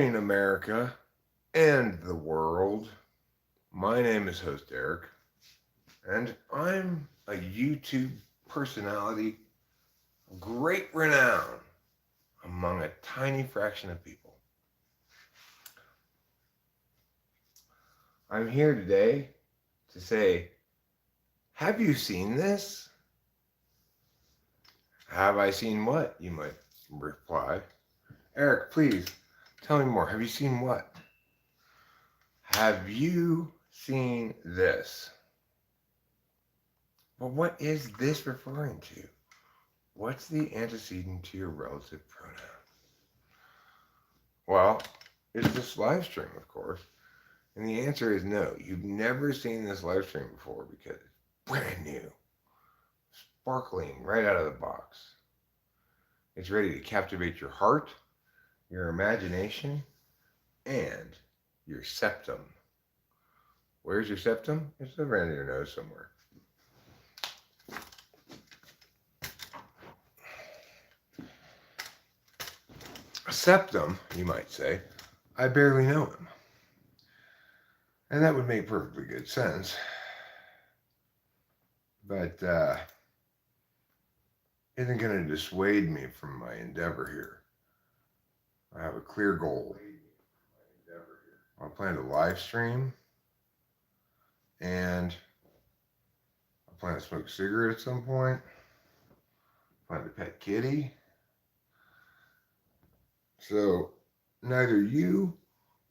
In America and the world. My name is host Eric, and I'm a YouTube personality of great renown among a tiny fraction of people. I'm here today to say, have you seen this? Have I seen what? You might reply. Eric, please tell me more. Have you seen what? Have you seen this? Well, what is this referring to? What's the antecedent to your relative pronoun? Well, it's this live stream, of course. And the answer is no. You've never seen this live stream before because it's brand new, sparkling right out of the box. It's ready to captivate your heart, your imagination, and your septum. Where's your septum? It's around your nose somewhere. A septum, you might say, I barely know him. And that would make perfectly good sense. But isn't going to dissuade me from my endeavor here. I have a clear goal. I plan to live stream, and I plan to smoke a cigarette at some point. I plan to pet kitty. So neither you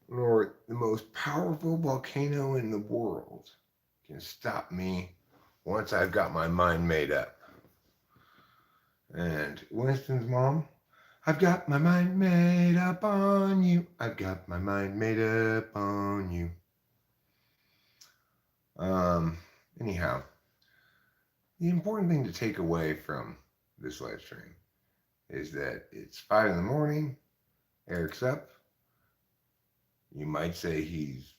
nor the most powerful volcano in the world can stop me once I've got my mind made up. And Winston's mom, I've got my mind made up on you. I've got my mind made up on you. Anyhow, the important thing to take away from this live stream is that it's 5 in the morning, Eric's up. You might say he's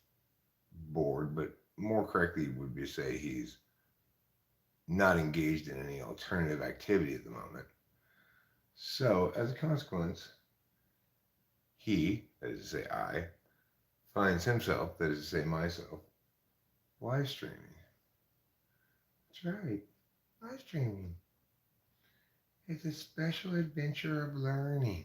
bored, but more correctly would be say he's not engaged in any alternative activity at the moment. So, as a consequence, he, that is to say I, finds himself, that is to say myself, live streaming. That's right, live streaming. It's a special adventure of learning.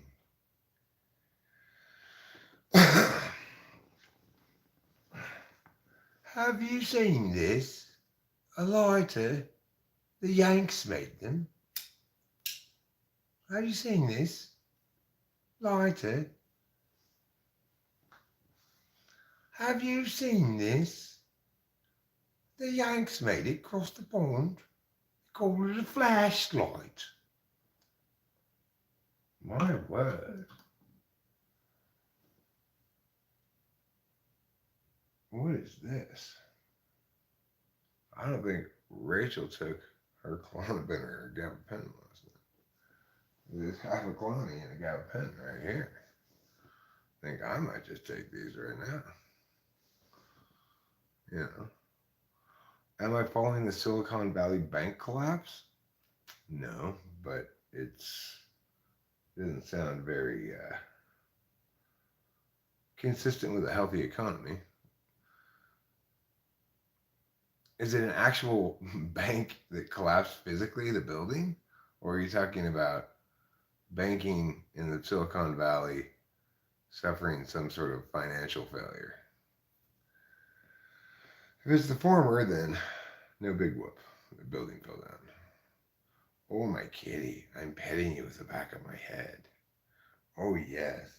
Have you seen this? A lighter? The Yanks made them. Have you seen this? Lighter? Have you seen this? The Yanks made it across the pond. They called it a flashlight. My word. What is this? I don't think Rachel took her Klonopin or her gabapentin last night. There's half a cloney and a gabapentin right here. I think I might just take these right now. You know. Am I following the Silicon Valley Bank collapse? No, but it doesn't sound very consistent with a healthy economy. Is it an actual bank that collapsed physically, the building? Or are you talking about banking in the Silicon Valley suffering some sort of financial failure? If it's the former, then no big whoop. The building fell down. Oh, my kitty, I'm petting you with the back of my head. Oh, yes,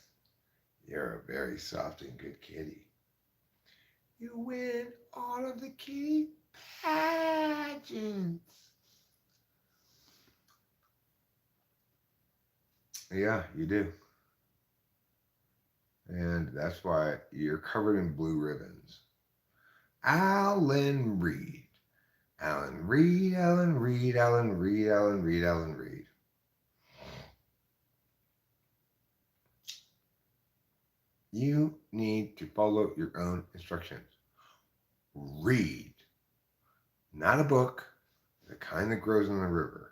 you're a very soft and good kitty. You win all of the kitty pageants. Yeah, you do. And that's why you're covered in blue ribbons. Alan Reed. Alan Reed, Alan Reed, Alan Reed, Alan Reed, Alan Reed. You need to follow your own instructions. Read. Not a book, the kind that grows in the river.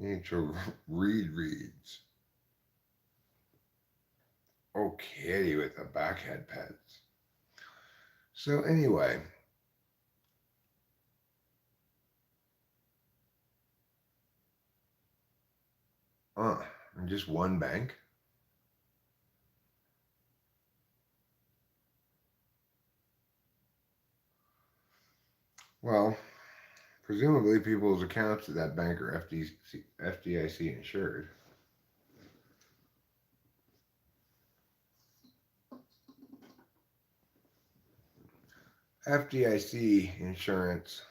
You need to read reads. Oh, kitty with the backhead pets. So anyway, uh, just one bank. Well, presumably people's accounts at that bank are FDIC insured. FDIC insurance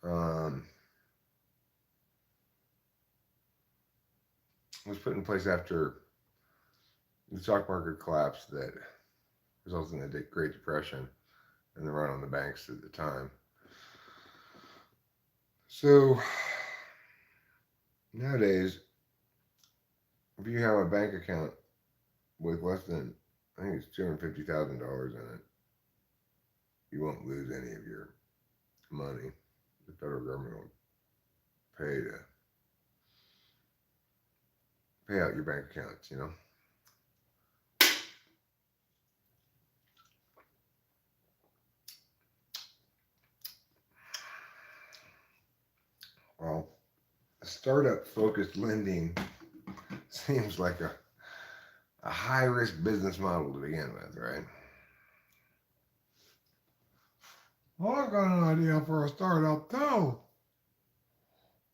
um, was put in place after the stock market collapse that resulted in the Great Depression and the run on the banks at the time. So nowadays, if you have a bank account with less than, I think it's $250,000 in it, you won't lose any of your money. The federal government will pay to pay out your bank accounts, you know. Well, startup focused lending seems like a high risk business model to begin with, right? Well, I got an idea for a startup too.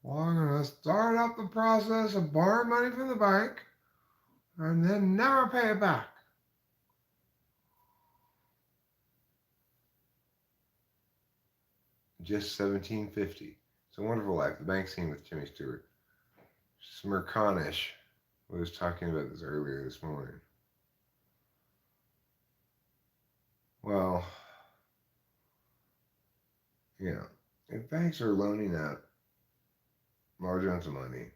Well, I'm going to start up the process of borrowing money from the bank and then never pay it back. Just $17.50. It's a Wonderful Life. The bank scene with Jimmy Stewart. Smirkanish was talking about this earlier this morning. Well, you know, if banks are loaning out large amounts of money,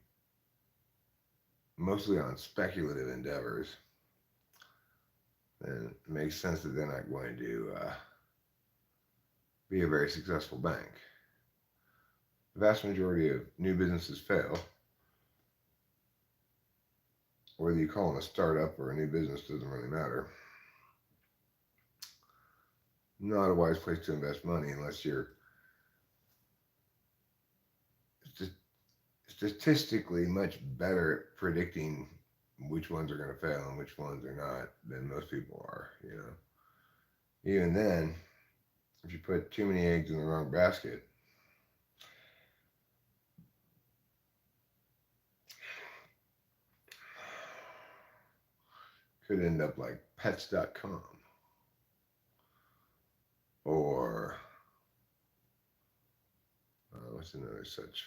mostly on speculative endeavors, then it makes sense that they're not going to be a very successful bank. The vast majority of new businesses fail. Whether you call them a startup or a new business doesn't really matter. Not a wise place to invest money unless you're statistically much better at predicting which ones are going to fail and which ones are not than most people are, you know. Even then, if you put too many eggs in the wrong basket, could end up like pets.com or what's another such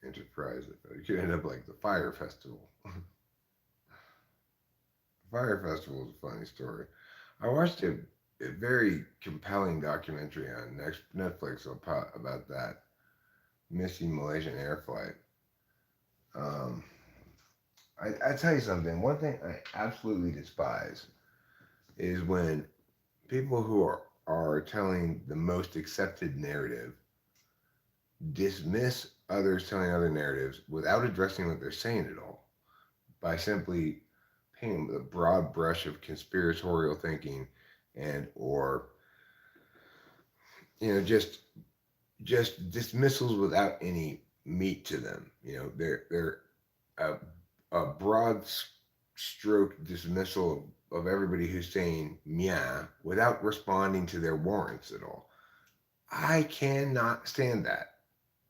enterprise? You could end up like the Fire Festival. Fire Festival is a funny story. I watched a very compelling documentary on Netflix about that missing Malaysian air flight. Um, I tell you something. One thing I absolutely despise is when people who are telling the most accepted narrative dismiss others telling other narratives without addressing what they're saying at all by simply painting with a broad brush of conspiratorial thinking and or just dismissals without any meat to them. They're a, a broad stroke dismissal of everybody who's saying yeah without responding to their warrants at all. I cannot stand that.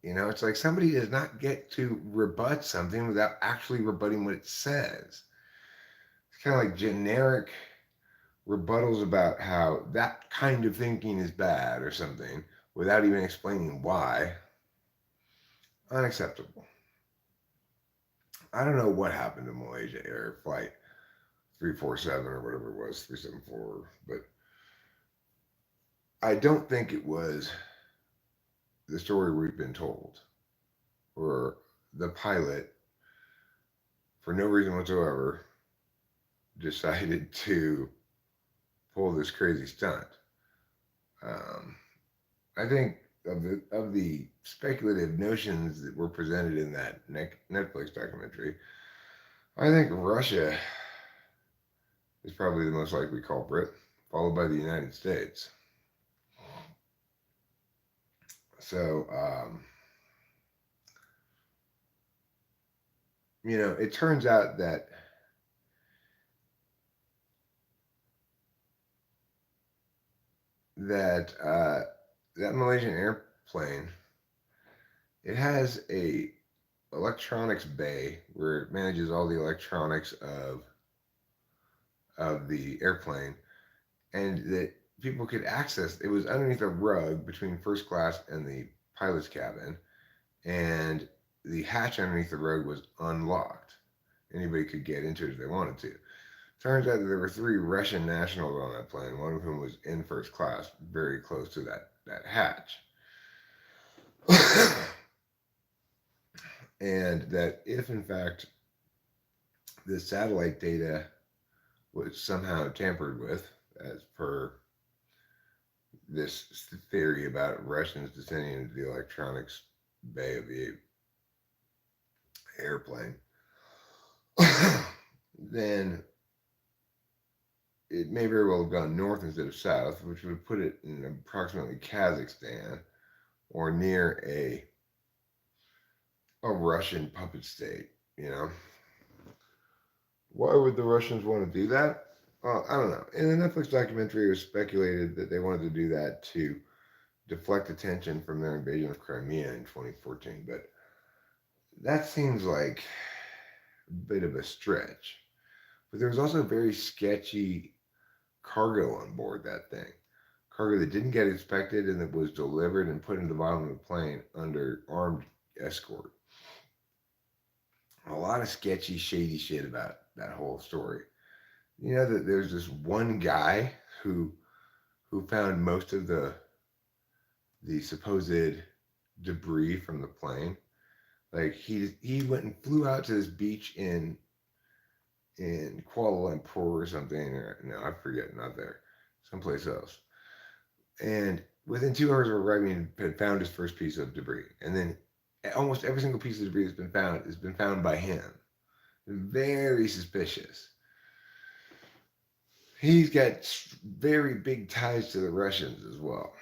It's like somebody does not get to rebut something without actually rebutting what it says. It's kind of like generic rebuttals about how that kind of thinking is bad or something without even explaining why. Unacceptable. I don't know what happened to Malaysia Air Flight 347 or whatever it was, 374, but I don't think it was the story we've been told, or the pilot, for no reason whatsoever, decided to pull this crazy stunt. I think of the speculative notions that were presented in that Netflix documentary, I think Russia is probably the most likely culprit, followed by the United States. So, it turns out that Malaysian airplane, it has a electronics bay where it manages all the electronics of the airplane, and that people could access. It was underneath a rug between first class and the pilot's cabin, and the hatch underneath the rug was unlocked. Anybody could get into it if they wanted to. Turns out that there were 3 Russian nationals on that plane, one of whom was in first class, very close to that hatch. And that if, in fact, the satellite data was somehow tampered with, as per this theory about Russians descending into the electronics bay of the airplane, then it may very well have gone north instead of south, which would put it in approximately Kazakhstan or near a Russian puppet state. Why would the Russians want to do that? Well, I don't know. In the Netflix documentary, it was speculated that they wanted to do that to deflect attention from their invasion of Crimea in 2014, but that seems like a bit of a stretch. But there was also very sketchy cargo on board that thing. Cargo that didn't get inspected and that was delivered and put in the bottom of the plane under armed escort. A lot of sketchy, shady shit about that whole story. That there's this one guy who found most of the supposed debris from the plane. Like he went and flew out to this beach in Kuala Lumpur or something, or no, I forget, not there, someplace else. And within 2 hours of arriving, had found his first piece of debris, and then almost every single piece of debris that's been found has been found by him. Very suspicious. He's got very big ties to the Russians as well.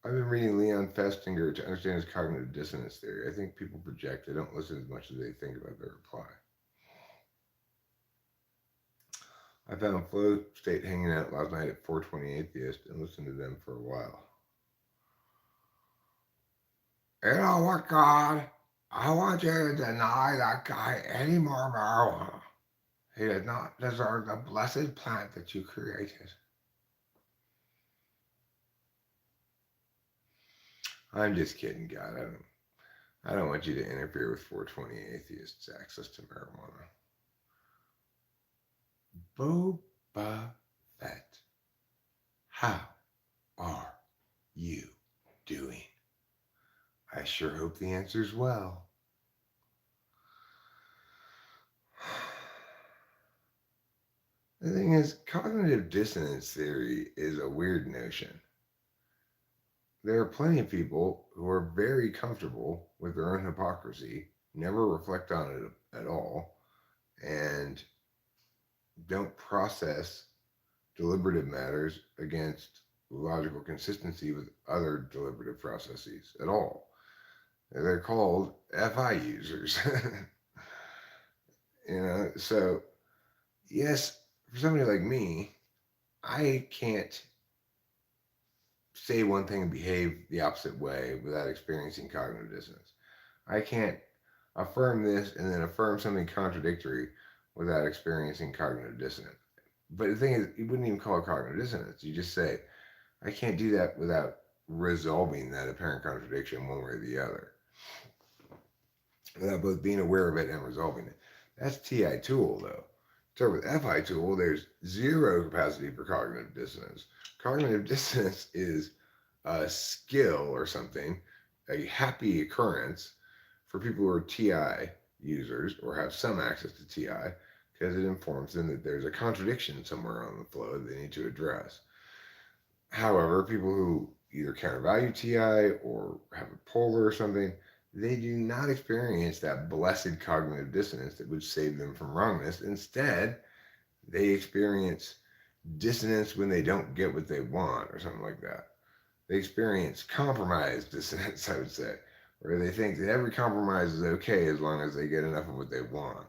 I've been reading Leon Festinger to understand his cognitive dissonance theory. I think people project. They don't listen as much as they think about their reply. I found Flow State hanging out last night at 420 Atheist and listened to them for a while. What, God? I want you to deny that guy any more marijuana. He does not deserve the blessed plant that you created. I'm just kidding, God. I don't want you to interfere with 420 Atheists' access to marijuana. Boba Fett, how are you doing? I sure hope the answer's well. The thing is, cognitive dissonance theory is a weird notion. There are plenty of people who are very comfortable with their own hypocrisy, never reflect on it at all, and don't process deliberative matters against logical consistency with other deliberative processes at all. They're called FI users. So yes, for somebody like me, I can't say one thing and behave the opposite way without experiencing cognitive dissonance. I can't affirm this and then affirm something contradictory without experiencing cognitive dissonance. But the thing is, you wouldn't even call it cognitive dissonance. You just say, I can't do that without resolving that apparent contradiction one way or the other. Without both being aware of it and resolving it. That's TI tool, though. So with FI tool, there's zero capacity for cognitive dissonance. Cognitive dissonance is a skill or something, a happy occurrence for people who are TI users or have some access to TI, because it informs them that there's a contradiction somewhere on the flow that they need to address. However, people who either countervalue TI or have a polar or something, they do not experience that blessed cognitive dissonance that would save them from wrongness. Instead, they experience dissonance when they don't get what they want or something like that. They experience compromise dissonance, I would say, where they think that every compromise is okay as long as they get enough of what they want.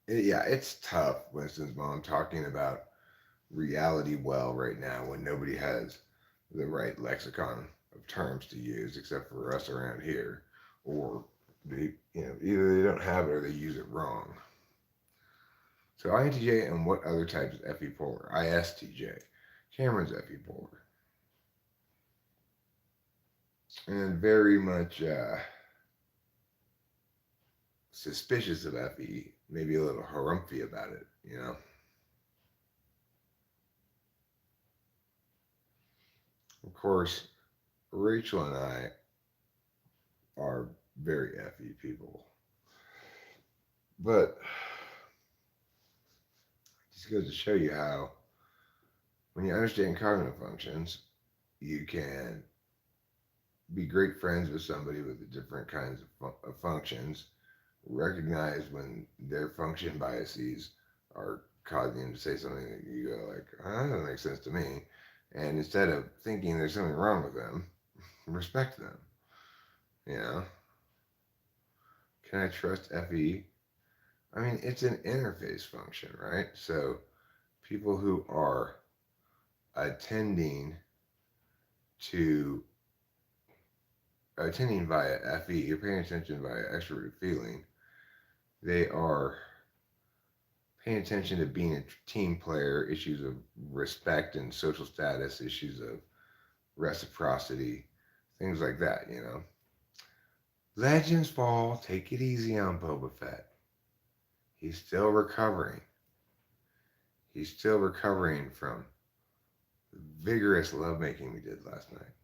Yeah, it's tough, Winston's mom, talking about reality well right now when nobody has the right lexicon of terms to use except for us around here, or either they don't have it or they use it wrong. So INTJ and what other types of FE polar? ISTJ. Cameron's FE polar. And very much suspicious of FE, maybe a little harumphy about it, you know? Of course, Rachel and I are very FE people. But it just goes to show you how, when you understand cognitive functions, you can be great friends with somebody with different kinds of functions, recognize when their function biases are causing them to say something that you go like, that doesn't make sense to me. And instead of thinking there's something wrong with them, respect them. You know? Can I trust FE? I mean, it's an interface function, right? So people who are attending via FE, you're paying attention via extroverted feeling, they are paying attention to being a team player, issues of respect and social status, issues of reciprocity, things like that, you know. Legends fall, take it easy on Boba Fett. He's still recovering. He's still recovering from the vigorous lovemaking we did last night.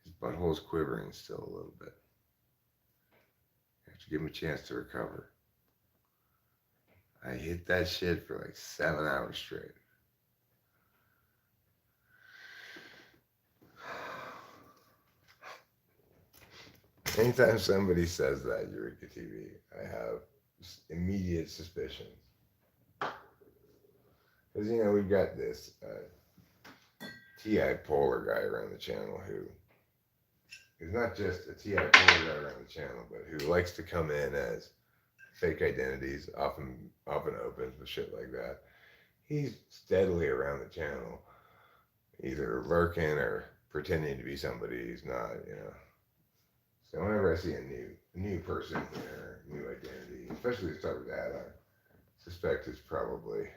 His butthole's quivering still a little bit. You have to give him a chance to recover. I hit that shit for like 7 hours straight. Anytime somebody says that, Eureka TV, I have immediate suspicions. Because, you know, we've got this TI polar guy around the channel who is not just a TI polar guy around the channel, but who likes to come in as fake identities, often opens with shit like that. He's steadily around the channel, either lurking or pretending to be somebody he's not, you know. So whenever I see a new person here, new identity, especially to start with that, I suspect it's probably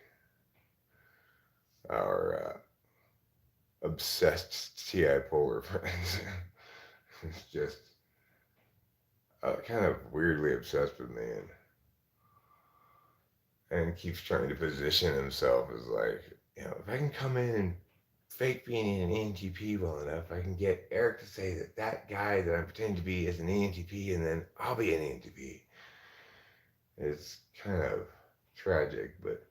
our obsessed TI polar friends. It's just kind of weirdly obsessed with me and keeps trying to position himself as like, you know, if I can come in and fake being an ENTP well enough, I can get Eric to say that guy that I'm pretending to be is an ENTP, and then I'll be an ENTP. It's kind of tragic, but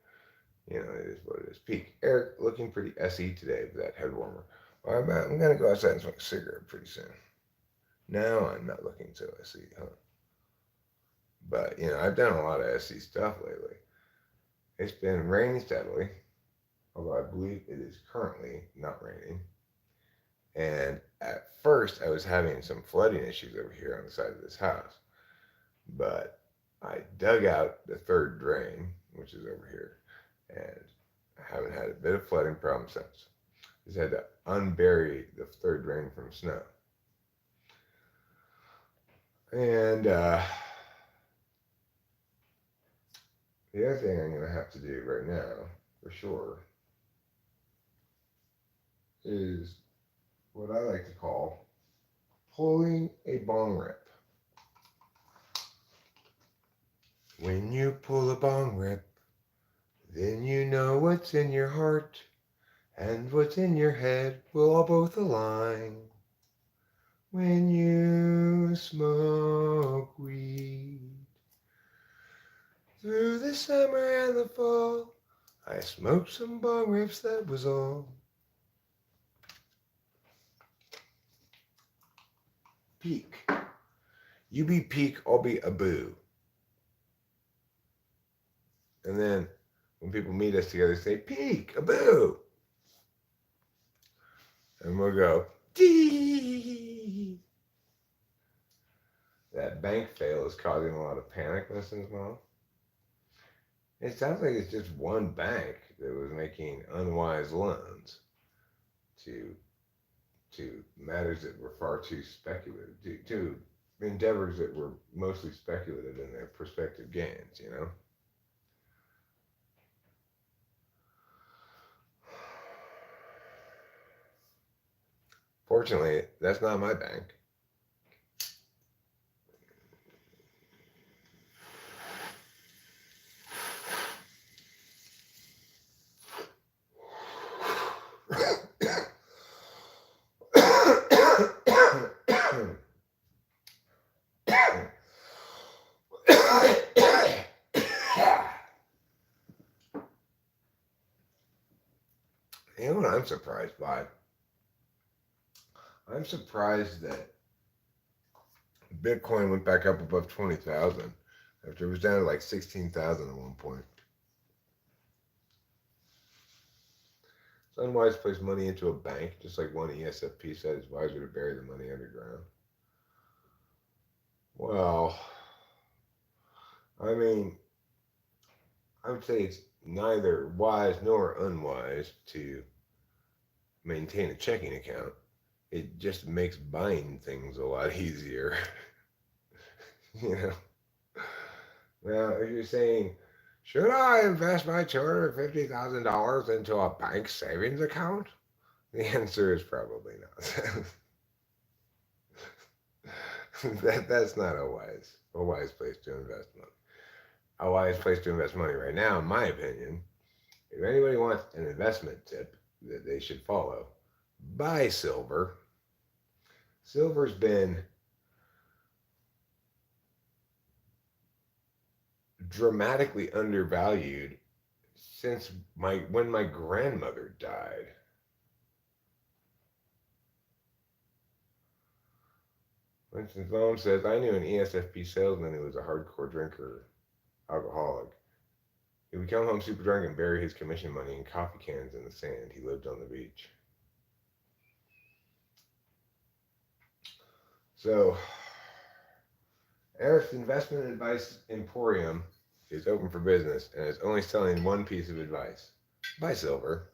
you know, it is what it is. Peak. Eric looking pretty SE today with that head warmer. Well, I'm going to go outside and smoke a cigarette pretty soon. No, I'm not looking so SE, huh? But, you know, I've done a lot of SE stuff lately. It's been raining steadily, although I believe it is currently not raining. And at first, I was having some flooding issues over here on the side of this house. But I dug out the third drain, which is over here, and I haven't had a bit of flooding problem since. Just had to unbury the third drain from snow. And the other thing I'm going to have to do right now, for sure, is what I like to call pulling a bong rip. When you pull a bong rip, then you know what's in your heart, and what's in your head will all both align. when you smoke weed. Through the summer and the fall, I smoked some bong rips, that was all. Peak. You be peak, I'll be a boo. And then when people meet us together, say, peak, a boo. And we'll go, dee. That bank fail is causing a lot of panic, listens, Mom. It sounds like it's just one bank that was making unwise loans to matters that were far too speculative, to endeavors that were mostly speculative in their prospective gains, you know? Fortunately, that's not my bank. You know what I'm surprised by? I'm surprised that Bitcoin went back up above 20,000 after it was down to like 16,000 at one point. It's unwise to place money into a bank, just like one ESFP said it's wiser to bury the money underground. Well, I mean, I would say it's neither wise nor unwise to maintain a checking account. It just makes buying things a lot easier. You know? Now, if you're saying, should I invest my $250,000 into a bank savings account? The answer is probably not. That's not a wise place to invest money. A wise place to invest money right now, in my opinion, if anybody wants an investment tip that they should follow, buy silver. Silver's been dramatically undervalued since when my grandmother died. Winston's mom says, I knew an ESFP salesman who was a hardcore drinker, alcoholic. He would come home super drunk and bury his commission money in coffee cans in the sand. He lived on the beach. So, Eric's Investment Advice Emporium is open for business and is only selling one piece of advice. Buy silver.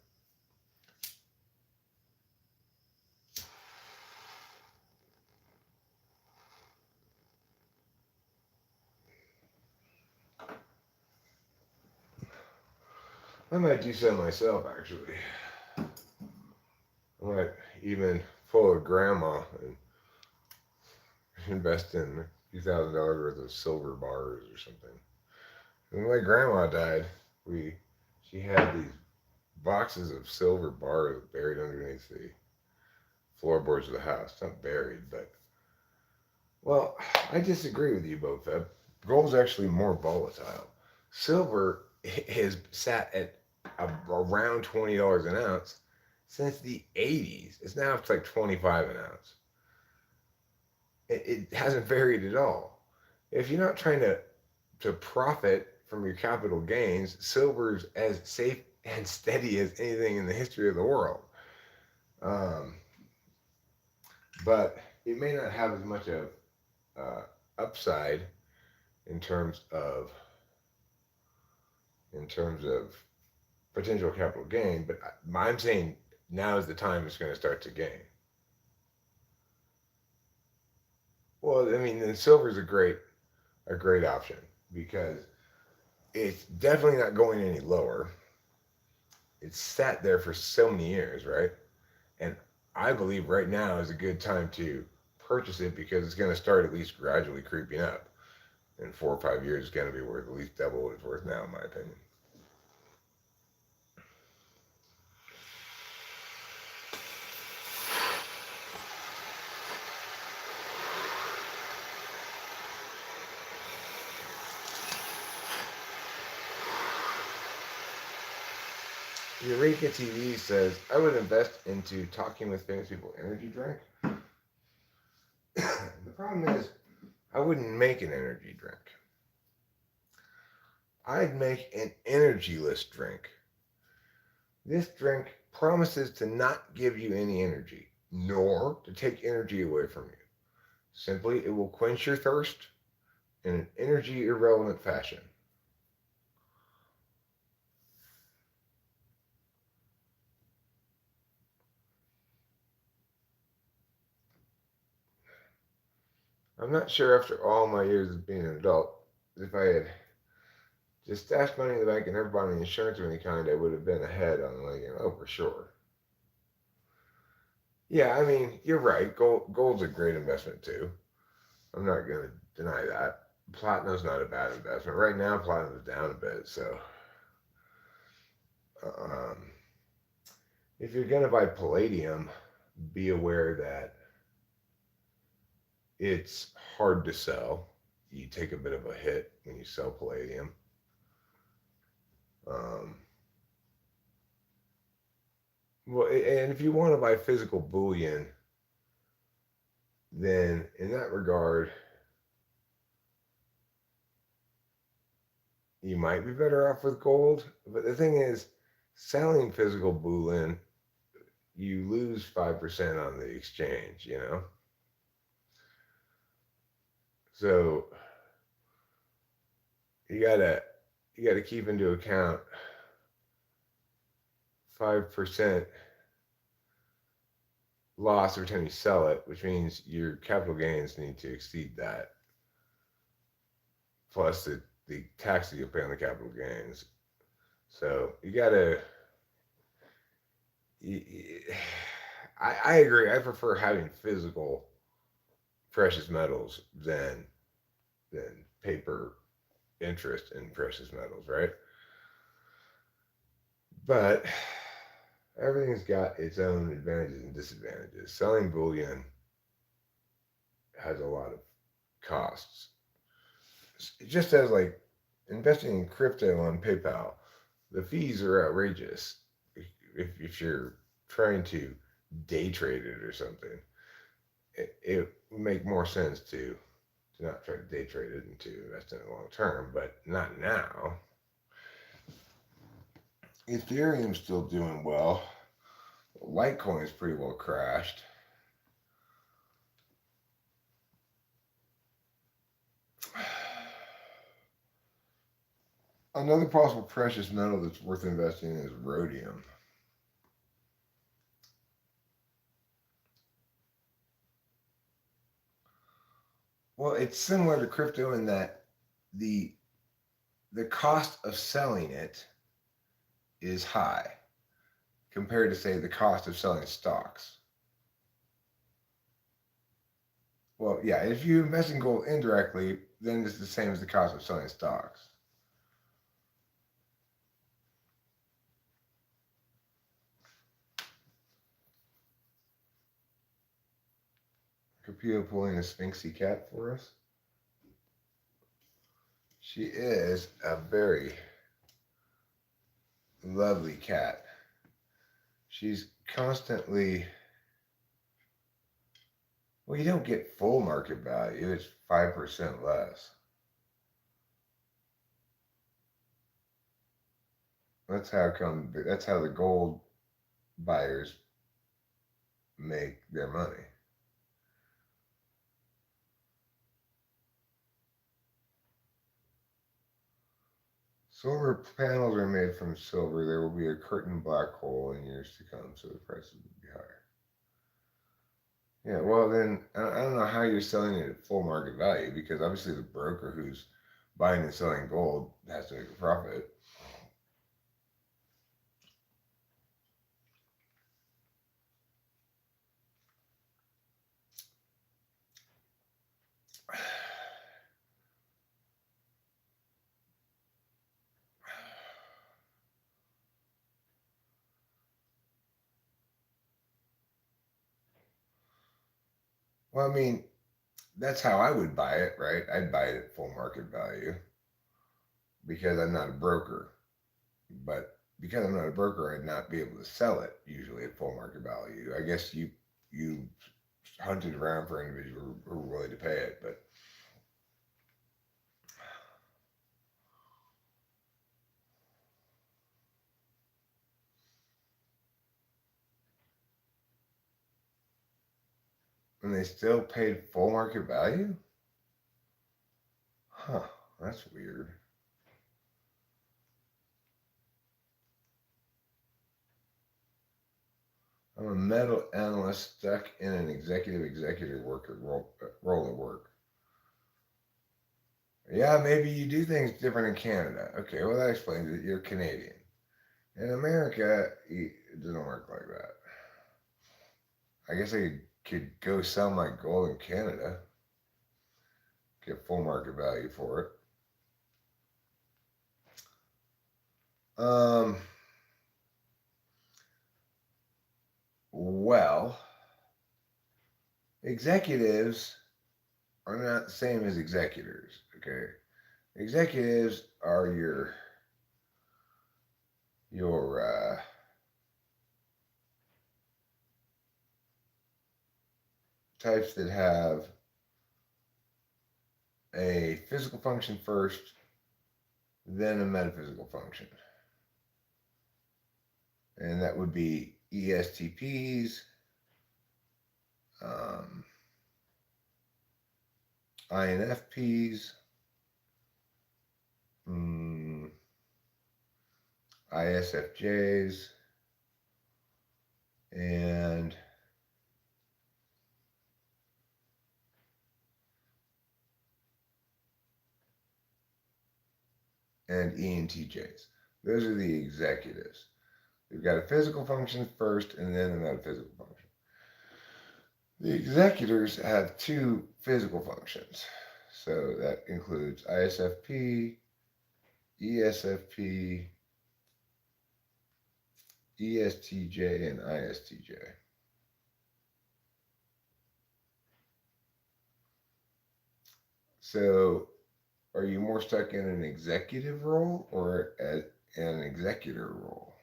I might do so myself, actually. I might even pull a grandma and invest in a few $1,000s worth of silver bars or something. When my grandma died, she had these boxes of silver bars buried underneath the floorboards of the house. Not buried, but well, I disagree with you, Bofeb. Gold's actually more volatile. Silver has sat at around $20 an ounce since the 80s. It's now up to like 25 an ounce. It hasn't varied at all. If you're not trying to profit from your capital gains, silver's as safe and steady as anything in the history of the world. But it may not have as much of upside in terms of potential capital gain. But I'm saying now is the time it's going to start to gain. Well, I mean, then silver is a great option because it's definitely not going any lower. It's sat there for so many years, right? And I believe right now is a good time to purchase it because it's going to start at least gradually creeping up. In 4 or 5 years, it's going to be worth at least double what it's worth now, in my opinion. Eureka TV says, I would invest into Talking with Famous People energy drink. The problem is, I wouldn't make an energy drink. I'd make an energyless drink. This drink promises to not give you any energy, nor to take energy away from you. Simply, it will quench your thirst in an energy irrelevant fashion. I'm not sure after all my years of being an adult, if I had just stashed money in the bank and never bought any insurance of any kind, I would have been ahead on like, oh, for sure. Yeah, I mean, you're right. Gold's a great investment too. I'm not going to deny that. Platinum's not a bad investment. Right now, platinum's down a bit. So, um, if you're going to buy palladium, be aware that it's hard to sell. You take a bit of a hit when you sell palladium. Um, well, and if you want to buy physical bullion, then in that regard, you might be better off with gold. But the thing is, selling physical bullion, you lose 5% on the exchange, you know? So you gotta you gotta keep into account 5% loss every time you sell it, which means your capital gains need to exceed that, plus the tax that you pay on the capital gains. So you gotta. I agree. I prefer having physical precious metals than paper interest in precious metals, right? But everything's got its own advantages and disadvantages. Selling bullion has a lot of costs. Just as like investing in crypto on PayPal, the fees are outrageous if you're trying to day trade it or something. It would make more sense to not try to day trade it and to invest in it long term, but not now. Ethereum's still doing well. Litecoin's pretty well crashed. Another possible precious metal that's worth investing in is rhodium. Well, it's similar to crypto in that the the cost of selling it is high compared to say the cost of selling stocks. Well, yeah, if you invest in gold indirectly, then it's the same as the cost of selling stocks. Capilla pulling a Sphinxy cat for us. She is a very lovely cat. She's constantly, well, you don't get full market value, it's 5% less. That's how the gold buyers make their money. Silver panels are made from silver. There will be a curtain black hole in years to come, so the prices will be higher. Yeah, well, then I don't know how you're selling it at full market value because obviously the broker who's buying and selling gold has to make a profit. Well, I mean, that's how I would buy it, right? I'd buy it at full market value because I'm not a broker. But because I'm not a broker, I'd not be able to sell it usually at full market value. I guess you hunted around for individuals who were willing to pay it, but and they still paid full market value? Huh, that's weird. I'm a metal analyst stuck in an executive worker role at work. Yeah, maybe you do things different in Canada. Okay, well, that explains it. You're Canadian. In America, it doesn't work like that. I guess I could go sell my gold in Canada, get full market value for it. Um, well, executives are not the same as executors. Okay, executives are your types that have a physical function first, then a metaphysical function, and that would be ESTPs, um, INFPs, ISFJs, and ENTJs. Those are the executives. They've got a physical function first and then a metaphysical function. The executors have two physical functions. So that includes ISFP, ESFP, ESTJ, and ISTJ. So are you more stuck in an executive role or an executor role?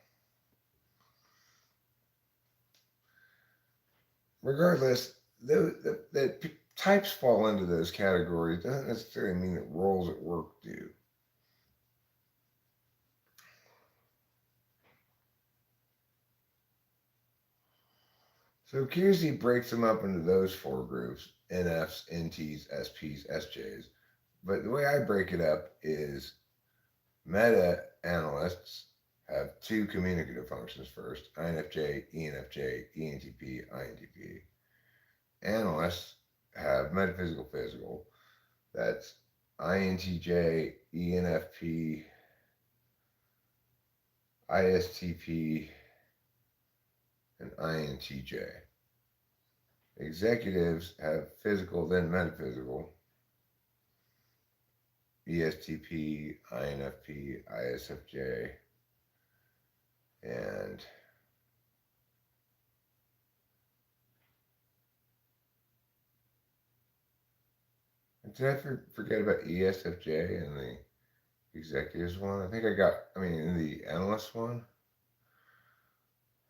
Regardless, the types fall into those categories doesn't necessarily mean that roles at work do. So Kiersey breaks them up into those four groups: NFs, NTs, SPs, SJs. But the way I break it up is meta analysts have two communicative functions first: INFJ, ENFJ, ENTP, INTP. Analysts have metaphysical physical. That's INTJ, ENFP, ISTP, and INTJ. Executives have physical, then metaphysical. ESTP, INFP, ISFJ, and did I forget about ESFJ and the executives one? I think in the analyst one,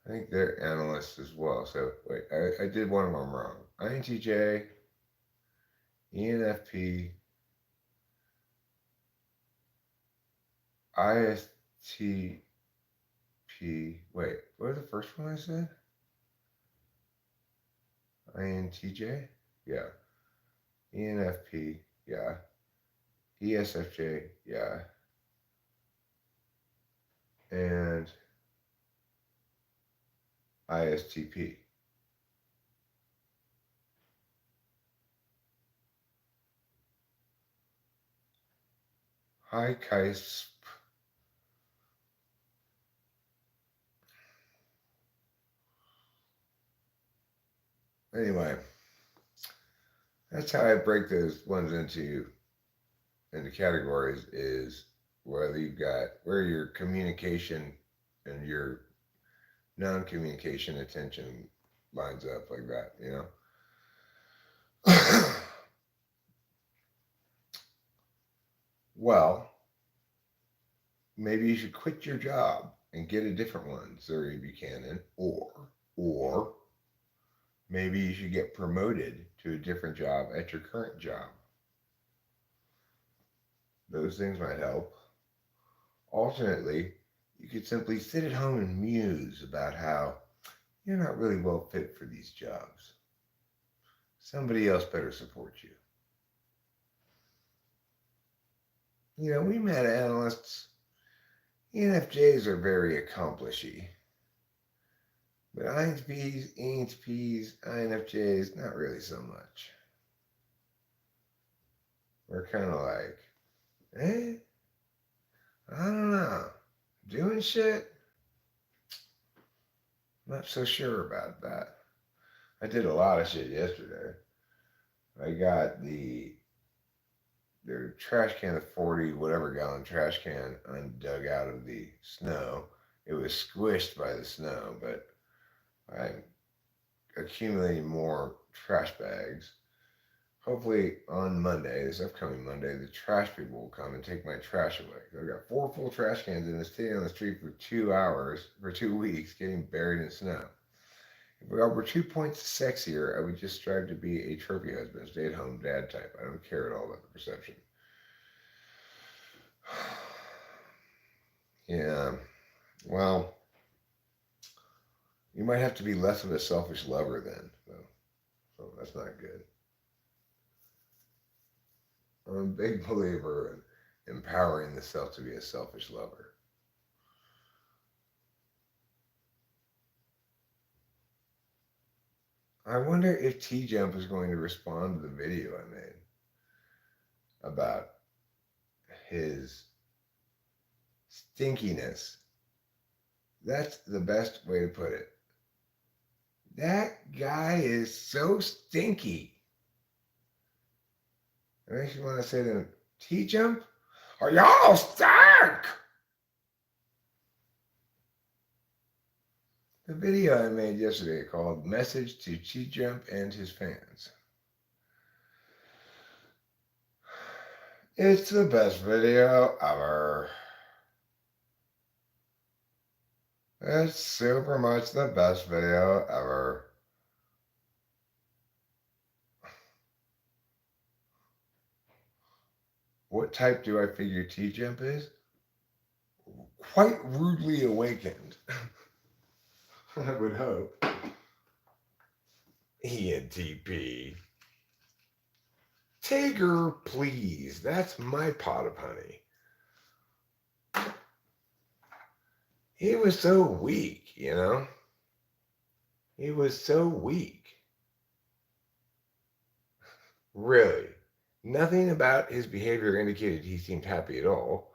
I think they're analysts as well. So, wait, I did one of them wrong. INTJ, ENFP, ISTP. Wait, what was the first one I said? INTJ? Yeah. ENFP? Yeah. ESFJ? Yeah. And ISTP. Hi, Kais. Anyway, that's how I break those ones into categories is whether you've got where your communication and your non-communication attention lines up like that, Well, maybe you should quit your job and get a different one, Zuri Buchanan, or maybe you should get promoted to a different job at your current job. Those things might help. Alternately, you could simply sit at home and muse about how you're not really well fit for these jobs. Somebody else better support you. You know, we met analysts. ENFJs are very accomplishy. But INFPs, ENTPs, INFJs, not really so much. We're kind of like, eh? I don't know. Doing shit? Not so sure about that. I did a lot of shit yesterday. I got their trash can, the 40 whatever gallon trash can, undug out of the snow. It was squished by the snow, but I'm accumulating more trash bags. Hopefully on Monday, this upcoming Monday, the trash people will come and take my trash away. I've got 4 full trash cans in this sitting on the street for 2 hours, for 2 weeks, getting buried in snow. If I were 2 points sexier, I would just strive to be a trophy husband, stay at home dad type. I don't care at all about the perception. Yeah, well, you might have to be less of a selfish lover then, though. So that's not good. I'm a big believer in empowering the self to be a selfish lover. I wonder if T Jump is going to respond to the video I made about his stinkiness. That's the best way to put it. That guy is so stinky. It makes you want to say to him, T Jump, are y'all stink? The video I made yesterday called Message to T Jump and His Fans. It's the best video ever. It's super much the best video ever. What type do I figure T-Jump is? Quite rudely awakened. I would hope. ENTP. Tiger, please. That's my pot of honey. He was so weak, you know? He was so weak. Really. Nothing about his behavior indicated he seemed happy at all.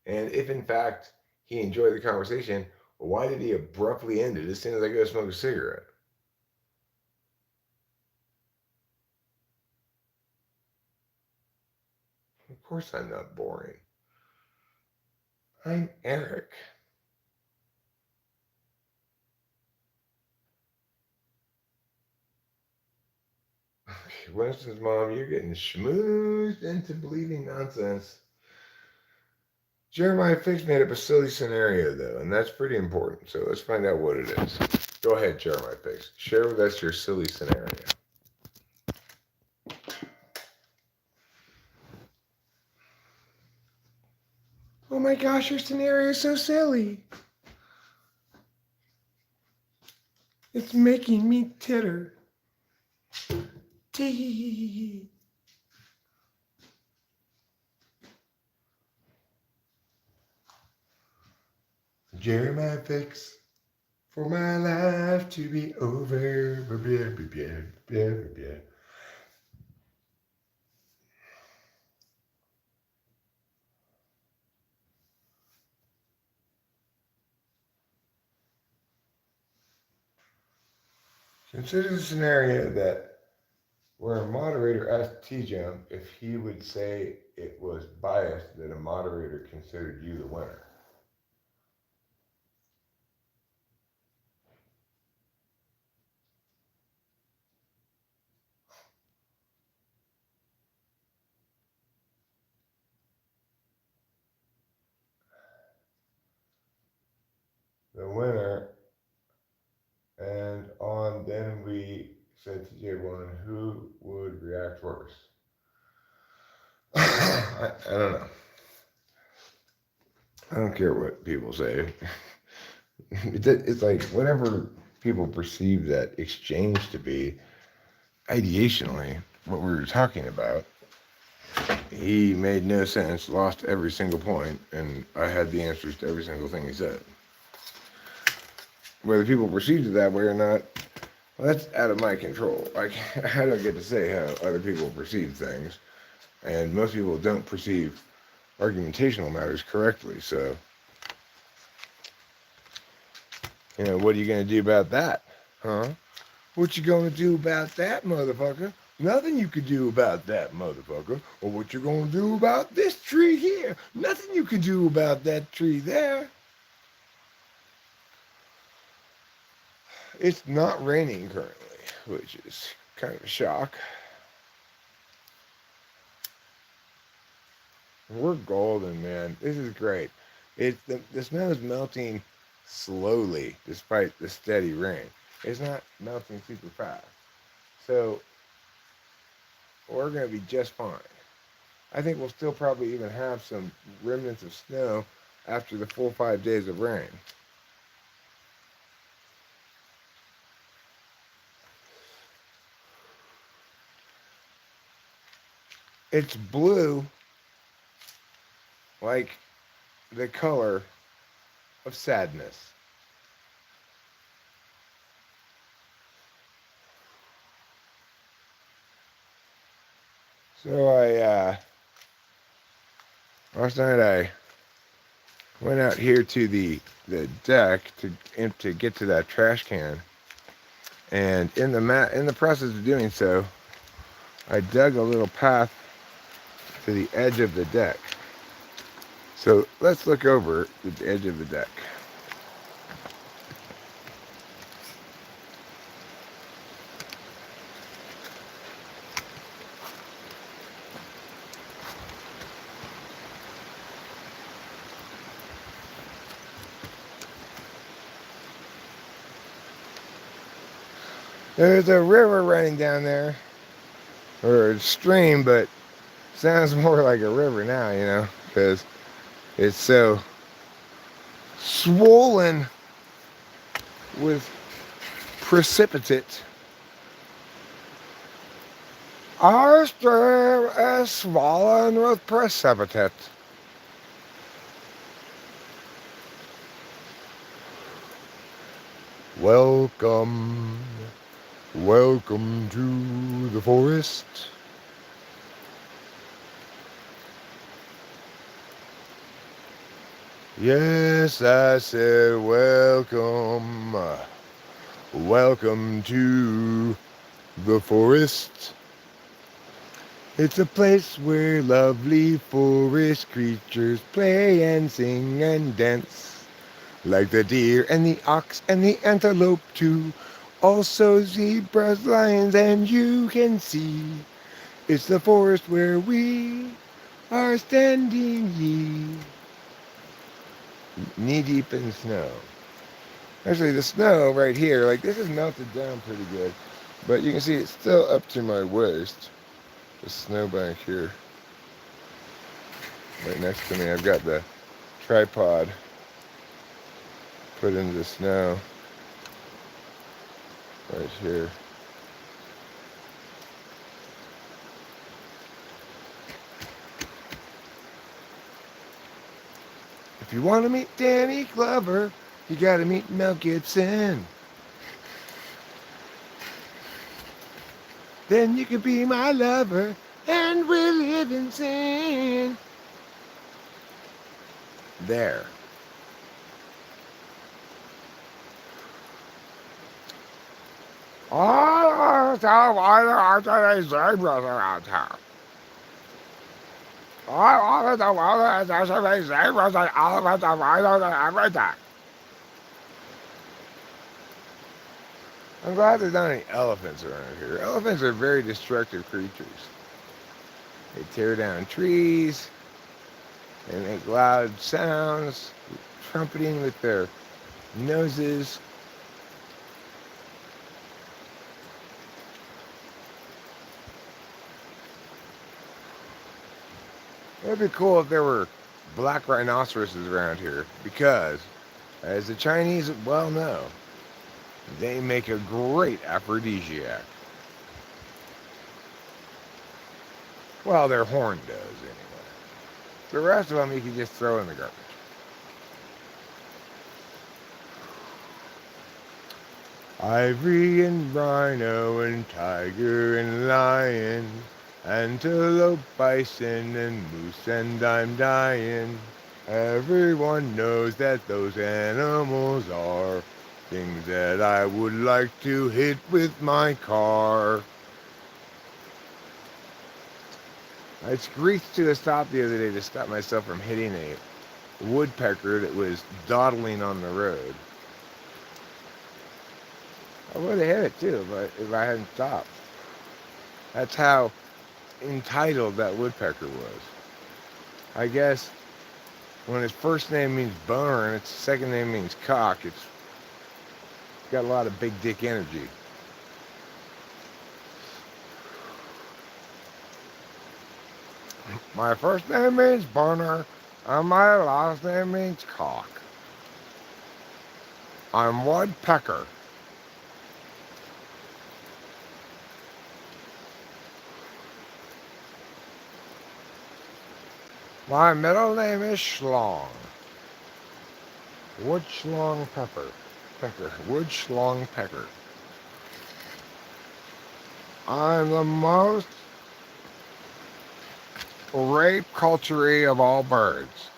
And if in fact he enjoyed the conversation, why did he abruptly end it as soon as I go smoke a cigarette? Of course I'm not boring. I'm Eric. Okay, Winston's mom, you're getting schmoozed into believing nonsense. Jeremiah Fix made up a silly scenario, though, and that's pretty important. So let's find out what it is. Go ahead, Jeremiah Fix. Share with us your silly scenario. Oh my gosh, your scenario is so silly. It's making me titter. Tee. Jeremiah Fix. For my life to be over. Consider the scenario that where a moderator asked T-Jump if he would say it was biased that a moderator considered you the winner. the winner, and on then we said to J1 who would react worse. I don't know. I don't care what people say. It's like whatever people perceive that exchange to be, ideationally, what we were talking about, he made no sense, lost every single point, and I had the answers to every single thing he said. Whether people perceived it that way or not, well, that's out of my control. I don't get to say how other people perceive things, and most people don't perceive argumentational matters correctly, so, what are you going to do about that? Huh? What you gonna do about that, motherfucker? Nothing you can do about that, motherfucker. Or what you gonna do about this tree here? Nothing you can do about that tree there. It's not raining currently, which is kind of a shock. We're golden, man. This is great. The snow is melting slowly despite the steady rain. It's not melting super fast. So we're going to be just fine. I think we'll still probably even have some remnants of snow after the full 5 days of rain. It's blue like the color of sadness. So last night I went out here to the deck to get to that trash can, and in the process of doing so, I dug a little path to the edge of the deck. So let's look over the edge of the deck. There's a river running down there, or a stream, but sounds more like a river now, because it's so swollen with precipitate. Our stream is swollen with precipitate. Welcome to the forest. Yes, I said welcome. Welcome to the forest. It's a place where lovely forest creatures play and sing and dance. Like the deer and the ox and the antelope too. Also zebras, lions, and you can see. It's the forest where we are standing ye. Knee deep in snow. Actually, the snow right here, like this is melted down pretty good. But you can see it's still up to my waist. The snowbank here. Right next to me, I've got the tripod put into the snow. Right here. If you want to meet Danny Glover, you got to meet Mel Gibson. Then you can be my lover, and we'll live in sin. There. Oh, why are there zebras around here? All of the world there's so many zebras and all of the rhinos and everything. I'm glad there's not any elephants around here. Elephants are very destructive creatures. They tear down trees. They make loud sounds, trumpeting with their noses. It'd be cool if there were black rhinoceroses around here because, as the Chinese well know, they make a great aphrodisiac. Well, their horn does, anyway. The rest of them you can just throw in the garbage. Ivory and rhino and tiger and lion, antelope, bison and moose, and I'm dying. Everyone knows that those animals are things that I would like to hit with my car. I screeched to a stop the other day to stop myself from hitting a woodpecker that was dawdling on the road. I would have hit it too if I hadn't stopped. That's how entitled that woodpecker was. I guess when its first name means boner and its second name means cock, it's got a lot of big dick energy. My first name means boner, and my last name means cock. I'm woodpecker. My middle name is Schlong. Wood Schlong Pepper. Wood Schlong Pecker. I'm the most rape culture of all birds.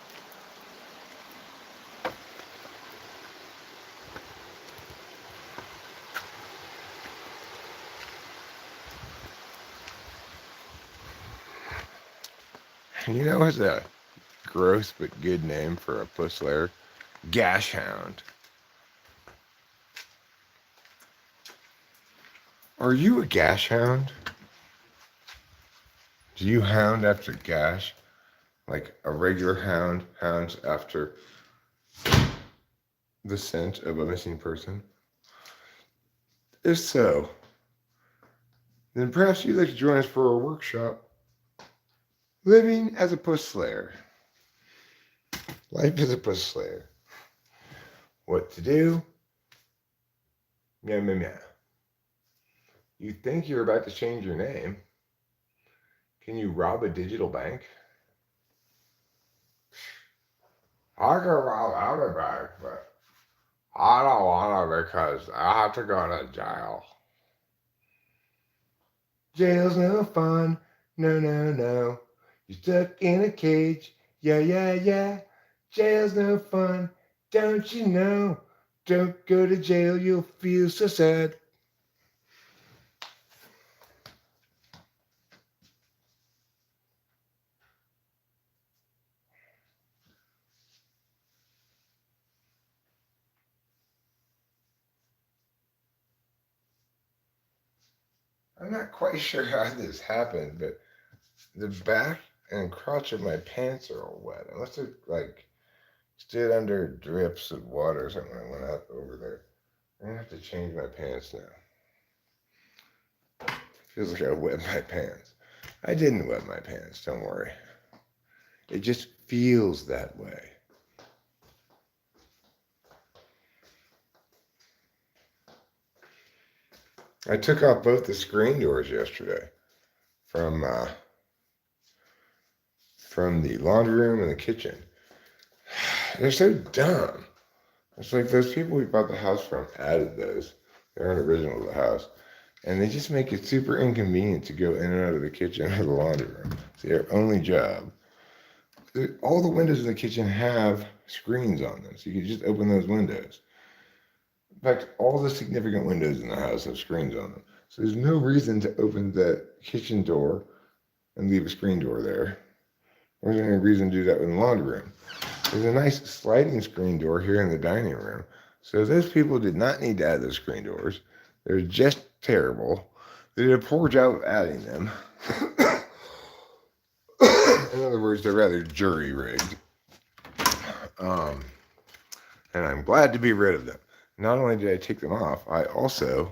You know what's a gross but good name for a puss lair? Gash hound. Are you a gash hound? Do you hound after gash? Like a regular hound hounds after the scent of a missing person? If so, then perhaps you'd like to join us for a workshop. Living as a puss slayer. Life as a puss slayer. What to do? Meow, meow, meow. You think you're about to change your name? Can you rob a digital bank? I can rob a bank, but I don't want to because I have to go to jail. Jail's no fun. No, no, no. You're stuck in a cage. Yeah, yeah, yeah. Jail's no fun. Don't you know? Don't go to jail. You'll feel so sad. I'm not quite sure how this happened, but the back and crotch of my pants are all wet. I must have stood under drips of water or something. I went out over there. I'm gonna have to change my pants now. Feels like I wet my pants. I didn't wet my pants, don't worry. It just feels that way. I took off both the screen doors yesterday from the laundry room and the kitchen. They're so dumb. It's like those people we bought the house from added those. They aren't original to the house. And they just make it super inconvenient to go in and out of the kitchen or the laundry room. It's their only job. All the windows in the kitchen have screens on them, so you can just open those windows. In fact, all the significant windows in the house have screens on them. So there's no reason to open the kitchen door and leave a screen door there. There's any reason to do that in the laundry room. There's a nice sliding screen door here in the dining room. So those people did not need to add those screen doors. They're just terrible. They did a poor job of adding them. In other words, they're rather jury-rigged. and I'm glad to be rid of them. Not only did I take them off, I also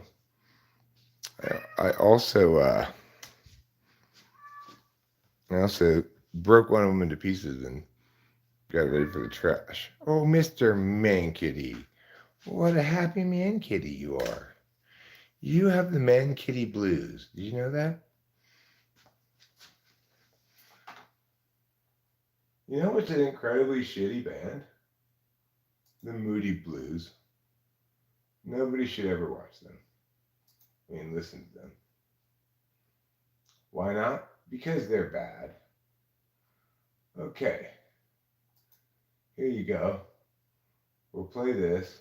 broke one of them into pieces and got it ready for the trash. Oh, Mr. Man Kitty, what a happy man kitty you are. You have the man kitty blues. Did you know that? You know what's an incredibly shitty band? The Moody Blues. Nobody should ever watch them. I mean, listen to them. Why not? Because they're bad. Okay. Here you go. We'll play this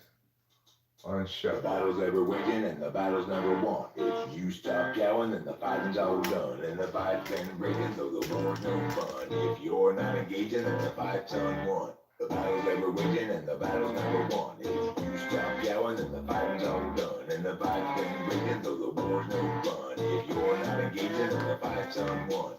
on show. The battle's ever waging and the battle's never won. If you stop yelling, then the fighting's all done. And the fight's been raging, though the war's no fun. If you're not engaging, then the fight's unwon. The battle's ever waging and the battle's never won. If you stop yelling, then the fighting's all done. And the fight's been raging, though the war's no fun. If you're not engaging, then the fight's unwon.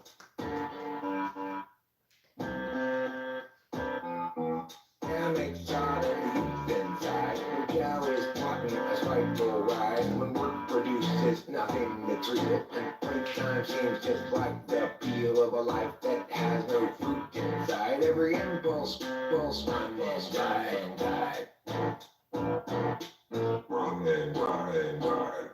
Hammocks shot and youth inside. The cow is talking a spiteful ride. When work produces nothing that's real, and playtime seems just like the peel of a life that has no fruit inside. Every impulse, run this ride and tide. Run and ride.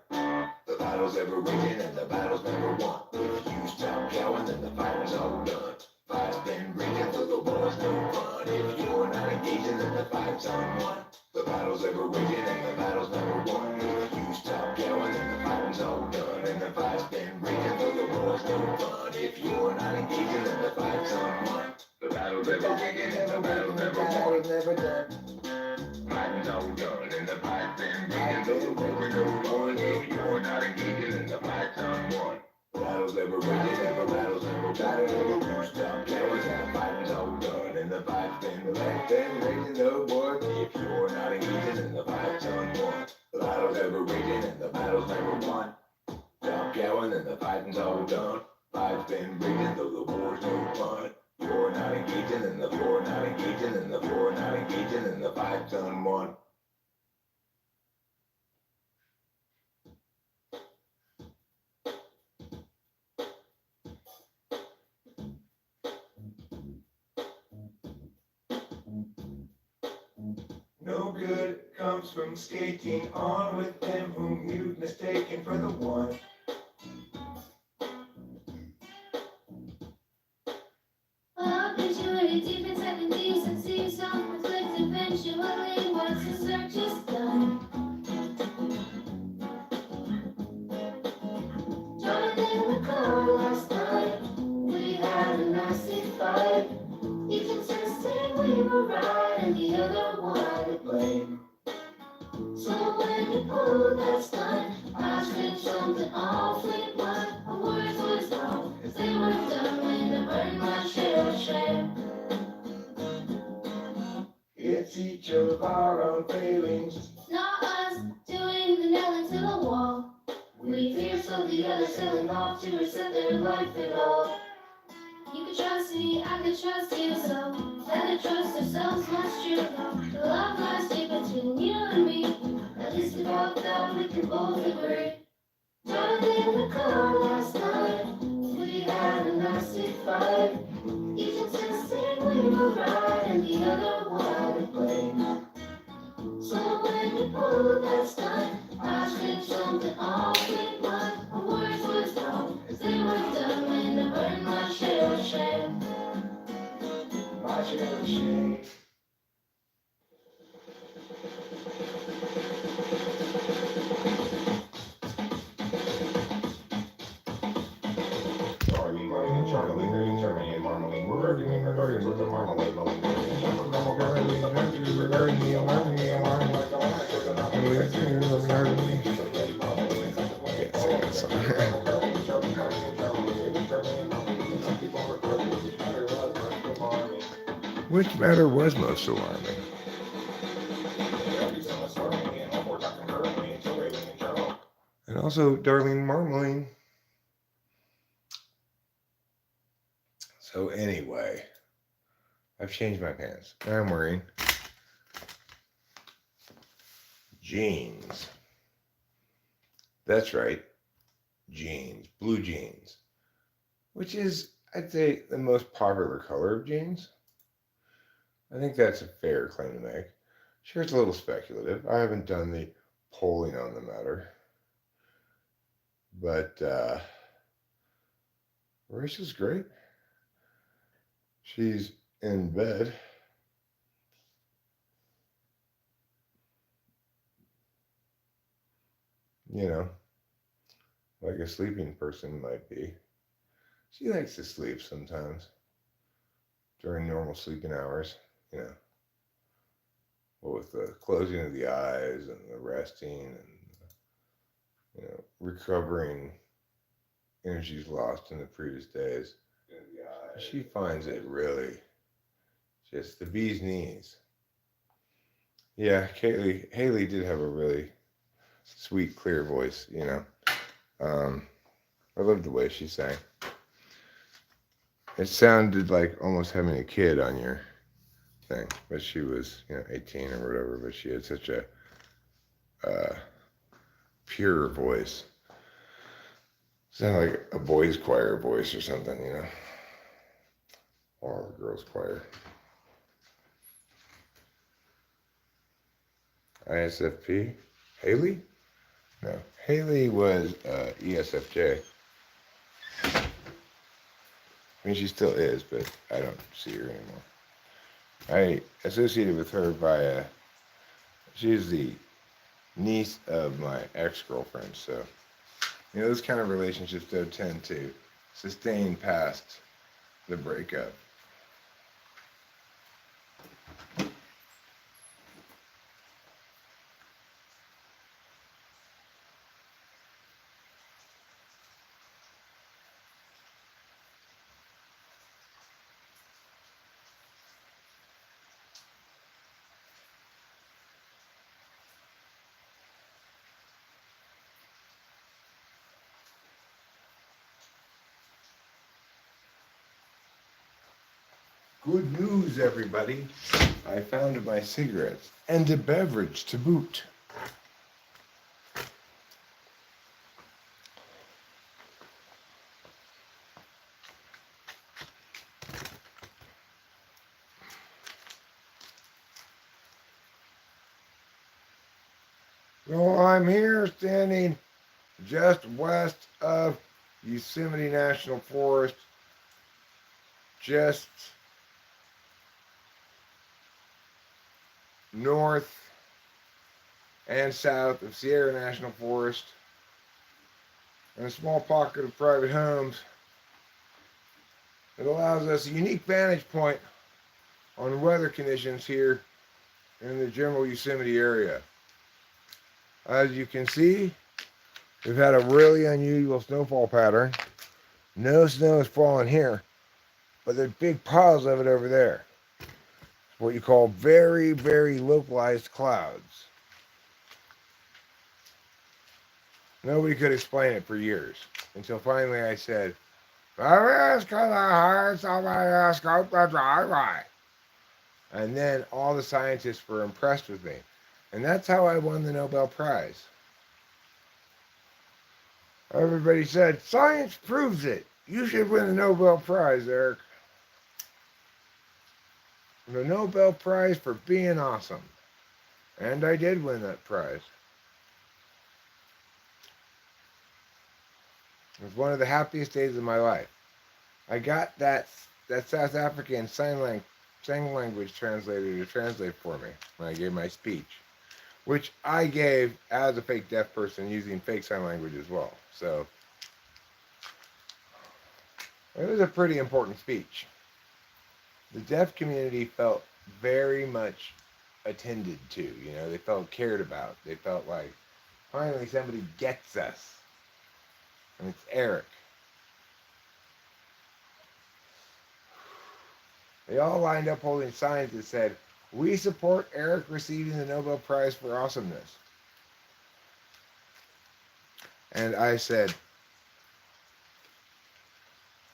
The battle's ever raging and the battle's never won. If you stop yelling, then the fighting's all done. Fight's been raging, so the war's no fun. If you're not engaging, then the fight's unwon. The battle's ever raging and the battle's never won. If you stop yelling, then the fighting's all done. And the fight's been raging, so the war's no fun. If you're not engaging, then the fight's unwon. The battle's ever raging and the battle's never won. Fighting's all done and the fight's been raging, so the war's no fun. If you're not engaging, then the fight's unwon. Battles ever raging and the battles never won. You stop yelling and the fighting's all done. And the fight's been raging, no boy. If you're not engaging, then the fight's unwon. The battles ever raging and the battles never won. Stop yelling and the fighting's all done. Fight's been raging, though the war's no fun. You're not engaging and you're not engaging and you're not engaging and the fight's unwon. No good comes from skating on with them whom you've mistaken for the one. Opportunity deep inside the decency, self-reflect eventually once the search is done. Driving the car last night, we had a nasty fight. Each insisting we were right and the other one to blame. So when you pulled that stunt, I said something awfully blunt. My words was wrong, 'cause they were dumb and I burned my share of shame. It's each of our own failings. Not us doing the nailing to the wall. We fear so the other selling off to reset their life at all. You could trust me, I could trust you, so better trust ourselves, much true though. The love lies deep between you and me. At least we both thought we could both agree. Driving the car last night, we had a nasty fight. Each insisting we were right and the other one to blame. So when you pulled that stunt, I said something awfully blunt. My words was wrong, 'cause they were dumb and I burned my share of shame. My share of shame. Which matter was most alarming? And also, Darlene Marmalade. So anyway, I've changed my pants. Now I'm wearing jeans. That's right, jeans, blue jeans, which is, I'd say, the most popular color of jeans. I think that's a fair claim to make. Sure, it's a little speculative. I haven't done the polling on the matter. But Marisha's great. She's in bed. You know, like a sleeping person might be. She likes to sleep sometimes during normal sleeping hours, you know, with the closing of the eyes and the resting and, recovering energies lost in the previous days. She finds it really just the bee's knees. Yeah, Haley did have a really sweet, clear voice, you know. I loved the way she sang. It sounded like almost having a kid on your thing, but she was, 18 or whatever, but she had such a pure voice. Sounded like a boys' choir voice or something, or a girls' choir. ISFP? Haley? No. Haley was ESFJ. I mean, she still is, but I don't see her anymore. I associated with her by she's the niece of my ex-girlfriend, so those kind of relationships don't tend to sustain past the breakup. Good news, everybody. I found my cigarettes and a beverage to boot. So I'm here standing just west of Yosemite National Forest, just north and south of Sierra National Forest, and a small pocket of private homes. It allows us a unique vantage point on weather conditions here in the general Yosemite area. As you can see, we've had a really unusual snowfall pattern. No snow is falling here, but there's big piles of it over there. What you call very, very localized clouds. Nobody could explain it for years, until finally I said, and then all the scientists were impressed with me. And that's how I won the Nobel Prize. Everybody said, science proves it. You should win the Nobel Prize, Eric. The Nobel Prize for being awesome. And I did win that prize. It was one of the happiest days of my life. I got that South African sign language translator to translate for me when I gave my speech, which I gave as a fake deaf person using fake sign language as well. So it was a pretty important speech. The deaf community felt very much attended to, they felt cared about. They felt like finally somebody gets us. And it's Eric. They all lined up holding signs that said, "We support Eric receiving the Nobel Prize for Awesomeness." And I said,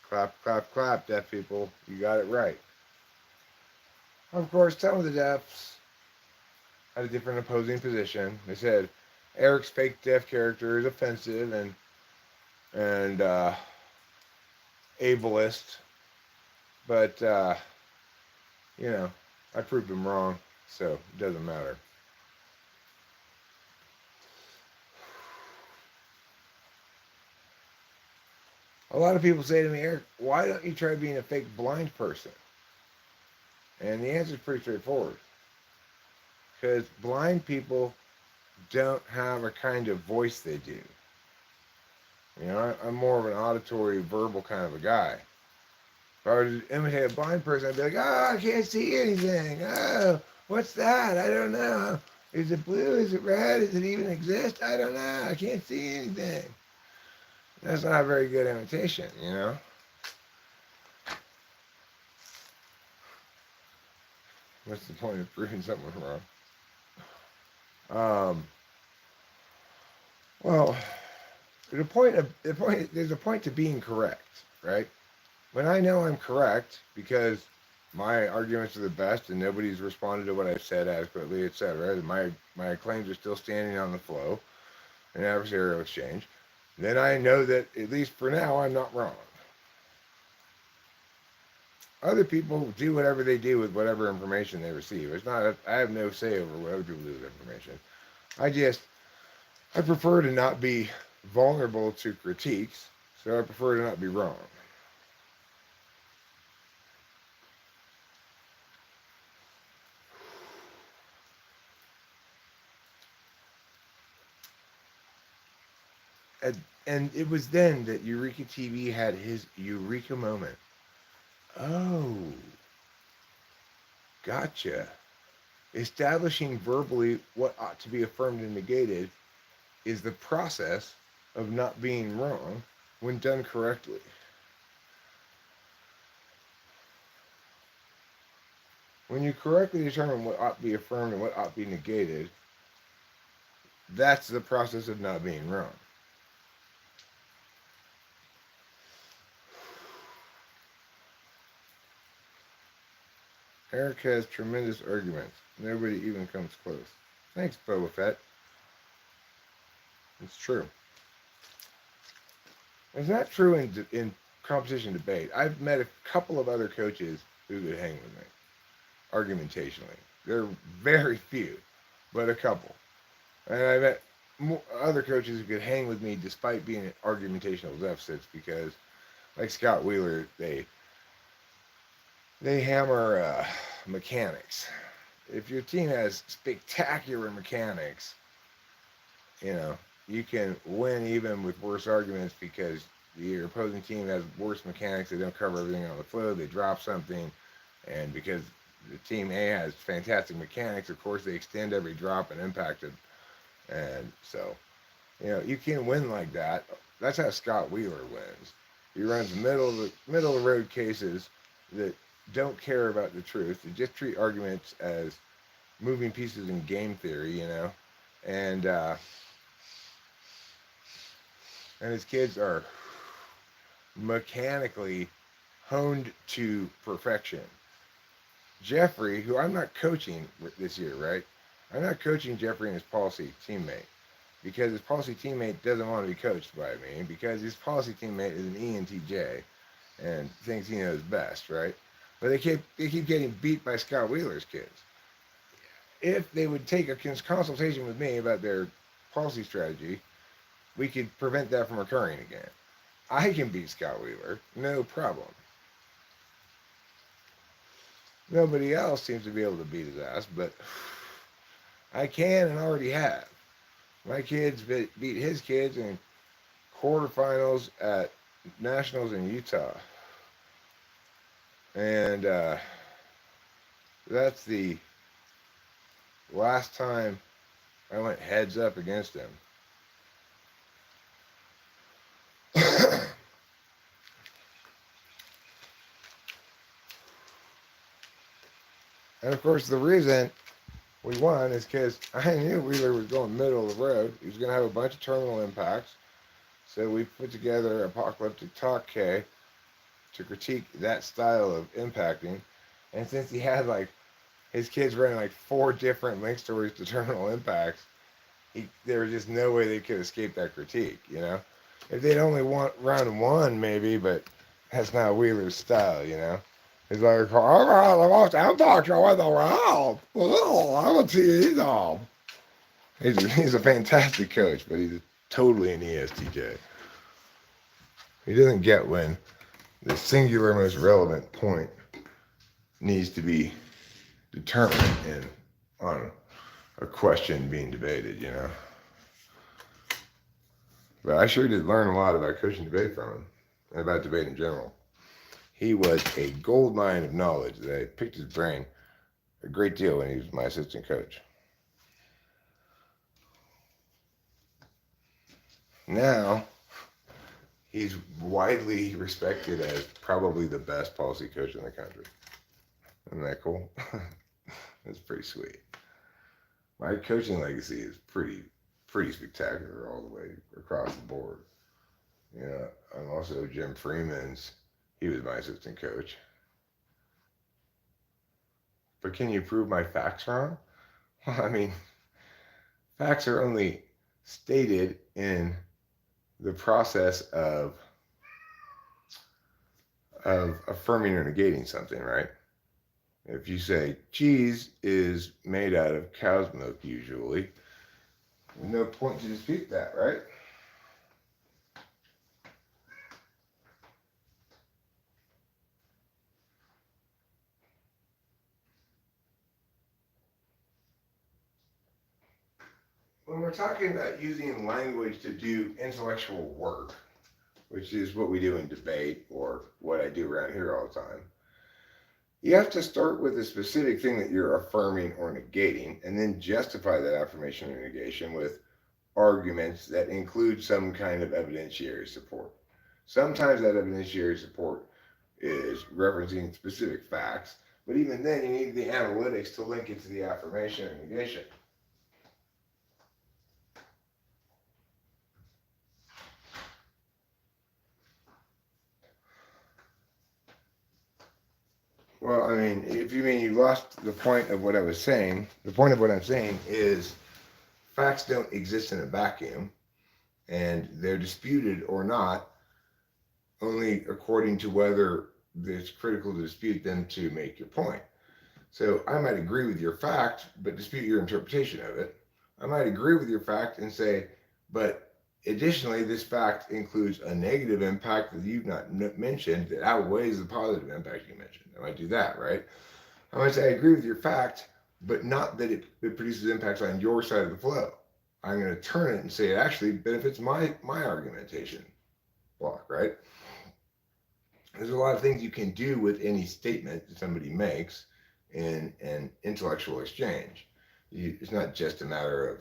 clap, clap, clap, deaf people. You got it right. Of course, some of the deafs had a different opposing position. They said Eric's fake deaf character is offensive and ableist, but you know, I proved them wrong, so it doesn't matter. A lot of people say to me, Eric, why don't you try being a fake blind person? And the answer is pretty straightforward. Because blind people don't have a kind of voice they do. You know, I'm more of an auditory, verbal kind of a guy. If I were to imitate a blind person, I'd be like, oh, I can't see anything. Oh, what's that? I don't know. Is it blue? Is it red? Does it even exist? I don't know. I can't see anything. That's not a very good imitation, you know? What's the point of proving something wrong? Well, there's a point to being correct, right? When I know I'm correct because my arguments are the best and nobody's responded to what I've said adequately, etc., my claims are still standing on the flow in adversarial exchange, then I know that at least for now I'm not wrong. Other people do whatever they do with whatever information they receive. I have no say over what other people do with information. I prefer to not be vulnerable to critiques, so I prefer to not be wrong. And it was then that Eureka TV had his Eureka moment. Oh, gotcha. Establishing verbally what ought to be affirmed and negated is the process of not being wrong when done correctly. When you correctly determine what ought to be affirmed and what ought to be negated, that's the process of not being wrong. Eric has tremendous arguments. Nobody even comes close. Thanks, Boba Fett. It's true. It's not true in competition debate. I've met a couple of other coaches who could hang with me, argumentationally. There are very few, but a couple. And I met other coaches who could hang with me despite being in argumentational deficits because, like Scott Wheeler, they hammer mechanics. If your team has spectacular mechanics, you know, you can win even with worse arguments because your opposing team has worse mechanics. They don't cover everything on the flow. They drop something. And because the team A has fantastic mechanics, of course, they extend every drop and impact it. And so, you know, you can win like that. That's how Scott Wheeler wins. He runs middle of the road cases that don't care about the truth. They just treat arguments as moving pieces in game theory, you know. And his kids are mechanically honed to perfection. Jeffrey, who I'm not coaching this year, right? I'm not coaching Jeffrey and his policy teammate because his policy teammate doesn't want to be coached by me because his policy teammate is an ENTJ and thinks he knows best, right? But they keep getting beat by Scott Wheeler's kids. If they would take a consultation with me about their policy strategy, we could prevent that from occurring again. I can beat Scott Wheeler, no problem. Nobody else seems to be able to beat his ass, but I can and already have. My kids beat his kids in quarterfinals at nationals in Utah. And that's the last time I went heads up against him. And of course, the reason we won is because I knew Wheeler was going middle of the road. He was going to have a bunch of terminal impacts. So we put together Apocalyptic Talk K to critique that style of impacting. And since he had like his kids ran like 4 different link stories to terminal impacts. There was just no way they could escape that critique, you know? If they'd only run one, maybe, but that's not Wheeler's style, you know? He's like, oh, the most impact in the world. Oh, I'm a TE dog. He's a fantastic coach, but he's totally an ESTJ. He doesn't get when the singular most relevant point needs to be determined on a question being debated, you know. But I sure did learn a lot about coaching debate from him and about debate in general. He was a gold mine of knowledge that I picked his brain a great deal when he was my assistant coach. Now, he's widely respected as probably the best policy coach in the country. Isn't that cool? That's pretty sweet. My coaching legacy is pretty spectacular all the way across the board. You know, I'm also Jim Freeman's. He was my assistant coach. But can you prove my facts wrong? Well, I mean, facts are only stated in the process of affirming or negating something, right? If you say cheese is made out of cow's milk, usually, there's no point to dispute that, right? When we're talking about using language to do intellectual work, which is what we do in debate or what I do around here all the time, you have to start with a specific thing that you're affirming or negating and then justify that affirmation or negation with arguments that include some kind of evidentiary support. Sometimes that evidentiary support is referencing specific facts, but even then you need the analytics to link it to the affirmation or negation. Well, I mean, if you mean you lost the point of what I was saying, the point of what I'm saying is facts don't exist in a vacuum, and they're disputed or not only according to whether it's critical to dispute them to make your point. So I might agree with your fact, but dispute your interpretation of it. I might agree with your fact and say, but additionally, this fact includes a negative impact that you've not mentioned that outweighs the positive impact you mentioned. I might do that, right? I might say I agree with your fact, but not that it produces impacts on your side of the flow. I'm going to turn it and say it actually benefits my argumentation block, right? There's a lot of things you can do with any statement that somebody makes in an intellectual exchange. It's not just a matter of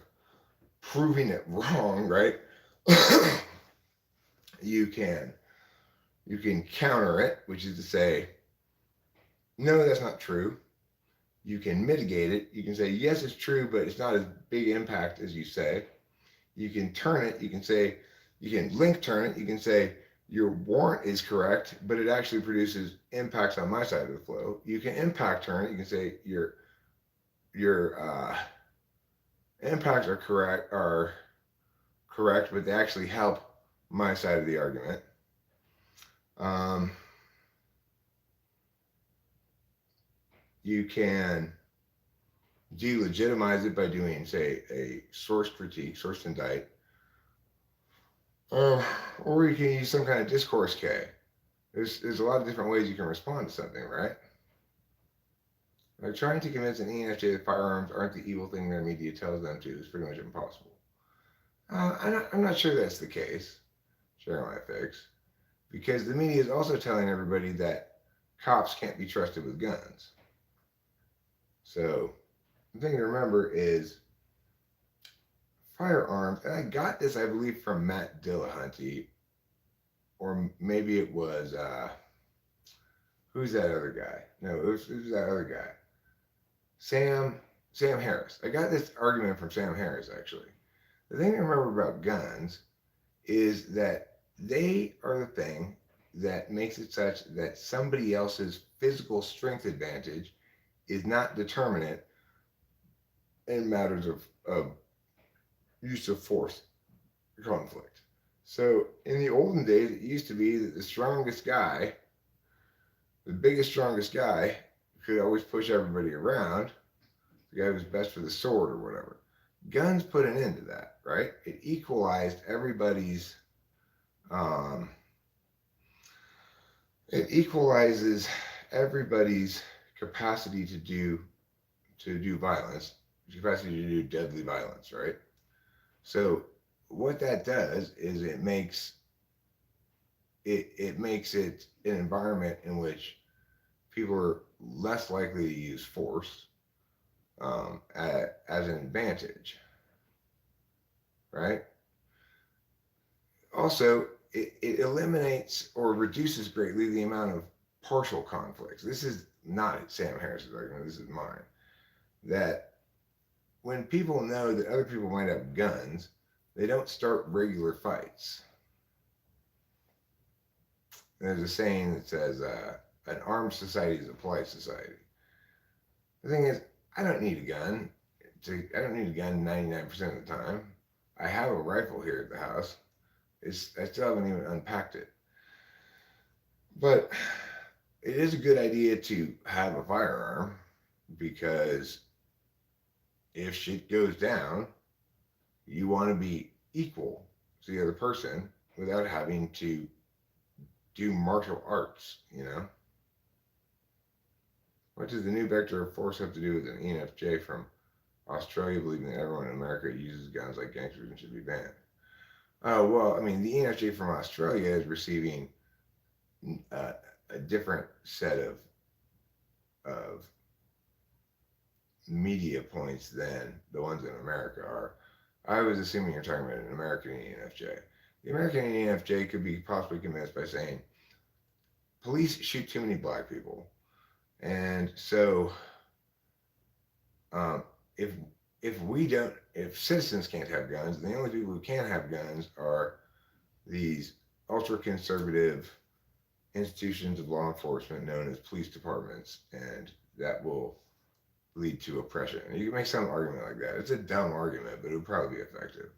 proving it wrong, right? You can counter it, which is to say, no, that's not true. You can mitigate it. You can say, yes, it's true, but it's not as big impact as you say. You can turn it. You can say, you can link turn it. You can say, your warrant is correct, but it actually produces impacts on my side of the flow. You can impact turn it. You can say your impacts are correct, but they actually help my side of the argument. You can delegitimize it by doing, say, a source critique, source indict, or you can use some kind of discourse K. There's a lot of different ways you can respond to something, right? Like trying to convince an ENFJ that firearms aren't the evil thing their media tells them to is pretty much impossible. I'm not sure that's the case, sharing my fix, because the media is also telling everybody that cops can't be trusted with guns. So the thing to remember is firearms, and I got this, I believe, from Matt Dillahunty, or maybe it was, who's that other guy? No, it was that other guy. Sam Harris. I got this argument from Sam Harris, actually. The thing to remember about guns is that they are the thing that makes it such that somebody else's physical strength advantage is not determinate in matters of use of force conflict. So in the olden days, it used to be that the strongest guy, the biggest, strongest guy, could always push everybody around. The guy who was best for the sword or whatever. Guns put an end to that, right? It equalized everybody's. Um, it equalizes everybody's capacity to do violence, capacity to do deadly violence, right? So what that does is it makes it an environment in which people are less likely to use force as an advantage, right? Also, it eliminates or reduces greatly the amount of partial conflicts. This is not Sam Harris's argument, this is mine. That when people know that other people might have guns, they don't start regular fights. There's a saying that says, an armed society is a polite society. The thing is, I don't need a gun. I don't need a gun 99% of the time. I have a rifle here at the house. I still haven't even unpacked it. But it is a good idea to have a firearm because if shit goes down, you want to be equal to the other person without having to do martial arts, you know? What does the new vector of force have to do with an ENFJ from Australia believing that everyone in America uses guns like gangsters and should be banned? Oh, well, I mean, the ENFJ from Australia is receiving a different set of media points than the ones in America are. I was assuming you're talking about an American ENFJ. The American ENFJ could be possibly convinced by saying, police shoot too many black people. And so um, if if citizens can't have guns, then the only people who can have guns are these ultra conservative institutions of law enforcement known as police departments, and that will lead to oppression. And you can make some argument like that. It's a dumb argument, but it would probably be effective.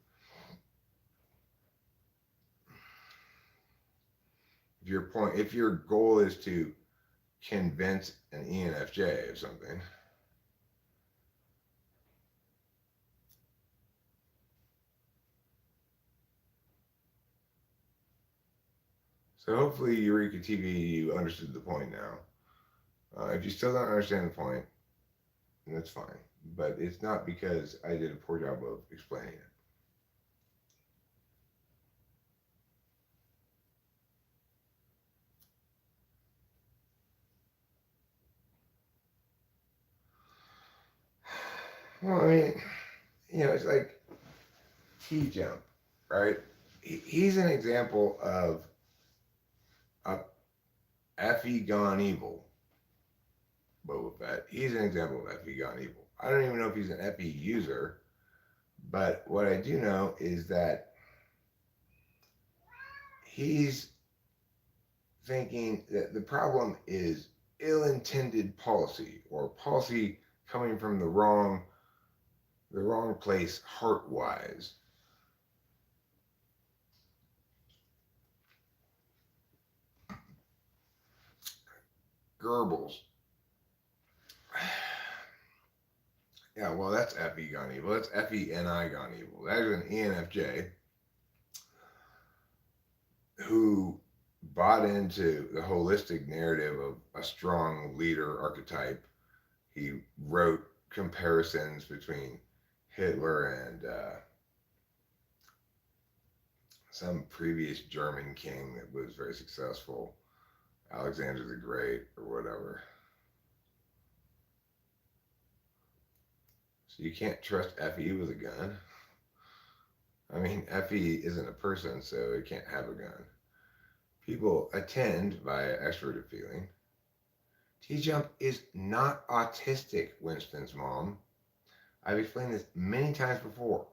If your goal is to convince an ENFJ of something, so hopefully Eureka TV, you understood the point now. If you still don't understand the point, that's fine. But it's not because I did a poor job of explaining it. Well, I mean, it's like T-Jump, right? He's an example of a FE gone evil. Boba Fett. He's an example of FE gone evil. I don't even know if he's an FE user, but what I do know is that he's thinking that the problem is ill-intended policy or policy coming from the wrong place heart-wise. Goebbels. Yeah, well, that's FE gone evil. That's FENI gone evil. That is an ENFJ who bought into the holistic narrative of a strong leader archetype. He wrote comparisons between Hitler and some previous German king that was very successful, Alexander the Great or whatever. So you can't trust FE with a gun. I mean, FE isn't a person, so it can't have a gun. People attend via extroverted feeling. T-Jump is not autistic, Winston's mom. I've explained this many times before.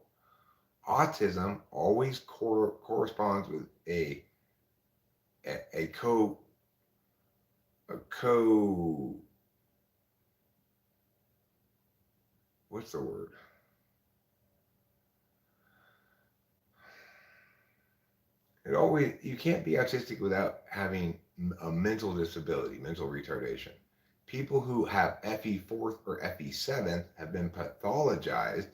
Autism always corresponds with a what's the word? You can't be autistic without having a mental disability, mental retardation. People who have FE fourth or FE seventh have been pathologized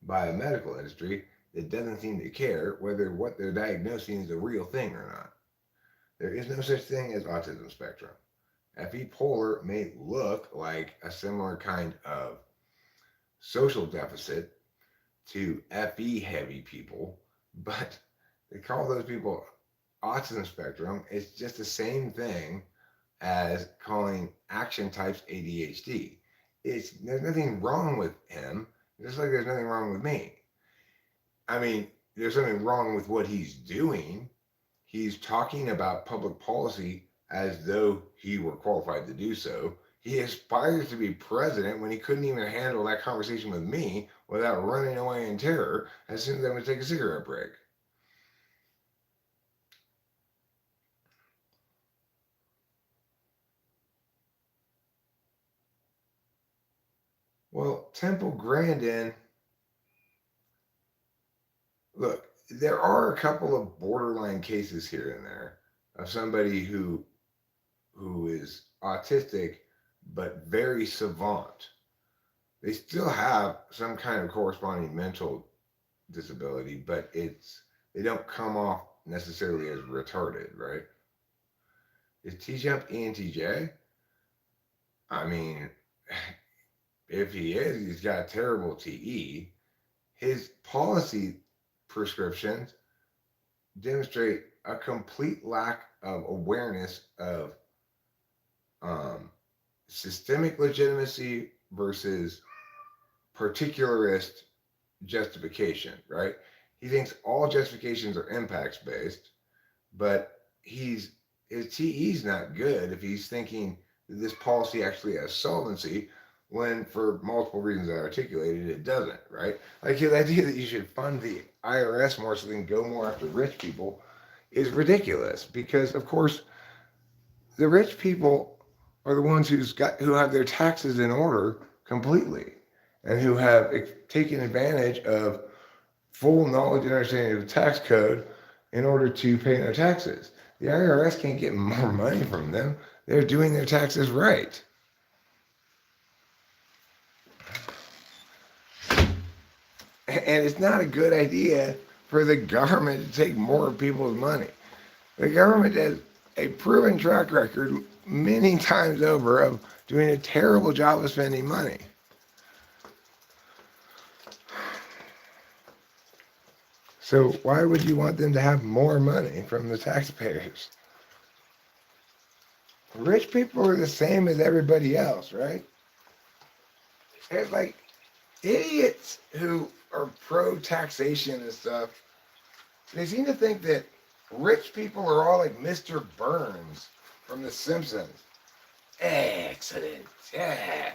by a medical industry that doesn't seem to care whether what they're diagnosing is a real thing or not. There is no such thing as autism spectrum. FE polar may look like a similar kind of social deficit to FE heavy people, but they call those people autism spectrum. It's just the same thing as calling action types ADHD. There's nothing wrong with him, just like there's nothing wrong with me. I mean, there's something wrong with what he's doing. He's talking about public policy as though he were qualified to do so. He aspires to be president when he couldn't even handle that conversation with me without running away in terror as soon as I would take a cigarette break. Well, Temple Grandin, look, there are a couple of borderline cases here and there of somebody who is autistic but very savant. They still have some kind of corresponding mental disability, but they don't come off necessarily as retarded, right? Is T-Jump ENTJ? I mean, if he is, he's got terrible TE. His policy prescriptions demonstrate a complete lack of awareness of systemic legitimacy versus particularist justification, right? He thinks all justifications are impacts based, but his TE's not good if he's thinking that this policy actually has solvency when, for multiple reasons I articulated, it doesn't, right? Like his idea that you should fund the IRS more so they can go more after rich people is ridiculous because, of course, the rich people are the ones who have their taxes in order completely and who have taken advantage of full knowledge and understanding of the tax code in order to pay their taxes. The IRS can't get more money from them. They're doing their taxes right. And it's not a good idea for the government to take more of people's money. The government has a proven track record many times over of doing a terrible job of spending money. So why would you want them to have more money from the taxpayers? Rich people are the same as everybody else, right? It's like idiots who are pro taxation and stuff. They seem to think that rich people are all like Mr. Burns from The Simpsons. Excellent. Yeah.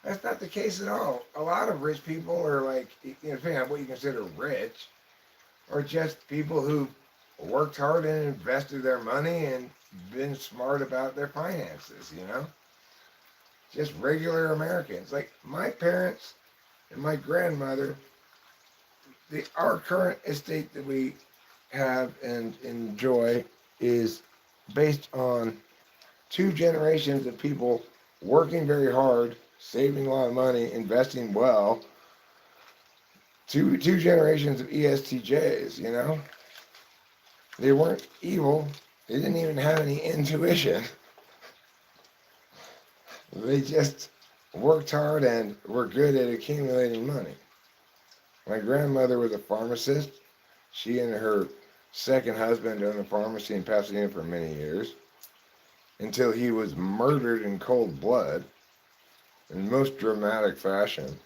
That's not the case at all. A lot of rich people are like, depending on what you consider rich, are just people who worked hard and invested their money and been smart about their finances, Just regular Americans. Like my parents and my grandmother, our current estate that we have and enjoy is based on 2 generations of people working very hard, saving a lot of money, investing well. Two generations of ESTJs, They weren't evil. They didn't even have any intuition. They just worked hard and were good at accumulating money. My grandmother was a pharmacist. She and her second husband owned a pharmacy in Pasadena for many years until he was murdered in cold blood in most dramatic fashion.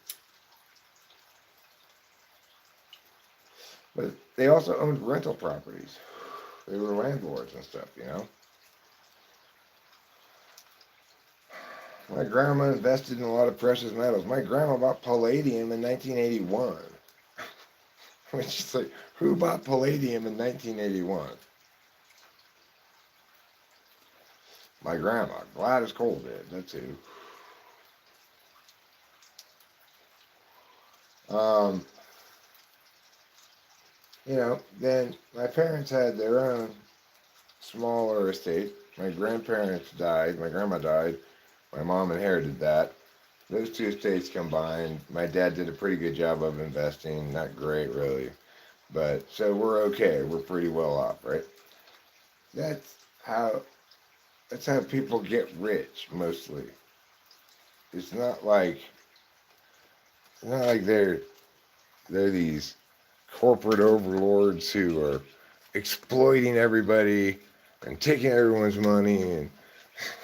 But they also owned rental properties. They were landlords and stuff, My grandma invested in a lot of precious metals. My grandma bought palladium in 1981. Which is like, who bought palladium in 1981? My grandma, Gladys Cole did. That's who. Um, then my parents had their own smaller estate. My grandparents died. My grandma died. My mom inherited that. Those two estates combined. My dad did a pretty good job of investing. Not great, really. But so we're okay. We're pretty well off, right? That's how that's how people get rich mostly. It's not like they're these corporate overlords who are exploiting everybody and taking everyone's money, and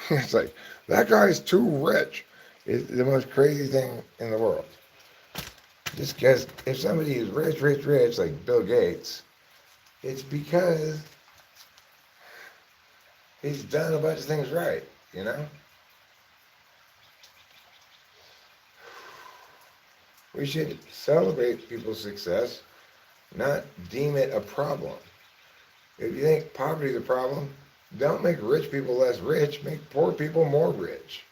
it's like that guy's too rich. It's the most crazy thing in the world. Just because if somebody is rich, rich, rich, like Bill Gates, it's because he's done a bunch of things right, you know? We should celebrate people's success, not deem it a problem. If you think poverty is a problem, don't make rich people less rich, make poor people more rich.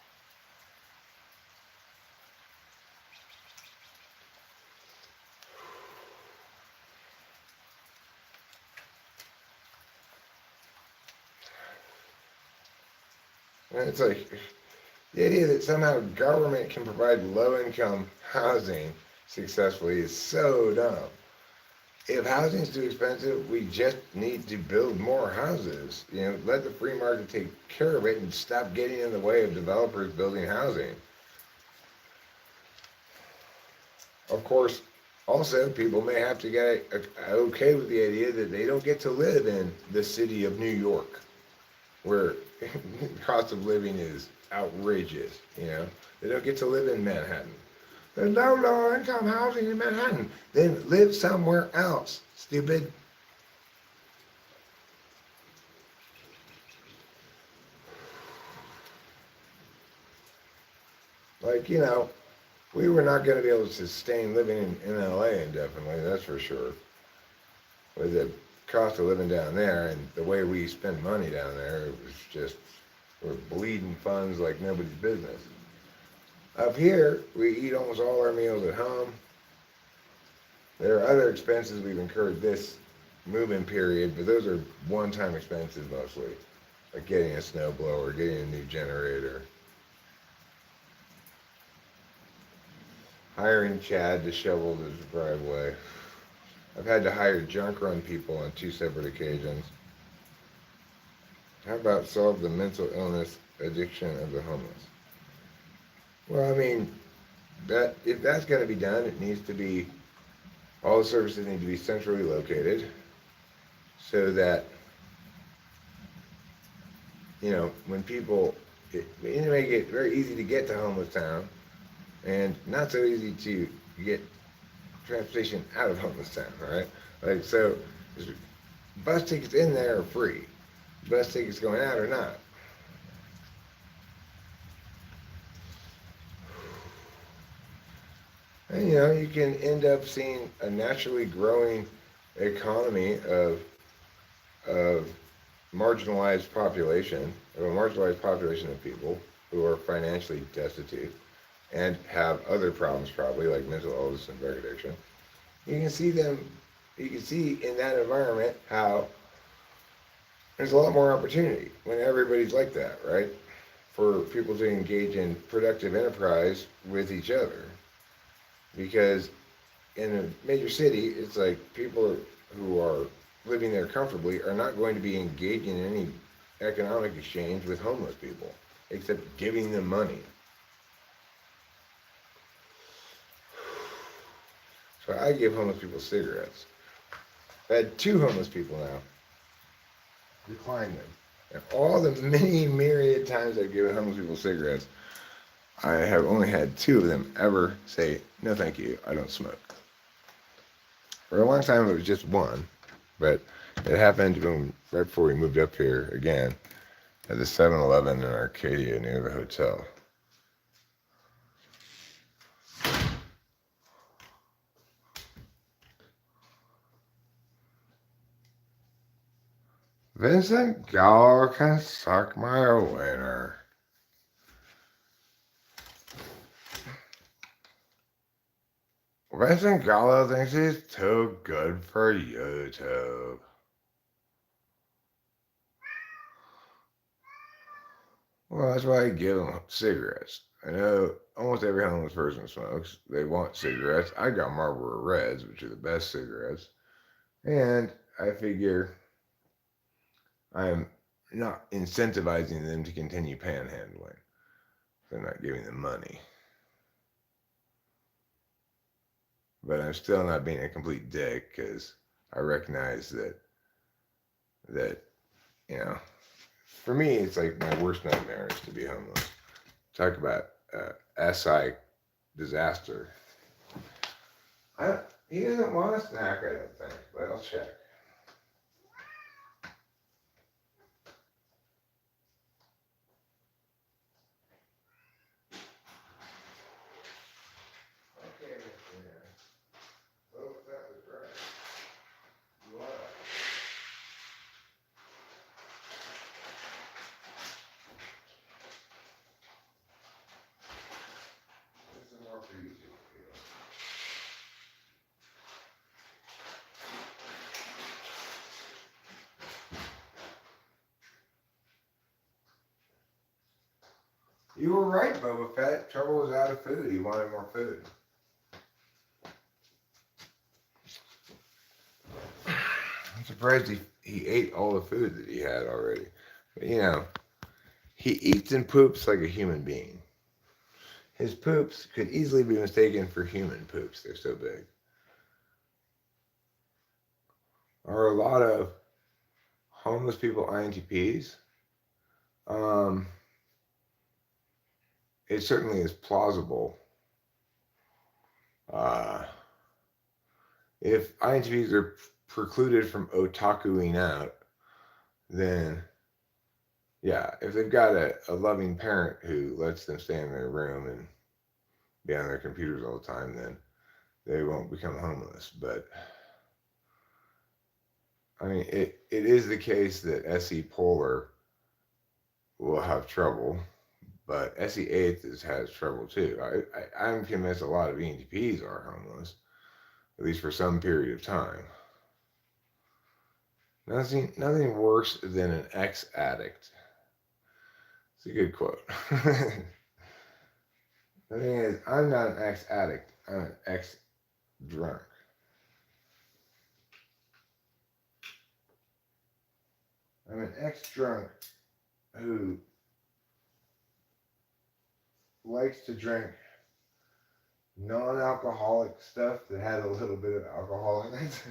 And it's like the idea that somehow government can provide low income housing successfully is so dumb. If housing is too expensive, we just need to build more houses. Let the free market take care of it and stop getting in the way of developers building housing. Of course, also people may have to get okay with the idea that they don't get to live in the city of New York, where the cost of living is outrageous. They don't get to live in Manhattan. There's no low income housing in Manhattan. Then live somewhere else, stupid. Like, we were not going to be able to sustain living in LA indefinitely, that's for sure. With the cost of living down there and the way we spend money down there, it was just, we're bleeding funds like nobody's business. Up here, we eat almost all our meals at home. There are other expenses we've incurred this move-in period, but those are one-time expenses mostly, like getting a snowblower, getting a new generator, hiring Chad to shovel the driveway. I've had to hire junk run people on 2 separate occasions. How about solve the mental illness addiction of the homeless? Well, I mean, that if that's going to be done, it needs to be, all the services need to be centrally located so that, when people, make it very easy to get to homeless town and not so easy to get transportation out of homeless town, all right? Like, so bus tickets in there are free. Bus tickets going out are not. And you can end up seeing a naturally growing economy of marginalized population, of a marginalized population of people who are financially destitute and have other problems probably like mental illness and drug addiction. You can see in that environment how there's a lot more opportunity when everybody's like that, right? For people to engage in productive enterprise with each other. Because in a major city, it's like people who are living there comfortably are not going to be engaging in any economic exchange with homeless people, except giving them money. So I give homeless people cigarettes. I've had 2 homeless people now decline them. And all the many myriad times I've given homeless people cigarettes, I have only had 2 of them ever say, no thank you, I don't smoke. For a long time it was just one, but it happened right before we moved up here again at the 7-Eleven in Arcadia near the hotel. Vincent Gallo can suck my wiener. Vincent Gallo thinks he's too good for YouTube. Well, that's why I give them cigarettes. I know almost every homeless person smokes. They want cigarettes. I got Marlboro Reds, which are the best cigarettes. And I figure I'm not incentivizing them to continue panhandling. They're not giving them money. But I'm still not being a complete dick because I recognize that, you know, for me, it's like my worst nightmare is to be homeless. Talk about SI disaster. He doesn't want a snack, I don't think, but I'll check. Okay, yeah. Oh, that was right. You are. There's some more for you to feel. You were right, Boba Fett. Trouble was out of food. He wanted more food. I'm surprised he ate all the food that he had already. But you know, he eats and poops like a human being. His poops could easily be mistaken for human poops. They're so big. Are a lot of homeless people INTPs? Um, it certainly is plausible. Uh, if INTPs are precluded from otakuing out, then yeah, if they've got a loving parent who lets them stay in their room and be on their computers all the time, then they won't become homeless. But I mean, it is the case that SE Polar will have trouble, but SE Eighth has trouble too. I'm convinced a lot of ENTPs are homeless, at least for some period of time. Nothing worse than an ex addict. It's a good quote. The thing is, I'm not an ex addict. I'm an ex drunk. I'm an ex drunk who likes to drink non-alcoholic stuff that had a little bit of alcohol in it.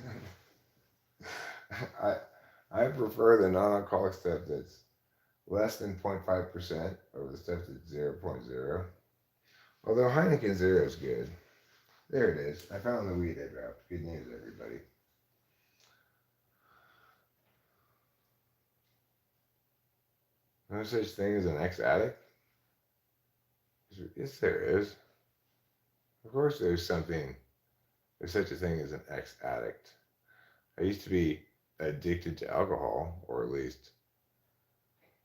I prefer the non-alcoholic stuff that's less than 0.5% over the stuff that's 0.0. Although Heineken Zero is good. There it is. I found the weed I dropped. Good news, everybody. No such thing as an ex-addict? Yes, there is. Of course there's such a thing as an ex-addict. I used to be addicted to alcohol, or at least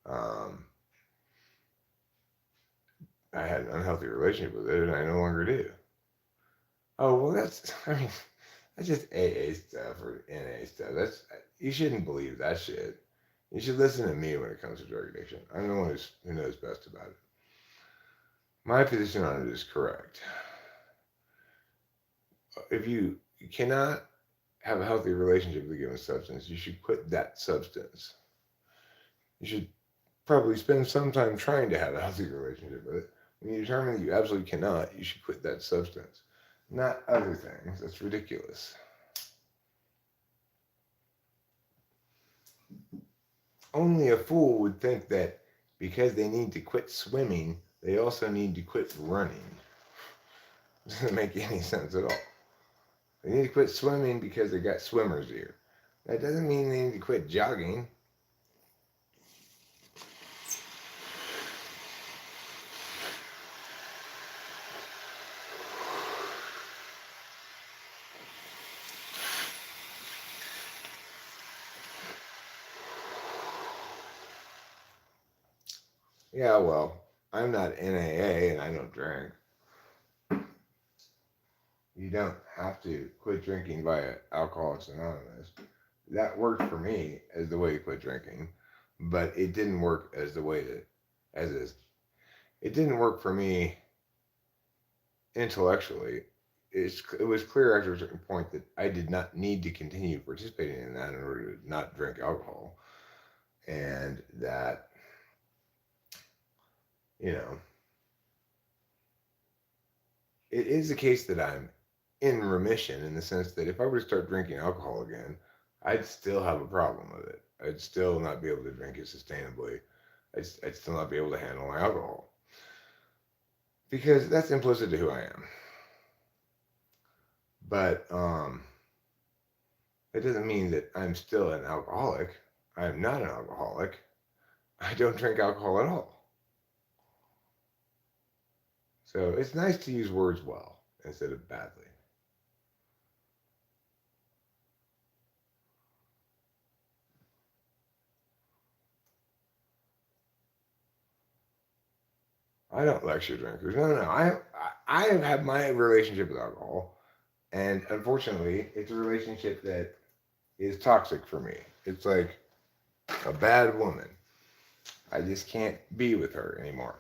um, I had an unhealthy relationship with it, and I no longer do. Oh, well, that's just AA stuff or NA stuff. You shouldn't believe that shit. You should listen to me when it comes to drug addiction. I'm the one who knows best about it. My position on it is correct. If you cannot have a healthy relationship with a given substance, you should quit that substance. You should probably spend some time trying to have a healthy relationship with it. When you determine that you absolutely cannot, you should quit that substance, not other things. That's ridiculous. Only a fool would think that because they need to quit swimming, they also need to quit running. It doesn't make any sense at all. They need to quit swimming because they got swimmer's ear. That doesn't mean they need to quit jogging. Yeah, well, I'm not NAA and I don't drink. You don't have to quit drinking via Alcoholics Anonymous. That worked for me as the way to quit drinking, but it didn't work as the way to, as a, it didn't work for me intellectually. It was clear after a certain point that I did not need to continue participating in that in order to not drink alcohol. And that, you know, it is the case that I'm in remission in the sense that if I were to start drinking alcohol again, I'd still have a problem with it. I'd still not be able to drink it sustainably. I'd still not be able to handle my alcohol because that's implicit to who I am. But it doesn't mean that I'm still an alcoholic. I am not an alcoholic. I don't drink alcohol at all. So it's nice to use words well instead of badly. I don't lecture drinkers. No, no. I have had my relationship with alcohol, and unfortunately, it's a relationship that is toxic for me. It's like a bad woman. I just can't be with her anymore.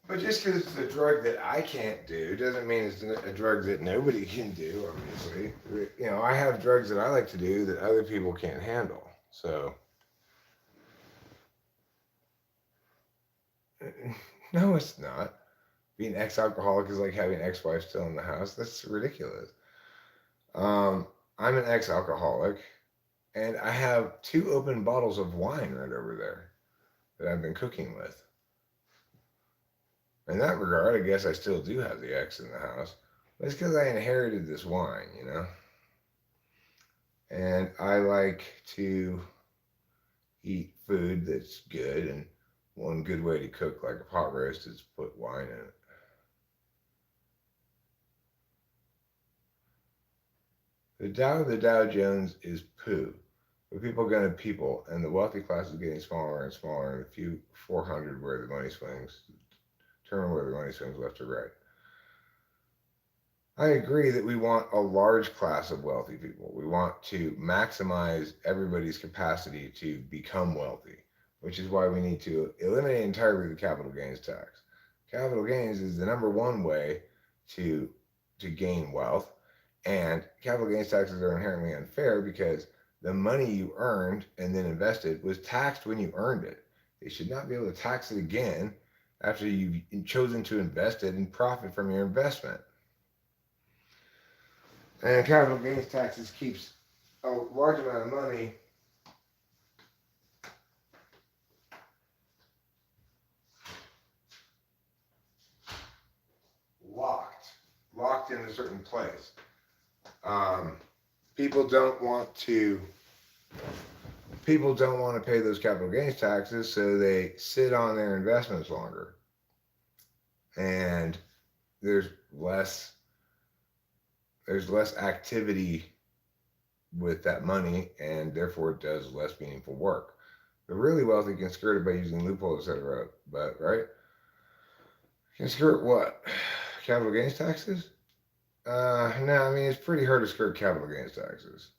But just because it's a drug that I can't do doesn't mean it's a drug that nobody can do, obviously. You know, I have drugs that I like to do that other people can't handle. So, no, it's not. Being ex-alcoholic is like having ex-wife still in the house. That's ridiculous. I'm an ex-alcoholic, and I have 2 open bottles of wine right over there that I've been cooking with. In that regard, I guess I still do have the ex in the house. But it's because I inherited this wine, you know? And I like to eat food that's good, and one good way to cook like a pot roast is put wine in it. The Dow Jones is poo. But people are going to people, and the wealthy class is getting smaller and smaller, and a few 400 where the money swings, determine where the money swings left or right. I agree that we want a large class of wealthy people. We want to maximize everybody's capacity to become wealthy, which is why we need to eliminate entirely the capital gains tax. Capital gains is the number one way to gain wealth, and capital gains taxes are inherently unfair because the money you earned and then invested was taxed when you earned it. They should not be able to tax it again after you've chosen to invest it and profit from your investment. And capital gains taxes keeps a large amount of money locked in a certain place. People don't want to pay those capital gains taxes, so they sit on their investments longer, and there's less activity with that money, and therefore it does less meaningful work. The really wealthy can skirt it by using loopholes, etc. But right, can skirt what? Capital gains taxes? No, I mean it's pretty hard to skirt capital gains taxes.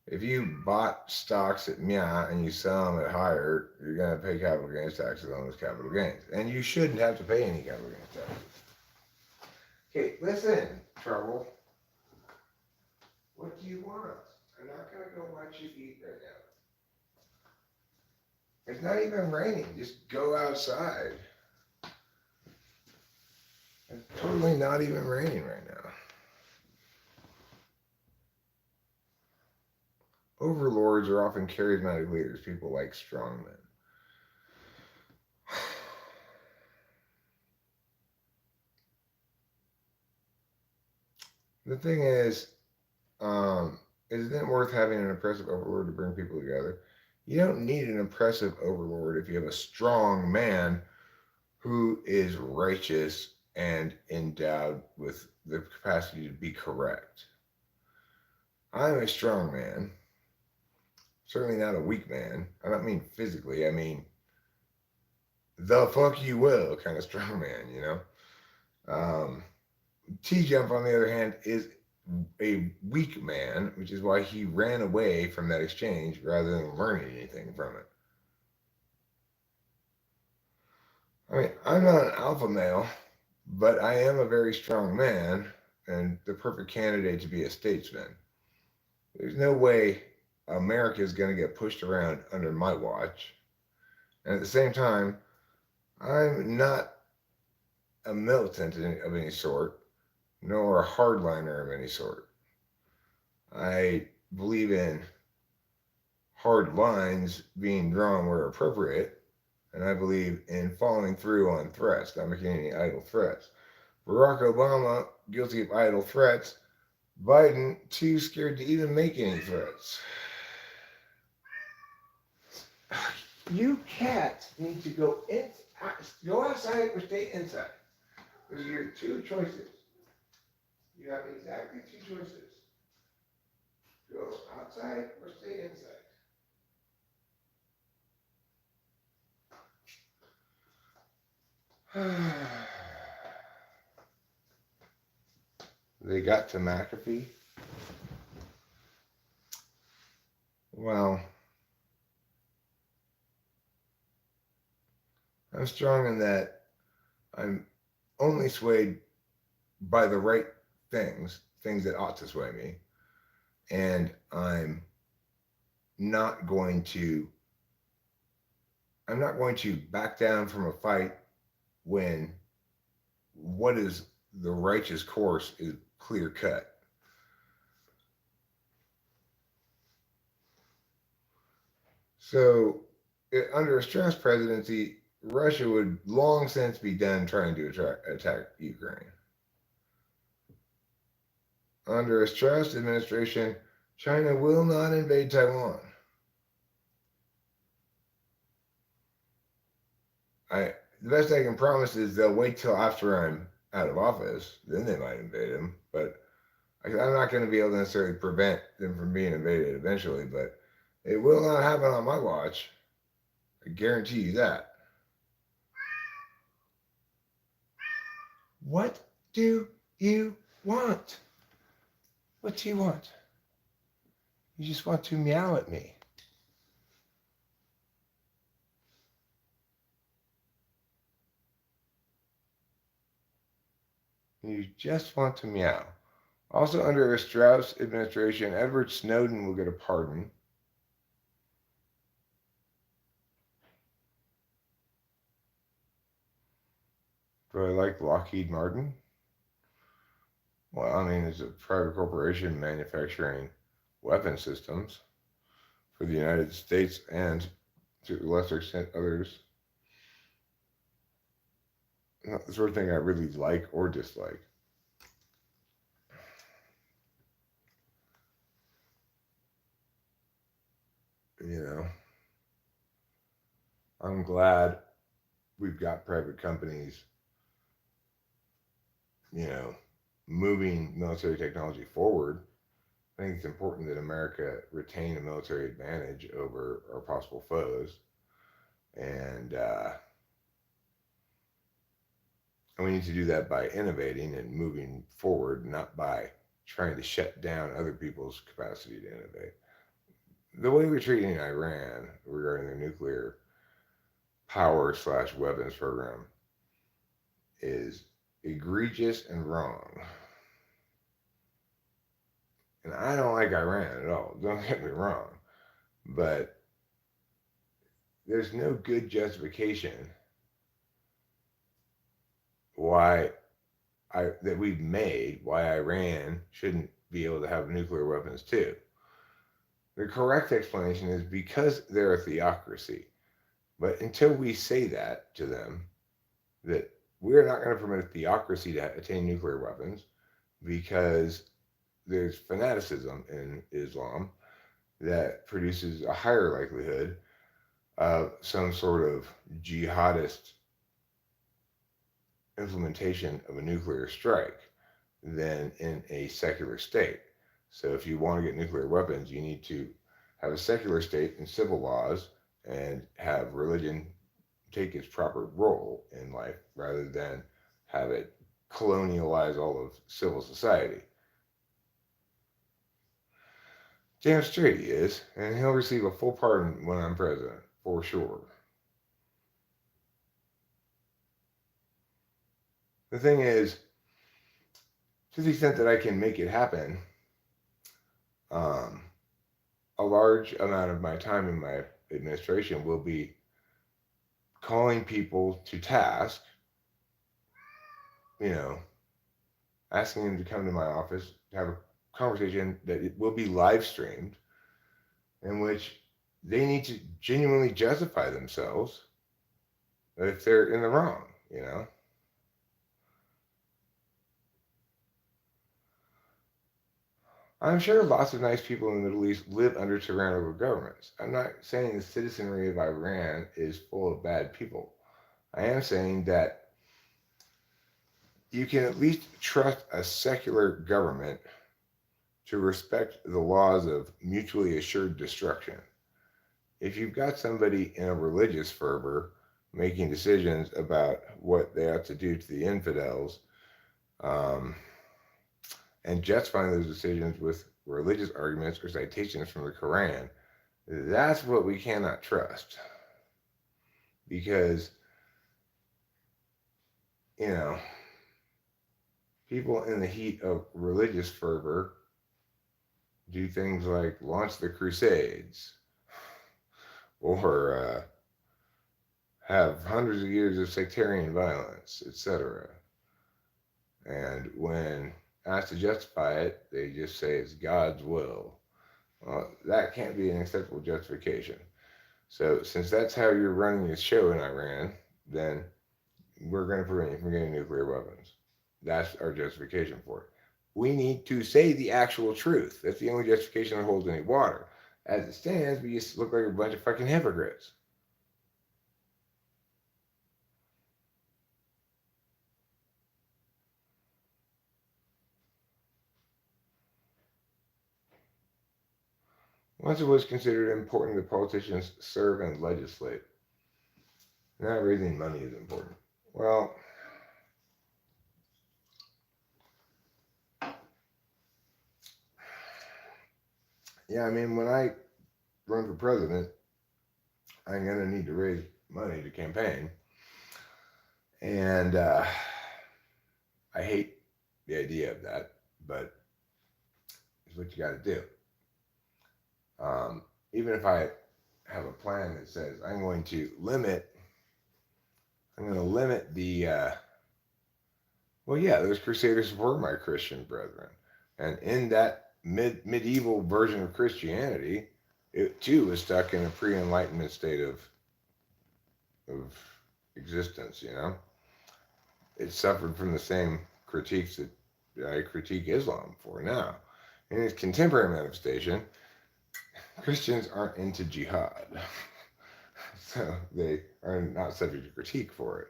If you bought stocks at Mia and you sell them at higher, you're going to pay capital gains taxes on those capital gains. And you shouldn't have to pay any capital gains taxes. Okay, listen, trouble. What do you want? I'm not going to go watch you eat right now. It's not even raining. Just go outside. It's totally not even raining right now. Overlords are often charismatic leaders, people like strongmen. The thing is, isn't it worth having an oppressive overlord to bring people together? You don't need an oppressive overlord if you have a strong man who is righteous and endowed with the capacity to be correct. I'm a strong man. Certainly not a weak man. I don't mean physically. I mean the fuck you will kind of strong man. You know. T Jump, on the other hand, is a weak man, which is why he ran away from that exchange rather than learning anything from it. I mean, I'm not an alpha male, but I am a very strong man and the perfect candidate to be a statesman. There's no way America is going to get pushed around under my watch. And at the same time, I'm not a militant of any sort, nor a hardliner of any sort. I believe in hard lines being drawn where appropriate, and I believe in following through on threats, not making any idle threats. Barack Obama, guilty of idle threats. Biden, too scared to even make any threats. You cats need to go outside or stay inside. Those are your two choices. You have exactly two choices. Go outside or stay inside. They got to McAfee. Well, I'm strong in that I'm only swayed by the right things that ought to sway me. And I'm not going to back down from a fight when what is the righteous course is clear cut. So, under a stress presidency, Russia would long since be done trying to attack Ukraine. Under a stressed administration, China will not invade Taiwan. The best I can promise is they'll wait till after I'm out of office, then they might invade him. But I'm not going to be able to necessarily prevent them from being invaded eventually, but it will not happen on my watch. I guarantee you that. What do you want? What do you want? You just want to meow at me. You just want to meow. Also, under a Strauss administration, Edward Snowden will get a pardon. Do I like Lockheed Martin? Well, I mean, it's a private corporation manufacturing weapon systems for the United States and, to a lesser extent, others. Not the sort of thing I really like or dislike. You know, I'm glad we've got private companies, moving military technology forward. I think it's important that America retain a military advantage over our possible foes. And we need to do that by innovating and moving forward, not by trying to shut down other people's capacity to innovate. The way we're treating Iran regarding their nuclear power/weapons program is egregious and wrong. And I don't like Iran at all, don't get me wrong. But there's no good justification that we've made why Iran shouldn't be able to have nuclear weapons too. The correct explanation is because they're a theocracy. But until we say that to them, that we're not going to permit a theocracy to attain nuclear weapons because there's fanaticism in Islam that produces a higher likelihood of some sort of jihadist implementation of a nuclear strike than in a secular state. So if you want to get nuclear weapons, you need to have a secular state and civil laws and have religion take its proper role in life rather than have it colonialize all of civil society. Damn straight he is, and he'll receive a full pardon when I'm president, for sure. The thing is, to the extent that I can make it happen, um, a large amount of my time in my administration will be calling people to task, you know, asking them to come to my office to have a conversation that it will be live streamed, in which they need to genuinely justify themselves if they're in the wrong, you know. I'm sure lots of nice people in the Middle East live under tyrannical governments. I'm not saying the citizenry of Iran is full of bad people. I am saying that you can at least trust a secular government to respect the laws of mutually assured destruction. If you've got somebody in a religious fervor making decisions about what they ought to do to the infidels, um, and justifying those decisions with religious arguments or citations from the Quran, that's what we cannot trust. Because, you know, people in the heat of religious fervor do things like launch the Crusades or have hundreds of years of sectarian violence, etc. And when asked to justify it, they just say it's God's will. Well, that can't be an acceptable justification. So, since that's how you're running this show in Iran, then we're going to prevent you from getting nuclear weapons. That's our justification for it. We need to say the actual truth. That's the only justification that holds any water. As it stands, we just look like a bunch of fucking hypocrites. Once it was considered important that politicians serve and legislate. Now raising money is important. Well, yeah, I mean, when I run for president, I'm going to need to raise money to campaign. And I hate the idea of that, but it's what you got to do. Even if I have a plan that says I'm going to limit the, well, yeah, those crusaders were my Christian brethren. And in that medieval version of Christianity, it too was stuck in a pre-enlightenment state of existence, you know. It suffered from the same critiques that I critique Islam for now. In its contemporary manifestation, Christians aren't into jihad, so they are not subject to critique for it.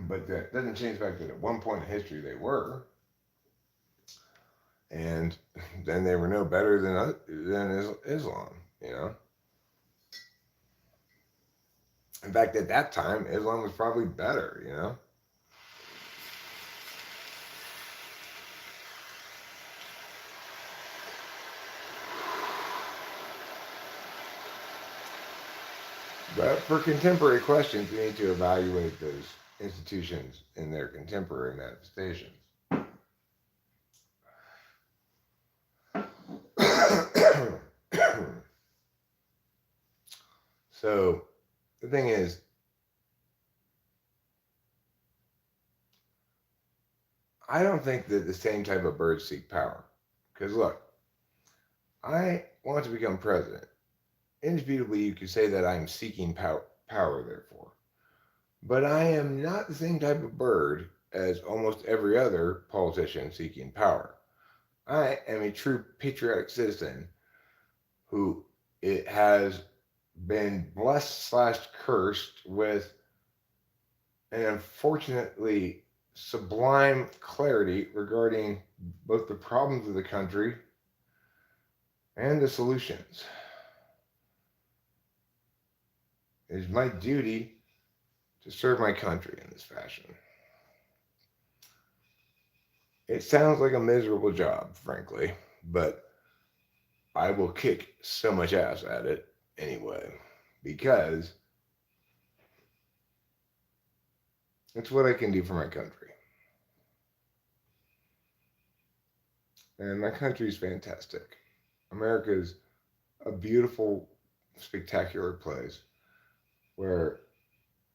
But that doesn't change the fact that at one point in history they were, and then they were no better than Islam, you know. In fact, at that time, Islam was probably better, you know. But for contemporary questions, we need to evaluate those institutions in their contemporary manifestations. So the thing is, I don't think that the same type of birds seek power. Because look, I want to become president. Indisputably, you could say that I'm seeking power, therefore. But I am not the same type of bird as almost every other politician seeking power. I am a true patriotic citizen who it has been blessed / cursed with an unfortunately sublime clarity regarding both the problems of the country and the solutions. It is my duty to serve my country in this fashion. It sounds like a miserable job, frankly, but I will kick so much ass at it anyway, because it's what I can do for my country. And my country is fantastic. America is a beautiful, spectacular place where,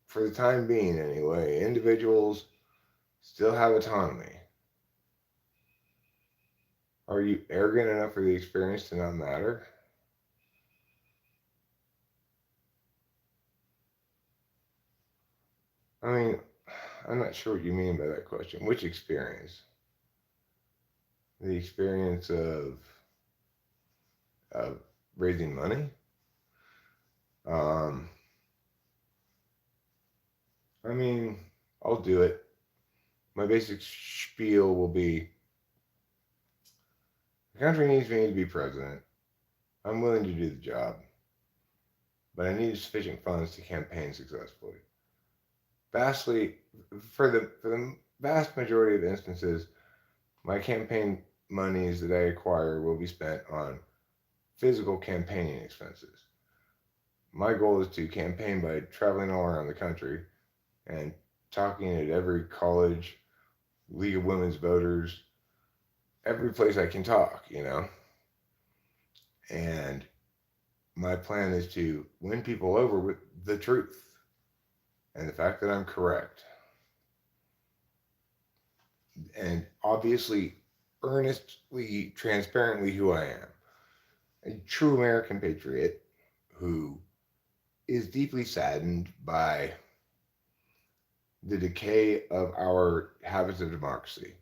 for the time being anyway, individuals still have autonomy. Are you arrogant enough for the experience to not matter? I mean, I'm not sure what you mean by that question. Which experience? The experience of raising money? Um, I mean, I'll do it. My basic spiel will be: the country needs me to be president. I'm willing to do the job, but I need sufficient funds to campaign successfully. Vastly, for the vast majority of instances, my campaign monies that I acquire will be spent on physical campaigning expenses. My goal is to campaign by traveling all around the country and talking at every college, League of Women's Voters, every place I can talk. And my plan is to win people over with the truth and the fact that I'm correct. And obviously, earnestly, transparently who I am. A true American patriot who is deeply saddened by the decay of our habits of democracy,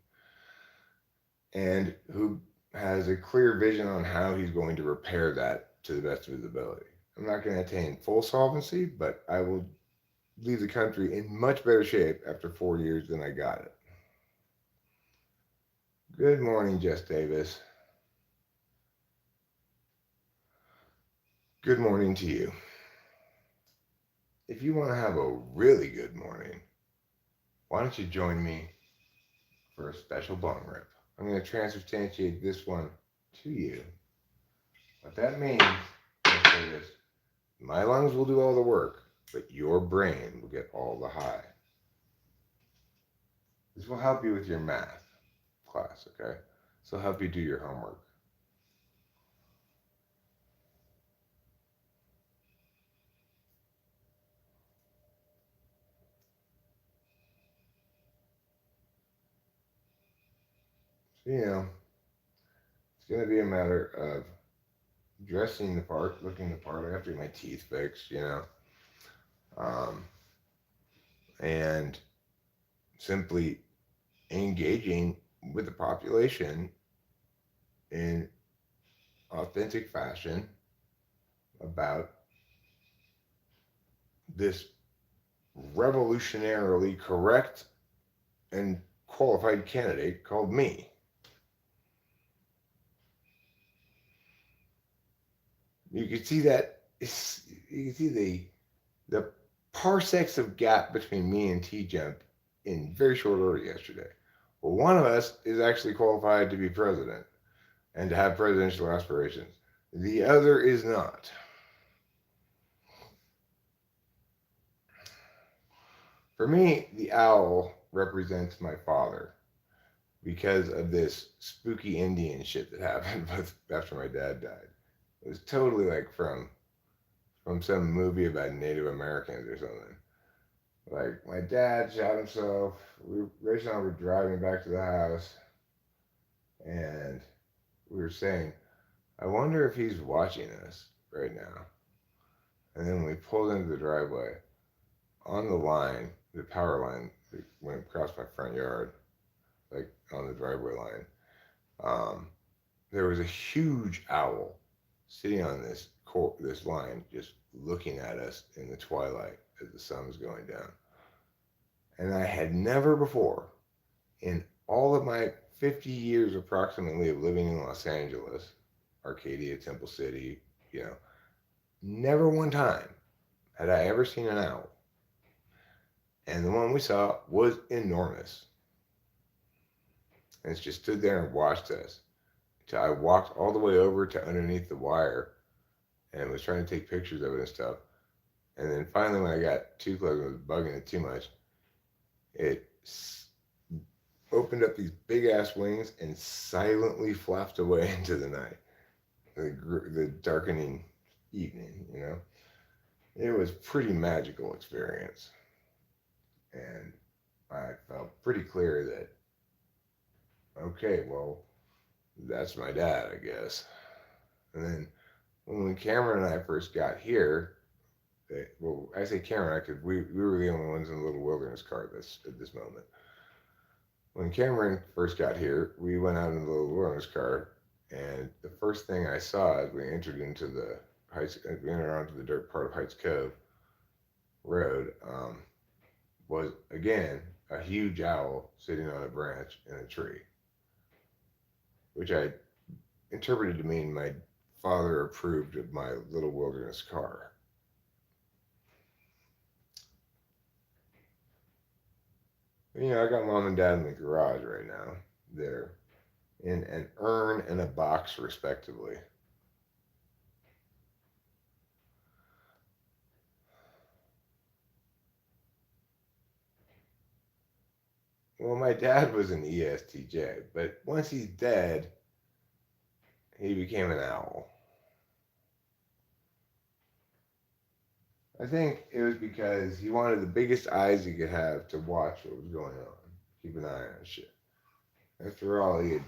and who has a clear vision on how he's going to repair that to the best of his ability. I'm not going to attain full solvency, but I will leave the country in much better shape after 4 years than I got it. Good morning, Jess Davis. Good morning to you. If you want to have a really good morning, why don't you join me for a special bong rip? I'm going to transubstantiate this one to you. What that means, let's say this: my lungs will do all the work, but your brain will get all the high. This will help you with your math class, okay? This will help you do your homework. So, it's going to be a matter of dressing the part, looking the part. I have to get my teeth fixed. Um, and simply engaging with the population in authentic fashion about this revolutionarily correct and qualified candidate called me. You can see that you can see the parsecs of gap between me and T-Jump in very short order yesterday. Well, one of us is actually qualified to be president and to have presidential aspirations. The other is not. For me, the owl represents my father because of this spooky Indian shit that happened after my dad died. It was totally like from some movie about Native Americans or something. Like, my dad shot himself. Rachel and I were driving back to the house, and we were saying, I wonder if he's watching us right now. And then we pulled into the driveway. On the line, the power line that went across my front yard, like on the driveway line, there was a huge owl sitting on this line, just looking at us in the twilight as the sun was going down. And I had never before in all of my 50 years approximately of living in Los Angeles, Arcadia, Temple City, never one time had I ever seen an owl. And the one we saw was enormous. And it just stood there and watched us. So I walked all the way over to underneath the wire and was trying to take pictures of it and stuff. And then finally, when I got too close and was bugging it too much, it opened up these big ass wings and silently flapped away into the night, the darkening evening. It was a pretty magical experience. And I felt pretty clear that, okay, well, that's my dad, I guess. And then when Cameron and I first got here, well, I say Cameron because we were the only ones in the little wilderness car at this moment. When Cameron first got here, we went out in the little wilderness car, and the first thing I saw as we entered into the Heights, we entered onto the dirt part of Heights Cove Road, was again a huge owl sitting on a branch in a tree, which I interpreted to mean my father approved of my little wilderness car. I got mom and dad in the garage right now. They're in an urn and a box, respectively. Well, my dad was an ESTJ, but once he's dead, he became an owl. I think it was because he wanted the biggest eyes he could have to watch what was going on, keep an eye on shit. After all, he had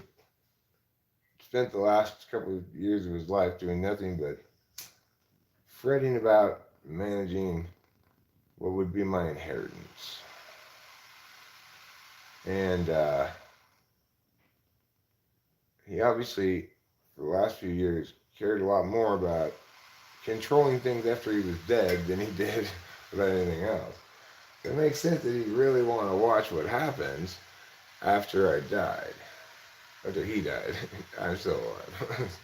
spent the last couple of years of his life doing nothing but fretting about managing what would be my inheritance. And he obviously, for the last few years, cared a lot more about controlling things after he was dead than he did about anything else. It makes sense that he'd really want to watch what happens after I died. After he died. I'm still alive.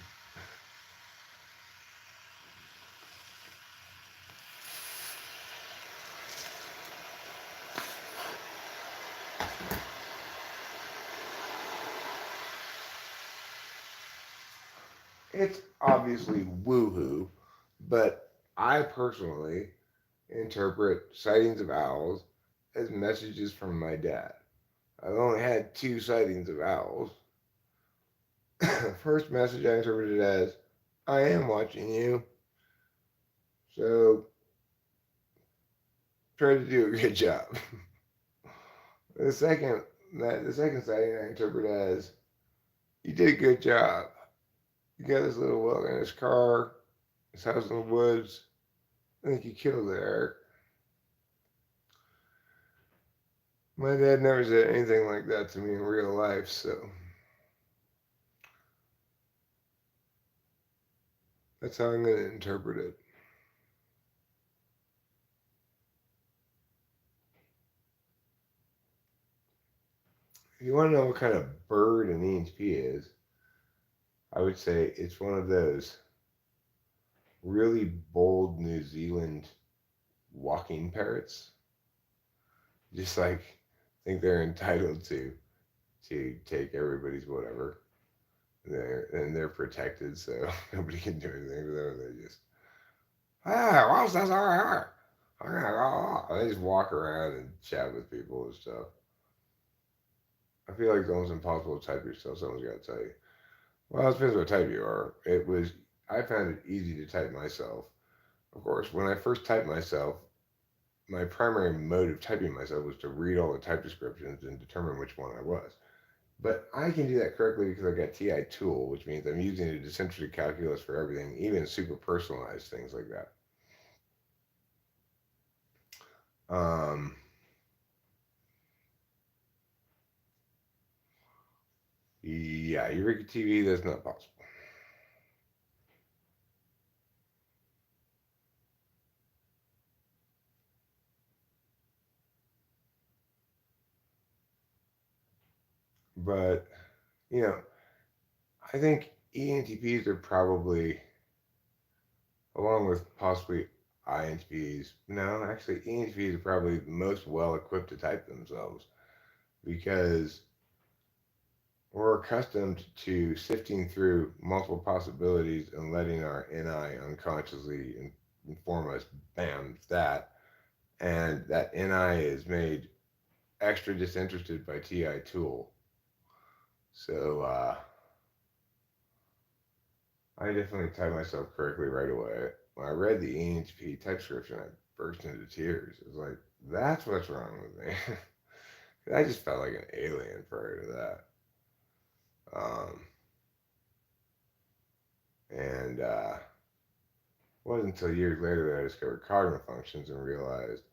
It's obviously woohoo, but I personally interpret sightings of owls as messages from my dad. I've only had 2 sightings of owls. First message I interpreted as, I am watching you, so try to do a good job. The second sighting I interpret as, you did a good job. You got this little wilderness car, this house in the woods. I think you killed it, Eric. My dad never said anything like that to me in real life, so that's how I'm going to interpret it. If you want to know what kind of bird an ESP is, I would say it's one of those really bold New Zealand walking parrots. Just like think they're entitled to take everybody's whatever. They're protected, so nobody can do anything to them. They just what's this? They just walk around and chat with people and stuff. I feel like it's almost impossible to type yourself. Someone's got to tell you. Well, it depends what type you are. I found it easy to type myself. Of course, when I first typed myself, my primary mode of typing myself was to read all the type descriptions and determine which one I was. But I can do that correctly because I got TI Tool, which means I'm using a disinterested calculus for everything, even super personalized things like that. Yeah, Eureka TV, that's not possible. But, you know, I think ENTPs are probably, along with possibly INTPs, no, actually, ENTPs are probably the most well equipped to type themselves because we're accustomed to sifting through multiple possibilities and letting our NI unconsciously inform us, bam, that. And that NI is made extra disinterested by TI tool. So I definitely typed myself correctly right away. When I read the ENTP type description, I burst into tears. It was like, that's what's wrong with me. I just felt like an alien prior to that. And it wasn't until years later that I discovered cognitive functions and realized,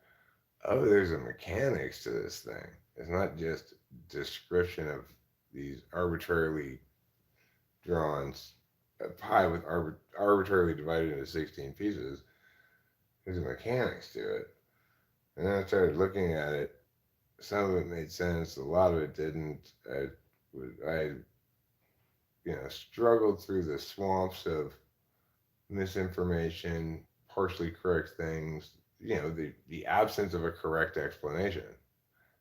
oh, there's a mechanics to this thing. It's not just description of these arbitrarily drawn a pie with arbitrarily divided into 16 pieces. There's a mechanics to it. And then I started looking at it. Some of it made sense. A lot of it didn't. I struggled through the swamps of misinformation, partially correct things. The absence of a correct explanation,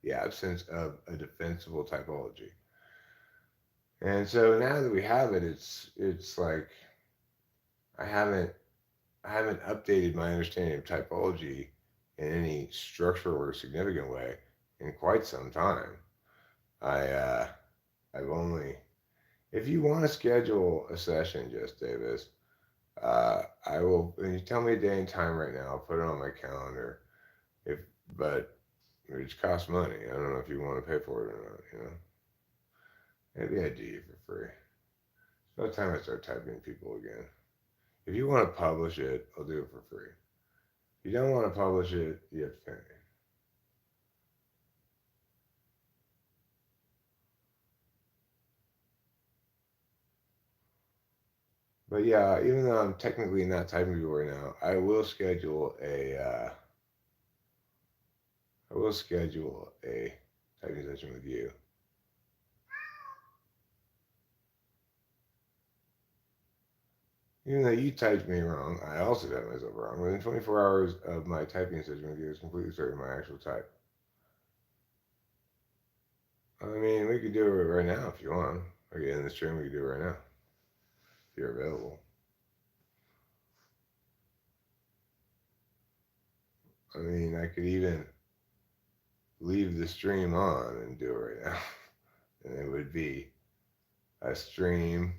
the absence of a defensible typology. And so now that we have it, it's like I haven't I haven't updated my understanding of typology in any structural or significant way in quite some time. I've only, if you want to schedule a session, Just Davis, I will. When you tell me a day and time right now, I'll put it on my calendar. If but it costs money. I don't know if you want to pay for it or not. Maybe I do you for free. It's about time I start typing people again. If you want to publish it, I'll do it for free. If you don't want to publish it, you have to pay me. But yeah, even though I'm technically not typing people right now, I will schedule a typing session with you. Even though you typed me wrong, I also typed myself wrong. Within 24 hours of my typing session with you, it's completely certain my actual type. I mean, we could do it right now if you want. Okay, in the stream, we could do it right now if you're available. I mean, I could even leave the stream on and do it right now. And it would be a stream,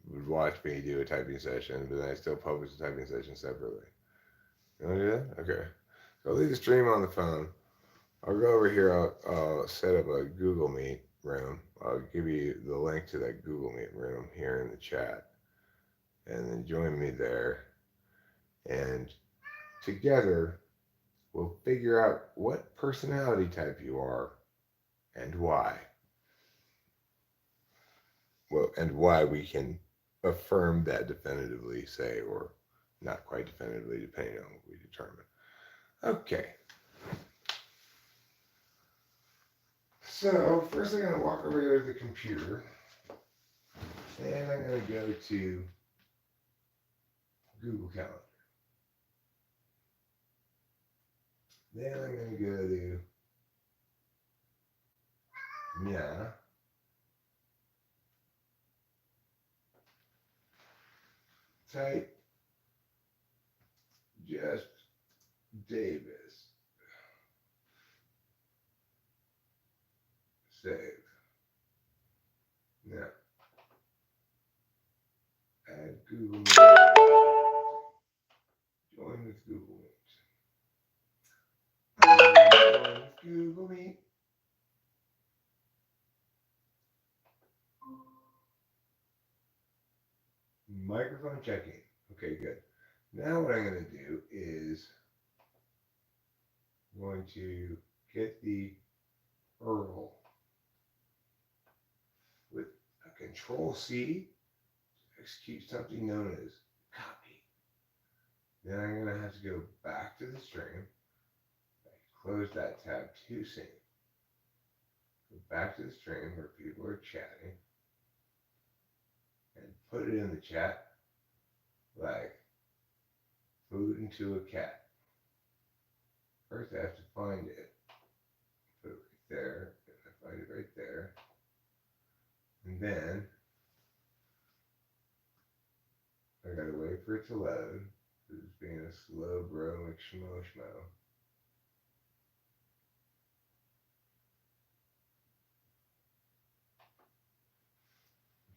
would watch me do a typing session, but then I still publish the typing session separately. You want to do that? Okay. So I'll leave the stream on the phone. I'll go over here. I'll set up a Google Meet room. I'll give you the link to that Google Meet room here in the chat. And then join me there. And together, we'll figure out what personality type you are and why. Well, and why we can affirm that definitively, say, or not quite definitively, depending on what we determine. Okay. So first I'm going to walk over here to the computer, and I'm going to go to Google Calendar. Then I'm going to go to Mia. Type Just Davis. Save. Now, add Google Meet. Join with Google Meet. Join with Google Meet. Microphone checking. Okay, good. Now what I'm going to do is I'm going to get the URL with a Control C to execute something known as copy. Then I'm going to have to go back to the stream, close that tab to sync. Go back to the stream where people are chatting and put it in the chat like food into a cat. First, I have to find it. Put it right there. And I find it right there. And then I gotta wait for it to load. This is being a slow bro McSchmo schmo.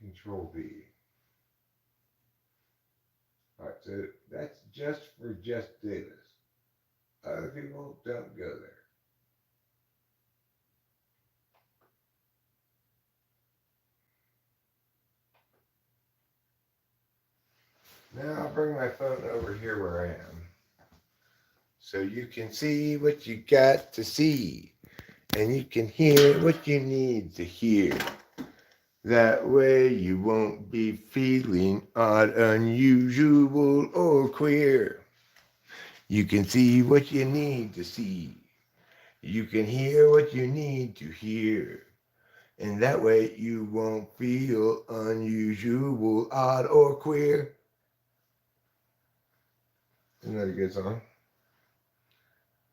Control V. Alright, so that's just for Just Davis. Other people don't go there. Now I'll bring my phone over here where I am so you can see what you got to see and you can hear what you need to hear. That way you won't be feeling odd, unusual, or queer. You can see what you need to see. You can hear what you need to hear. And that way you won't feel unusual, odd, or queer. Isn't that a good song?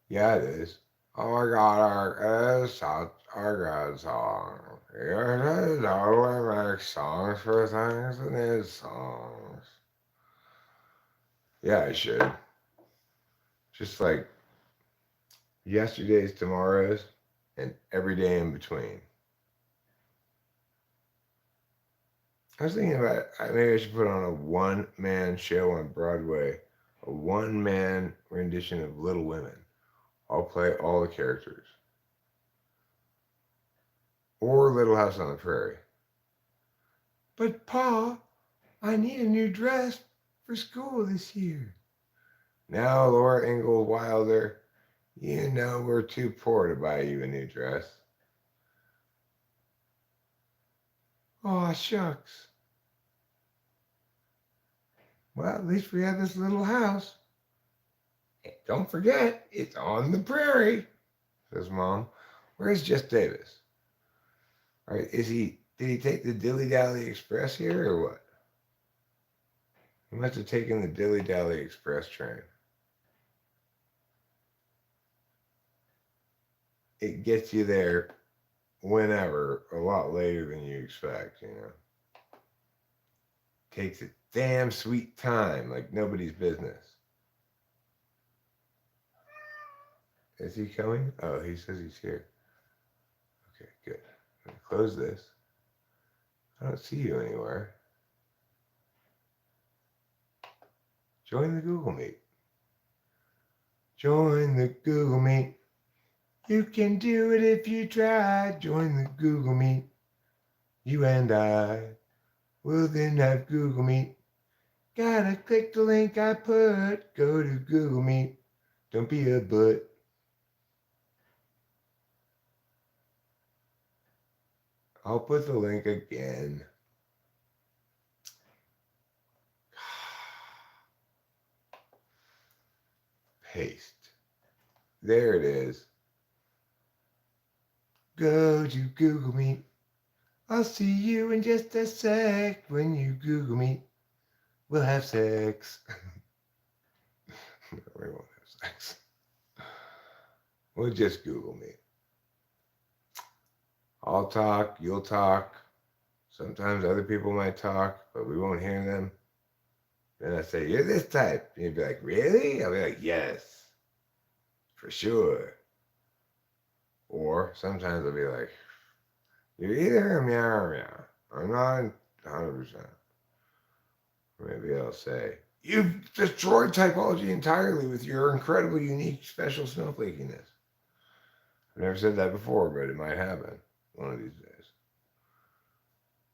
Yeah, it is. Oh my God, it's such a good song. It totally makes songs for things and his songs. Yeah, I should. Just like yesterday's, tomorrow's, and every day in between. I was thinking about maybe I should put on a one-man show on Broadway, a one-man rendition of Little Women. I'll play all the characters. Or Little House on the Prairie. But Pa, I need a new dress for school this year. Now, Laura Ingalls Wilder, you know we're too poor to buy you a new dress. Aw, shucks. Well, at least we have this little house. And don't forget, it's on the prairie, says Mom. Where's Just Davis? All right, did he take the Dilly Dally Express here or what? He must have taken the Dilly Dally Express train. It gets you there whenever, a lot later than you expect, you know. Takes a damn sweet time, like nobody's business. Is he coming? Oh, he says he's here. Okay, good. I'm gonna close this. I don't see you anywhere. Join the Google Meet. Join the Google Meet. You can do it if you try. Join the Google Meet. You and I will then have Google Meet. Gotta click the link I put. Go to Google Meet. Don't be a butt. I'll put the link again. Paste. There it is. Go to Google Meet. I'll see you in just a sec. When you Google Meet, we'll have sex. No, we won't have sex. We'll just Google Meet. I'll talk, you'll talk. Sometimes other people might talk, but we won't hear them. Then I say, you're this type. And you'd be like, really? I'll be like, yes, for sure. Or sometimes I'll be like, you're either a meow or meow. I'm not 100%. Maybe I'll say, you've destroyed typology entirely with your incredible, unique, special snowflakiness. I've never said that before, but it might happen one of these days.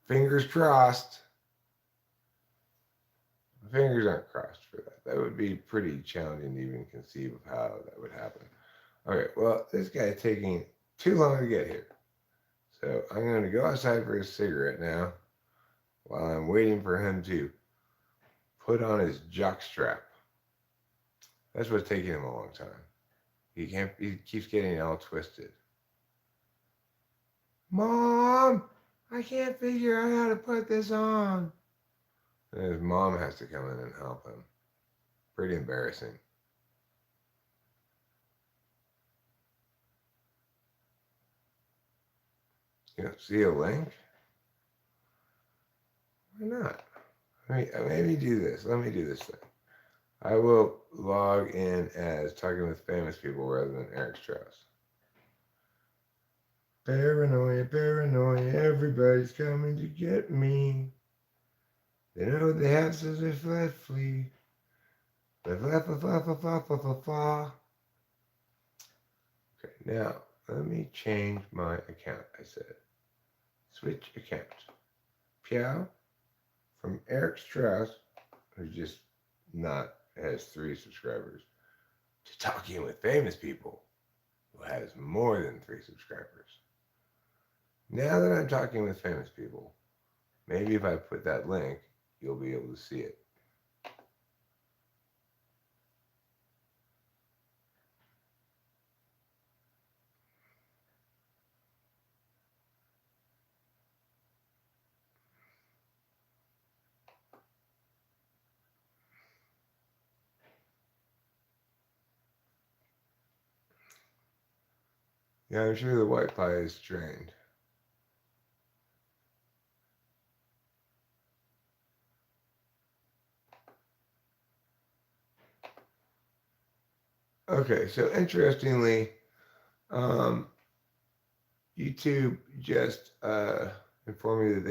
Fingers crossed. Fingers aren't crossed for that. That would be pretty challenging to even conceive of how that would happen. Okay, well, this guy's taking too long to get here. So I'm going to go outside for a cigarette now while I'm waiting for him to put on his jockstrap. That's what's taking him a long time. He keeps getting all twisted. Mom, I can't figure out how to put this on. And his mom has to come in and help him. Pretty embarrassing. You don't see a link? Why not? Maybe do this. Let me do this thing. I will log in as Talking with Famous People rather than Eric Strauss. Paranoia, paranoia, everybody's coming to get me. They know they have, so they flee. Okay, now let me change my account. I said, switch account. Piao from Eric Strauss, who just has 3 subscribers, to Talking with Famous People, who has more than 3 subscribers. Now that I'm talking with famous people, maybe if I put that link, you'll be able to see it. Yeah, I'm sure the white pie is strained. Okay, so interestingly, YouTube just informed me that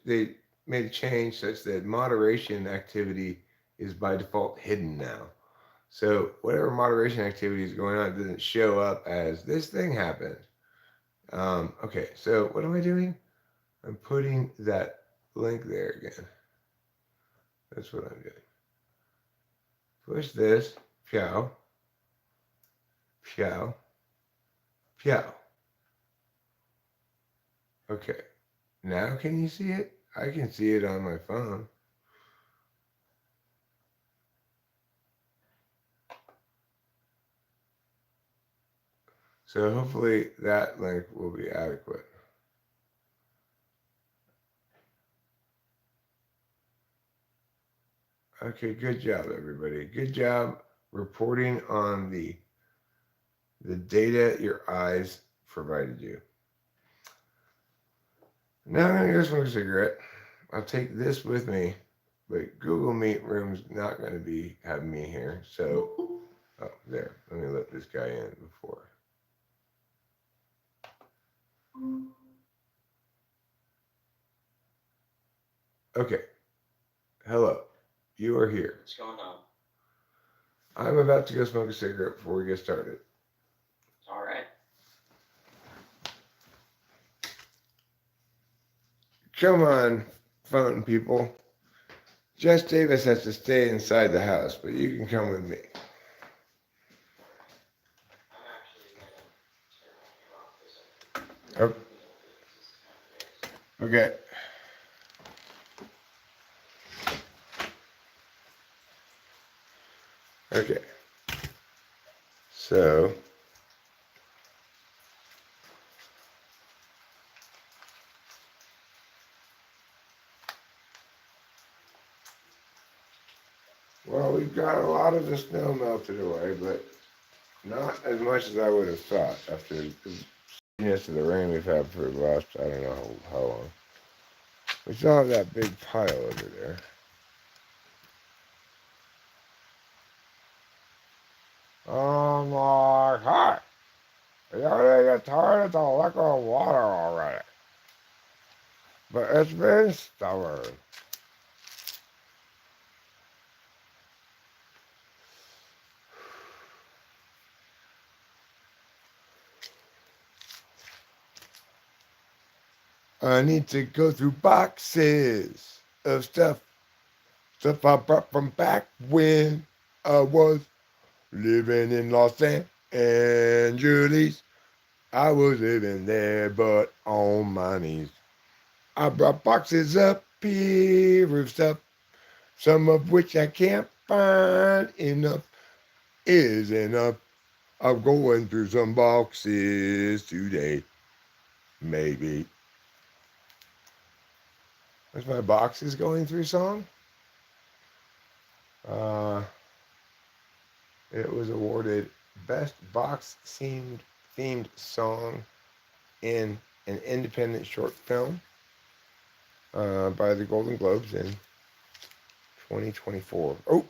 they made a change such that moderation activity is by default hidden now. So whatever moderation activity is going on doesn't show up as this thing happened. Okay, so what am I doing? I'm putting that link there again. That's what I'm doing. Push this. Piao. Piao. Piao. Okay. Now can you see it? I can see it on my phone. So hopefully that link will be adequate. Okay, good job, everybody. Good job reporting on the data your eyes provided you. Now I'm going to go smoke a cigarette. I'll take this with me, but Google Meet Room's not going to be having me here. So, oh, there. Let me let this guy in before. Okay. Hello. You are here. What's going on? I'm about to go smoke a cigarette before we get started. All right. Come on, phone people. Jess Davis has to stay inside the house, but you can come with me. Oh. Okay. Okay. So, well, we've got a lot of the snow melted away, but not as much as I would have thought after the steadiness of the rain we've had for the last, I don't know how long. We still have that big pile over there. Oh my God. You already get tired of the liquid water already. But it's been stubborn. I need to go through boxes of stuff I brought from back when I was living in Los Angeles. I was living there, but on my knees. I brought boxes up here of stuff, some of which I can't find enough is enough. I'm going through some boxes today. Maybe. There's my boxes going through song. Uh, it was awarded Best Box themed song in an independent short film by the Golden Globes in 2024. Oh,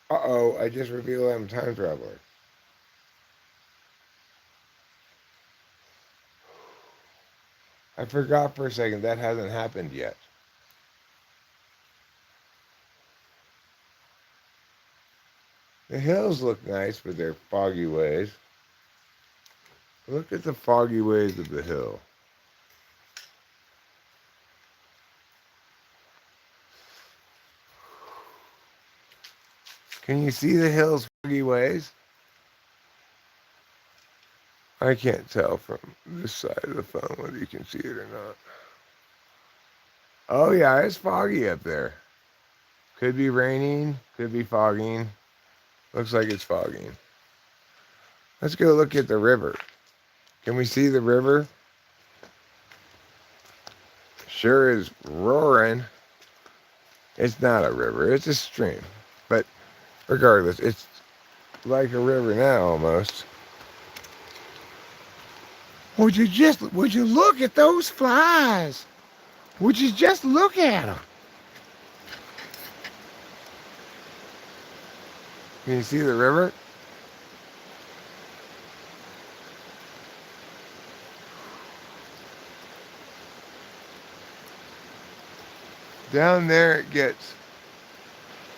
uh-oh, I just revealed I'm a time traveler. I forgot for a second that hasn't happened yet. The hills look nice with their foggy ways. Look at the foggy ways of the hill. Can you see the hill's foggy ways? I can't tell from this side of the phone whether you can see it or not. Oh yeah, it's foggy up there. Could be raining, could be fogging. Looks like it's fogging. Let's go look at the river. Can we see the river? Sure is roaring. It's not a river, it's a stream. But regardless, it's like a river now almost. Would you look at those flies? Would you just look at them? Can you see the river? Down there it gets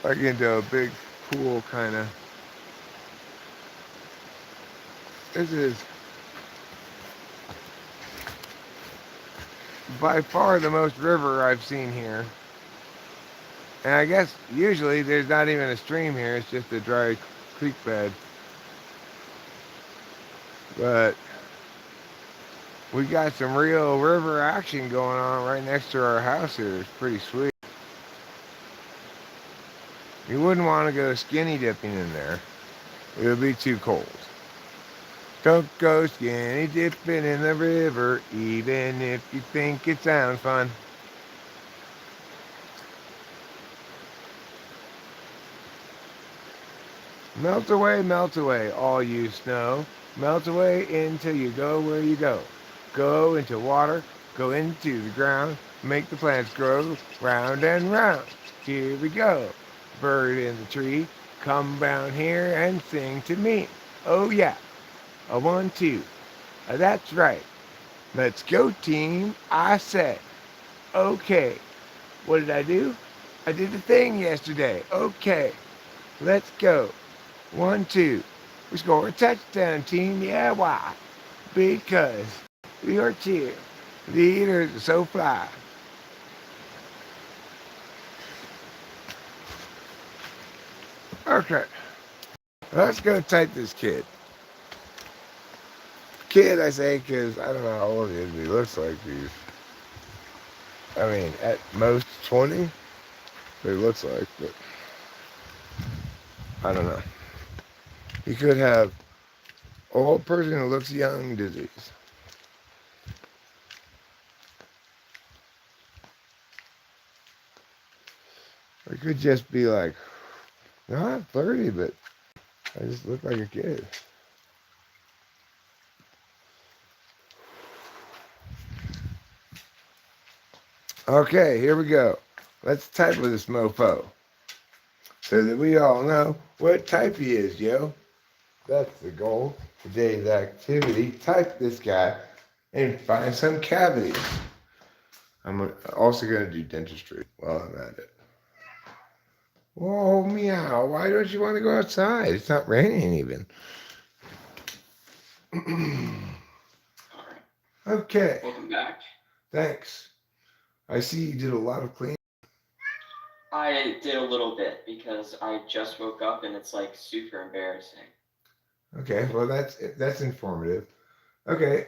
like into a big pool kind of. This is by far the most river I've seen here. And I guess usually there's not even a stream here, it's just a dry creek bed. But we got some real river action going on right next to our house here. It's pretty sweet. You wouldn't want to go skinny dipping in there. It would be too cold. Don't go skinny dipping in the river, even if you think it sounds fun. Melt away, all you snow. Melt away until you go where you go. Go into water, go into the ground, make the plants grow round and round. Here we go. Bird in the tree, come down here and sing to me. Oh yeah, a 1, 2. That's right. Let's go team, I say. Okay. What did I do? I did the thing yesterday. Okay. Let's go. 1, 2. We score a touchdown, team. Yeah, why? Because we are cheer. Leaders are so fly. Okay. Let's go type this kid. Kid, I say, because I don't know how old he is, but he looks like he's, I mean, at most 20. But he looks like, but I don't know. He could have old person who looks young disease. Or it could just be like, not 30, but I just look like a kid. Okay, here we go. Let's type with this mofo so that we all know what type he is, yo. That's the goal. Today's activity. Type this guy and find some cavities. I'm also going to do dentistry while I'm at it. Whoa, meow. Why don't you want to go outside? It's not raining even. Okay. Welcome back. Thanks. I see you did a lot of cleaning. I did a little bit because I just woke up and it's like super embarrassing. Okay, well that's informative. Okay,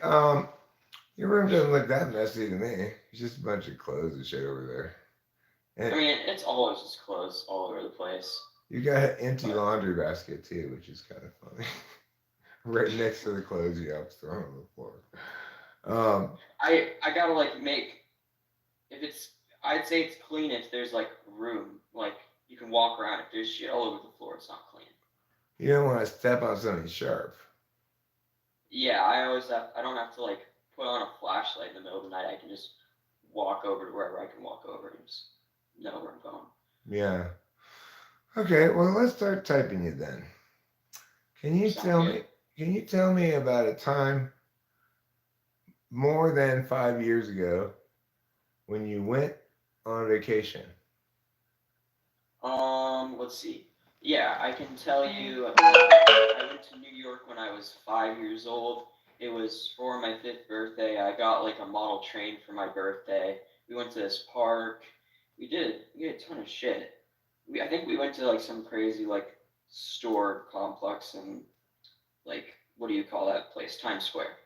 your room doesn't look that messy to me. It's just a bunch of clothes and shit over there. And I mean, it's always just clothes all over the place. you got an empty laundry basket too, which is kind of funny. Right next to the clothes you have thrown on the floor. I gotta like make if it's I'd say it's clean if there's like room, like you can walk around. If there's shit all over the floor, it's not clean. You don't want to step on something sharp. Yeah, I don't have to like put on a flashlight in the middle of the night. I can just walk over to wherever I can walk over and just know where I'm going. Yeah. Okay, well, let's start typing it then. Can you Sound tell good? me? Can you tell me about a time more than 5 years ago when you went on vacation? Let's see. Yeah, I can tell you. I went to New York when I was 5 years old. It was for my fifth birthday. I got like a model train for my birthday. We went to this park. We did a ton of shit. I think we went to like some crazy like store complex and like what do you call that place? Times Square.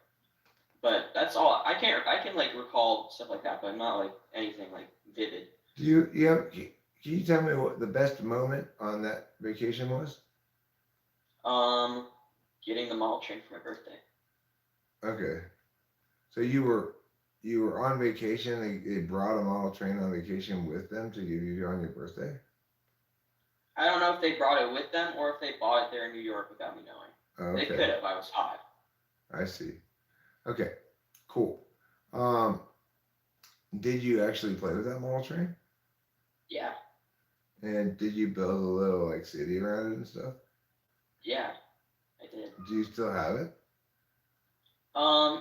But that's all. I can like recall stuff like that, but not like anything like vivid. Do you have? Can you tell me what the best moment on that vacation was? Um, Getting the model train for my birthday. Okay, so you were on vacation. They brought a model train on vacation with them to give you on your birthday. I don't know if they brought it with them or if they bought it there in New York without me knowing. They Okay, could have. I was 5. I see. Okay, cool. Um, did you actually play with that model train? Yeah, And did you build a little like city around it and stuff? yeah, I did. Do you still have it?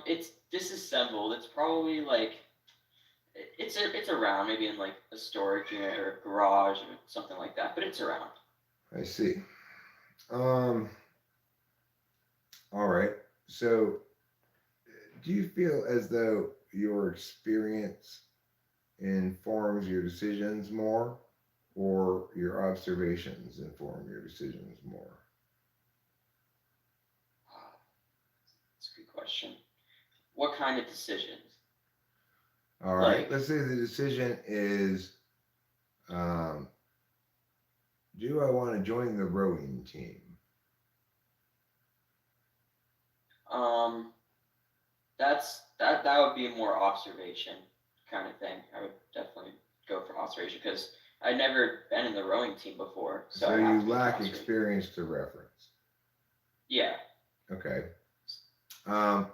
It's disassembled. It's probably like it's around, maybe in like a storage unit or a garage or something like that. But it's around. I see. Um, all right. So, do you feel as though your experience informs your decisions more, or your observations inform your decisions more? That's a good question. What kind of decisions? All right. Like, Let's say the decision is, um, do I want to join the rowing team? um, that would be a more observation kind of thing. I would definitely go for observation because I'd never been in the rowing team before, so So I'd have you to go for lack observation. experience to reference. Yeah. Okay. Um,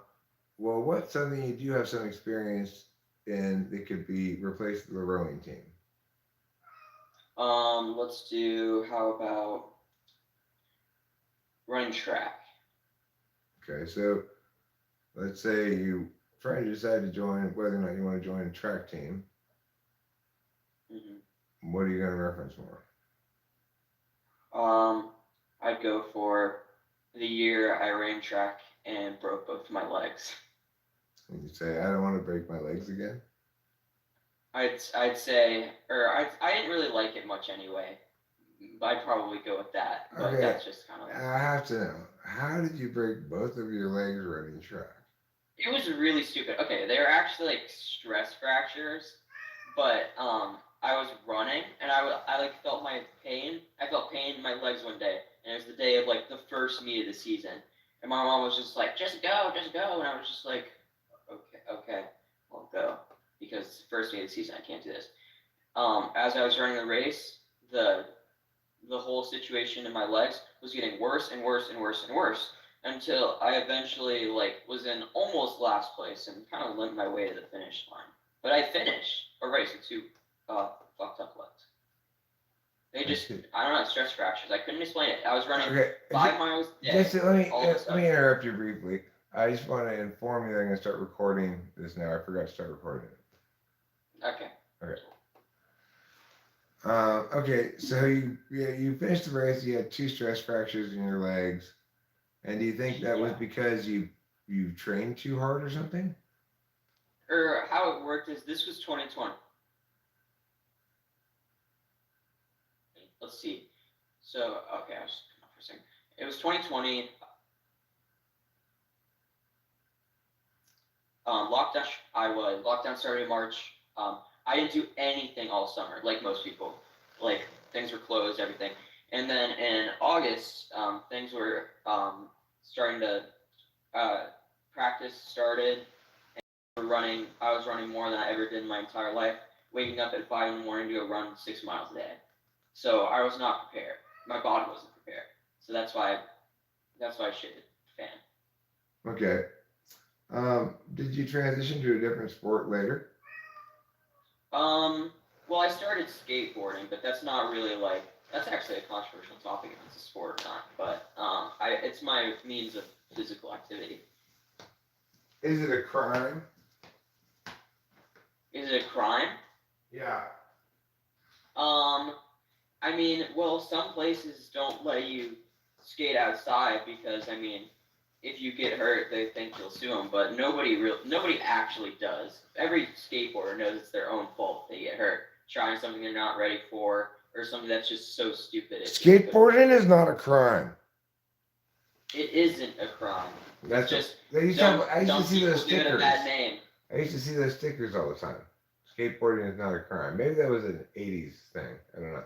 well, what's something you do have some experience in that could be replaced with the rowing team? Let's do. How about running track? Okay, so let's say you try to decide to join whether or not you want to join a track team. Hmm. What are you going to reference more? I'd go for the year I ran track and broke both my legs. And you say, I don't want to break my legs again. I'd say, or I didn't really like it much anyway. I'd probably go with that, but Okay, that's just kind of. I have to know, how did you break both of your legs running track? It was really stupid. Okay, they were actually like stress fractures, but I was running and I like felt my pain. I felt pain in my legs one day, and it was the day of like the first meet of the season, and my mom was just like, just go," and I was just like, okay, I'll go because it's the first meet of the season. I can't do this. As I was running the race, the whole situation in my legs was getting worse and worse and worse and worse until I eventually like was in almost last place and kind of limped my way to the finish line. But I finished a race with 2 fucked up legs. They I just see. I don't know stress fractures. I couldn't explain it. I was running Okay, 5 miles a just day. All of a let me sudden, interrupt you briefly. I just want to inform you that I'm going to start recording this now. I forgot to start recording it. okay. Okay. Okay, so you finished the race. You had 2 stress fractures in your legs, and do you think that was Yeah. because you trained too hard or something? Or how it worked is this was 2020. Let's see. So okay, I was come up for a second. It was 2020. Lockdown. Lockdown started in March. I didn't do anything all summer, like most people. Like things were closed, everything. And then in August, things were starting to practice started, running. I was running more than I ever did in my entire life. Waking up at 5 in the morning to go run 6 miles a day. So I was not prepared. My body wasn't prepared. So that's why I shit fan. Okay. Did you transition to a different sport later? Well, I started skateboarding, but that's not really like that's actually a controversial topic if it's a sport or not. But it's my means of physical activity. Is it a crime? Is it a crime? Yeah. I mean, well, some places don't let you skate outside because, I mean, if you get hurt, they think you'll sue them. But nobody actually does. Every skateboarder knows it's their own fault if they get hurt trying something they're not ready for or something that's just so stupid. Skateboarding is not a crime. It isn't a crime. That's just I used to see those give it a stickers. bad name. I used to see those stickers all the time. Skateboarding is not a crime. Maybe that was an '80s thing. I don't know.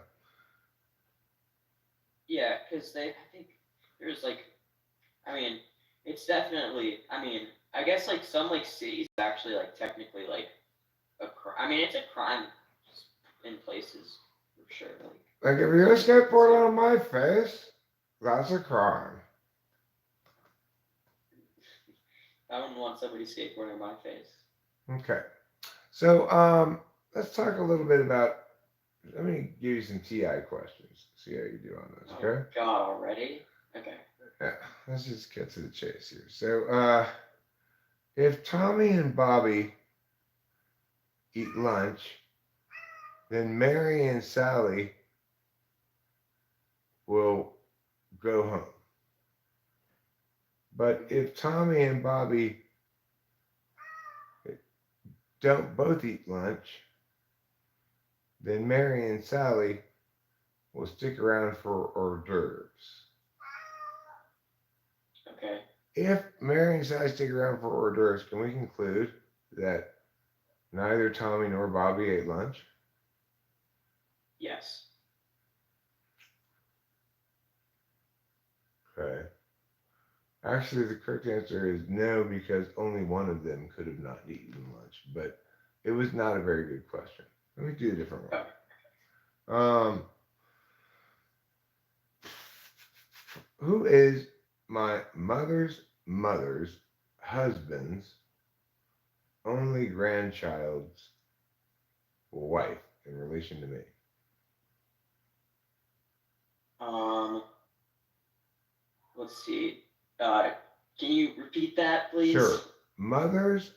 Yeah, because I think there's like, I mean, it's definitely. I mean, I guess like some like cities actually like technically like a crime. I mean, it's a crime in places for sure. Like if you're a skateboard on my face, that's a crime. I wouldn't want somebody skateboarding on my face. Okay. So let's talk a little bit about. Let me give you some TI questions. See how you do on those. Okay. Oh God, already? Okay. Yeah. Let's just get to the chase here. So if Tommy and Bobby eat lunch, then Mary and Sally will go home. But if Tommy and Bobby don't both eat lunch, then Mary and Sally will stick around for hors d'oeuvres. Okay. If Mary and Sally stick around for hors d'oeuvres, can we conclude that neither Tommy nor Bobby ate lunch? Yes. Okay. Actually, the correct answer is no, because only one of them could have not eaten lunch. But it was not a very good question. Let me do a different one. Who is my mother's husband's only grandchild's wife in relation to me? Let's see. Can you repeat that, please? Sure. Mother's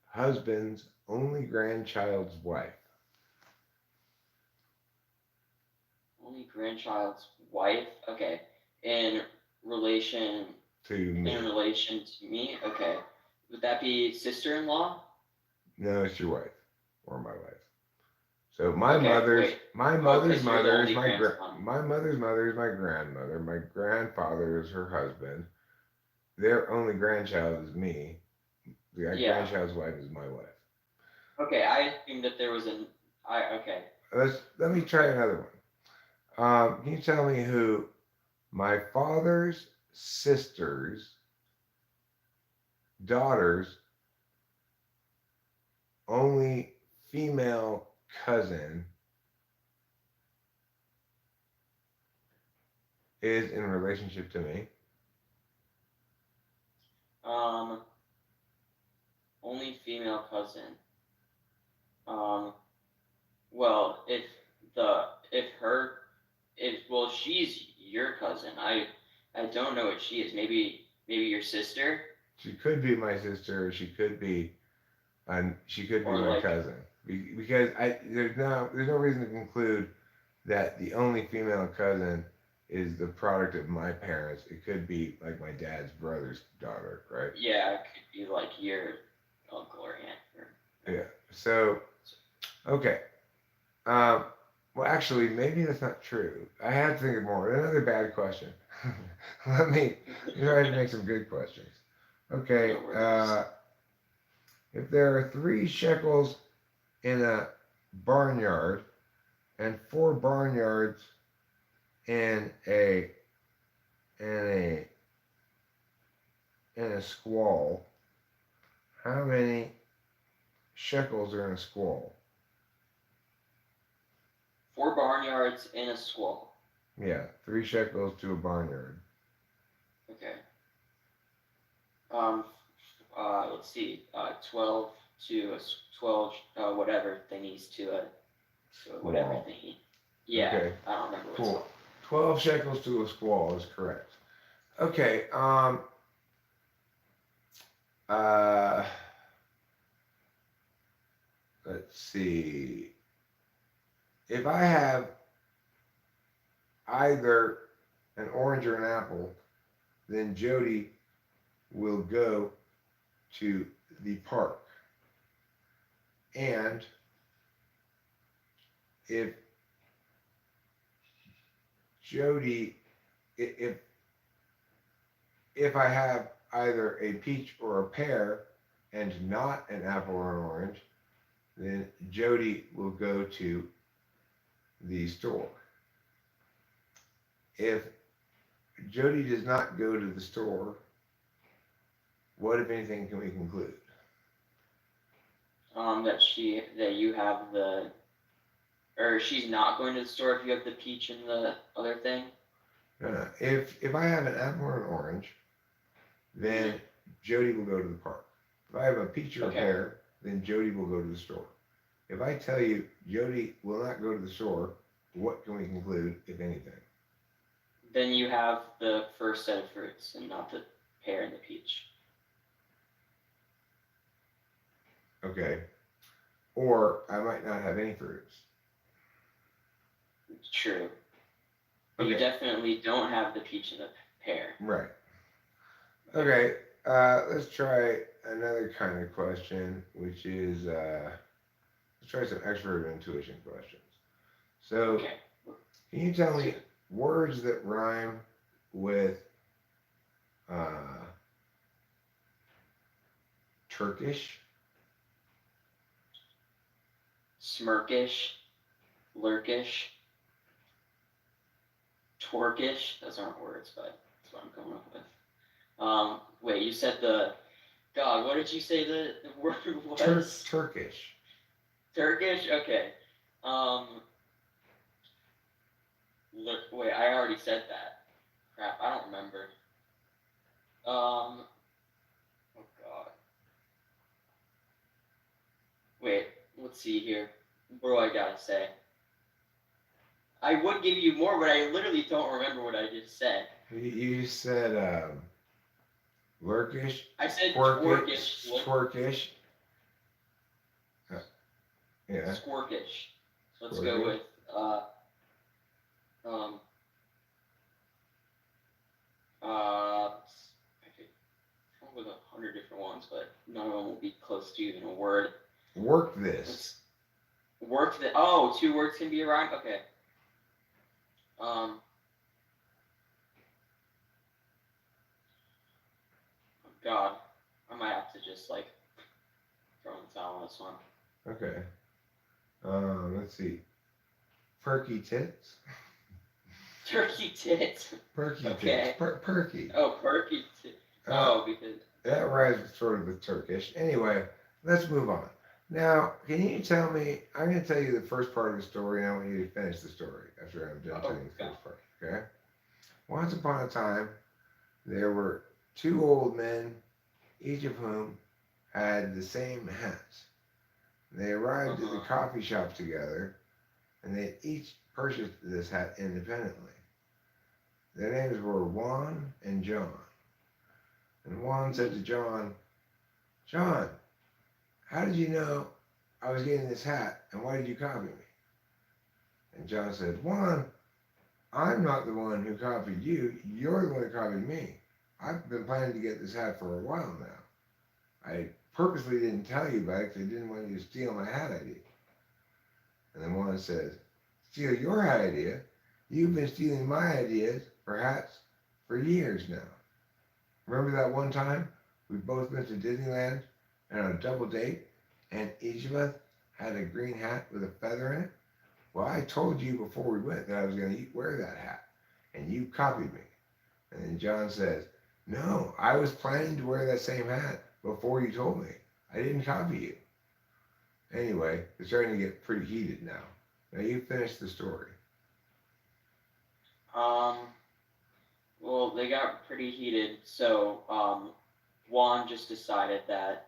husband's only grandchild's wife. Only grandchild's wife? Okay. In relation to me. In relation to me? Okay. Would that be sister-in-law? No, it's your wife or my wife. So my Okay, mother's wait. my mother's you're the mother is only my grandson. my mother's mother is my grandmother. My grandfather is her husband. Their only grandchild is me. The grandchild's wife is my wife. Okay, I assumed that there was okay. Let me try another one. Can you tell me who my father's sister's daughter's only female cousin is in relationship to me? Only female cousin. Well, well, she's your cousin. I don't know what she is. Maybe your sister. She could be my sister. Or she could be my cousin. Because there's no reason to conclude that the only female cousin is the product of my parents. It could be like my dad's brother's daughter, right? Yeah, it could be like your uncle or aunt. Yeah. So, okay. Well, actually, maybe that's not true. I had to think of more. Another bad question. Let me try to make some good questions. Okay. If there are 3 shekels in a barnyard and 4 barnyards in a squall, How many shekels are in a squall? 4 barnyards and a squall. Yeah, 3 shekels to a barnyard. Okay. Let's see. 12 to a 12. Whatever thingies to a whatever Squall. thingy. Yeah. Okay. I don't remember what Cool. it's called. 12 shekels to a squall is correct. Okay. Uh. Let's see. If I have either an orange or an apple, then Jody will go to the park. And if Jody, if I have either a peach or a pear and not an apple or an orange, then Jody will go to the store. If Jody does not go to the store, what, if anything, can we conclude? That you have the, or she's not going to the store if you have the peach and the other thing. If I have an apple or an orange, then Jody will go to the park. If I have a peach or a pear, then Jody will go to the store. If I tell you Jody will not go to the store, what can we conclude, if anything? Then you have the first set of fruits and not the pear and the peach. Okay. Or I might not have any fruits. True. But you definitely don't have the peach and the pear. Right. Okay. Let's try another kind of question, which is let's try some expert intuition questions. So, can you tell me words that rhyme with Turkish? Smirkish, lurkish, twerkish. Those aren't words, but that's what I'm coming up with. Wait, you said God, what did you say the word was? Turkish. Turkish? Okay. Wait, I already said that. Crap, I don't remember. Oh God. Wait, let's see here. What do I gotta say? I would give you more, but I literally don't remember what I just said. You said lurkish. I said twerkish. twerkish. Yeah. Squirkish. Let's go with I could come up with 100 different ones, but none of them will be close to even a word. Work this. Work the. Oh, 2 words can be a rhyme. Okay. Oh God, I might have to just like throw in the towel on this one. Okay. Let's see. Perky tits. Turkey tits. Perky Okay. tits. Perky. Oh, perky tits. Because that rhymes sort of with Turkish. Anyway, let's move on. Now, can you tell me? I'm going to tell you the first part of the story, and I want you to finish the story after I'm done telling the first part. Okay. Once upon a time, there were 2 old men, each of whom had the same hats. They arrived at the coffee shop together, and they each purchased this hat independently. Their names were Juan and John. And Juan said to John, "John, how did you know I was getting this hat, and why did you copy me?" And John said, "Juan, I'm not the one who copied you. You're the one who copied me. I've been planning to get this hat for a while now. I purposely didn't tell you about it because I didn't want you to steal my hat idea." And then Juan says, "Steal your hat idea? You've been stealing my ideas for hats for years now. Remember that one time we both went to Disneyland and on a double date, and each of us had a green hat with a feather in it? Well, I told you before we went that I was going to wear that hat, and you copied me." And then John says, "No, I was planning to wear that same hat before you told me. I didn't copy you. Anyway, it's starting to get pretty heated now. Now you finish the story. Um, well, they got pretty heated, so Juan just decided that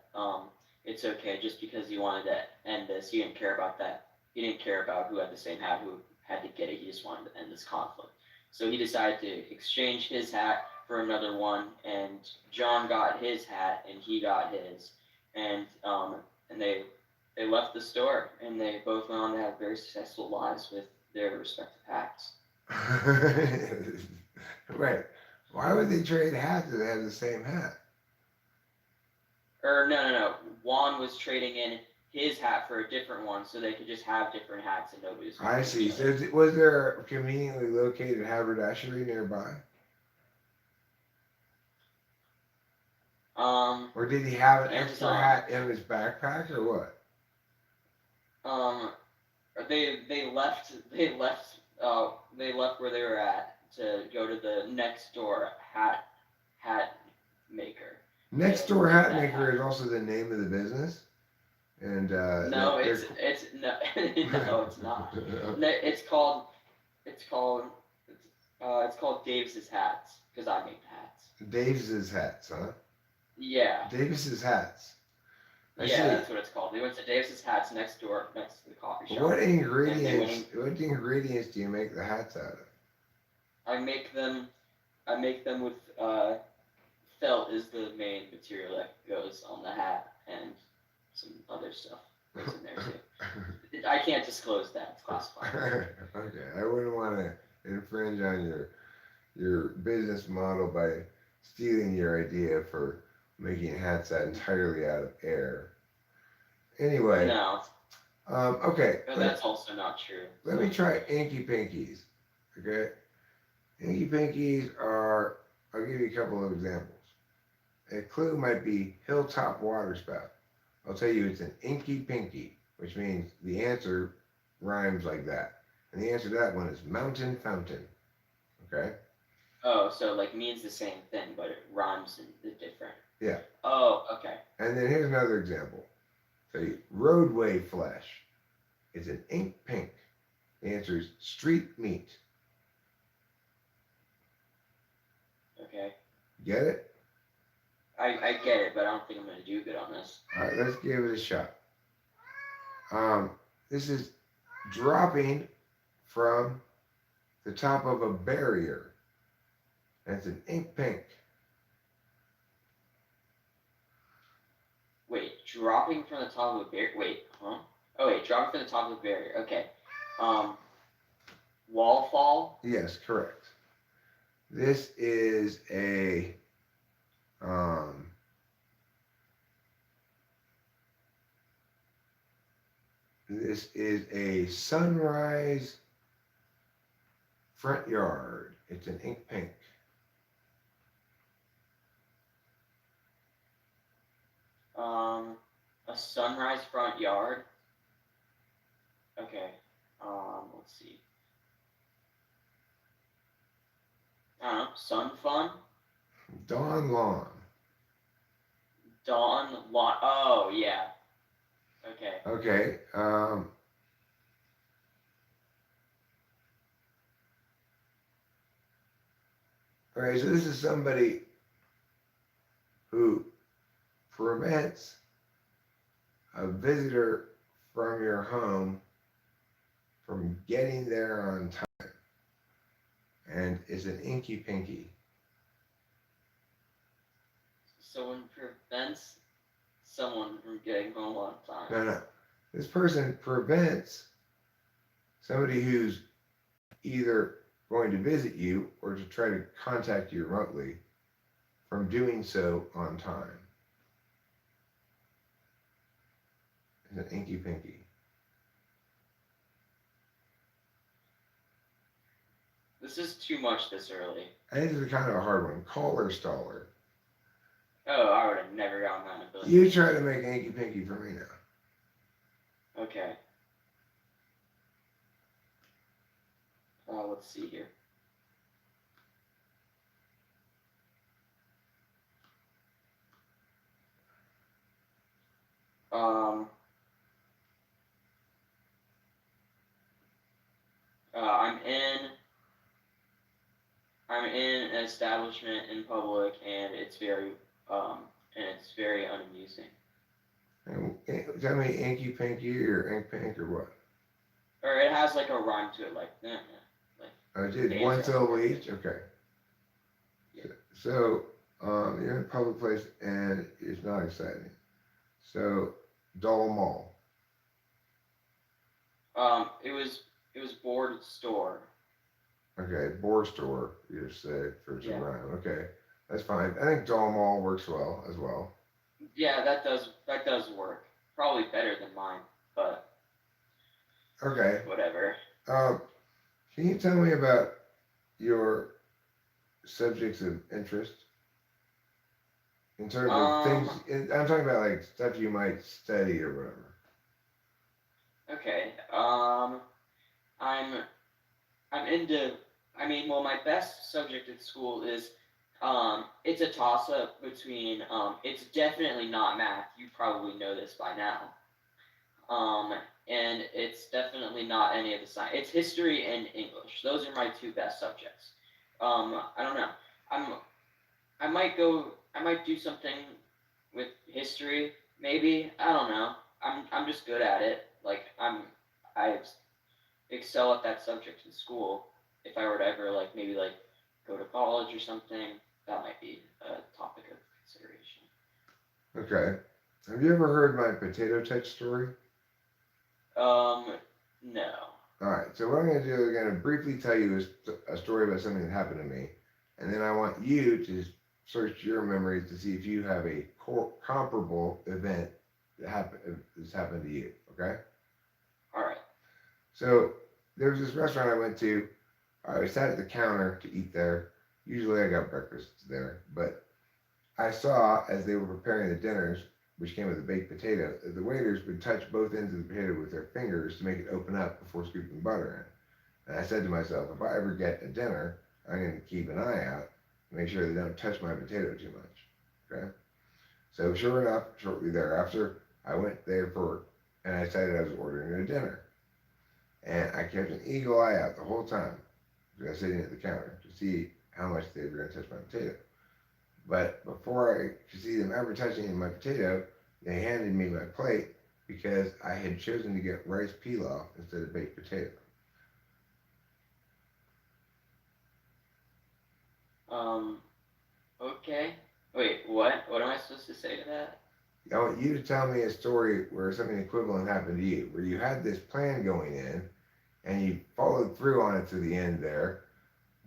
it's okay just because he wanted to end this. He didn't care about that. He didn't care about who had the same hat, who had to get it. He just wanted to end this conflict. So he decided to exchange his hat for another one, and John got his hat, and he got his, and they left the store, and they both went on to have very successful lives with their respective hats. Right. Why would they trade hats if they have the same hat? Or no. Juan was trading in his hat for a different one, so they could just have different hats and nobody was. I see. So was there a conveniently located haberdashery nearby? Or did he have an extra hat in his backpack or what? They left where they were at to go to the next door hat maker. Next door hat maker is also the name of the business. And no, it's no, no, it's not. No, it's called Davis's Hats because I make the hats. Davis's hats, huh? Yeah. Davis's hats. Yeah, that's what it's called. They went to Davis's Hats next to the coffee shop. What ingredients? What ingredients do you make the hats out of? I make them with felt is the main material that goes on the hat, and some other stuff goes in there too. I can't disclose that; it's classified. Okay, I wouldn't want to infringe on your business model by stealing your idea for making hats that entirely out of air. Anyway. No. Okay. But that's also not true. Let me try Inky Pinkies. Okay. Inky Pinkies are. I'll give you a couple of examples. A clue might be hilltop waterspout. I'll tell you it's an Inky Pinky, which means the answer rhymes like that. And the answer to that one is mountain fountain. Okay. Oh, so like means the same thing, but it rhymes in different. Yeah. Oh, okay. And then here's another example. Say roadway flesh. It's an ink pink. The answer is street meat. Okay. Get it? I get it, but I don't think I'm gonna do good on this. All right, let's give it a shot. This is dropping from the top of a barrier. That's an ink pink. Wait, dropping from the top of a barrier. Wait, huh? Oh wait, dropping from the top of a barrier. Okay. Wall fall. Yes, correct. This is a sunrise front yard. It's an ink pink. A sunrise front yard. Okay. Let's see. I don't know. Sun fun. Dawn lawn. Dawn lawn. Oh yeah. Okay. Okay. All right. So this is somebody who prevents a visitor from your home from getting there on time, and is an inky pinky. Someone prevents someone from getting home on time. No. This person prevents somebody who's either going to visit you or to try to contact you remotely from doing so on time. It's an inky pinky. This is too much this early. I think this is kind of a hard one. Caller staller. Oh, I would have never gotten that ability. You try to make an inky pinky for me now. Okay. Let's see here. Um, I'm in an establishment in public, and it's very unamusing. Tell me Inky Pinky or Ink Pink or what? Or it has like a rhyme to it, like like It's dance one or syllable something. each? Okay. Yeah. So, you're in a public place and it's not exciting. So, Dull Mall. It was board store. Okay, Boar Store, you just said for to Yeah. rhyme. Okay, that's fine. I think Dull Mall works well as well. Yeah, that does work. Probably better than mine, but Okay, whatever. um, can you tell me about your subjects of interest in terms of things? Um. I'm talking about like stuff you might study or whatever. Okay. I'm I'm into. I mean, well, my best subject at school is. It's a toss up between. It's definitely not math. You probably know this by now. Um, and it's definitely not any of the science. It's history and English. Those are my two best subjects. I don't know. I'm I might go. I might do something with history. Maybe I don't know. I'm just good at it. Like I excel at that subject in school. If I were to ever like maybe like go to college or something, that might be a topic of consideration. Okay. Have you ever heard my potato touch story? Um, no. All right. So what I'm going to do is going to briefly tell you a story about something that happened to me, and then I want you to search your memories to see if you have a comparable event that's happened to you. Okay. All right. So there was this restaurant I went to. I sat at the counter to eat there. Usually I got breakfast there, but I saw as they were preparing the dinners, which came with a baked potato, that the waiters would touch both ends of the potato with their fingers to make it open up before scooping butter in. And I said to myself, if I ever get a dinner, I'm going to keep an eye out, make sure they don't touch my potato too much. Okay? So sure enough, shortly thereafter, I went there and I decided I was ordering a dinner. And I kept an eagle eye out the whole time, because I was sitting at the counter to see how much they were going to touch my potato. But before I could see them ever touching my potato, they handed me my plate because I had chosen to get rice pilaf instead of baked potato. Um, okay. Wait, what? What am I supposed to say to that? I want you to tell me a story where something equivalent happened to you, where you had this plan going in and you followed through on it to the end there,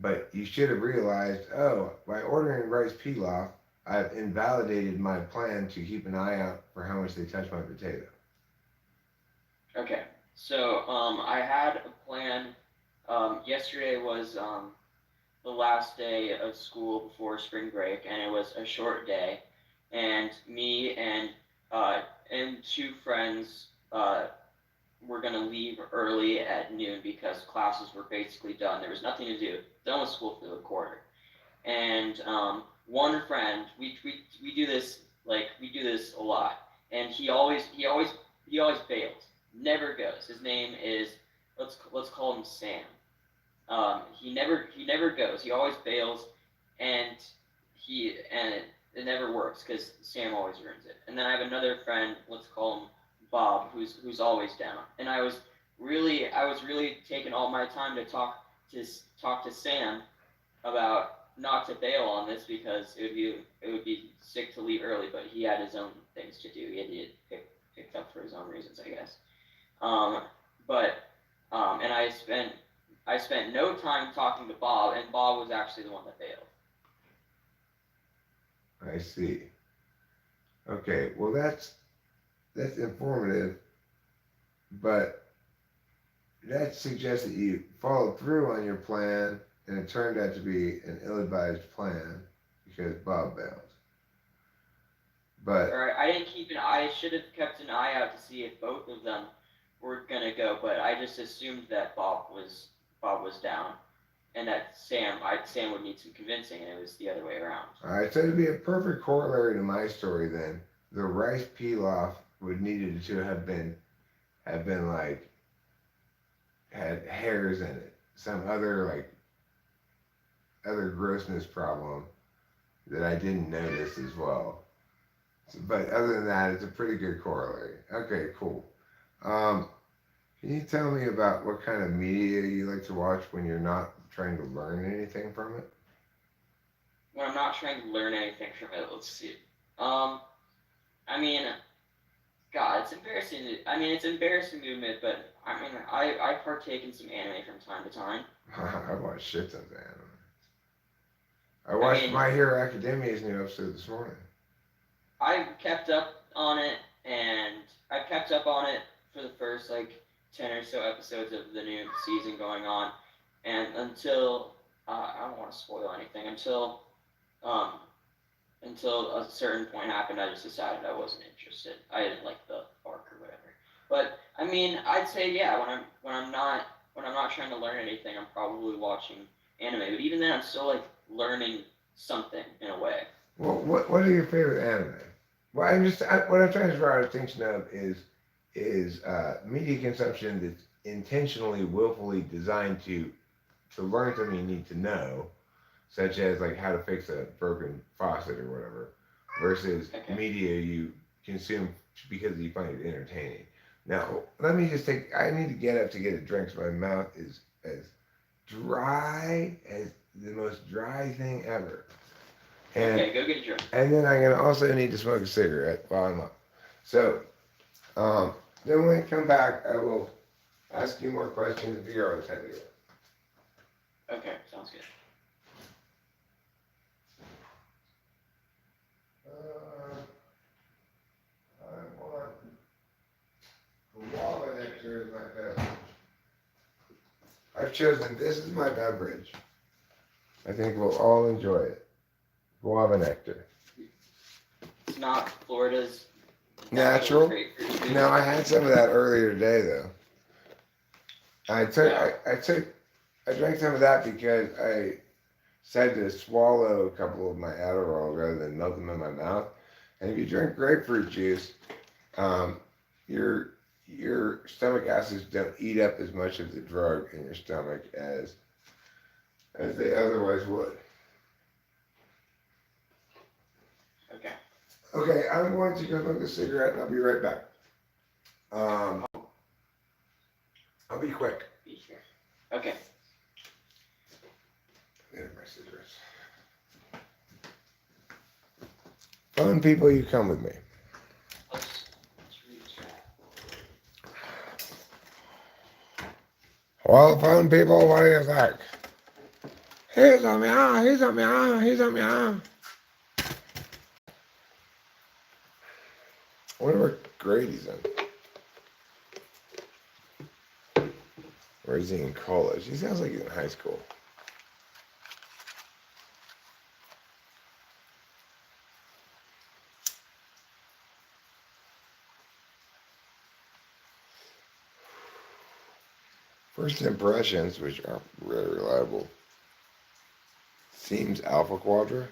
but you should have realized, oh, by ordering rice pilaf, I've invalidated my plan to keep an eye out for how much they touch my potato. Okay. So, I had a plan. Yesterday was the last day of school before spring break, and it was a short day. And me uh, and two friends were gonna leave early at noon because classes were basically done. There was nothing to do. Done with school for the quarter. And one friend, we do this a lot, and he always bails, never goes. His name is let's call him Sam. He never goes. He always bails, and it never works because Sam always ruins it. And then I have another friend. Let's call him Bob, who's always down. And I was really taking all my time to talk to Sam about not to bail on this because it would be sick to leave early, but he had his own things to do. He had to get picked up for his own reasons, I guess. Um, but and I spent no time talking to Bob, and Bob was actually the one that bailed. I see. Okay, well that's informative, but that suggests that you followed through on your plan and it turned out to be an ill-advised plan because Bob bailed. But Or I didn't keep an eye. I should have kept an eye out to see if both of them were gonna go, but I just assumed that Bob was down, and that Sam would need some convincing, and it was the other way around. all right, so to be a perfect corollary to my story, then the rice pilaf would needed to have been like had hairs in it, some other like other grossness problem that I didn't notice as well. But other than that, it's a pretty good corollary. Okay, cool. Um, can you tell me about what kind of media you like to watch when you're not trying to learn anything from it? When I'm not trying to learn anything from it, let's see. Um, I mean, God, it's embarrassing. It's embarrassing to admit, but I partake in some anime from time to time. I watch shit tons of anime. I I watched mean, My Hero Academia's new episode this morning. I've kept up on it, and I've kept up on it for the first like 10 or so episodes of the new season going on, and until I don't want to spoil anything um until a certain point happened, I just decided I wasn't interested. I didn't like the arc or whatever. But I'd say yeah, when I'm not trying to learn anything, I'm probably watching anime. But even then, I'm still like learning something in a way. Well, what are your favorite anime? Well, what I'm trying to draw our attention of is media consumption that's intentionally, willfully designed to learn something you need to know, such as like how to fix a broken faucet or whatever, versus Okay. media you consume because you find it entertaining. Now, let me just take. I need to get up to get a drink, so my mouth is as dry as the most dry thing ever. And Okay, go get a drink. and then I'm gonna also need to smoke a cigarette while I'm up. So, then when I come back, I will ask you more questions and figure out what time to go. Okay, sounds good. I want guava nectar as my beverage. I've chosen this is my beverage. I think we'll all enjoy it. Guava nectar. It's not Florida's Natural? grapefruit juice. No, I had some of that earlier today though. Yeah. I drank some of that because I decided to swallow a couple of my Adderall rather than melt them in my mouth. And if you drink grapefruit juice, um, your stomach acids don't eat up as much of the drug in your stomach as they otherwise would. Okay. Okay, I'm going to go smoke a cigarette and I'll be right back. I'll be quick. Be here. Okay. There's my cigarettes. Phone people, you come with me. Let's read that. Well, phone people, what do you think? He's on me, he's on me, he's on me. I wonder what grade he's in. Or is he in college? He sounds like he's in high school. First impressions, which are really reliable. Seems Alpha Quadra.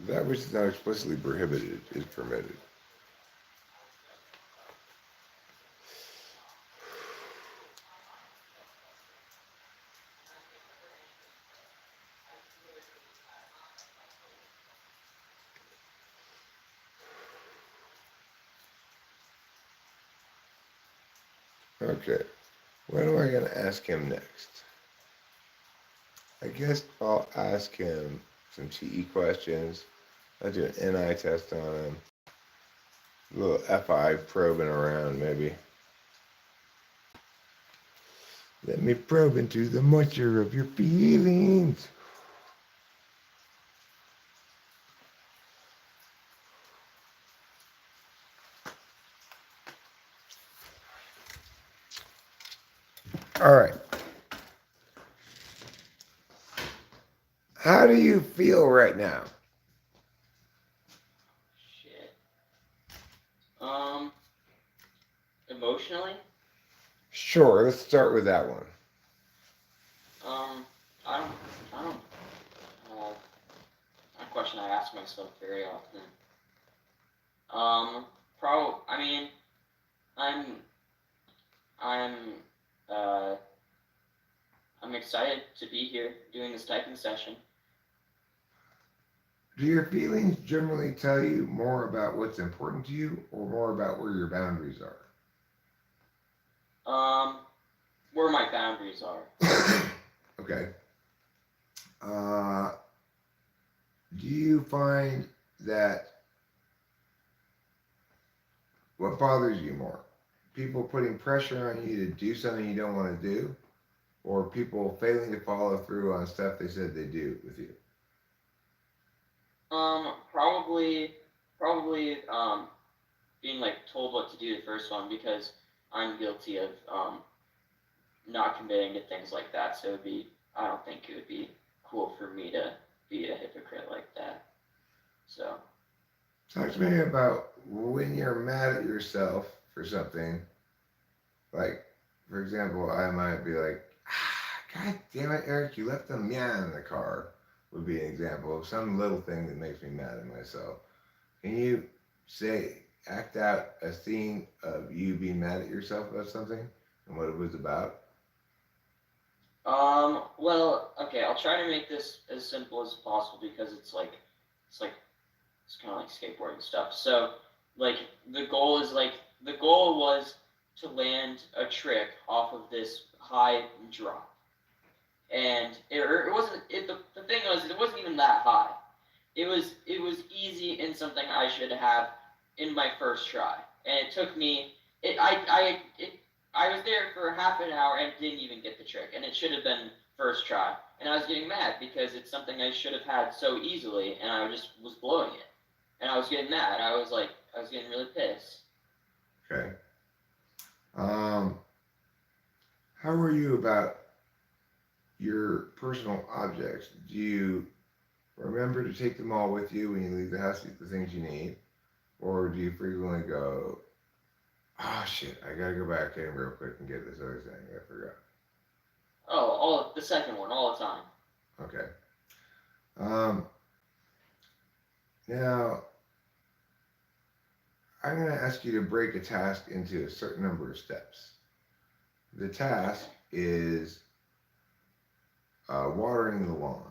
That which is not explicitly prohibited is permitted. Okay, what am I going to ask him next? I guess I'll ask him some TE questions. I'll do an NI test on him. A little FI probing around, maybe. Let me probe into the moisture of your feelings. All right. How do you feel right now? Shit. emotionally. Sure, let's start with that one. Um, I don't. A question I ask myself very often. Um, I mean, I'm, I'm, uh, I'm excited to be here doing this typing session. Do your feelings generally tell you more about what's important to you or more about where your boundaries are? Um, where my boundaries are. Okay. Uh, do you find that what bothers you more? People putting pressure on you to do something you don't want to do, or people failing to follow through on stuff they said they do with you? Probably, being like told what to do the first one because I'm guilty of not committing to things like that. So I don't think it would be cool for me to be a hypocrite like that. So, Talk to me about when you're mad at yourself for something. Like, for example, I might be like, God damn it, Eric, you left the meow in the car, would be an example of some little thing that makes me mad at myself. Can you act out a scene of you being mad at yourself about something and what it was about? well, okay, I'll try to make this as simple as possible because it's like it's kind of like skateboarding stuff. So, like the goal was to land a trick off of this high drop, and it wasn't. The thing was, it wasn't even that high. It was easy and something I should have in my first try, and it took me. I was there for half an hour and didn't even get the trick, and it should have been first try. And I was getting mad because it's something I should have had so easily, and I just was blowing it. And I was getting mad. I was getting really pissed. Okay. Um, how are you about your personal objects? Do you remember to take them all with you when you leave the house, the things you need? Or do you frequently go, oh shit, I gotta go back in real quick and get this other thing I forgot? Oh, all the second one, all the time. Okay. Um, now, I'm going to ask you to break a task into a certain number of steps. The task is watering the lawn.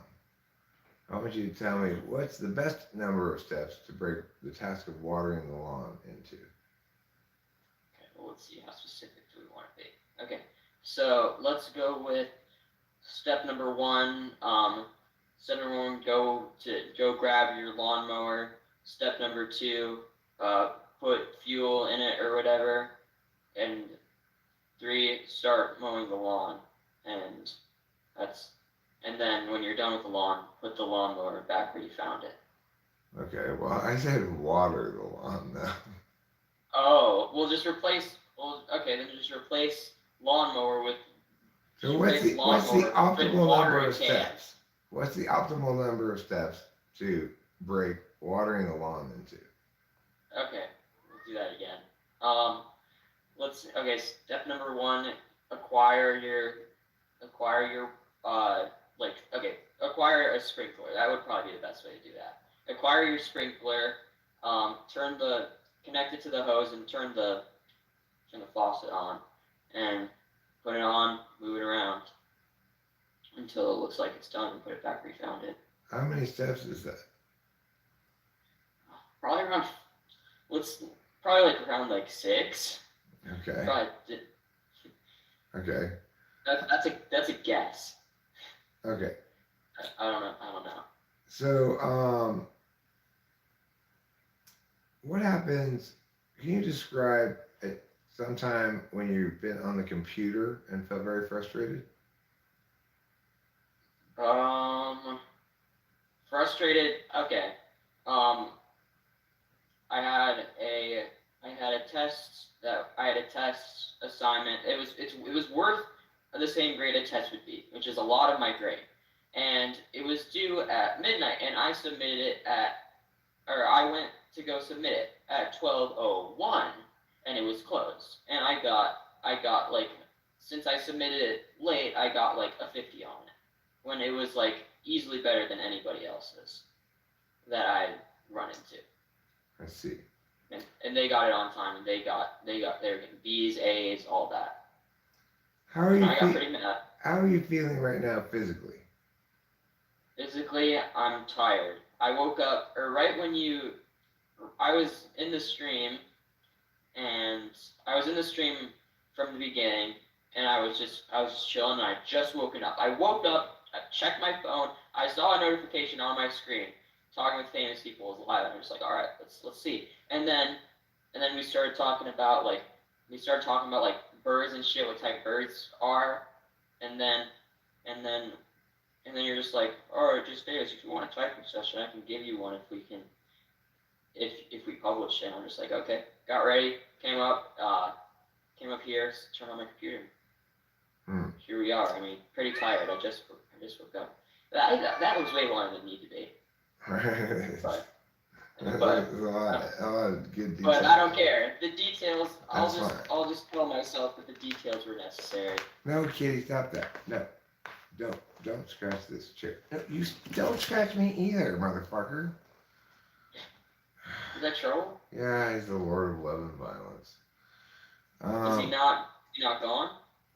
I want you to tell me what's the best number of steps to break the task of watering the lawn into. Okay, well, let's see how specific do we want to be. Okay, so let's go with step number one. Step number one, go grab your lawnmower. Step number two, put fuel in it or whatever. And three, start mowing the lawn. And that's and then when you're done with the lawn, put the lawnmower back where you found it. Okay, well, I said water the lawn though. Oh, we'll just replace. Well, okay, then just replace lawnmower with. So Just what's replace the what's the lawnmower with optimal number watering of can. steps? What's the optimal number of steps to break watering the lawn into? Okay, we'll do that again. Okay. Step number one: acquire your acquire your acquire a sprinkler. That would probably be the best way to do that. Acquire your sprinkler. Connect it to the hose and turn the faucet on, and put it on. Move it around until it looks like it's done, and put it back where you found it. How many steps is that? Probably around. Let's probably like around like 6. Okay. Probably. Okay. That's a guess. Okay. I don't know. I don't know. So, what happens? Can you describe at some time when you've been on the computer and felt very frustrated? Frustrated. Okay. Um, I had a test assignment. It was worth the same grade a test would be, which is a lot of my grade. And it was due at midnight, and I went to go submit it at 12:01, and it was closed. And I got like, since I submitted it late, I got like a 50 on it, when it was like easily better than anybody else's that I run into. I see. And they got it on time, and they were getting B's, A's, all that. How are And you? I got pretty mad. How are you feeling right now physically? Physically, I'm tired. I woke up, or right when I was in the stream, and I was in the stream from the beginning, and I was just chilling, and I just woken up. I woke up, I checked my phone, I saw a notification on my screen, talking with famous people was live. I'm just like, all right, let's see. And then we started talking about like birds and shit, what type birds are, and then and then and then you're just like, oh, just Davis, if you want a typing session, I can give you one if we publish it. And I'm just like, okay, got ready, came up here, turned on my computer. Here we are. I mean, pretty tired. I just woke up. That was way longer than it needed to be. But There's a lot of good details. But I don't care. The details, That's I'll just tell myself that the details were necessary. No, kitty, stop that. No, don't scratch this chair. No, you don't scratch me either, motherfucker. Is that trouble? Yeah, he's the Lord of Love and Violence. Is he not gone?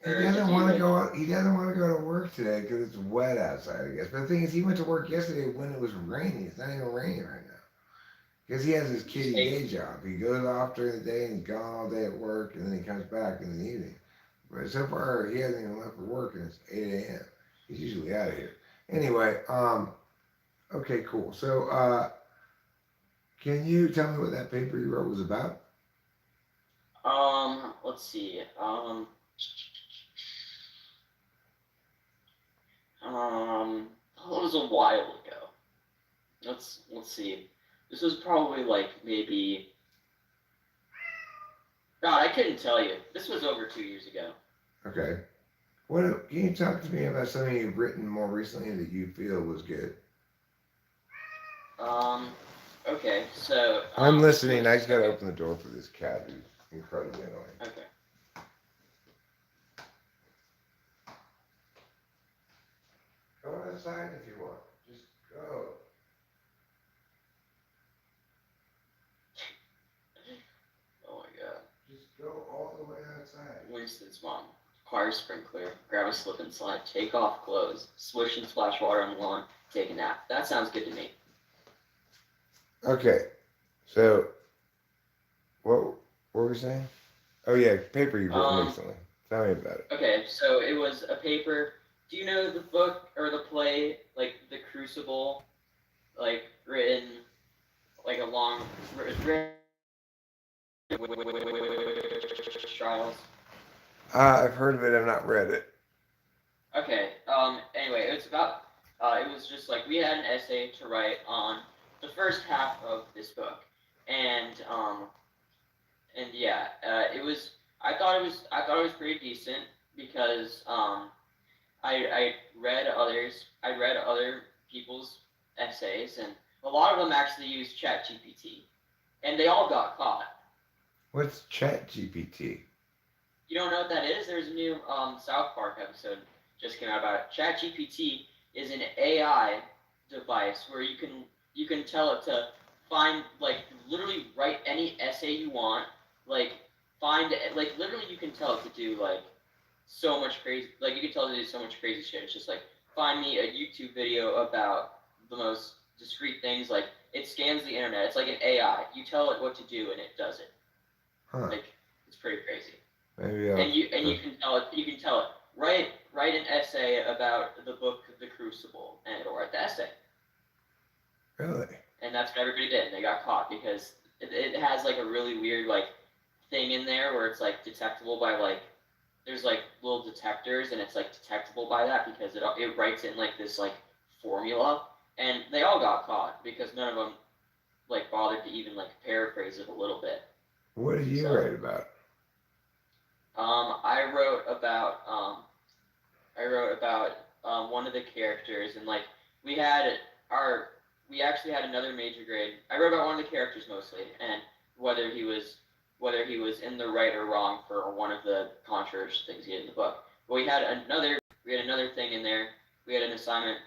He doesn't want to go. He doesn't want to go to work today because it's wet outside, I guess. But the thing is, he went to work yesterday when it was raining. It's not even raining right now because he has his kitty day job. He goes off during the day and he's gone all day at work, and then he comes back in the evening. But so far, he hasn't even left for work, and it's 8 a.m. He's usually out of here. Anyway, okay, cool. So, can you tell me what that paper you wrote was about? Let's see. It was a while ago. Let's see. This was probably like maybe. God, I couldn't tell you. This was over 2 years ago. Okay. What can you talk to me about something you've written more recently that you feel was good? Okay, so I'm listening. I just gotta open the door for this cat who's incredibly annoying. Okay. Go outside if you want. Just go. Oh my god. Just go all the way outside. Winston's mom. Choir sprinkler. Grab a slip and slide. Take off clothes. Swish and splash water on the lawn. Take a nap. That sounds good to me. Okay. So, what were we saying? Oh yeah, paper you've written recently. Tell me about it. Okay, so it was a paper. Do you know the book or the play, like The Crucible, like written, like a long, written trials? I've heard of it. I've not read it. Okay. Anyway, it's about. It was just like we had an essay to write on the first half of this book, and yeah, it was. I thought it was pretty decent because I read others. I read other people's essays, and a lot of them actually used ChatGPT, and they all got caught. What's ChatGPT? You don't know what that is? There's a new South Park episode just came out about it. ChatGPT is an AI device where you can tell it to find, like, literally write any essay you want, like literally you can tell it to do like so much crazy, like you can tell it to do so much crazy shit. It's just like, find me a YouTube video about the most discrete things. Like, it scans the internet. It's like an AI. You tell it what to do and it does it. Like, it's pretty crazy. Maybe you can tell it write an essay about the book The Crucible, and it'll write the essay. Really? And that's what everybody did. They got caught because it has like a really weird like thing in there where it's like detectable by like, there's like little detectors, and it's like detectable by that because it writes in like this like formula, and they all got caught because none of them like bothered to even like paraphrase it a little bit. What did you write about? I wrote about one of the characters, and like we actually had another major grade. I wrote about one of the characters mostly, and whether he was whether he was in the right or wrong for one of the controversial things he did in the book. But we had another thing in there. We had an assignment.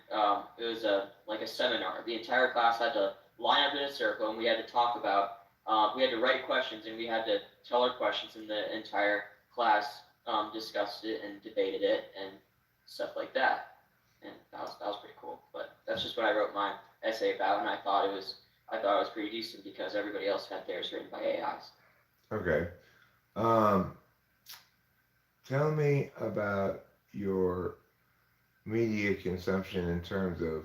It was like a seminar. The entire class had to line up in a circle, and we had to talk about. We had to write questions, and we had to tell our questions, and the entire class discussed it and debated it and stuff like that. And that was pretty cool. But that's just what I wrote my essay about, and I thought it was pretty decent because everybody else had theirs written by AIs. Okay. Um, Tell me about your media consumption in terms of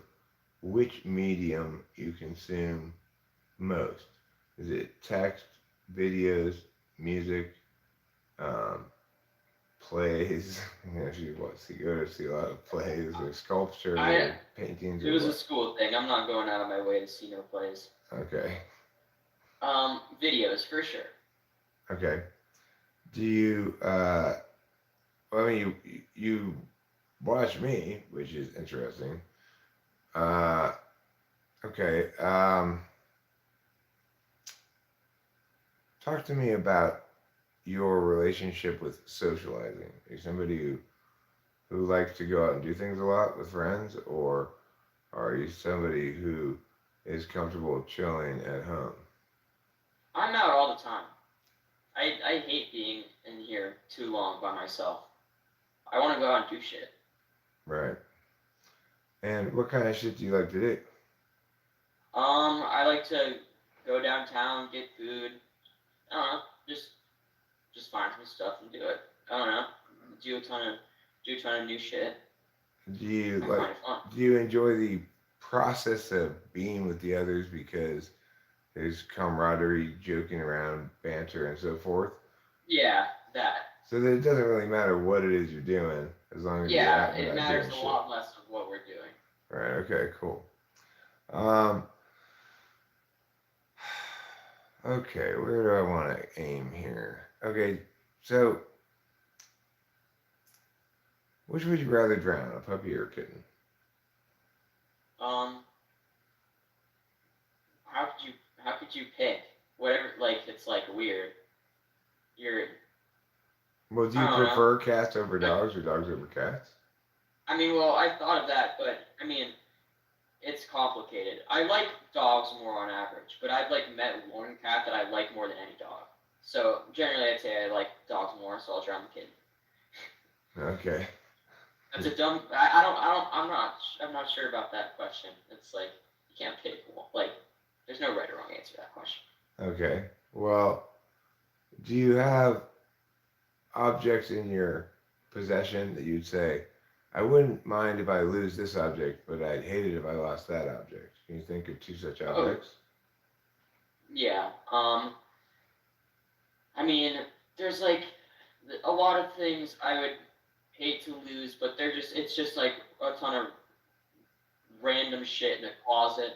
which medium you consume most. Is it text, videos, music, um, plays? You know, you go to see a lot of plays or sculpture or paintings It or was a what? school thing. I'm not going out of my way to see no plays. Okay. Videos for sure. Okay. Do you? Well, I mean, you watch me, which is interesting. Uh, okay. Talk to me about your relationship with socializing. Are you somebody who likes to go out and do things a lot with friends, or are you somebody who is comfortable chilling at home? I'm out all the time. I hate being in here too long by myself. I want to go out and do shit. Right. And what kind of shit do you like to do? I like to go downtown, get food. I don't know, just find some stuff and do it. I don't know, do a ton of do a ton of new shit. Do you I like? find it fun. Do you enjoy the process of being with the others because there's camaraderie, joking around, banter, and so forth? Yeah, that. So that it doesn't really matter what it is you're doing as long as you're Yeah, out and it about matters doing a shit. lot less of what we're doing. Right. Okay. Cool. Um. Okay. Where do I want to aim here? Okay. So, which would you rather drown, a puppy or a kitten? Um, how could you pick whatever? Like it's like weird. You're Well, do I you don't know. prefer cats over dogs or dogs over cats? I mean, well, I thought of that, but I mean, it's complicated. I like dogs more on average, but I've like met one cat that I like more than any dog. So generally, I'd say I like dogs more, so I'll drown the kitten. Okay. That's a dumb. I'm not sure about that question. It's like you can't pick one. Like, there's no right or wrong answer to that question. Okay. Well, do you have objects in your possession that you'd say, I wouldn't mind if I lose this object, but I'd hate it if I lost that object? Can you think of two such Oh, objects? yeah. I mean, there's like a lot of things I would hate to lose, but it's just like a ton of random shit in a closet.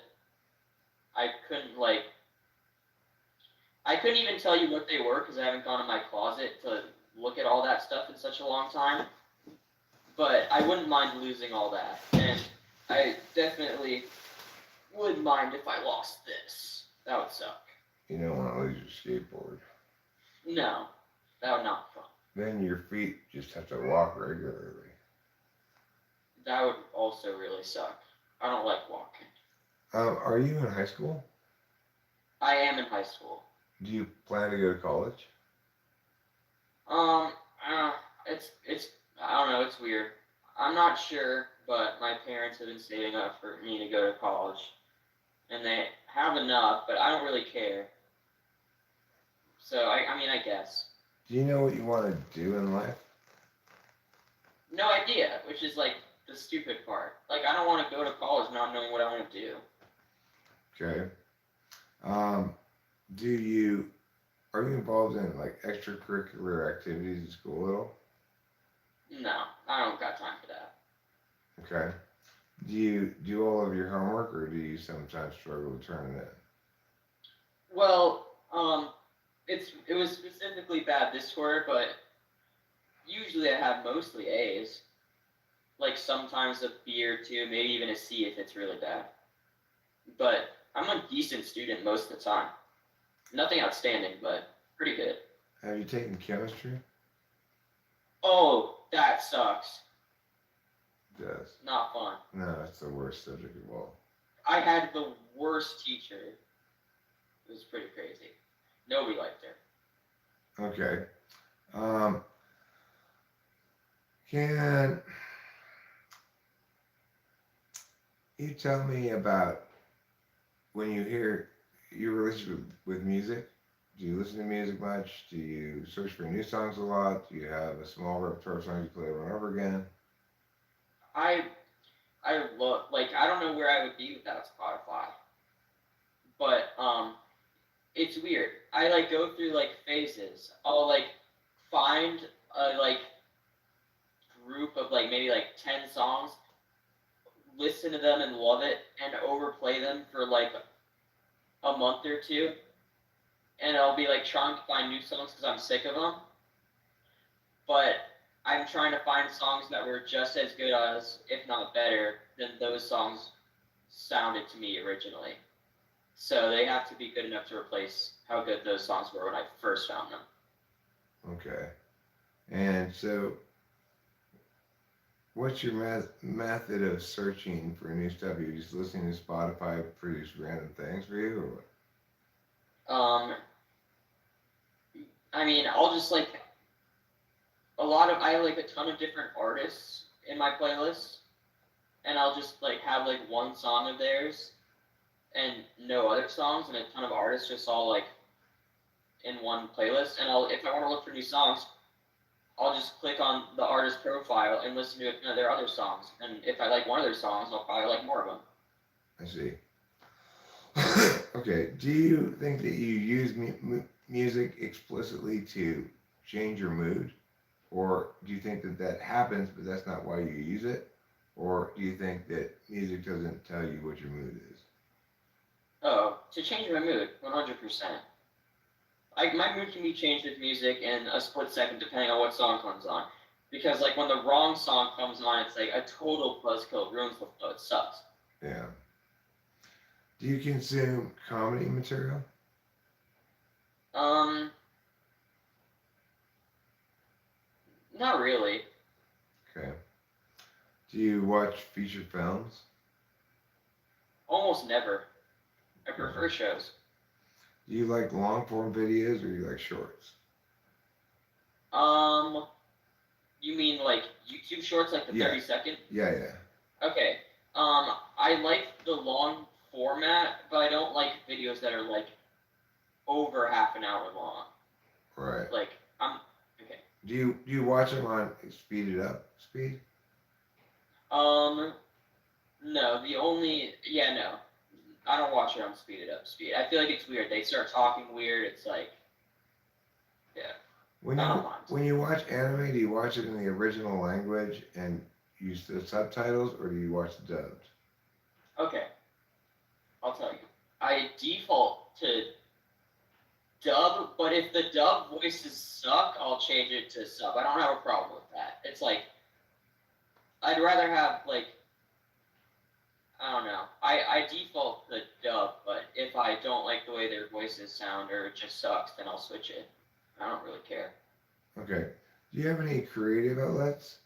I couldn't like I couldn't even tell you what they were because I haven't gone in my closet to look at all that stuff in such a long time. But I wouldn't mind losing all that, and I definitely would mind if I lost this. That would suck. You don't want to lose your skateboard. No, that would not be fun. Then your feet just have to walk regularly. That would also really suck. I don't like walking. Are you in high school? I am in high school. Do you plan to go to college? Um, uh, it's I don't know. It's weird. I'm not sure, but my parents have been saving up for me to go to college, and they have enough, but I don't really care. So I mean, I guess. Do you know what you want to do in life? No idea, which is like the stupid part. Like I don't want to go to college not knowing what I want to do. Okay. Um, do you are you involved in like extracurricular activities at school at all? No, I don't got time for that. Okay. Do you do all of your homework, or do you sometimes struggle to turn it Well, it was specifically bad this quarter, but usually I have mostly A's. Like sometimes a B or two, maybe even a C if it's really bad. But I'm a decent student most of the time. Nothing outstanding, but Pretty good. Have you taken chemistry? Oh, that sucks. It does. Not fun. No, it's the worst subject of all. I had the worst teacher. It was pretty crazy. Nobody liked her. Okay. Can you tell me about when you hear your relationship with music? Do you listen to music much? Do you search for new songs a lot? Do you have a small repertoire of songs you play over and over again? I I love like I don't know where I would be without Spotify. But it's weird. I like go through like phases. I'll like find a like group of like maybe like 10 songs, listen to them and love it, and overplay them for like a month or two, and I'll be like trying to find new songs because I'm sick of them. But I'm trying to find songs that were just as good as, if not better, than those songs sounded to me originally. So they have to be good enough to replace how good those songs were when I first found them. Okay. And so, what's your method of searching for new stuff? Are you just listening to Spotify produce random things for you, or what? I mean, I'll just like I have like a ton of different artists in my playlist, and I'll just like have like one song of theirs and no other songs, and a ton of artists just all like in one playlist. And I'll if I want to look for new songs, I'll just click on the artist profile and listen to their other songs. And if I like one of their songs, I'll probably like more of them. I see. Okay. Do you think that you use music explicitly to change your mood? Or do you think that that happens, but that's not why you use it? Or do you think that music doesn't tell you what your mood is? Oh, to change my mood, 100%. My mood can be changed with music in a split second depending on what song comes on. Because like when the wrong song comes on, it's like a total buzzkill, ruins the flow. It sucks. Yeah. Do you consume comedy material? Um, Not really. Okay. Do you watch feature films? Almost never. I Okay. prefer shows. Do you like long form videos or do you like shorts? Um, you mean like YouTube shorts, like the Yeah. 30-second? Yeah, yeah. Okay. I like the long format, but I don't like videos that are like over half an hour long. Right. Like I'm okay. Do you watch them on speeded up speed? Um, no, no. I don't watch it on speeded up speed. I feel like it's weird. They start talking weird. It's like, yeah, When I don't you mind. when you watch anime, do you watch it in the original language and use the subtitles, or do you watch the dubbed? Okay, I'll tell you. I default to dub, but if the dub voices suck, I'll change it to sub. I don't have a problem with that. It's like I'd rather have like I don't know. I default to dub, but if I don't like the way their voices sound or it just sucks, then I'll switch it. I don't really care. Okay. Do you have any creative outlets?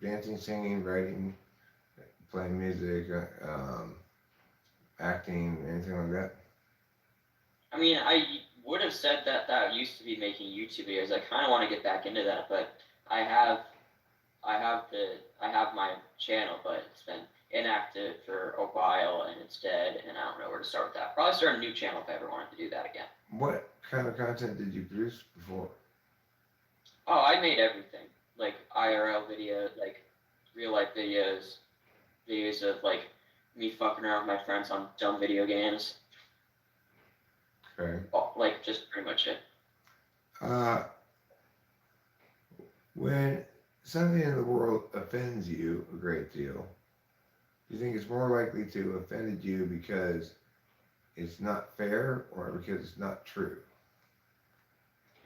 Dancing, singing, writing, playing music, acting, anything like that? I mean, I would have said that used to be making YouTube videos. I kind of want to get back into that, but I have I have my channel, but it's been inactive for a while and it's dead, and I don't know where to start with that. Probably start a new channel if I ever wanted to do that again. What kind of content did you produce before? Oh, I made everything like IRL video, like real life videos, videos of like me fucking around with my friends on dumb video games. Okay. Oh, like just pretty much it. Uh, when something in the world offends you a great deal, do you think it's more likely to offend you because it's not fair or because it's not true?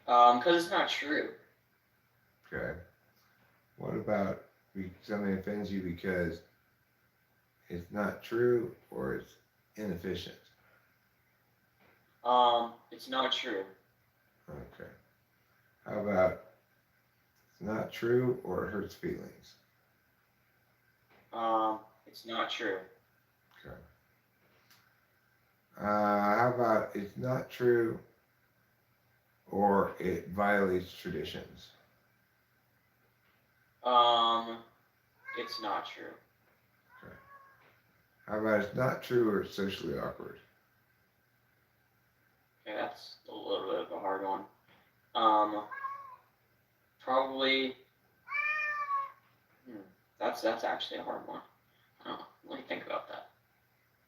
Because it's not true. Okay. What about something offends you because it's not true or it's inefficient? It's not true. Okay. How about it's not true or it hurts feelings? It's not true. Okay. How about it's not true or it violates traditions? It's not true. Okay. How about it's not true or it's socially awkward? Okay, that's a little bit of a hard one. Um, Probably. Hmm, that's actually a hard one. Let me think about that.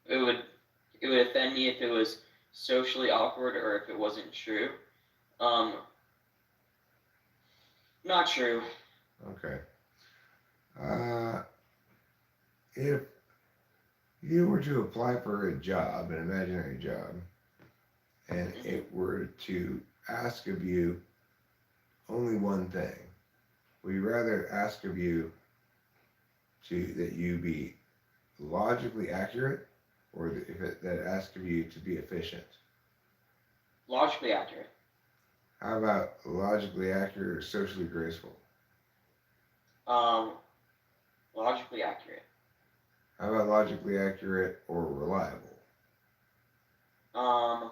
It would it would offend me if it was socially awkward or if it wasn't true. Um, Not true. Okay. Uh, if you were to apply for a job, an imaginary job, and Mhm. it were to ask of you only one thing, would you rather ask of you that you be logically accurate, or that ask of you to be efficient? Logically accurate. How about logically accurate or socially graceful? Um, Logically accurate. How about logically accurate or reliable? Um,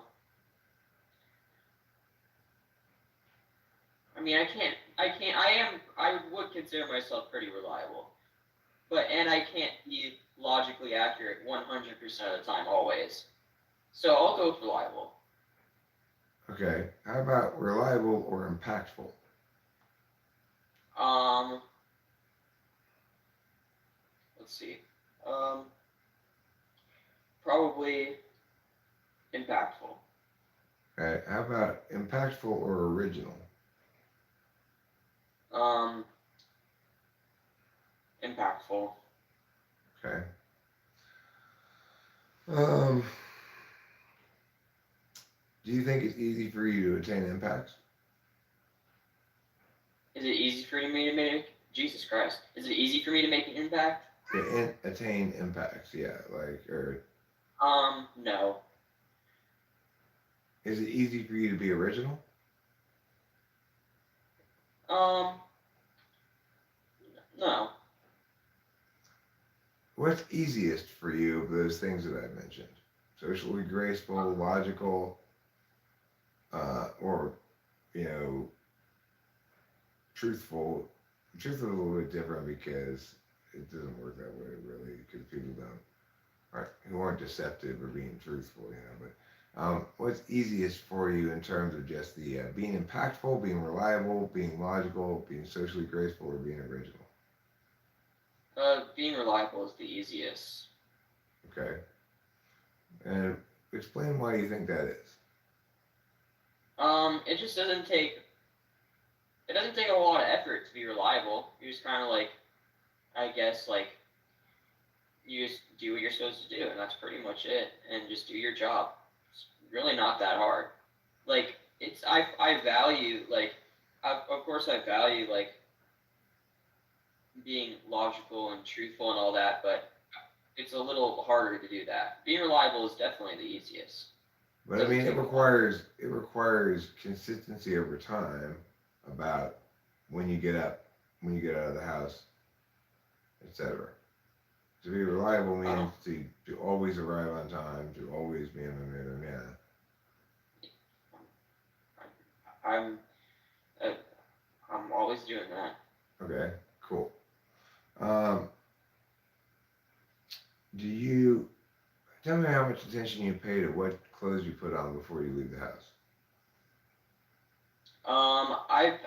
I mean, I would consider myself pretty reliable, and I can't be logically accurate 100% of the time, always. So I'll go with reliable. Okay. How about reliable or impactful? Um, let's see. Um, Probably impactful. Okay. How about impactful or original? Um, Impactful. Okay. Um, do you think it's easy for you to attain impacts? Is it easy for me to make? Jesus Christ. Is it easy for me to make an impact? Yeah, attain impacts, yeah. Like, or No. is it easy for you to be original? Um, no. What's easiest for you of those things that I mentioned? Socially graceful, logical, or you know, truthful. Truthful is a little bit different because it doesn't work that way really. Because people don't aren't who aren't deceptive or being truthful, you know. But what's easiest for you in terms of just the being impactful, being reliable, being logical, being socially graceful, or being original? Being reliable is the easiest. Okay, and explain why you think that is. It just doesn't take a lot of effort to be reliable. You just kind of like, I guess, like, you just do what you're supposed to do, and that's pretty much it. And just do your job. It's really not that hard. Like, I value, like, of course, I value, like, being logical and truthful and all that, but it's a little harder to do that. Being reliable is definitely the easiest. But I Doesn't mean, take a lot. it requires consistency over time about when you get up, when you get out of the house, etc. To be reliable Uh, means to always arrive on time, to always be in the minute. Yeah. I'm uh, I'm always doing that. Okay. Cool. Um, do you tell me how much attention you pay to what clothes you put on before you leave the house?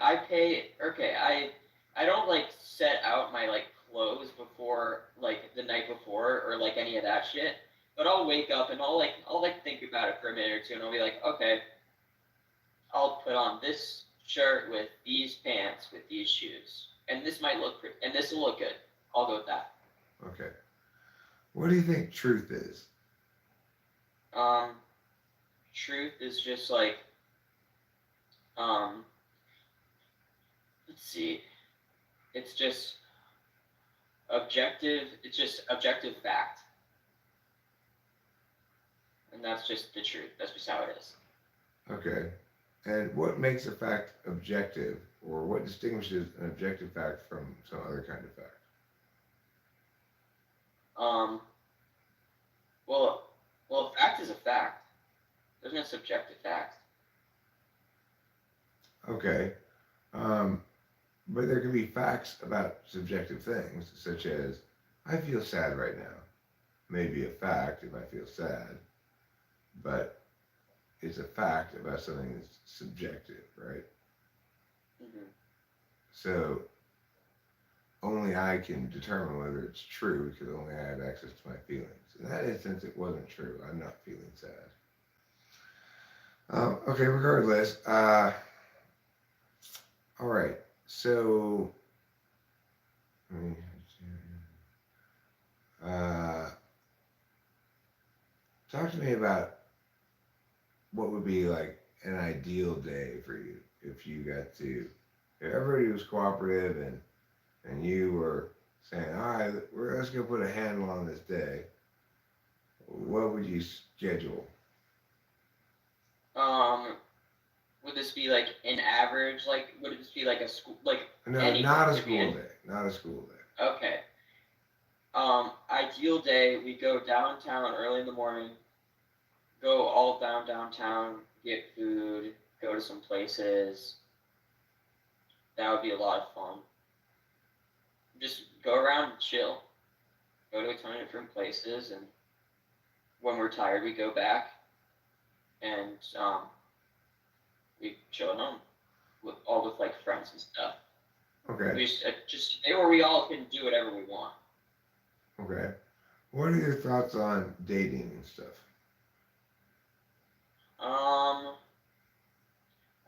I pay. Okay, I don't like set out my like clothes before like the night before or like any of that shit. But I'll wake up and I'll like think about it for a minute or two, and I'll be like, okay, I'll put on this shirt with these pants with these shoes, and this might look pretty, and this will look good. I'll go with that. Okay. What do you think truth is? Um, Truth is just like um, let's see, it's just objective. It's just objective fact, and that's just the truth. That's just how it is. Okay. And what makes a fact objective, or what distinguishes an objective fact from some other kind of fact? Um, well, well, a fact is a fact. There's no subjective fact. Okay. Um, but there can be facts about subjective things, such as, I feel sad right now. Maybe a fact if I feel sad, but it's a fact about something that's subjective, right? Hmm. So only I can determine whether it's true because only I have access to my feelings. In that instance, it wasn't true. I'm not feeling sad. Okay, regardless. All right. So, uh, talk to me about what would be like an ideal day for you if you got to, if everybody was cooperative and you were saying, all right, let's go put a handle on this day. What would you schedule? Um, would this be like an average? Like, would this be like a school? Like No, any not a could be school any. day. Not a school day. Okay. Ideal day. We go downtown early in the morning. Go all downtown. Get food. Go to some places. That would be a lot of fun. Just go around and chill. Go to a ton of different places, and when we're tired, we go back and we chill at home with like friends and stuff. Okay. We just a day where we all can do whatever we want. Okay. What are your thoughts on dating and stuff? Um,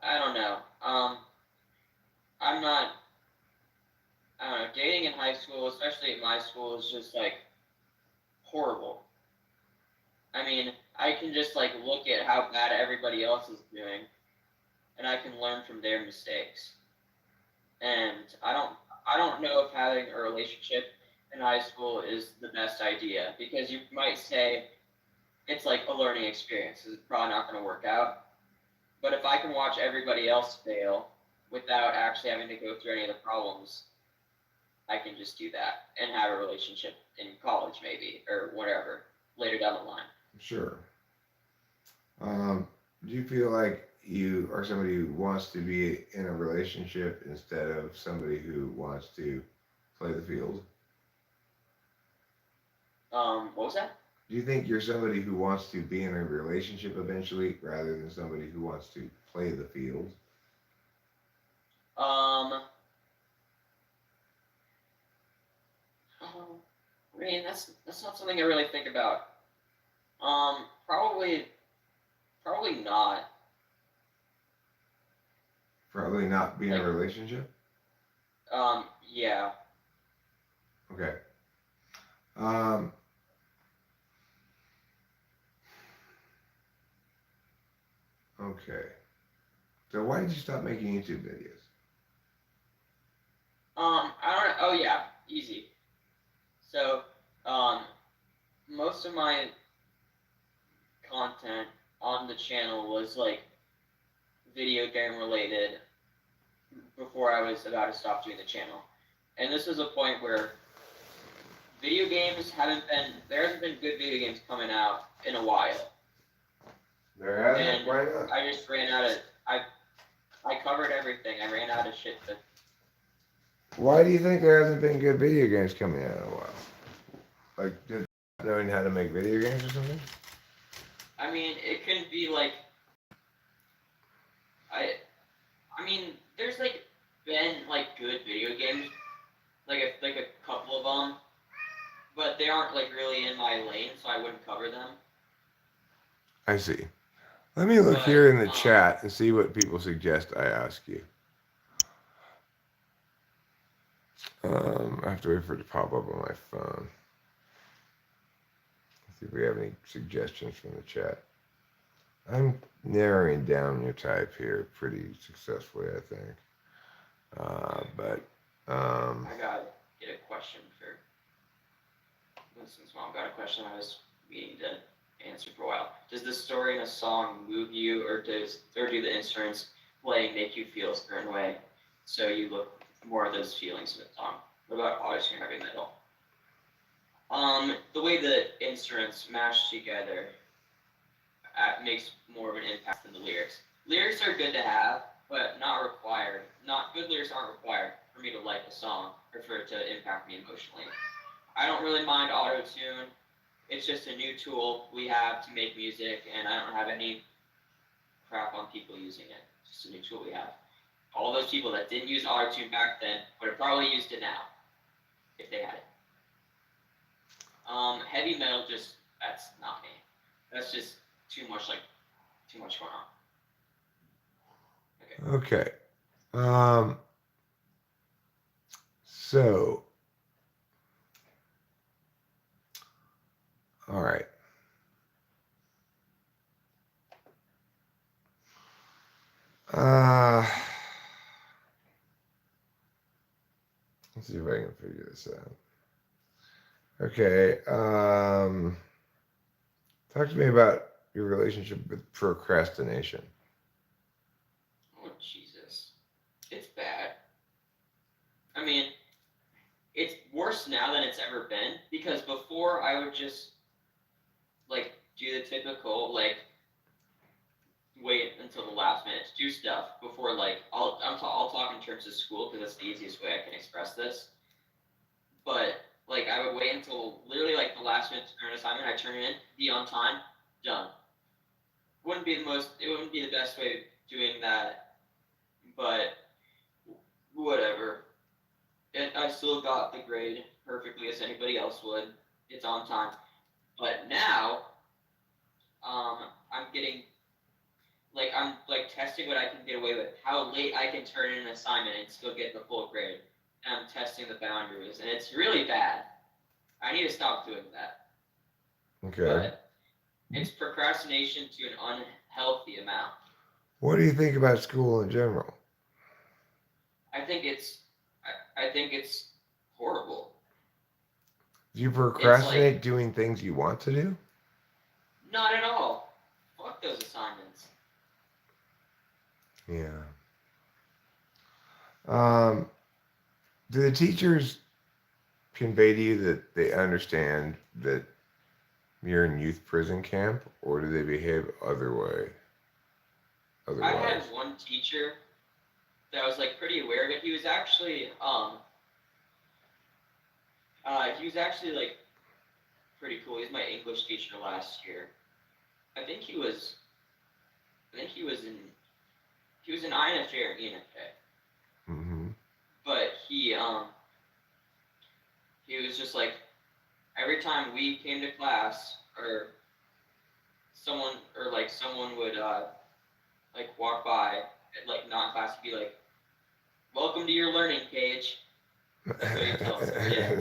I don't know. I'm not. I don't know. Dating in high school, especially at my school, is just like horrible. I mean, I can just like look at how bad everybody else is doing, and I can learn from their mistakes. And I don't know if having a relationship in high school is the best idea because you might say it's like a learning experience. It's probably not going to work out. But if I can watch everybody else fail without actually having to go through any of the problems, I can just do that and have a relationship in college maybe or whatever later down the line. Sure. Do you feel like you are somebody who wants to be in a relationship instead of somebody who wants to play the field? What was that? Do you think you're somebody who wants to be in a relationship eventually rather than somebody who wants to play the field? Um, I mean that's not something I really think about. Probably not. Probably not be in a Like, relationship? yeah. Okay. Um, okay. So why did you stop making YouTube videos? I don't know. Oh yeah, easy. So, um, most of my content on the channel was like video game related before I was about to stop doing the channel. And this was a point where there hasn't been good video games coming out in a while. There hasn't? And Why not? I just ran out of, I covered everything. I ran out of shit to, Why do you think there hasn't been good video games coming out in a while? Like, just knowing how to make video games or something? I mean, it can be like, I, I mean, there's like been like good video games, like a couple of them, but they aren't like really in my lane, so I wouldn't cover them. I see. Let me look But here in the chat and see what people suggest I ask you. I have to wait for it to pop up on my phone. Let's see if we have any suggestions from the chat. I'm narrowing down your type here pretty successfully, I think. But I gotta get a question for Winston's mom. Got a question I was meaning to answer for a while. Does the story in a song move you, or do the instruments playing make you feel a certain way, so you look more of those feelings in the song? What about auto-tune heavy metal? The way the instruments mash together makes more of an impact than the lyrics. Lyrics are good to have, but not required. Not good lyrics aren't required for me to like a song or for it to impact me emotionally. I don't really mind auto-tune. It's just a new tool we have to make music, and I don't have any crap on people using it. It's just a new tool we have. All those people that didn't use auto-tune back then would have probably used it now if they had it. Heavy metal, that's not me. That's just too much going on. Okay. So, all right. Let's see if I can figure this out. Okay. Talk to me about your relationship with procrastination. Oh, Jesus. It's bad. I mean, it's worse now than it's ever been, because before I would just, do the typical, wait until the last minute to do stuff before, I'll talk in terms of school, because that's the easiest way I can express this. But, I would wait until literally, the last minute to turn an assignment, I turn it in, be on time, done. It wouldn't be the best way of doing that, but whatever. I still got the grade perfectly as anybody else would. It's on time. But now, I'm getting, I'm testing what I can get away with, how late I can turn in an assignment and still get the full grade. And I'm testing the boundaries, and it's really bad. I need to stop doing that. Okay. But it's procrastination to an unhealthy amount. What do you think about school in general? I think it's horrible. Do you procrastinate doing things you want to do? Not at all. Fuck those assignments. Yeah. Do the teachers convey to you that they understand that you're in youth prison camp, or do they behave otherwise? I had one teacher that was pretty aware of it. He was actually pretty cool. He was my English teacher last year. I think he was in INFJ or ENFJ. Mm-hmm. But he was just every time we came to class, or someone would walk by at not class, he'd be like, "Welcome to your learning cage." That's what he'd tell us. Yeah.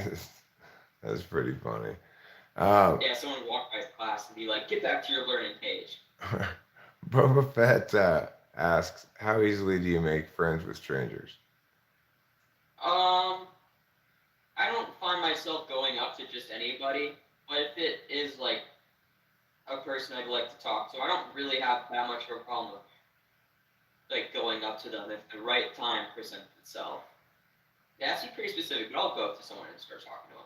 That's pretty funny. Yeah, someone would walk by class and be like, "Get back to your learning cage." Boba Fett asks, how easily do you make friends with strangers? I don't find myself going up to just anybody, but if it is a person I'd like to talk to, I don't really have that much of a problem with going up to them if the right time presents itself. Yeah, that's pretty specific, but I'll go up to someone and start talking to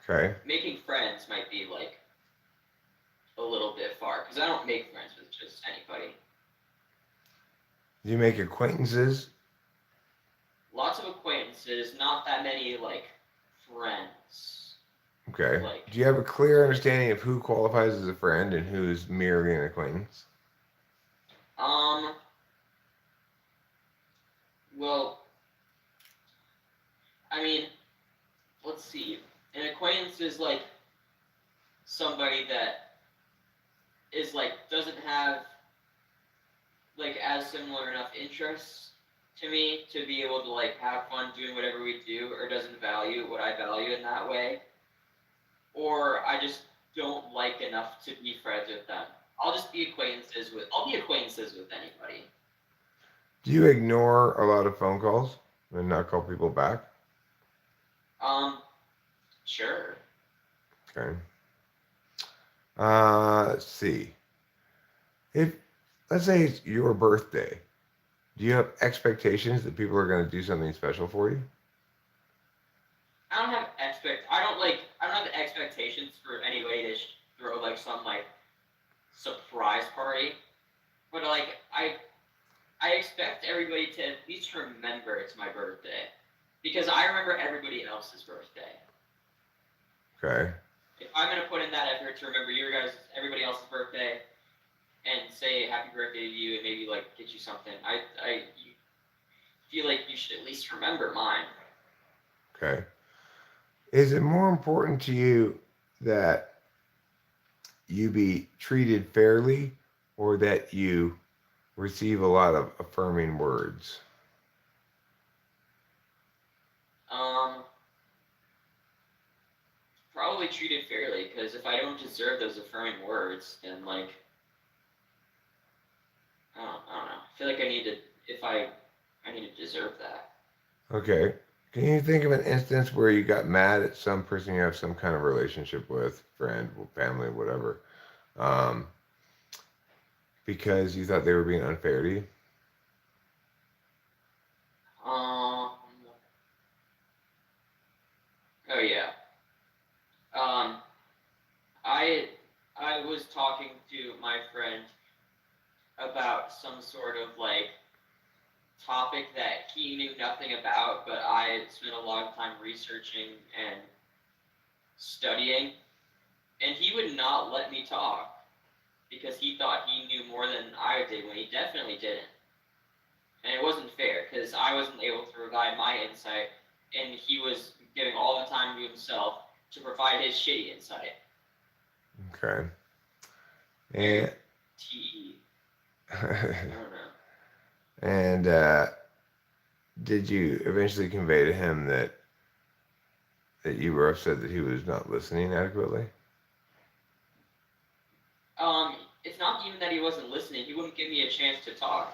them. Okay. Making friends might be a little bit far, because I don't make friends with just anybody. Do you make acquaintances? Lots of acquaintances, not that many friends. Okay. Do you have a clear understanding of who qualifies as a friend and who is merely an acquaintance? Well, I mean, let's see. An acquaintance is somebody that is doesn't have as similar enough interests to me to be able to have fun doing whatever we do, or doesn't value what I value in that way, or I just don't like enough to be friends with them. I'll be acquaintances with anybody. Do you ignore a lot of phone calls and not call people back? Sure. Okay. Let's see. If let's say it's your birthday, do you have expectations that people are going to do something special for you? I don't have expectations for anybody to throw like some like surprise party, but like I expect everybody to at least remember it's my birthday, because I remember everybody else's birthday. Okay. If I'm gonna put in that effort to remember everybody else's birthday, and say happy birthday to you, and maybe like get you something, you feel like you should at least remember mine. Okay. Is it more important to you that you be treated fairly or that you receive a lot of affirming words? Um, Probably treated fairly, because if I don't deserve those affirming words, then like I don't know. I feel like I need to if I need to deserve that. Okay. Can you think of an instance where you got mad at some person you have some kind of relationship with, friend, family, whatever, um, because you thought they were being unfair to you? Um, oh yeah. Um, I I was talking to my friend about some sort of like topic that he knew nothing about, but I spent a lot of time researching and studying, and he would not let me talk because he thought he knew more than I did when he definitely didn't. And it wasn't fair because I wasn't able to provide my insight, and he was giving all the time to himself to provide his shitty insight. Okay. Very And TE. I don't know. and did you eventually convey to him that you were upset that he was not listening adequately? It's not even that he wasn't listening. He wouldn't give me a chance to talk.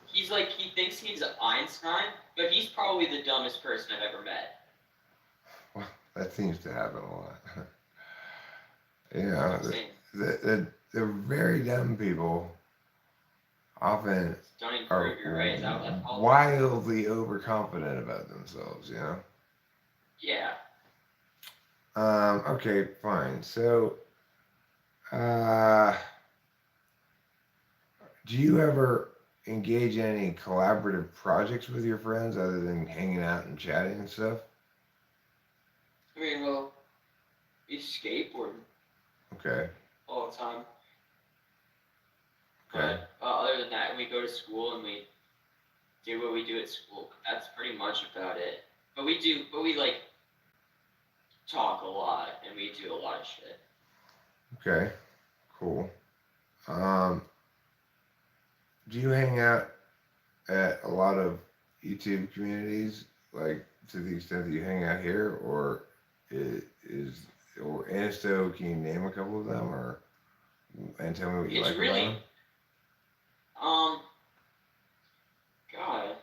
He's like, he thinks he's Einstein, but he's probably the dumbest person I've ever met. Well, that seems to happen a lot. You It's know, insane. the very dumb people often Don't are prove you're right. Is that what that's called? wildly overconfident about themselves, you know? Yeah. Okay, fine. So, uh, do you ever engage in any collaborative projects with your friends other than hanging out and chatting and stuff? I mean, well, we skateboard Okay, all the time, okay, but other than that, we go to school and we do what we do at school. That's pretty much about it. But we like talk a lot and we do a lot of shit. okay, cool. Um, do you hang out at a lot of YouTube communities, like to the extent that you hang out here, or is or Insto? Can you name a couple of them, or and tell me what you It's like about really them? um God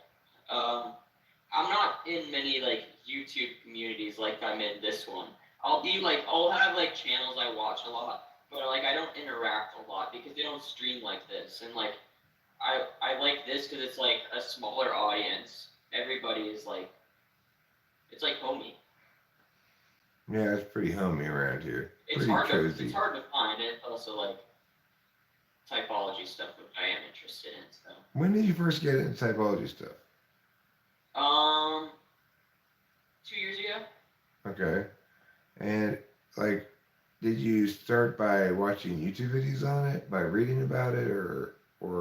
I'm not in many like YouTube communities like I'm in this one. I'll have like channels I watch a lot, but like I don't interact a lot because they don't stream like this. And like I like this because it's like a smaller audience. Everybody is like it's like homey. Yeah, it's pretty homey around here. Pretty It's cozy. hard to find it. Also like typology stuff which I am interested in. So When did you first get into typology stuff? um 2 years ago. Okay, and like, did you start by watching YouTube videos on it, by reading about it, or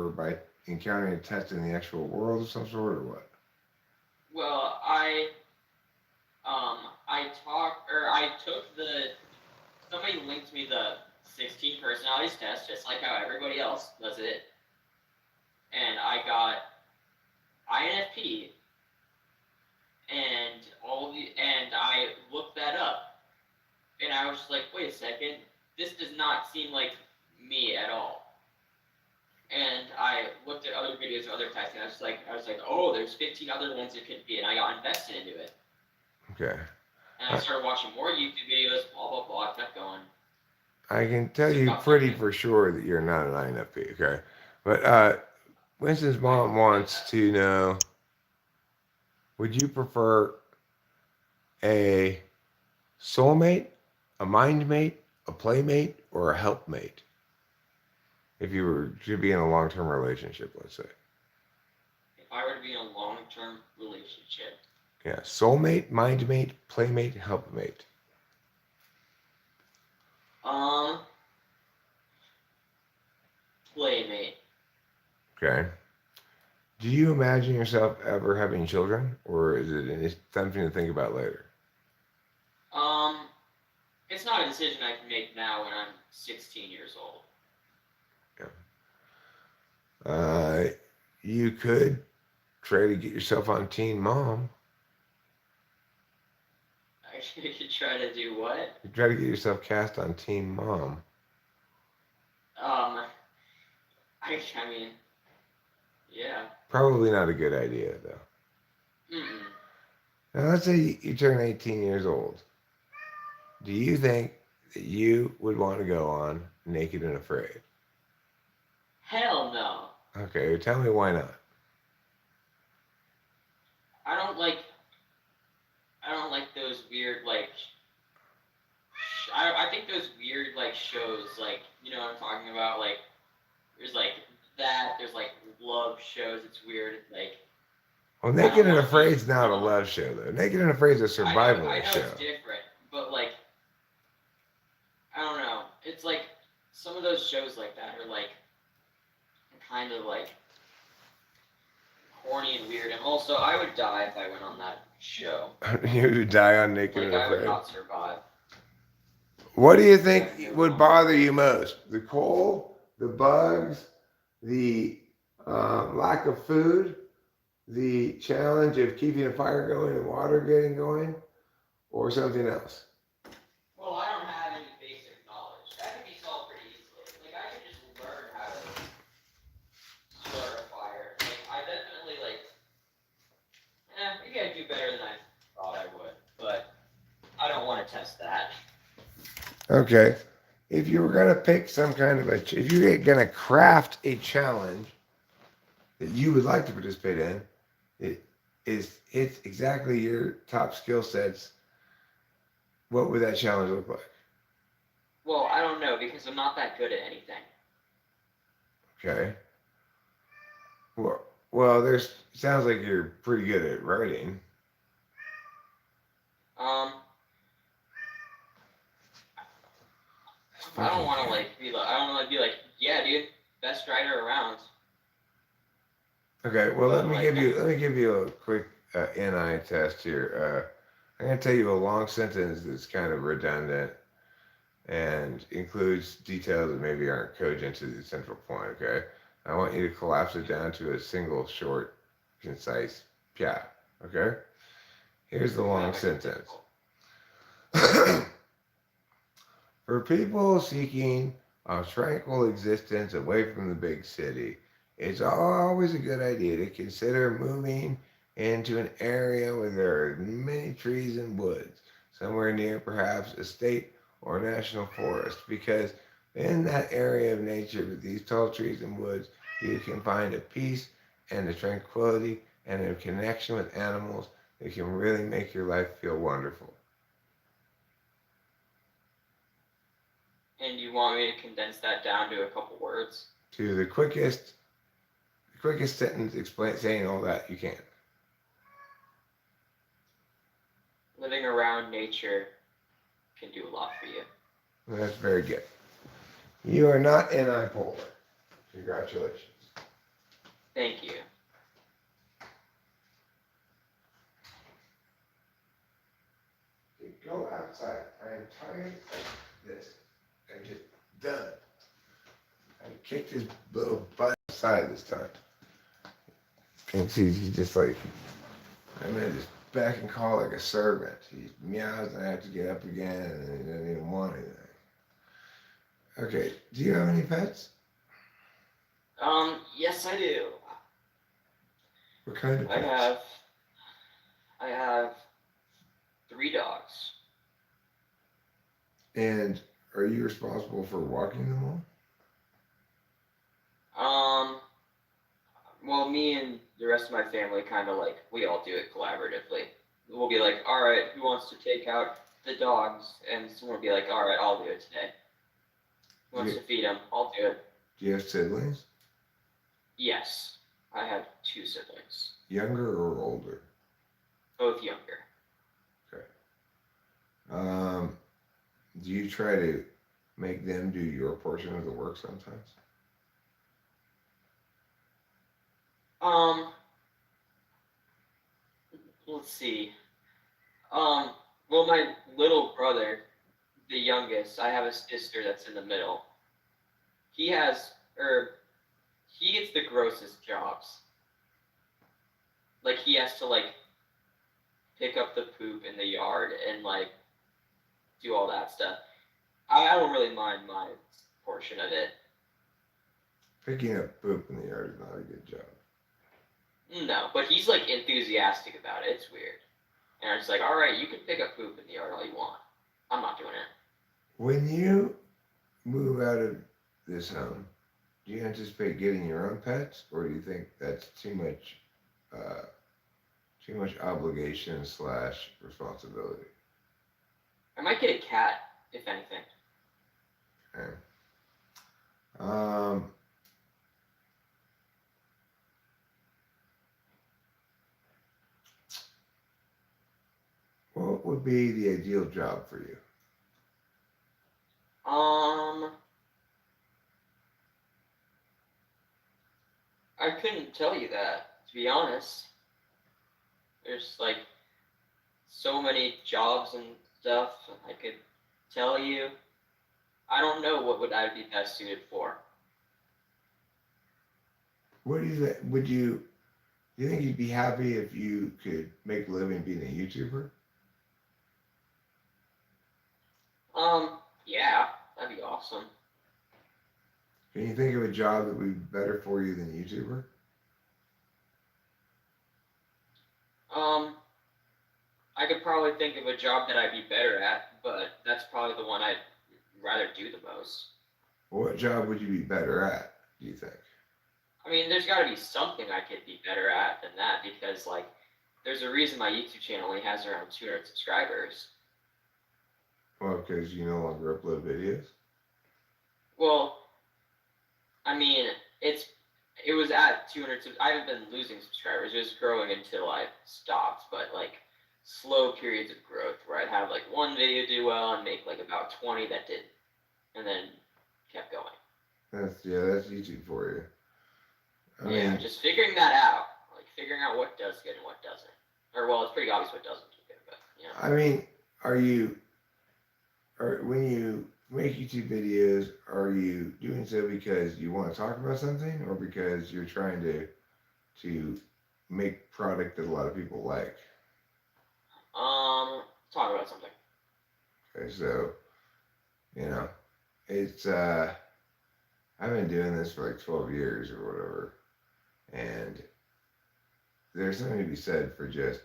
by encountering and testing the actual world of some sort, or what? Well, I took the somebody linked me the 16 personalities test, just like how everybody else does it, and I got INFP, and I looked that up, and I was just like, wait a second, this does not seem like me at all. And I looked at other videos of other types, and I was like, oh, there's 15 other ones it could be, and I got invested into it. Okay. And I started watching more YouTube videos, blah blah blah. I kept going. I can tell So you not pretty pregnant. for sure that you're not an INFP, okay? But Winston's mom wants to know, would you prefer a soulmate, a mindmate, a playmate, or a helpmate? If you were to be in a long-term relationship, let's say. If I were to be in a long-term relationship, Yeah, soulmate, mindmate, playmate, helpmate. um, playmate. Okay. Do you imagine yourself ever having children, or is it something to think about later? Um, it's not a decision I can make now when I'm 16 years old. Yeah. You could try to get yourself on Teen Mom. I should try to do what? You try to get yourself cast on Teen Mom. Um, I mean, yeah. Probably not a good idea, though. Mm-mm. Now, let's say you turn 18 years old. Do you think that you would want to go on Naked and Afraid? Hell no. Okay, tell me why not. I don't like. I don't like those weird like. I think those weird like shows like you know what I'm talking about like there's like that there's like love shows. It's weird. Like Well, I Naked don't and want to be Afraid's not a drawn. love show, though. Naked and Afraid's a I survivalist know it's show. different, but like I don't know. It's like some of those shows like that are like kind of like corny and weird. And also, I would die if I went on that show. You would die on Naked Like and I would Afraid. not survive. What do you I think have no would bother you most? The cold, the bugs, the lack of food, the challenge of keeping a fire going and water getting going, or something else? Well, I don't have any basic knowledge. That could be solved pretty easily. Like I could just learn how to start a fire. Like I definitely like. Maybe I'd do better than I thought I would, but I don't want to test that. Okay. If you were going to pick some kind of if you're going to craft a challenge that you would like to participate in, it's exactly your top skill sets. What would that challenge look like? Well, I don't know because I'm not that good at anything. Okay. Well, there's sounds like you're pretty good at writing. Um, I don't want to like be like I don't want to be like yeah, dude, best writer around. Okay, well But like let me give you a quick NI test here. I'm gonna tell you a long sentence that's kind of redundant and includes details that maybe aren't cogent to the central point. Okay, I want you to collapse it down to a single, short, concise yeah. Okay, here's the long sentence. For people seeking a tranquil existence away from the big city, it's always a good idea to consider moving into an area where there are many trees and woods, somewhere near perhaps a state or national forest, because in that area of nature with these tall trees and woods, you can find a peace and a tranquility and a connection with animals that can really make your life feel wonderful. And you want me to condense that down to a couple words? To the quickest sentence explain saying all that you can. Living around nature can do a lot for you. Well, that's very good. You are not anti-polar. Congratulations. Thank you. Go outside. I am tired of this. I'm just done. I kicked his little butt outside this time. And he's just like, I'm gonna just back and call like a servant. He meows and I have to get up again and he doesn't even want anything. Okay, do you have any pets? Yes I do. What kind of pets? I have 3 dogs. And are you responsible for walking them all? Well, me and the rest of my family kind of like, we all do it collaboratively. We'll be like, all right, who wants to take out the dogs? And someone will be like, all right, I'll do it today. Who wants to feed them? I'll do it. Do you have siblings? Yes, I have 2 siblings, Younger or older? both younger. Okay. Do you try to make them do your portion of the work sometimes? Um, let's see. Well, my little brother, the youngest, I have a sister that's in the middle. He has, or he gets the grossest jobs. Like he has to like pick up the poop in the yard and like do all that stuff. I don't really mind my portion of it. Picking up poop in the yard is not a good job. No, but he's like enthusiastic about it. It's weird. And I'm just like, all right, you can pick up poop in the yard all you want. I'm not doing it. When you move out of this home, do you anticipate getting your own pets, or do you think that's too much obligation / responsibility? I might get a cat, if anything. Okay. What would be the ideal job for you? I couldn't tell you that, to be honest. There's like so many jobs and stuff I could tell you. I don't know what would I be best suited for. What do you think? Do you think you'd be happy if you could make a living being a YouTuber? Yeah, that'd be awesome. Can you think of a job that would be better for you than YouTuber? I could probably think of a job that I'd be better at, but that's probably the one I'd rather do the most. What job would you be better at, do you think? I mean, there's got to be something I could be better at than that because, like, there's a reason my YouTube channel only has around 200 subscribers. Well, because you no longer upload videos? Well, I mean, it was at 200. I haven't been losing subscribers. It was growing until I stopped, but like slow periods of growth where I'd have like one video do well and make like about 20 that did, and then kept going. That's YouTube for you. I mean, just figuring that out, like figuring out what does good and what doesn't. Or well, it's pretty obvious what doesn't do good, but yeah. I mean, when you make YouTube videos, are you doing so because you want to talk about something, or because you're trying to make product that a lot of people like? Talk about something. Okay, so it's I've been doing this for like 12 years or whatever, and there's something to be said for just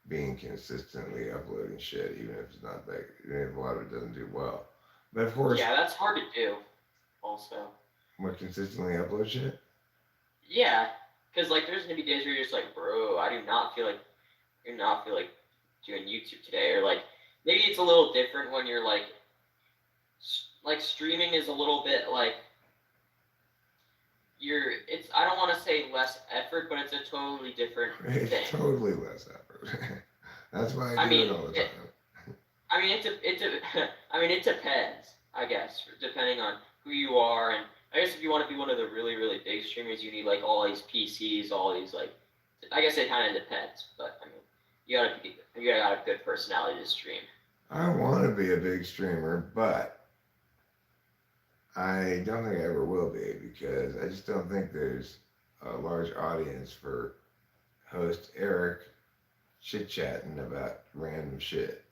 being consistently uploading shit, even if it's not that, even if a lot of it doesn't do well. But of course, yeah, that's hard to do. Also, what, consistently upload shit? Yeah, because like there's gonna be days where you're just like, bro, I do not feel like doing YouTube today, or like maybe it's a little different when you're like streaming is a little bit like it's I don't want to say less effort, but it's a totally different thing. It's totally less effort. That's why I do it all the time. I mean, it depends, I guess, depending on who you are, and I guess if you want to be one of the really, really big streamers, you need like all these PCs, all these like. I guess it kind of depends, but I mean, you gotta have a good personality to stream. I want to be a big streamer, but I don't think I ever will be, because I just don't think there's a large audience for host Eric chit-chatting about random shit.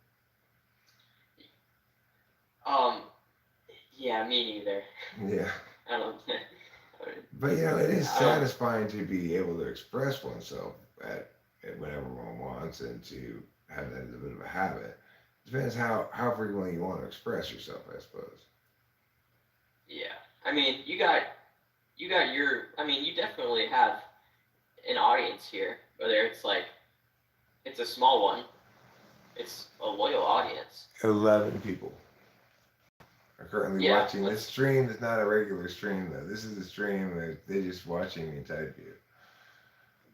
Yeah, me neither. Yeah. I don't. But it is satisfying to be able to express oneself at whenever one wants, and to have that as a bit of a habit. depends how frequently you want to express yourself, I suppose. Yeah. I mean, you got your. I mean, you definitely have an audience here. Whether it's like it's a small one, it's a loyal audience. 11 people are currently Yeah. watching this Let's stream. It's not a regular stream though. This is a stream that they're just watching me type you.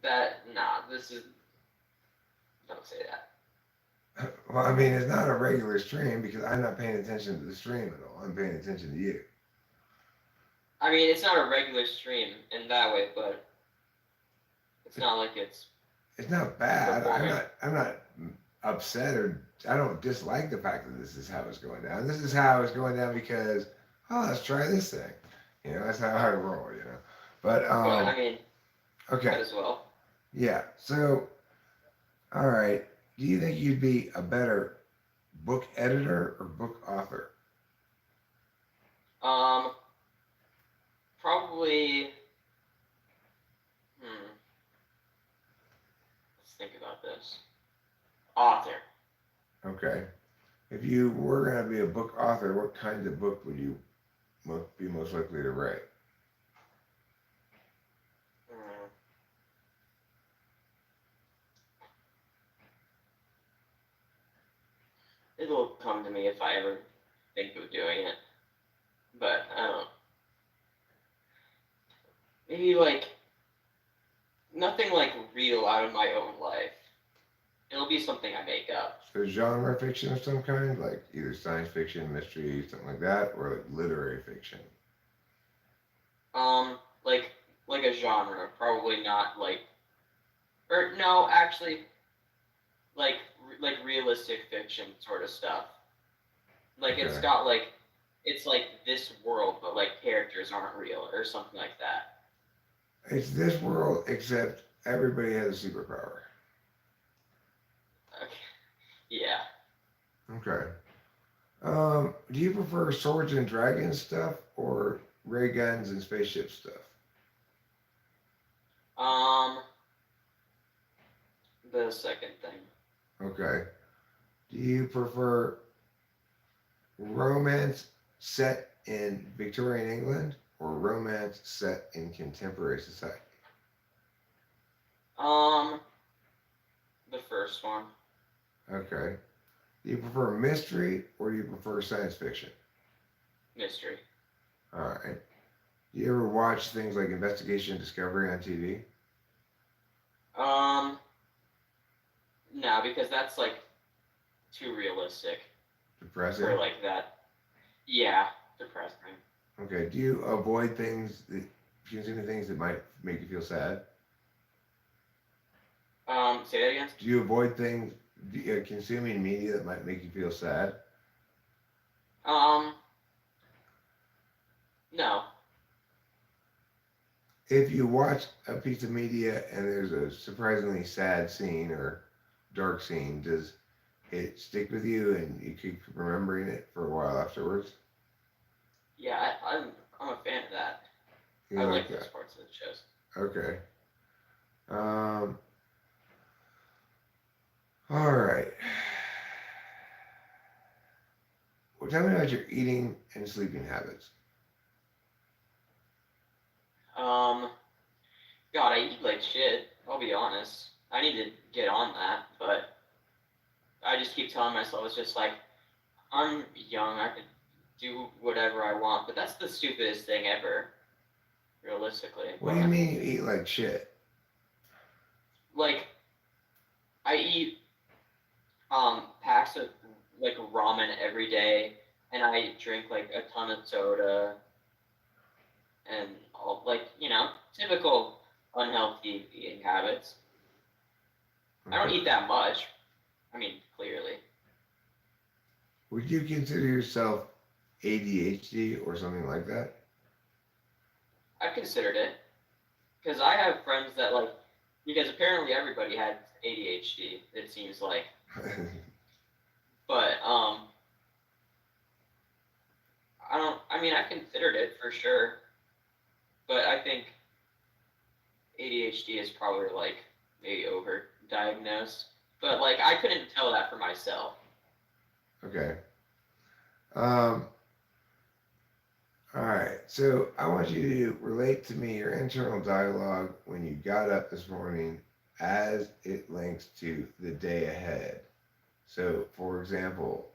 that. Nah. This is. Don't say that. Well, I mean, it's not a regular stream because I'm not paying attention to the stream at all. I'm paying attention to you. I mean, it's not a regular stream in that way, but it's not like it's It's not bad. I'm performing. not. I'm not upset or I don't dislike the fact that this is how it's going down. This is how it's going down because let's try this thing. You know, that's how I roll. You know, but But I mean, okay, might as well. yeah. So, all right. Do you think you'd be a better book editor or book author? Um, Probably. Hmm. Let's think about this. Author. Okay. If you were going to be a book author, what kind of book would you be most likely to write? Hmm. It'll come to me if I ever think of doing it. But I don't. Maybe like nothing like real out of my own life. It'll be something I make up. So genre fiction of some kind, like either science fiction, mystery, something like that, or like literary fiction. Um, like like a genre. Probably not like. Or no, actually, like like realistic fiction sort of stuff. Like it's Okay. got like it's like this world, but like characters aren't real or something like that. It's this world, except everybody has a superpower. Okay. Yeah. Okay. Do you prefer swords and dragons stuff or ray guns and spaceship stuff? Um, the second thing. Okay. Do you prefer romance set in Victorian England or romance set in contemporary society? Um, the first one. Okay. Do you prefer mystery or do you prefer science fiction? Mystery. All right. Do you ever watch things like Investigation Discovery on TV? Um, no, because that's like too realistic Depressing? for like that. Yeah, depressing. Okay. Do you avoid things that consuming things that might make you feel sad? Say that again. Do you avoid things consuming media that might make you feel sad? Um, no. If you watch a piece of media and there's a surprisingly sad scene or dark scene, does it stick with you and you keep remembering it for a while afterwards? Yeah, I'm a fan of that. You I like like those that? parts of the shows. Okay. Um. All right. Well, tell me about your eating and sleeping habits. Um, God, I eat like shit. I'll be honest. I need to get on that, but I just keep telling myself it's just like I'm young. I could do whatever I want, but that's the stupidest thing ever, realistically. What do you But mean you eat like shit? like, I eat packs of like ramen every day, and I drink like a ton of soda and all like typical unhealthy eating habits. I don't Okay. eat that much. I mean, clearly. Would you consider yourself ADHD or something like that? I've considered it because I have friends that like because apparently everybody has ADHD. It seems like, but I don't. I mean, I've considered it for sure, but I think ADHD is probably like maybe overdiagnosed. But like I couldn't tell that for myself. Okay. All right. So I want you to relate to me your internal dialogue when you got up this morning as it links to the day ahead. So, for example,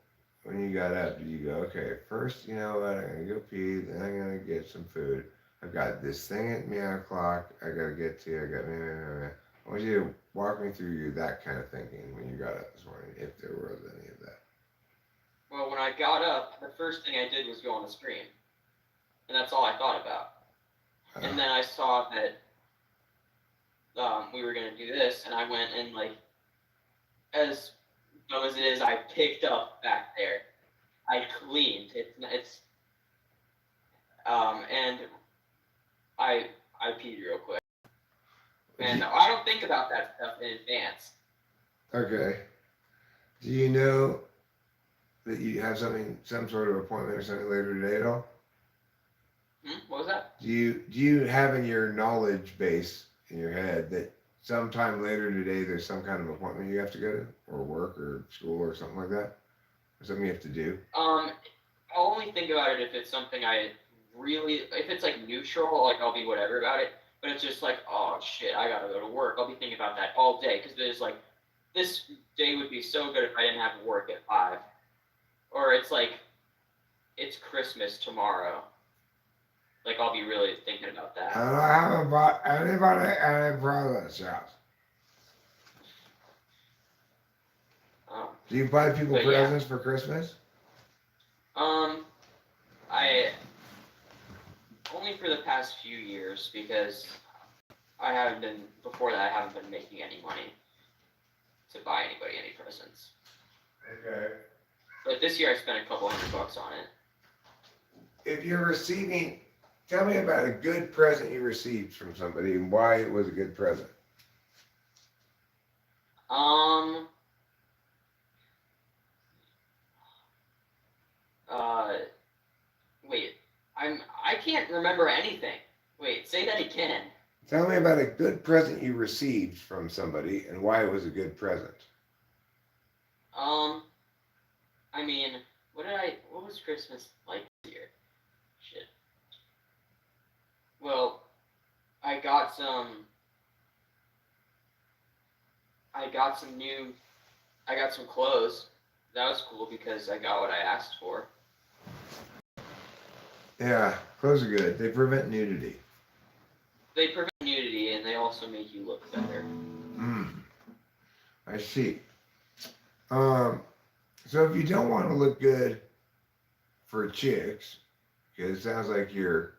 when you got up, did you go, okay, first, you know what, I'm going to go pee, then I'm going to get some food. I've got this thing at me on o'clock I got to get to. I want you to walk me through that kind of thinking when you got up this morning, if there was any of that. Well, when I got up, the first thing I did was go on the screen, and that's all I thought about. And then I saw that we were gonna do this, and I went and like, as dumb as it is, I picked up back there. I cleaned. And I peed real quick, and I don't think about that stuff in advance. Okay. Do you know that you have some sort of appointment or something later today at all? What was that? Do you have in your knowledge base in your head that sometime later today there's some kind of appointment you have to go to, or work or school or something like that, or something you have to do? I'll only think about it if it's something if it's like neutral, like I'll be whatever about it. But it's just like, oh shit, I gotta go to work. I'll be thinking about that all day because there's like, this day would be so good if I didn't have to work at 5. Or it's like, it's Christmas tomorrow. Like I'll be really thinking about that. I haven't bought anybody any presents yet. Do you buy people presents for Christmas? I only for the past few years because before that I haven't been making any money to buy anybody any presents. Okay. But this year I spent a couple $100 on it. If you're receiving, tell me about a good present you received from somebody and why it was a good present. Wait, I can't remember anything. Wait, say that again. Tell me about a good present you received from somebody and why it was a good present. I mean, what was Christmas like this year? Shit. Well, I got some clothes. That was cool because I got what I asked for. Yeah, clothes are good. They prevent nudity. They prevent nudity and they also make you look better. I see. So if you don't want to look good for chicks, because it sounds like you're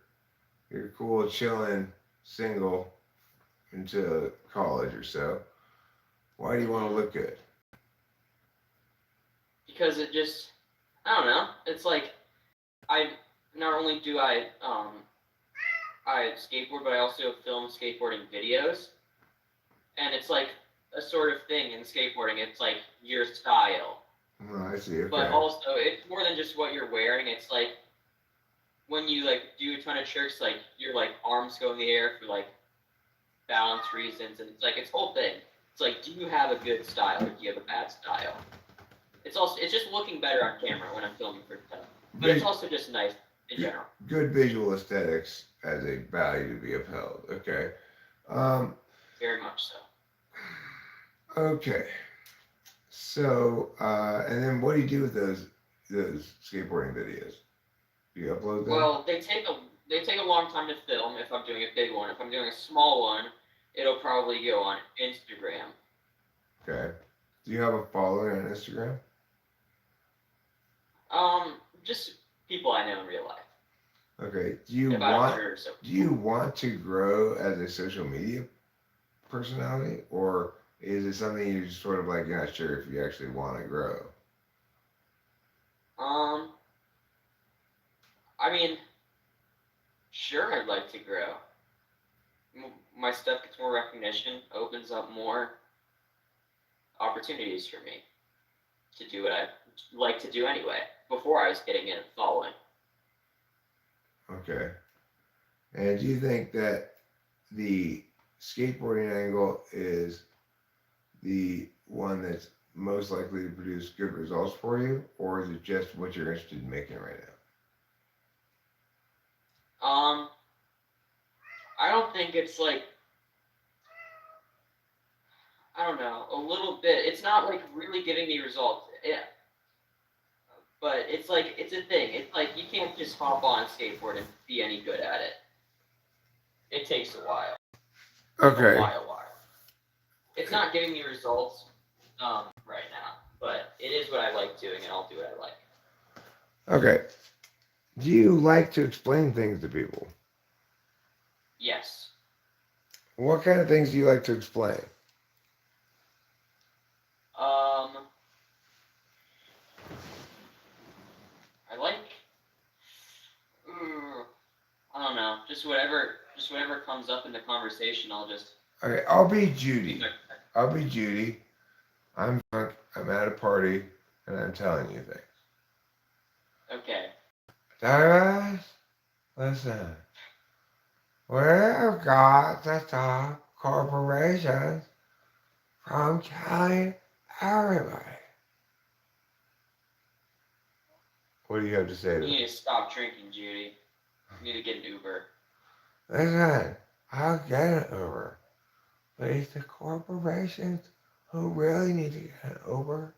cool, chilling, single into college or so, why do you want to look good? Because it just, I don't know. It's like not only do I skateboard, but I also film skateboarding videos, and it's like a sort of thing in skateboarding. It's like your style. Oh, I see. Okay. But also, it's more than just what you're wearing. It's like when you like do a ton of tricks, like your like arms go in the air for like balance reasons, and it's like its whole thing. It's like, do you have a good style or do you have a bad style? It's just looking better on camera when I'm filming for stuff. But it's also just nice in general. Good visual aesthetics as a value to be upheld. Okay. Very much so. Okay. So, and then what do you do with those skateboarding videos? Do you upload them? Well, they take a long time to film if I'm doing a big one. If I'm doing a small one, it'll probably go on Instagram. Okay. Do you have a following on Instagram? Just people I know in real life. Okay. Do you want to grow as a social media personality, or is it something you just sort of like you're not sure if you actually want to grow? I mean, sure, I'd like to grow. My stuff gets more recognition, opens up more opportunities for me to do what I like to do anyway, before I was getting a following. Okay. And do you think that the skateboarding angle is the one that's most likely to produce good results for you, or is it just what you're interested in making right I don't think it's like, I don't know, a little bit. It's not like really giving me results. Yeah, but it's like it's a thing. It's like you can't just hop on a skateboard and be any good at it. It takes a while. now? Okay. A while. It's not giving me results right now, but it is what I like doing, and I'll do what I like. Okay. Do you like to explain things to people? Yes. What kind of things do you like to explain? I like. I don't know. Just whatever comes up in the conversation, I'll just. Okay, I'll be Judy. I'll be Judy. I'm drunk. I'm at a party, and I'm telling you things. Okay. Douglas, listen. We've got the top corporations from telling everybody. What do you have to say to You me? need to stop drinking, Judy. You need to get an Uber. Listen, I'll get an Uber. But it's the corporations who really need to get an Uber.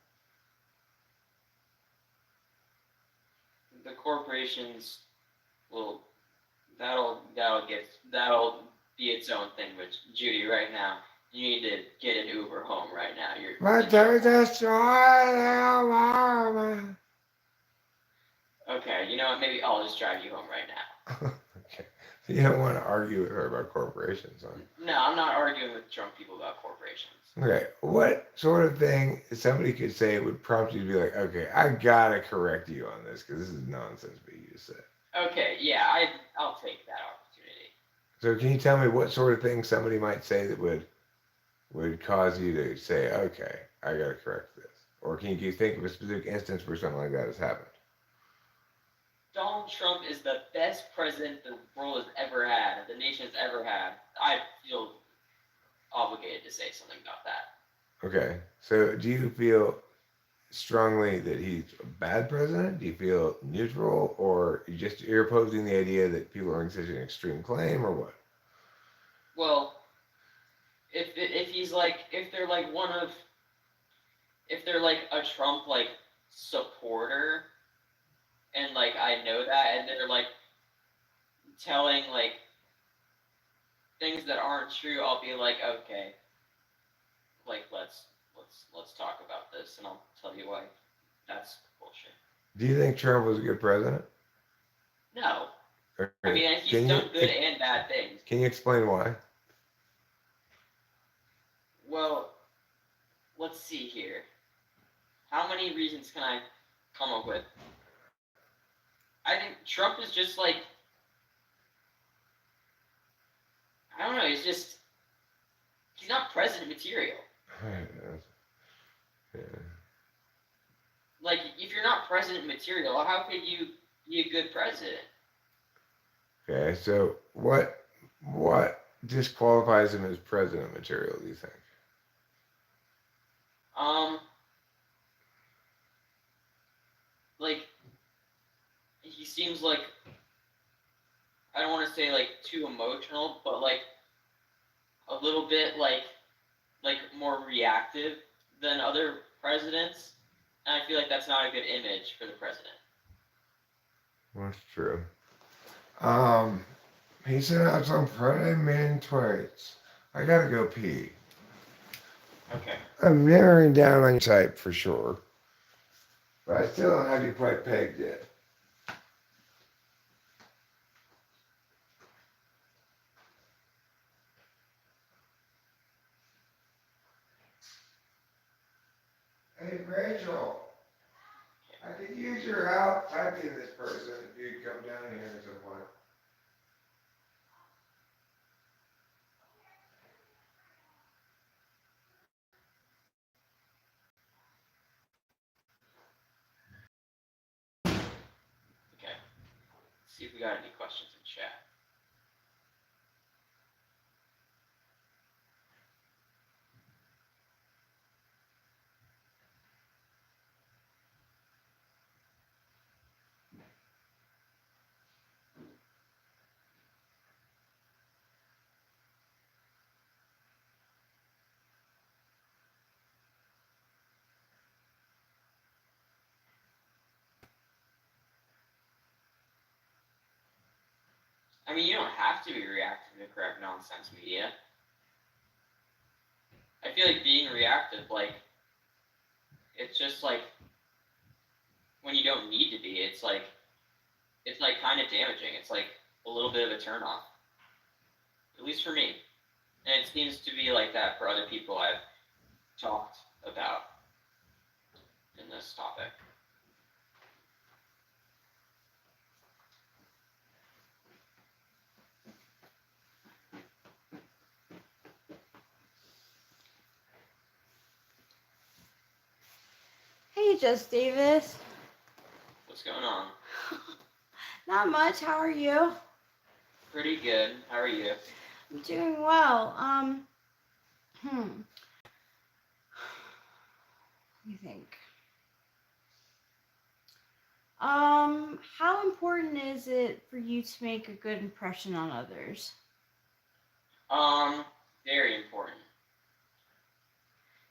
The corporations will. That'll be its own thing. But Judy, right now, you need to get an Uber home right now. But they're destroying the environment. Okay, you know what? Maybe I'll just drive you home right now. Okay. You don't want to argue with her about corporations, huh? No, I'm not arguing with drunk people about corporations. Okay. What sort of thing somebody could say would prompt you to be like, okay, I gotta correct you on this because this is nonsense for you to say. Okay, yeah, I'll take that opportunity. So can you tell me what sort of thing somebody might say that would cause you to say, okay, I gotta correct this? Or can you think of a specific instance where something like that has happened? Donald Trump is the best president the world has ever had, the nation has ever had. I feel obligated to say something about that. Okay. So do you feel strongly that he's a bad president? Do you feel neutral, or you're opposing the idea that people are in such an extreme claim, or what? Well, if he's like if they're like a Trump like supporter, and like I know that, and they're like telling like things that aren't true, I'll be like, okay, like let's talk about this, and I'll tell you why that's bullshit. Do you think Trump was a good president? No. Okay. I mean, he's done good and bad things. Can you explain why? Well, let's see here. How many reasons can I come up with? I think Trump is just like, I don't know, he's not president material. Yeah. Like, if you're not president material, how could you be a good president? Okay, so what disqualifies him as president material, do you think? Like, he seems like, I don't want to say like too emotional, but like a little bit like more reactive than other presidents, and I feel like that's not a good image for the president. That's true. He sent out some pretty mean tweets. I gotta go pee. Okay. I'm narrowing down on your type for sure, but I still don't have you quite pegged yet. Hey, Rachel, I could use your help typing this person if you'd come down here at some point. Okay. Let's see if we got any questions in chat. I mean, you don't have to be reactive to correct nonsense media. I feel like being reactive, like, it's just like when you don't need to be, it's like kind of damaging. It's like a little bit of a turnoff, at least for me. And it seems to be like that for other people I've talked about in this topic. Hey, Just Davis. What's going on? Not much. How are you? Pretty good. How are you? I'm doing well. Let me think. How important is it for you to make a good impression on others? Very important.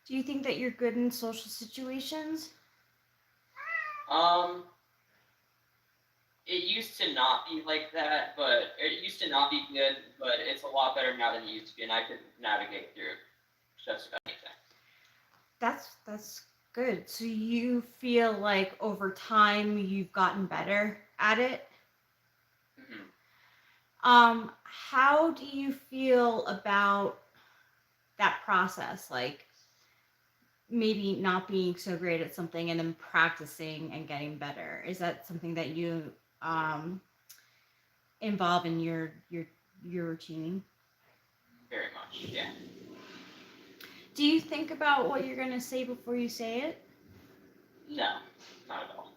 Do you think that you're good in social situations? It used to not be like that, but it used to not be good, but it's a lot better now than it used to be, and I could navigate through just about anything. That's good. So you feel like over time you've gotten better at it? Mm-hmm. How do you feel about that process? Like maybe not being so great at something and then practicing and getting better. Is that something that you involve in your routine? Very much, yeah. Do you think about what you're going to say before you say it? No, not at all.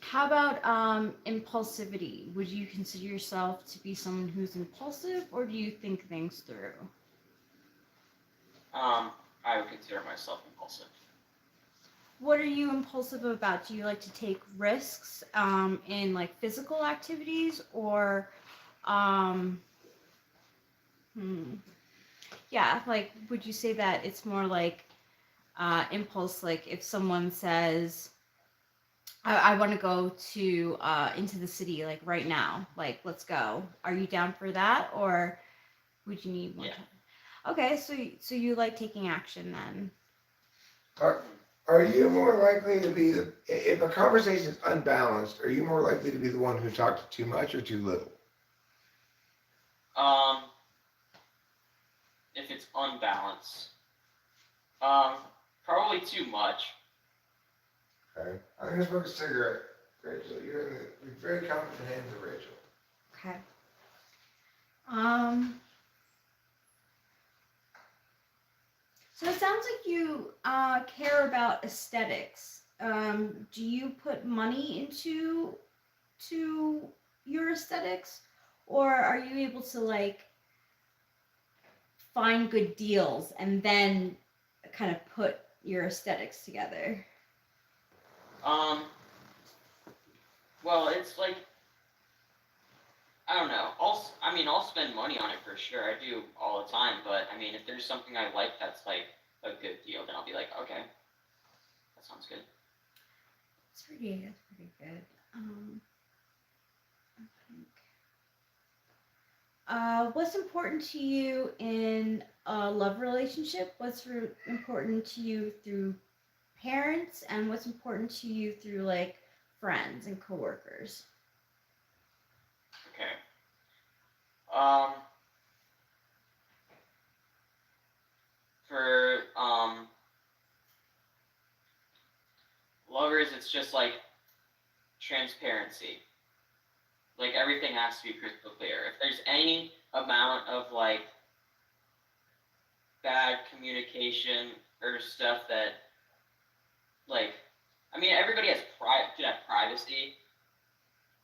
How about impulsivity? Would you consider yourself to be someone who's impulsive, or do you think things through? I would consider myself impulsive. What are you impulsive about? Do you like to take risks in like physical activities, or yeah, like would you say that it's more like impulse, like if someone says I want to go to into the city like right now, like let's go, are you down for that, or would you need more time? Okay, so you like taking action then. Are you more likely to be if a conversation is unbalanced, are you more likely to be the one who talks too much or too little? If it's unbalanced, probably too much. Okay. I'm gonna smoke a cigarette, Rachel. You're in the very competent hands of Rachel. Okay. So it sounds like you care about aesthetics. Do you put money into your aesthetics, or are you able to like find good deals and then kind of put your aesthetics together? Well, it's like, I don't know. I'll spend money on it for sure. I do all the time. But I mean, if there's something I like that's like a good deal, then I'll be like, okay, that sounds good. That's pretty good. I think. What's important to you in a love relationship? What's important to you through parents, and what's important to you through like friends and coworkers? Okay. For lovers, it's just like transparency. Like everything has to be crystal clear. If there's any amount of like bad communication or stuff that like, I mean, everybody should have privacy,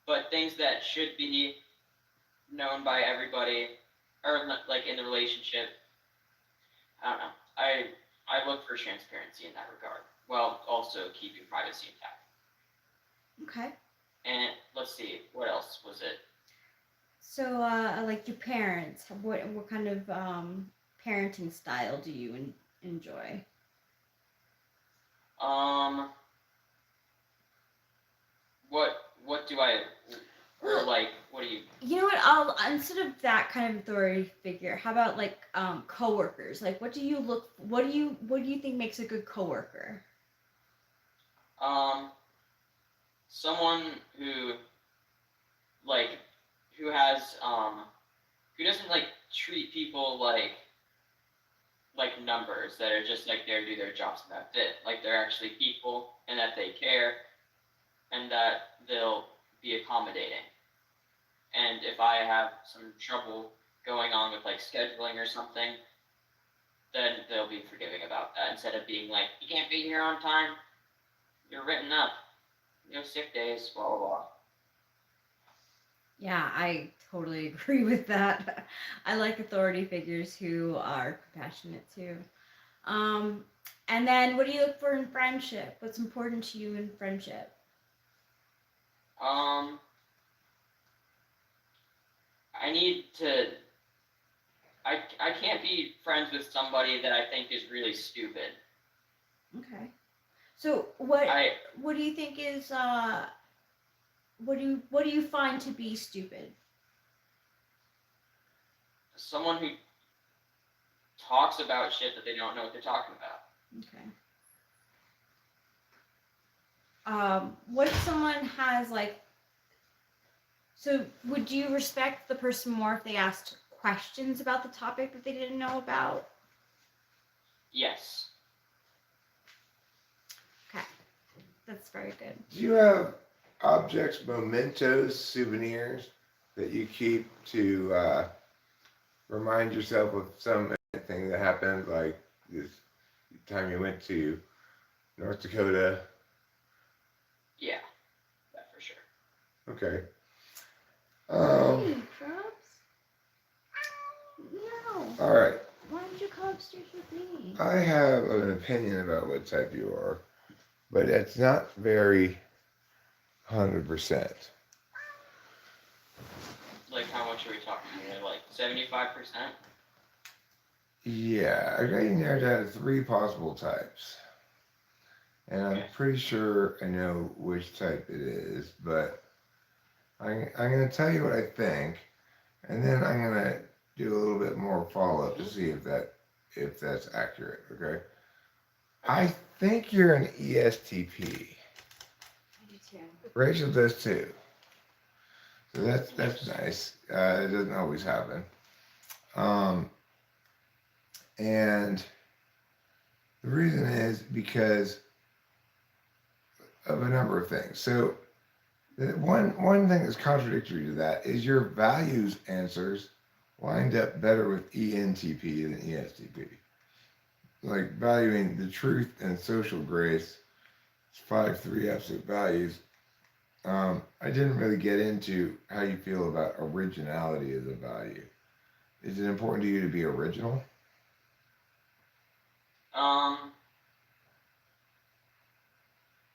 but things that should be known by everybody or like in the relationship, I don't know. I look for transparency in that regard, while also keeping privacy intact. Okay. And let's see, what else was it? So, like your parents, what kind of parenting style do you enjoy? What do I Or like, what do you? You know what? I'll instead of that kind of authority figure, how about like coworkers? Like, what do you look? What do you think makes a good coworker? Um, someone who like who has who doesn't like treat people like numbers that are just like there to do their jobs and that's it. Like they're actually people and that they care and that they'll be accommodating. And if I have some trouble going on with like scheduling or something, then they'll be forgiving about that instead of being like, you can't be here on time, you're written up, no sick days, blah blah blah. Yeah, I totally agree with that. I like authority figures who are compassionate too. Um, and then what do you look for in friendship? What's important to you in friendship? Um, I need to. I can't be friends with somebody that I think is really stupid. Okay. So I what do you think is what do you find to be stupid? someone who talks about shit that they don't know what they're talking about. Okay. What if someone has like so would you respect the person more if they asked questions about the topic that they didn't know about? Yes. Okay. That's very good. Do you have objects, mementos, souvenirs that you keep to remind yourself of something that happened, like this time you went to North Dakota? Yeah. That for sure. Okay. Hey, Krubs. No. All right. Why don't you come upstairs with me? I have an opinion about what type you are, but it's not very 100%. Like how much are we talking here? Like 75%? Yeah, I got you narrowed down to 3 possible types. And I'm Okay. pretty sure I know which type it is, but I'm going to tell you what I think, and then I'm going to do a little bit more follow up to see if that's accurate. Okay. I think you're an ESTP. I do too. Rachel does too. So that's nice. It doesn't always happen. And the reason is because of a number of things. So one thing that's contradictory to that is your values answers lined up better with ENTP than ESTP. Like valuing the truth and social grace, 5-3 absolute values. I didn't really get into how you feel about originality as a value. Is it important to you to be original?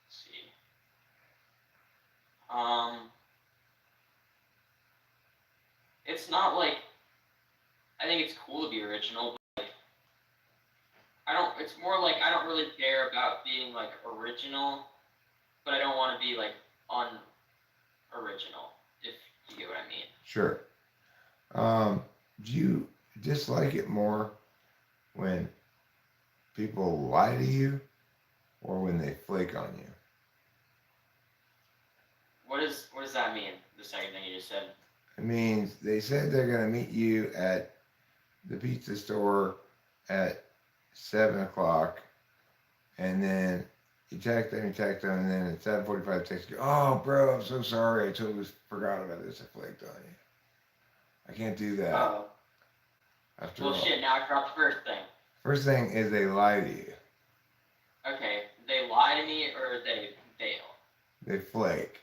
Let's see. Um, it's not like I think it's cool to be original, but like I don't. It's more like I don't really care about being like original, but I don't want to be like unoriginal. If you get what I mean. Sure. Do you dislike it more when people lie to you or when they flake on you? What does that mean? The second thing you just said. It means they said they're going to meet you at the pizza store at 7 o'clock, and then you text them, and then at 7:45 text you, oh, bro, I'm so sorry. I totally forgot about this. I flaked on you. I can't do that. Oh. After Well, all. shit. Now I forgot the first thing. First thing is they lie to you. Okay, they lie to me or they fail. They flake.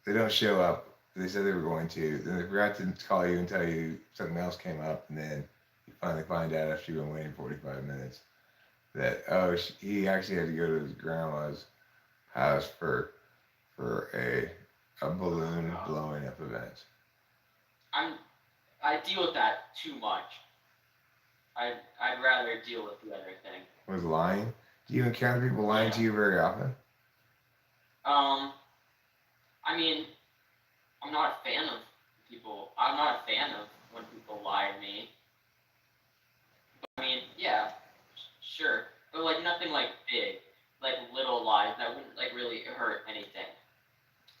They don't show up. They said they were going to. Then they forgot to call you and tell you something else came up, and then you finally find out after you've been waiting 45 minutes that he actually had to go to his grandma's house for a balloon blowing up event. I deal with that too much. I'd rather deal with the other thing. Was lying? Do you encounter people lying to you very often? I mean, I'm not a fan of people. I'm not a fan of when people lie to me. I mean, yeah, sure, but like nothing like big, like little lies that wouldn't like really hurt anything,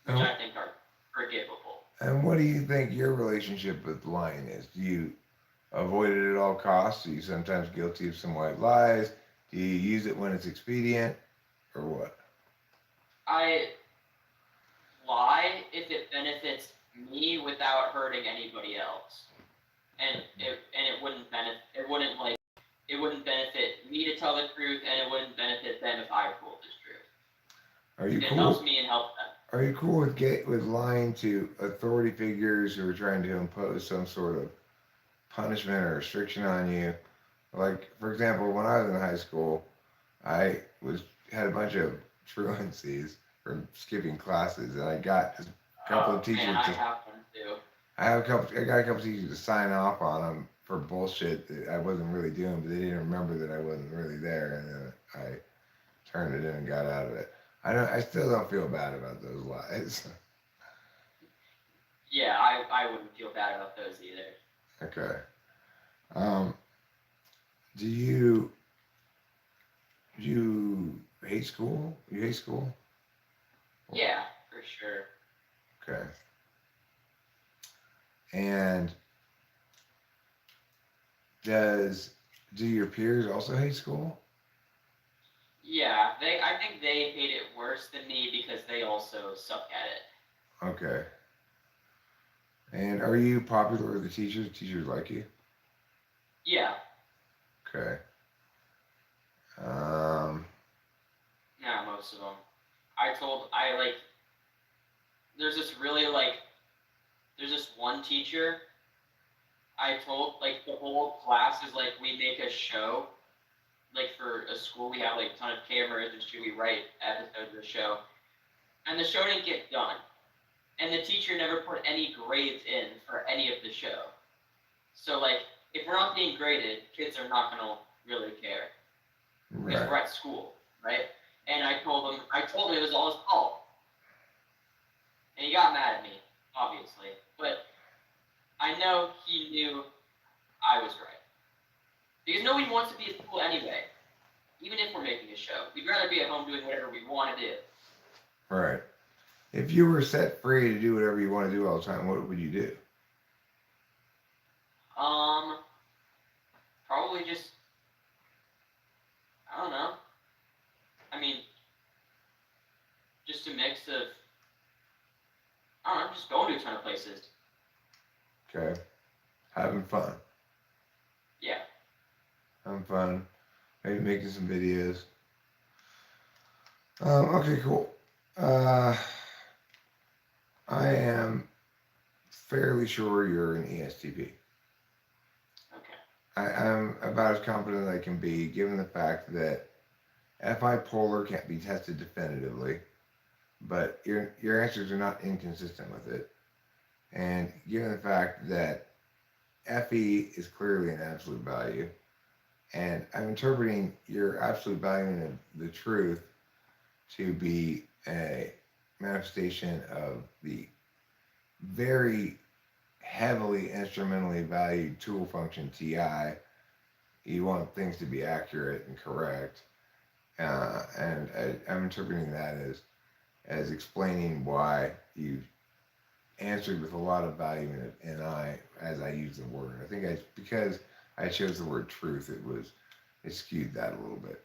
which And, I think are forgivable. and what do you think your relationship with lying is? Do you avoid it at all costs? Are you sometimes guilty of some white lies? Do you use it when it's expedient, or what? I lie if it benefits me without hurting anybody else, and it wouldn't benefit me to tell the truth, and it wouldn't benefit them if I told the truth. Are you It cool? helps me and helps them. Are you cool with lying to authority figures who are trying to impose some sort of punishment or restriction on you? Like, for example, when I was in high school, I was had a bunch of truancies from skipping classes, and I got a couple of Oh man, teachers I to. have one too. I got a couple teachers to sign off on them for bullshit that I wasn't really doing, but they didn't remember that I wasn't really there, and then I turned it in and got out of it. I still don't feel bad about those lies. Yeah, I wouldn't feel bad about those either. Okay. Um, do you hate school? You hate school? Yeah, for sure. Okay. And do your peers also hate school? Yeah, I think they hate it worse than me because they also suck at it. Okay. And are you popular with the teachers? Teachers like you? Yeah, Okay. Um, yeah, most of them. I like there's this really like there's this one teacher I told like the whole class is like we make a show like for a school we have like a ton of cameras and shit we write episodes of the show and the show didn't get done and the teacher never put any grades in for any of the show. So like if we're not being graded, kids are not gonna really care because we're right. at school, right? And I told him it was all his fault, and he got mad at me, obviously. But I know he knew I was right because nobody wants to be at school anyway. Even if we're making a show, we'd rather be at home doing whatever we want to do. Right. If you were set free to do whatever you want to do all the time, what would you do? Um, Probably just I don't know. I mean, just a mix of I don't know, just going to a ton of places. Okay. Having fun. Yeah. Having fun. Maybe making some videos. Okay, cool. I am fairly sure you're an ESTP. Okay. I'm about as confident as I can be, given the fact that FI polar can't be tested definitively, but your answers are not inconsistent with it. And given the fact that FE is clearly an absolute value, and I'm interpreting your absolute value of the truth to be a manifestation of the very heavily instrumentally valued tool function TI. You want things to be accurate and correct, and I'm interpreting that as explaining why you answered with a lot of value in NI as I use the word. I think because I chose the word truth, it skewed that a little bit.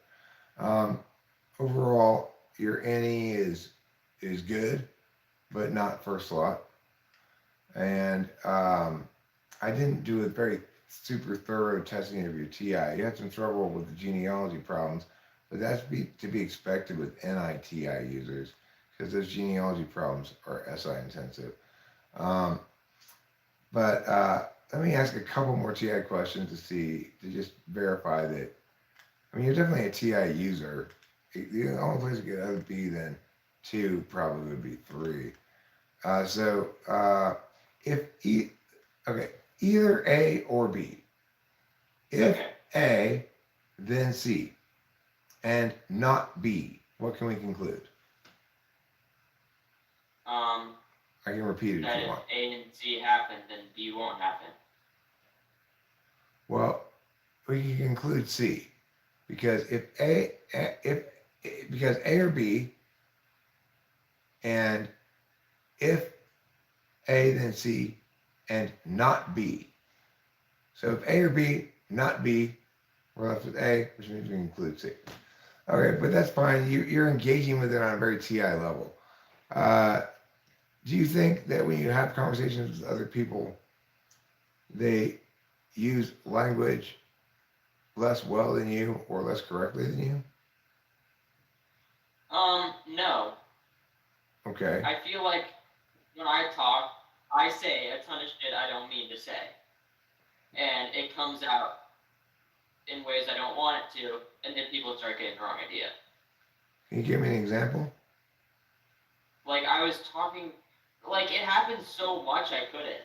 Overall, your NE is good, but not first slot. And I didn't do a very super thorough testing of your TI. You had some trouble with the genealogy problems, but that's to be expected with NITI users because those genealogy problems are SI intensive. But let me ask a couple more TI questions to just verify that. I mean, you're definitely a TI user. The only place to get other B than 2 probably would be 3. Okay, either A or B. If Okay. A, then C, and not B, what can we conclude? I can repeat it that if you if want. A and Z happen, then B won't happen. Well, we can include C, because because A or B, and if A then C, and not B. So if A or B, not B, we're left with A, which means we can include C. Okay, but that's fine. You're engaging with it on a very TI level. Do you think that when you have conversations with other people, they use language less well than you or less correctly than you? No. Okay. I feel like when I talk, I say a ton of shit I don't mean to say. And it comes out in ways I don't want it to, and then people start getting the wrong idea. Can you give me an example? Like, I was talking, like, it happens so much I couldn't.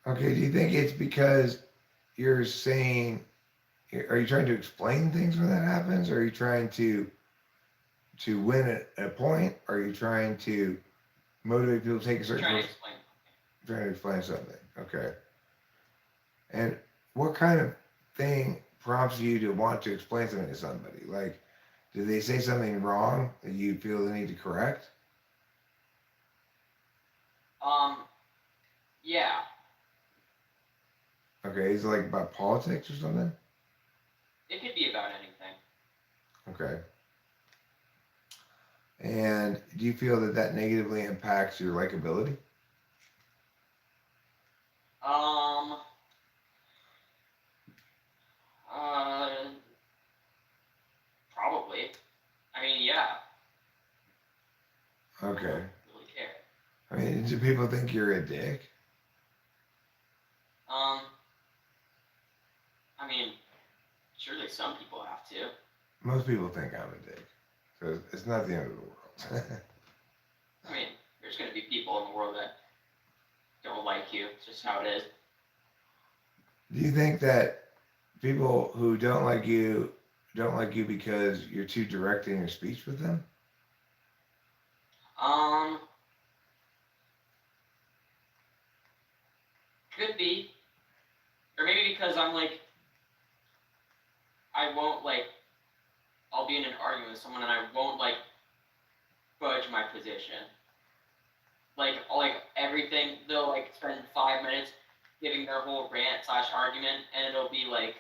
Okay, do you think it's because you're saying, are you trying to explain things when that happens? Or are you trying to win a point? Are you trying to motivate people to take a certain Trying to course? explain. Trying to explain something. Okay. And what kind of thing prompts you to want to explain something to somebody? Like, do they say something wrong that you feel the need to correct? Yeah. Okay, is it like about politics or something? It could be about anything. Okay. And do you feel that that negatively impacts your likability? Probably. I mean, yeah. I Okay. don't really care. I mean, do people think you're a dick? I mean, surely some people have to. Most people think I'm a dick. So it's not the end of the world. I mean, there's gonna be people in the world that don't like you. It's just how it is. Do you think that people who don't like you because you're too direct in your speech with them? Could be. Or maybe because I'm like, I won't like, I'll be in an argument with someone and I won't like budge my position. Like everything, they'll like spend 5 minutes giving their whole rant / argument, and it'll be like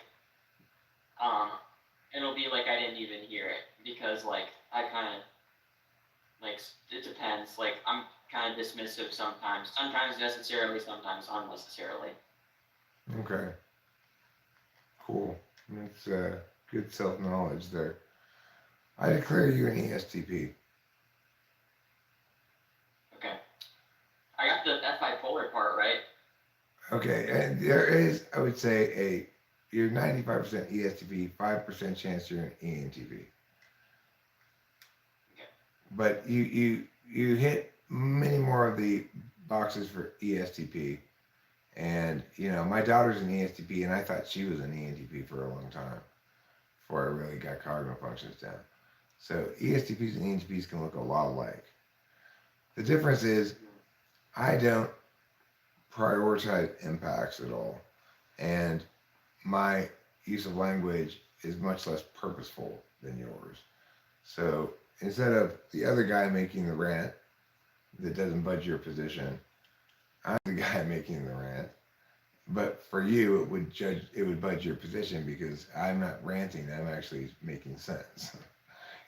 I didn't even hear it because like I kind of like it depends. Like I'm kind of dismissive sometimes necessarily, sometimes unnecessarily. Okay. Cool. That's good self-knowledge there. I declare you an ESTP. Okay, I got that bipolar part right. Okay, and there is, I would say, you're 95% ESTP, 5% chance you're an ENTP. Okay. But you hit many more of the boxes for ESTP. And, you know, my daughter's an ESTP, and I thought she was an ENTP for a long time before I really got cognitive functions down. So ESTPs and ENTPs can look a lot alike. The difference is I don't prioritize impacts at all. And my use of language is much less purposeful than yours. So instead of the other guy making the rant that doesn't budge your position, I'm the guy making the rant. But for you, it would budge your position because I'm not ranting. I'm actually making sense.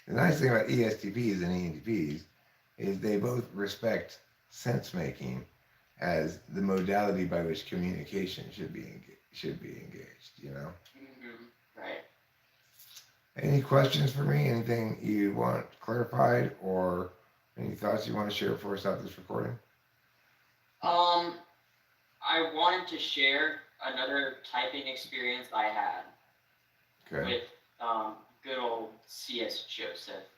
The nice thing about ESTPs and ENTPs is they both respect sense making as the modality by which communication should be engaged. You know. Right. Any questions for me? Anything you want clarified, or any thoughts you want to share before we stop this recording? I wanted to share another typing experience I had with good old C.S. Joseph.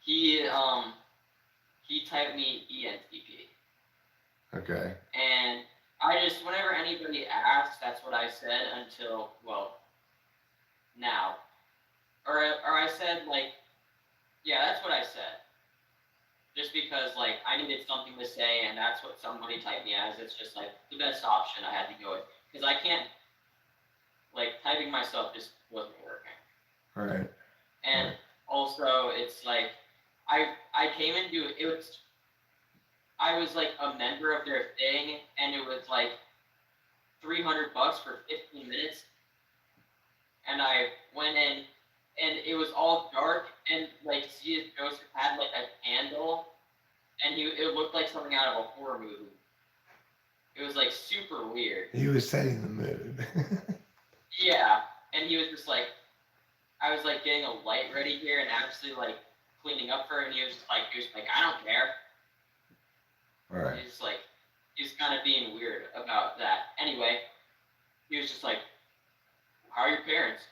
He typed me ENTP. Okay. And I just, whenever anybody asks, that's what I said until, well, now. Or I said, like, yeah, that's what I said. just because like I needed something to say, and that's what somebody typed me as. It's just like the best option I had to go with, because I can't, like, typing myself just wasn't working. Right. And also, it's like I came into it was I was like a member of their thing, and it was like $300 for 15 minutes, and I went in, and it was all dark, and like C.S. Joseph had like a candle, and it looked like something out of a horror movie. It was like super weird. He was setting the mood. Yeah, and he was just like, I was like getting a light ready here and actually like cleaning up for her, and he was like, I don't care. Right. He was kind of being weird about that. Anyway, he was just like, how are your parents?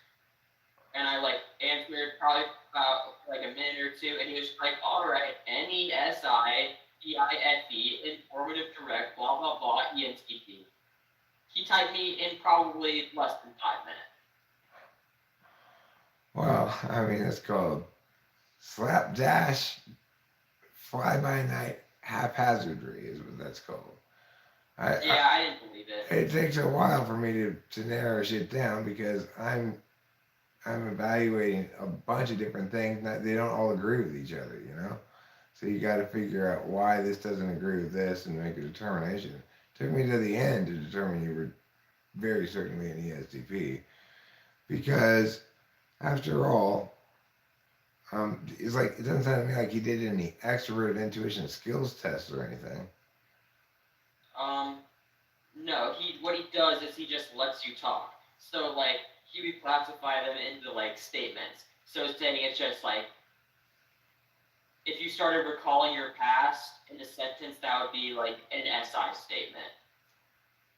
And I like answered probably about like a minute or two, and he was like, all right, NESIDIFE, informative, direct, blah blah blah, ENTP. He typed me in probably less than 5 minutes. Well, I mean, it's called slapdash, fly by night, haphazardry is what that's called. I didn't believe it. It takes a while for me to narrow shit down because I'm evaluating a bunch of different things. They don't all agree with each other, you know. So you got to figure out why this doesn't agree with this and make a determination. It took me to the end to determine you were very certainly an ESTP, because after all, it's like it doesn't sound to me like he did any extroverted intuition skills tests or anything. No, what he does is he just lets you talk. So like he would classify them into like statements. So saying it's just like if you started recalling your past in a sentence, that would be like an SI statement.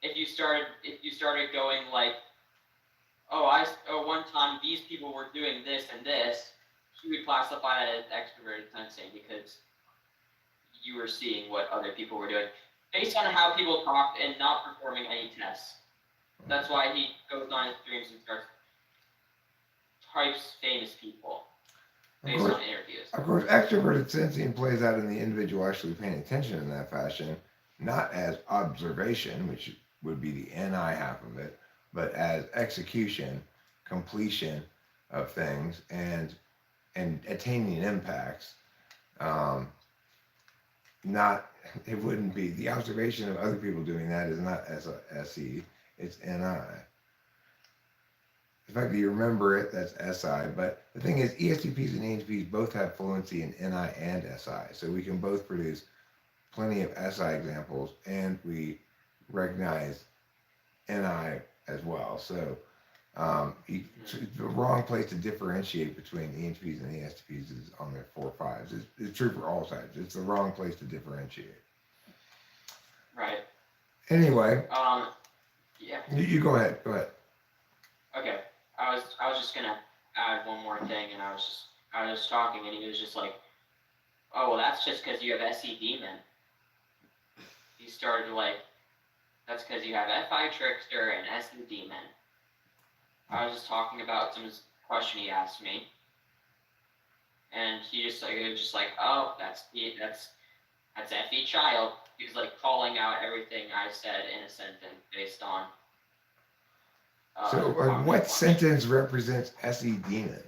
If you started going like, one time these people were doing this and this, he would classify that as extroverted sensing because you were seeing what other people were doing based on how people talked and not performing any tests. That's why he goes on his streams and types famous people based on interviews. Of course, extroverted sensing plays out in the individual actually paying attention in that fashion, not as observation, which would be the NI half of it, but as execution, completion of things, and attaining impacts. It wouldn't be the observation of other people doing that is not SE, it's NI. The fact that you remember it, that's SI. But the thing is, ESTPs and ENTPs both have fluency in NI and SI, so we can both produce plenty of SI examples, and we recognize NI as well. So the wrong place to differentiate between ENTPs and ESTPs is on their 4-5s. It's true for all types. It's the wrong place to differentiate. Right. Anyway. Yeah. You go ahead. Go ahead. Okay. I was just gonna add one more thing, and I was talking, and he was just like, oh, well, that's just because you have SE Demon. He started like, that's because you have FI Trickster and SE Demon. I was just talking about some question he asked me, and he just like, it was just like, oh, that's FE Child. He was like calling out everything I said in a sentence based on. So what sentence represents SE Demon?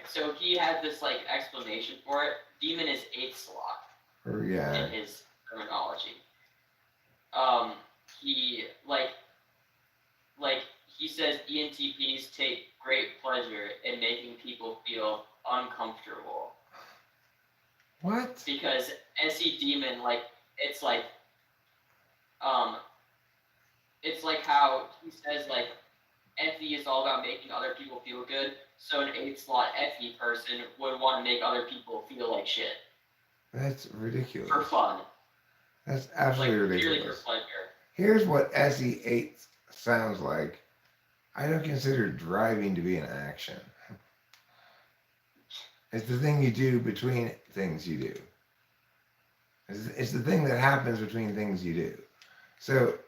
So he had this like explanation for it. Demon is 8th slot. Yeah. In his terminology. He says ENTPs take great pleasure in making people feel uncomfortable. What? Because SE Demon, it's like how he says like FE is all about making other people feel good. So an 8th slot FE person would want to make other people feel like shit. That's ridiculous. For fun. That's absolutely ridiculous. Purely for pleasure. Here's what SE8 sounds like. I don't consider driving to be an action. It's the thing you do between things you do. It's the thing that happens between things you do. So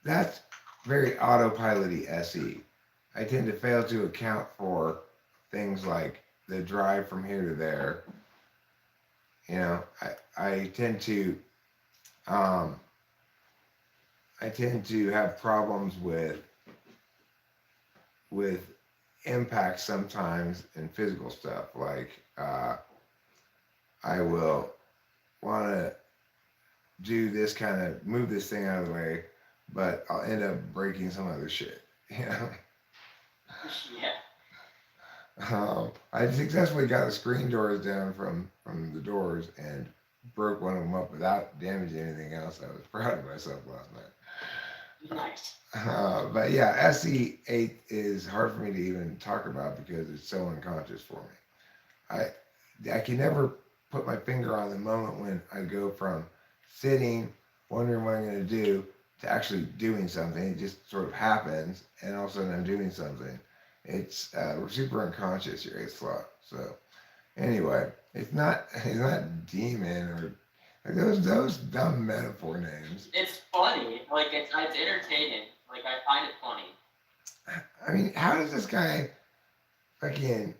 that's very autopilot-y SE. I tend to fail to account for things like the drive from here to there, you know, I tend to um, I tend to have problems with impacts sometimes in physical stuff. Like I will want to do this kind of move this thing out of the way, but I'll end up breaking some other shit. You know. Yeah. I successfully got the screen doors down from the doors and broke one of them up without damaging anything else. I was proud of myself last night. Nice. But yeah, SE8 is hard for me to even talk about because it's so unconscious for me. I can never put my finger on the moment when I go from sitting, wondering what I'm going to do, to actually doing something. It just sort of happens, and all of a sudden I'm doing something. It's super unconscious, your eighth slot. So anyway, it's not demon or like those dumb metaphor names. It's funny. Like it's entertaining. Like I find it funny. I mean, how does this guy fucking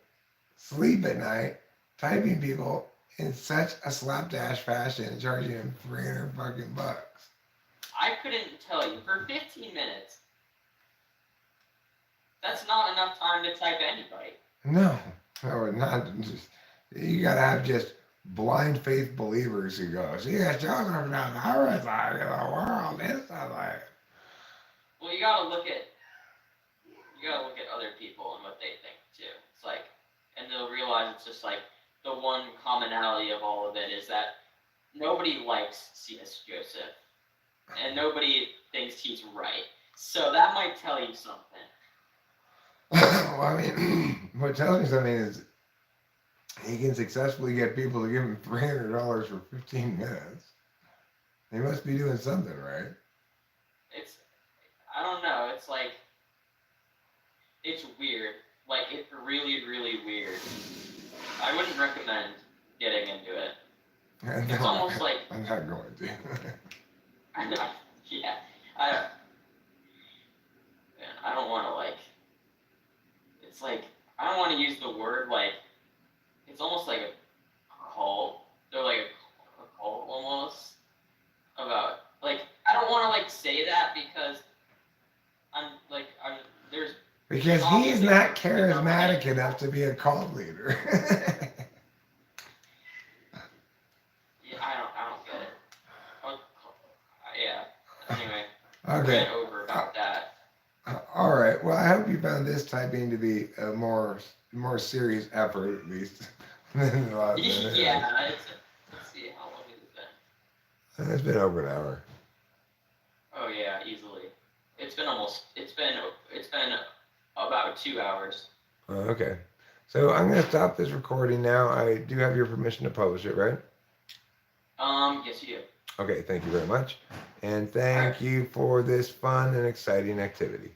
sleep at night typing people in such a slapdash fashion and charging him $300 fucking bucks? I couldn't tell you. For 15 minutes. That's not enough time to type anybody. No, not just. You gotta have just blind faith believers who go, "See, it's Joseph from the other side of the world. It's not like." Well, you gotta look at other people and what they think too. It's like, and they'll realize it's just like the one commonality of all of it is that nobody likes C.S. Joseph, and nobody thinks he's right. So that might tell you something. Well, I mean, what tells me something is he can successfully get people to give him $300 for 15 minutes. He must be doing something right. I don't know. It's like, it's weird. Like, it's really, really weird. I wouldn't recommend getting into it. It's almost like I'm not going to. I know. Yeah. I don't want to like. It's like I don't want to use the word like. It's almost like a cult. They're like a cult almost about like. I don't want to like say that because I'm there's. Because he's not charismatic enough to be a cult leader. Yeah, I don't get it. Yeah. Anyway. Okay. Ran over about that. All right. Well, I hope you found this typing to be a more serious effort, at least. Than the last minute. Yeah. Let's see how long has it been. It's been over an hour. Oh yeah, easily. It's been about 2 hours. Okay. So I'm going to stop this recording now. I do have your permission to publish it, right? Yes you do. Okay, thank you very much. And thank you for this fun and exciting activity.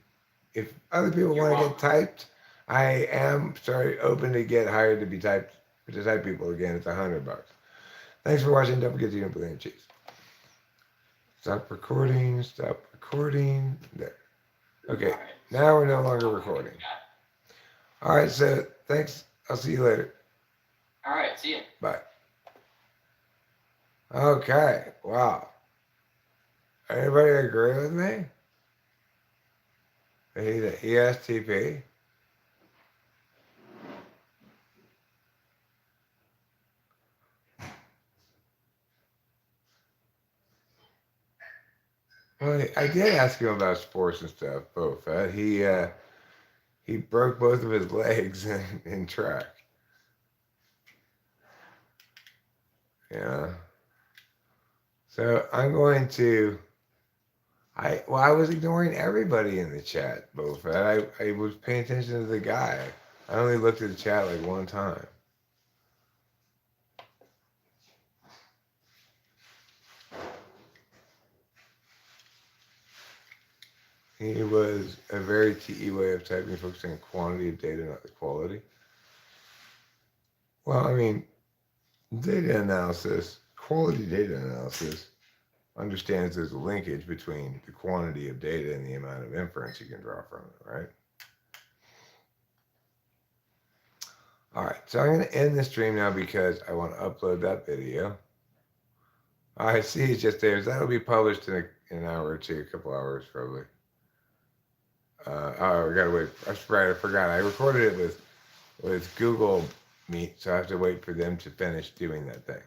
If other people want to get typed, I am open to get hired to type people again. It's $100. Thanks for watching. Don't forget to eat and play cheese. Stop recording. There. Okay, now we're no longer recording. All right, so thanks. I'll see you later. All right, see you. Bye. Okay, wow. Anybody agree with me? He's an ESTP. Well, I did ask him about sports and stuff, both. He broke both of his legs in track. Yeah. So I'm going to. I was ignoring everybody in the chat, both. I was paying attention to the guy. I only looked at the chat like one time. He was a very TE way of typing, focusing on quantity of data, not the quality. Well, I mean, data analysis, quality data analysis, understands there's a linkage between the quantity of data and the amount of inference you can draw from it, right? Alright, so I'm going to end the stream now because I want to upload that video. I see it's just there. That'll be published in an hour or two, a couple hours probably. Oh, I gotta wait. I forgot. I recorded it with Google Meet, so I have to wait for them to finish doing that thing.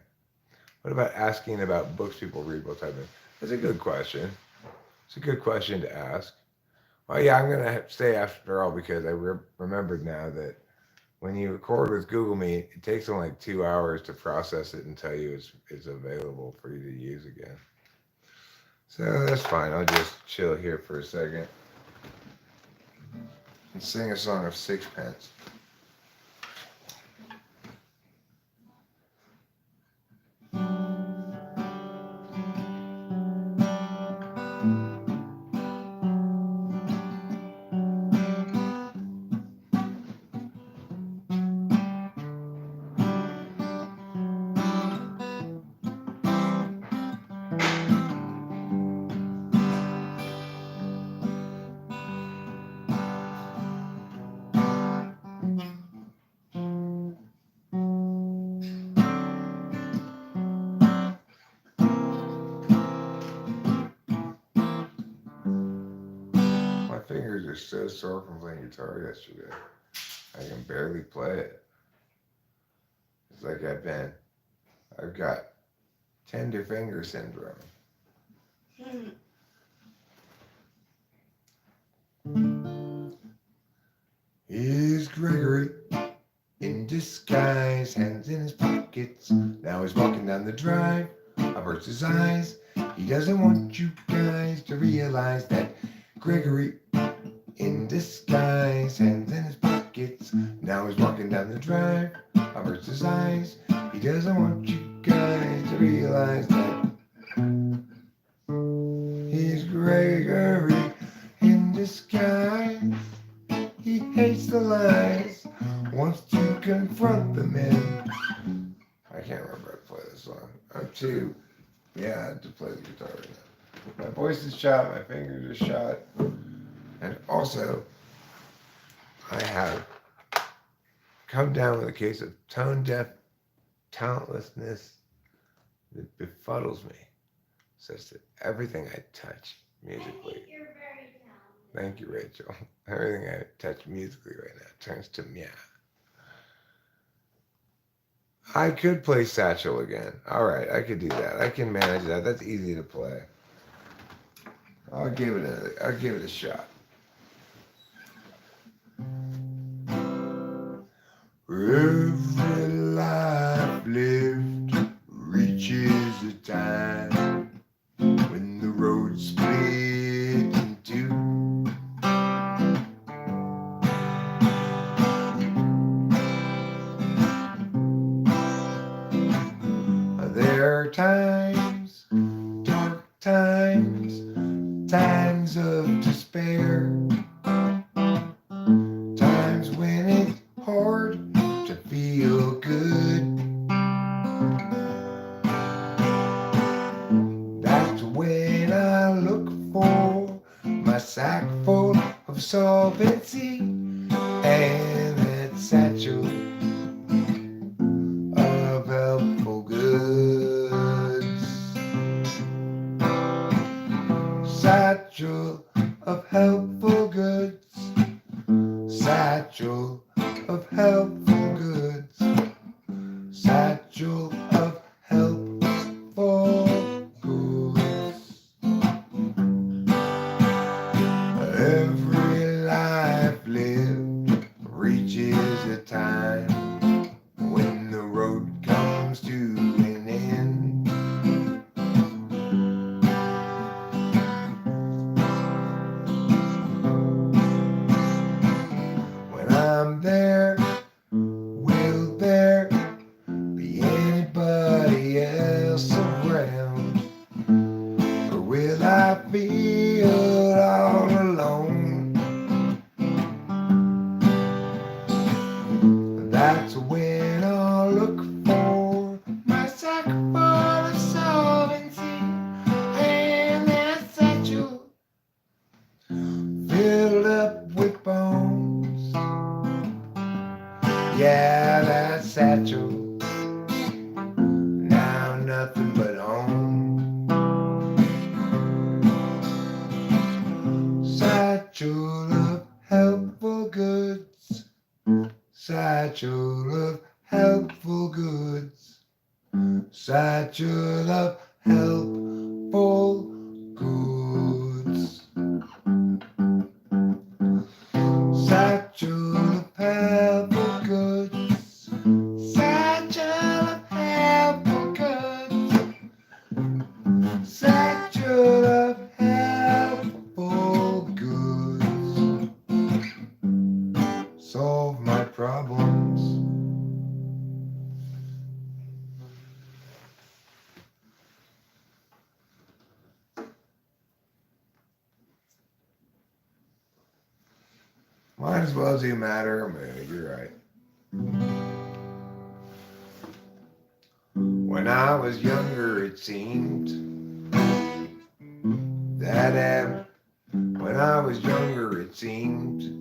What about asking about books people read while typing? That's a good question. It's a good question to ask. Well, yeah, I'm gonna stay after all because I remembered now that when you record with Google Meet, it takes them like 2 hours to process it and tell you it's available for you to use again. So that's fine. I'll just chill here for a second and sing a song of sixpence. My fingers are so sore from playing guitar yesterday. I can barely play it. It's like I've got tender finger syndrome. Here's Gregory in disguise, hands in his pockets. Now he's walking down the drive. Averts his eyes. He doesn't want you guys to realize that Gregory in disguise, hands in his pockets. Now he's walking down the drive. Averts his eyes. He doesn't want you guys to realize that he's Gregory in disguise. He hates the lies, wants to confront the men. I can't remember how to play this song. I'm too to play the guitar right now. My voice is shot, my fingers are shot, and also I have come down with a case of tone deaf talentlessness that befuddles me, such that everything I touch musically. You're very talented. Thank you, Rachel. Everything I touch musically right now turns to meow. I could play Satchel again. All right, I could do that. I can manage that. That's easy to play. I'll give it a shot. Every life lived reaches a time when the road split in two. There are times, dark times, times of despair, times when it's hard to feel good. That's when I look for my sack full of solvency and that satchel of helpful goods. Satchel of helpful goods. Satchel of helpful goods. Satchel of helpful goods. Every life lived reaches a time when the road comes to an end. When I'm there, will there be anybody else around? Or will I feel all alone? Satchel of helpful goods. Satchel of helpful goods. Satchel of helpful goods. Satchel of helpful goods. Satchel of helpful goods. Satchel of helpful goods. Solve my problems. Might as well do matter or mood, you're right. When I was younger, it seemed that when I was younger, it seemed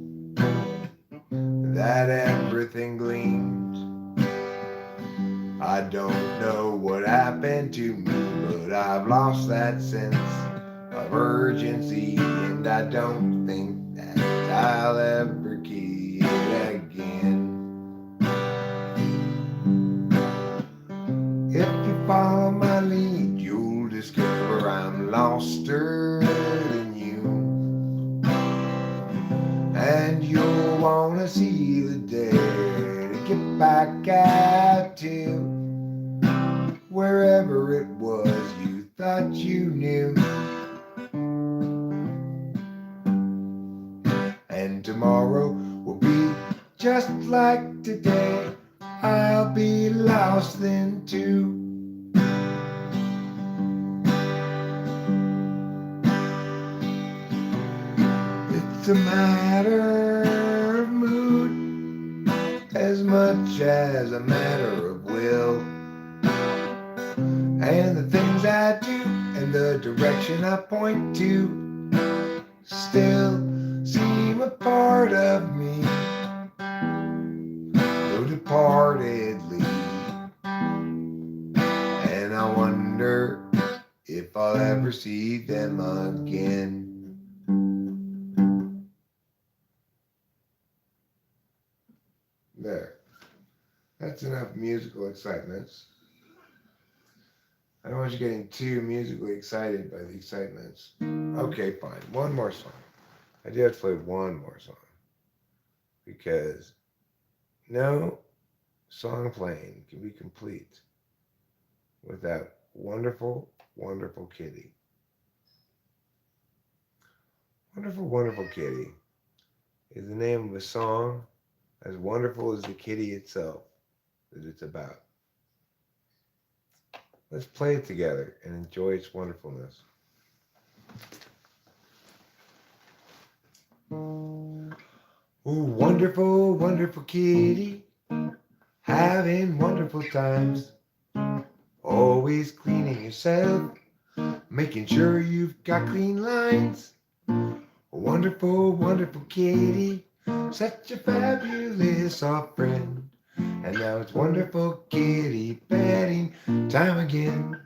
that everything gleamed. I don't know what happened to me, but I've lost that sense of urgency, and I don't think that I'll ever get it again. If you follow my lead, you'll discover I'm loster than you, and you'll wanna see the day to get back out to wherever it was you thought you knew. And tomorrow will be just like today. I'll be lost then too. It's a matter of mood as much as a matter of will. And the things I do and the direction I point to still seem a part of me, though departedly. And I wonder if I'll ever see them again. There. That's enough musical excitements. I don't want you getting too musically excited by the excitements. Okay, fine. One more song. I do have to play one more song. Because no song playing can be complete without Wonderful, Wonderful Kitty. Wonderful, Wonderful Kitty is the name of a song as wonderful as the kitty itself that it's about. Let's play it together and enjoy its wonderfulness. Ooh, wonderful, wonderful kitty, having wonderful times. Always cleaning yourself, making sure you've got clean lines. Wonderful, wonderful kitty, such a fabulous soft friend. And now it's wonderful kitty petting time again.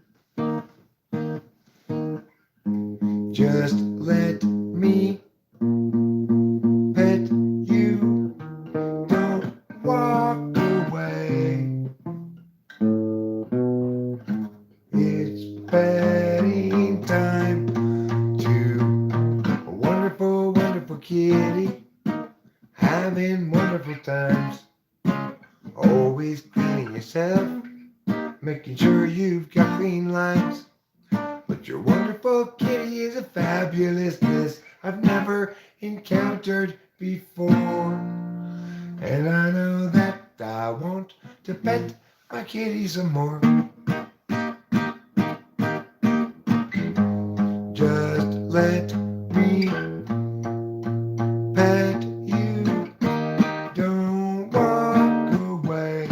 Just let me pet you, don't walk away. It's petting time to a wonderful, wonderful kitty, having wonderful times. Always cleaning yourself, making sure you've got clean lines. But your wonderful kitty is a fabulousness I've never encountered before. And I know that I want to pet my kitty some more. Just let me pet you, don't walk away.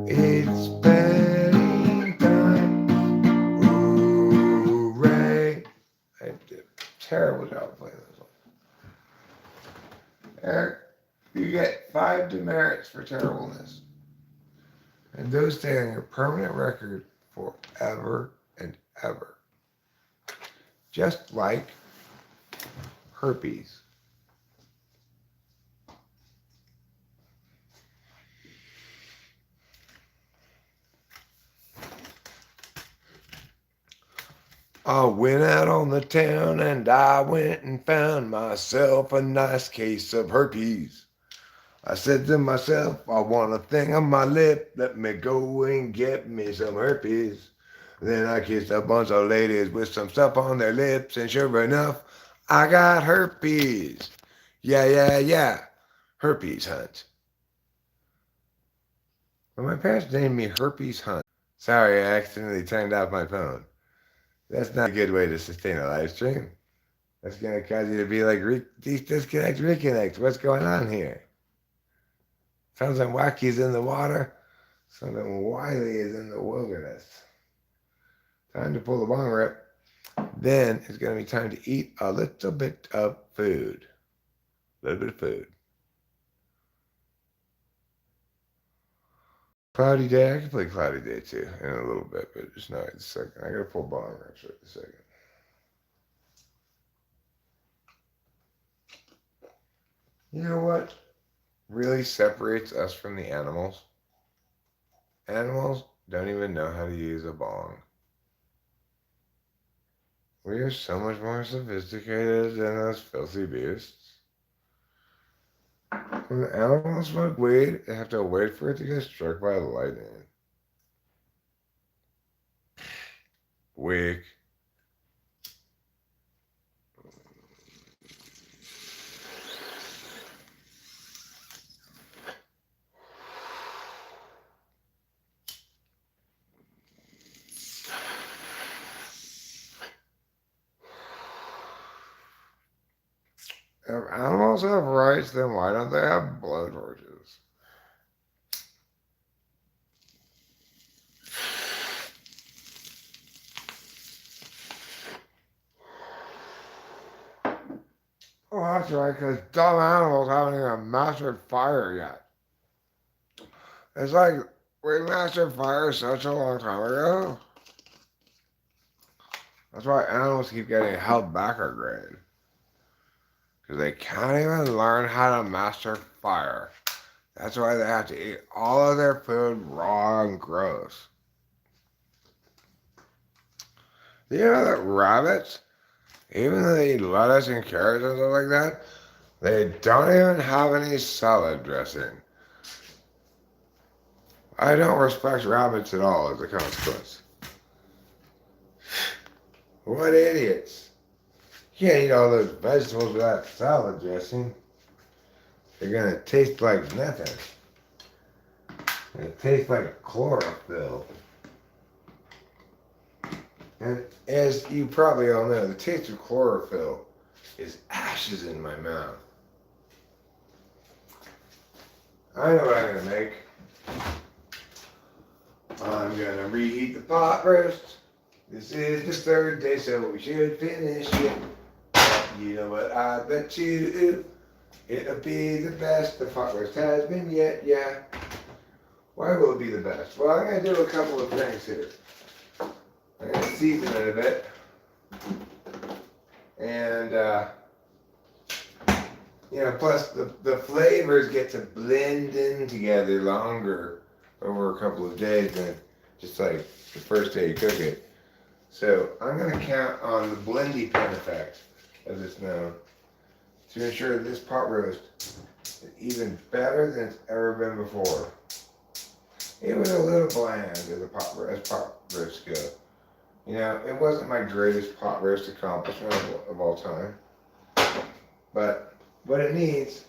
It's petting time, hooray. I did a terrible job playing this one. Eric, you get 5 demerits for terribleness. And those stay on your permanent record forever and ever. just like herpes. I went out on the town and I went and found myself a nice case of herpes. I said to myself, I want a thing on my lip, let me go and get me some herpes. Then I kissed a bunch of ladies with some stuff on their lips, and sure enough, I got herpes. Yeah. Herpes Hunt. Well, my parents named me Herpes Hunt. Sorry, I accidentally turned off my phone. That's not a good way to sustain a live stream. That's going to cause you to be like, disconnect, reconnect. What's going on here? Something wacky's in the water. Something wily is in the wilderness. Time to pull the bong rip. Then it's going to be time to eat a little bit of food. A little bit of food. Cloudy day. I can play cloudy day too in a little bit, but just not right this second. I got to pull bong rips right this second. You know what really separates us from the animals? Animals don't even know how to use a bong. We are so much more sophisticated than those filthy beasts. When the animals smoke weed, they have to wait for it to get struck by lightning. Weak. If animals have rights, then why don't they have blood torches? Oh, that's right, because dumb animals haven't even mastered fire yet. It's like we mastered fire such a long time ago. That's why animals keep getting held back a grade. Because they can't even learn how to master fire. That's why they have to eat all of their food raw and gross. Do you know that rabbits, even though they eat lettuce and carrots and stuff like that, they don't even have any salad dressing? I don't respect rabbits at all as a consequence. What idiots. You can't eat all those vegetables without salad dressing. They're going to taste like nothing. It tastes like chlorophyll. And as you probably all know, the taste of chlorophyll is ashes in my mouth. I know what I'm going to make. I'm going to reheat the pot roast. This is the third day, so we should finish it. You know what I bet you it'll be the best the pot roast has been yet, yeah. Why will it be the best? Well, I'm going to do a couple of things here. I'm going to season it a bit. And, plus the flavors get to blend in together longer over a couple of days than just like the first day you cook it. So I'm going to count on the blendy pen effect, as it's known, to ensure that this pot roast is even better than it's ever been before. It was a little bland as pot roasts go. You know, it wasn't my greatest pot roast accomplishment of all time. But what it needs,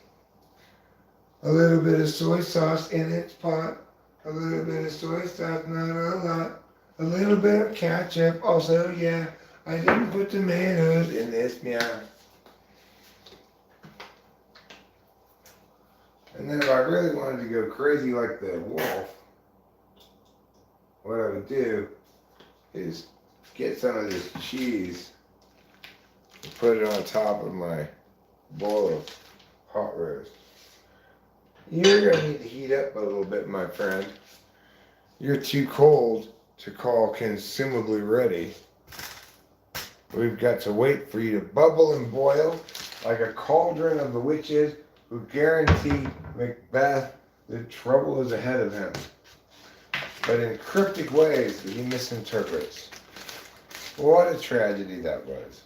a little bit of soy sauce in its pot, a little bit of soy sauce, not a lot. A little bit of ketchup, also, yeah. I didn't put tomatoes in this, yeah. And then if I really wanted to go crazy like the wolf, what I would do is get some of this cheese and put it on top of my bowl of hot roast. You're going to need to heat up a little bit, my friend. You're too cold to call consumably ready. We've got to wait for you to bubble and boil like a cauldron of the witches who guarantee Macbeth that trouble is ahead of him, but in cryptic ways that he misinterprets. What a tragedy that was.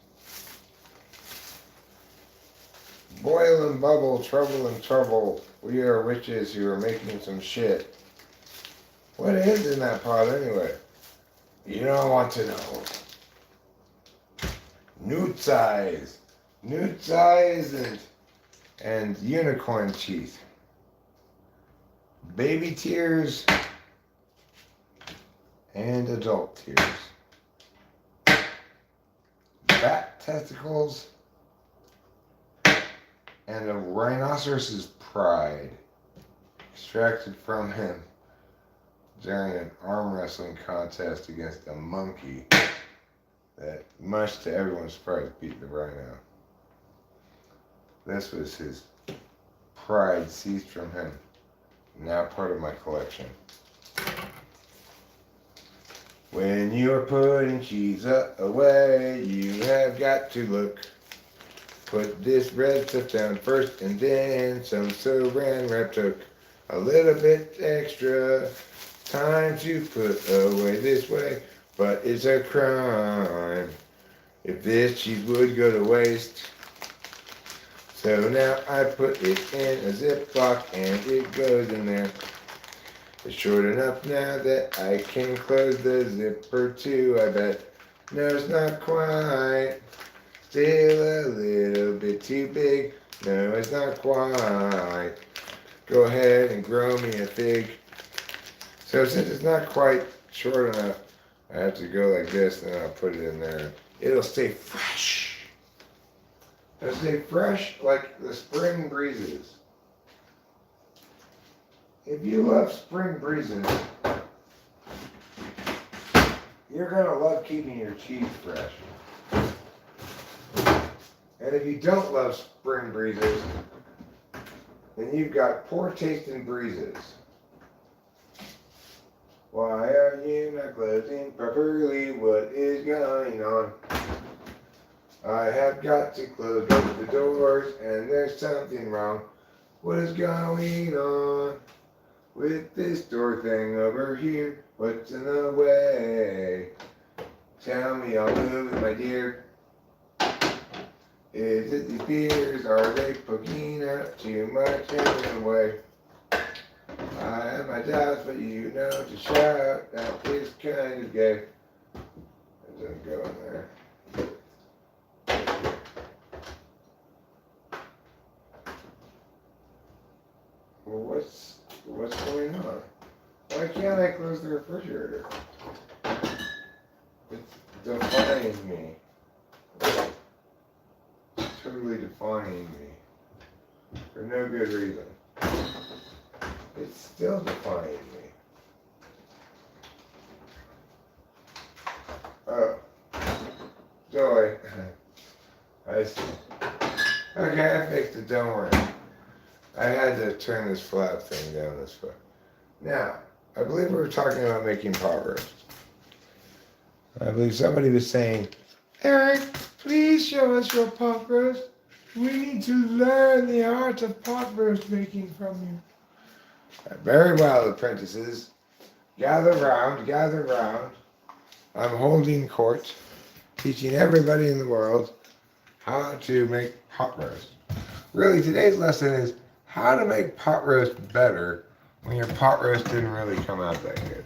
Boil and bubble, trouble and trouble. We are witches who are making some shit. What is in that pot anyway? You don't want to know. Newt eyes and unicorn teeth. Baby tears and adult tears. Bat testicles and a rhinoceros's pride extracted from him during an arm wrestling contest against a monkey that, much to everyone's surprise, beat the rhino. This was his pride seized from him, now part of my collection. When you're putting cheese away, you have got to look. Put this red stuff down first, and then some saran wrap took a little bit extra time to put away this way, but it's a crime if this cheese would go to waste. So now I put it in a Ziploc and it goes in there. It's short enough now that I can close the zipper too, I bet. No, it's not quite. Still a little bit too big. No, it's not quite. Go ahead and grow me a fig. So since it's not quite short enough, I have to go like this, and then I'll put it in there. It'll stay fresh. It'll stay fresh like the spring breezes. If you love spring breezes, you're going to love keeping your cheese fresh. And if you don't love spring breezes, then you've got poor tasting breezes. Why are you not closing properly? What is going on? I have got to close both the doors, and there's something wrong. What is going on with this door thing over here? What's in the way? Tell me, I'll move it, my dear. Is it these beers? Are they poking out too much in the way? I have my doubts, but you know to shout. That is kind of gay. It doesn't go in there. Well, what's going on? Why can't I close the refrigerator? It's defying me. It's totally defying me. For no good reason. It's still defying me. Oh. Joy. I see. Okay, I fixed it, don't worry. I had to turn this flap thing down this way. Now, I believe we were talking about making pot roast. I believe somebody was saying, Eric, please show us your pot roast. We need to learn the art of pot roast making from you. Very well, apprentices. Gather round, gather round. I'm holding court, teaching everybody in the world how to make pot roast. Really, today's lesson is how to make pot roast better when your pot roast didn't really come out that good.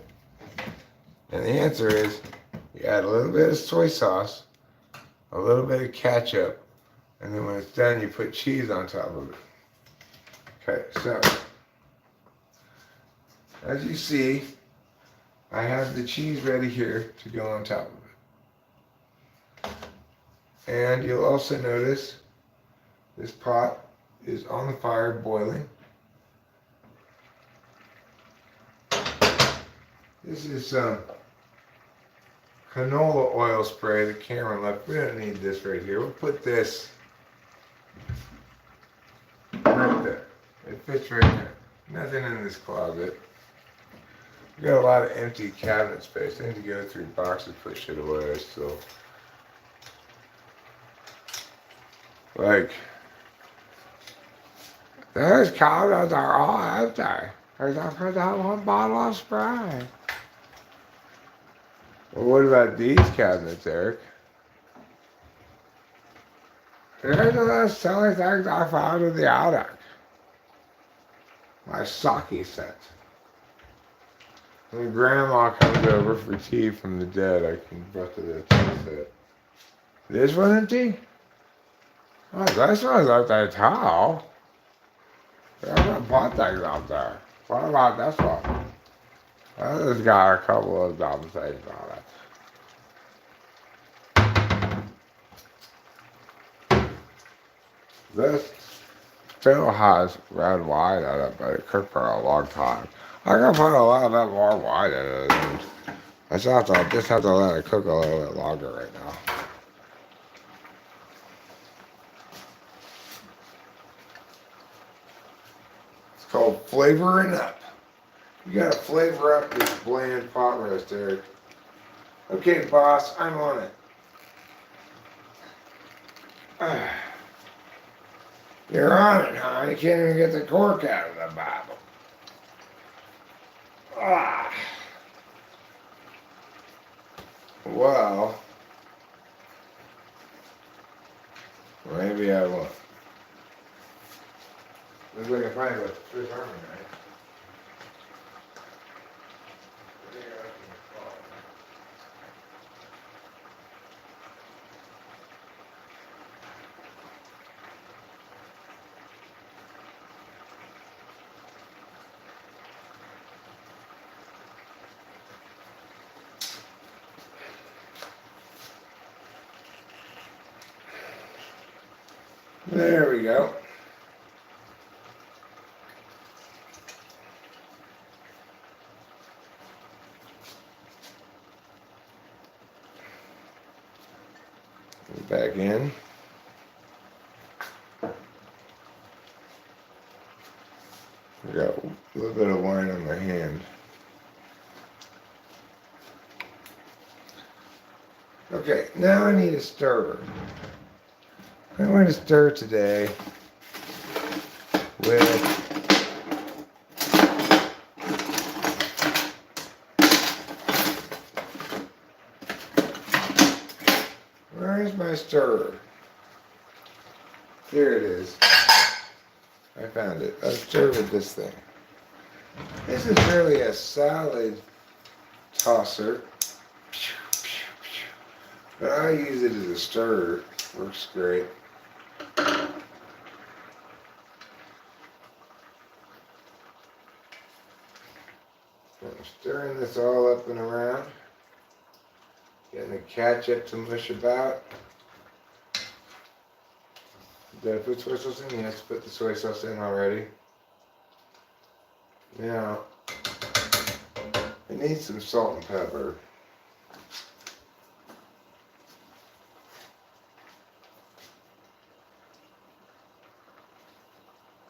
And the answer is you add a little bit of soy sauce, a little bit of ketchup, and then when it's done, you put cheese on top of it. Okay, so as you see, I have the cheese ready here to go on top of it. And you'll also notice this pot is on the fire boiling. This is some canola oil spray that Cameron left. We don't need this right here. We'll put this right there. It fits right there. Nothing in this closet. We've got a lot of empty cabinet space. I need to go through boxes, put shit away. So Like, those cabinets are all empty. Except for that one bottle of spray. Well, what about these cabinets, Eric? These are the silly things I found in the attic. My sake set. When Grandma comes over for tea from the dead, I can brush it at it. This one empty? Oh, this one's empty too. There's a bunch of things out there. What about this one? This has got a couple of dumb things on it. This still has red wine in it, but it cooked for a long time. I can put a little bit more wine in it. I just have to let it cook a little bit longer right now. It's called flavoring up. You gotta flavor up this bland pot roast, Eric. Okay, boss, I'm on it. You're on it, huh? You can't even get the cork out of the bottle. Well, maybe I won't. Looks like I find a Swiss Army knife. There we go. Back in. I got a little bit of wine on my hand. Okay, now I need a stirrer. I'm going to stir today with where's my stirrer? Here it is. I found it. I'll stir with this thing. This is really a salad tosser, but I use it as a stirrer. Works great. I'm stirring this all up and around. Getting the ketchup to mush about. Did I put soy sauce in? Yes, put the soy sauce in already. Now, I need some salt and pepper.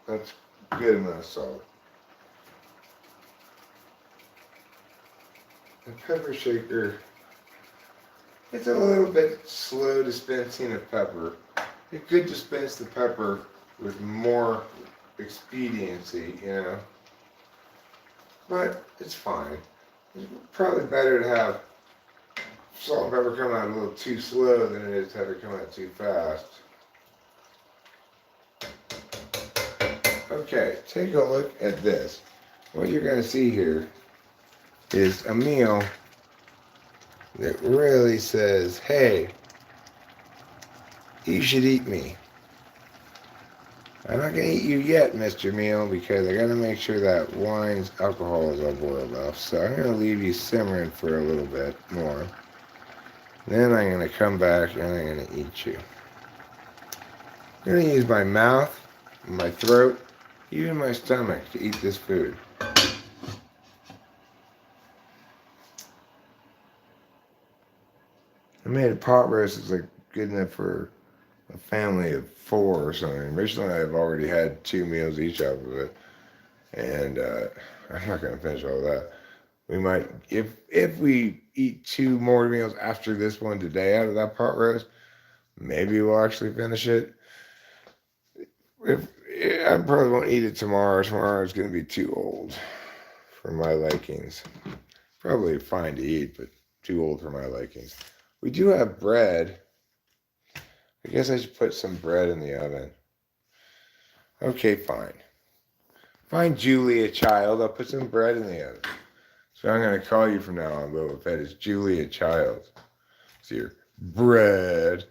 That's good amount of salt. The pepper shaker, it's a little bit slow dispensing of pepper. It could dispense the pepper with more expediency, you know. But it's fine. It's probably better to have salt and pepper come out a little too slow than it is to have it come out too fast. Okay, take a look at this. What you're going to see here is a meal that really says, hey, you should eat me. I'm not going to eat you yet, Mr. Meal, because I got to make sure that wine's alcohol is all boiled off. So I'm going to leave you simmering for a little bit more. Then I'm going to come back and I'm going to eat you. I'm going to use my mouth, my throat, even my stomach to eat this food. I made a pot roast that's like good enough for a family of 4 or something. Rachel and I have already had 2 meals each out of it, and I'm not going to finish all that. We might, if we eat 2 more meals after this one today out of that pot roast, maybe we'll actually finish it. I probably won't eat it tomorrow. Tomorrow is going to be too old for my likings. Probably fine to eat, but too old for my likings. We do have bread. I guess I should put some bread in the oven. Okay, fine. Fine, Julia, child. I'll put some bread in the oven. So I'm going to call you from now on, Boba Fett. It's Julia, child. So you're bread.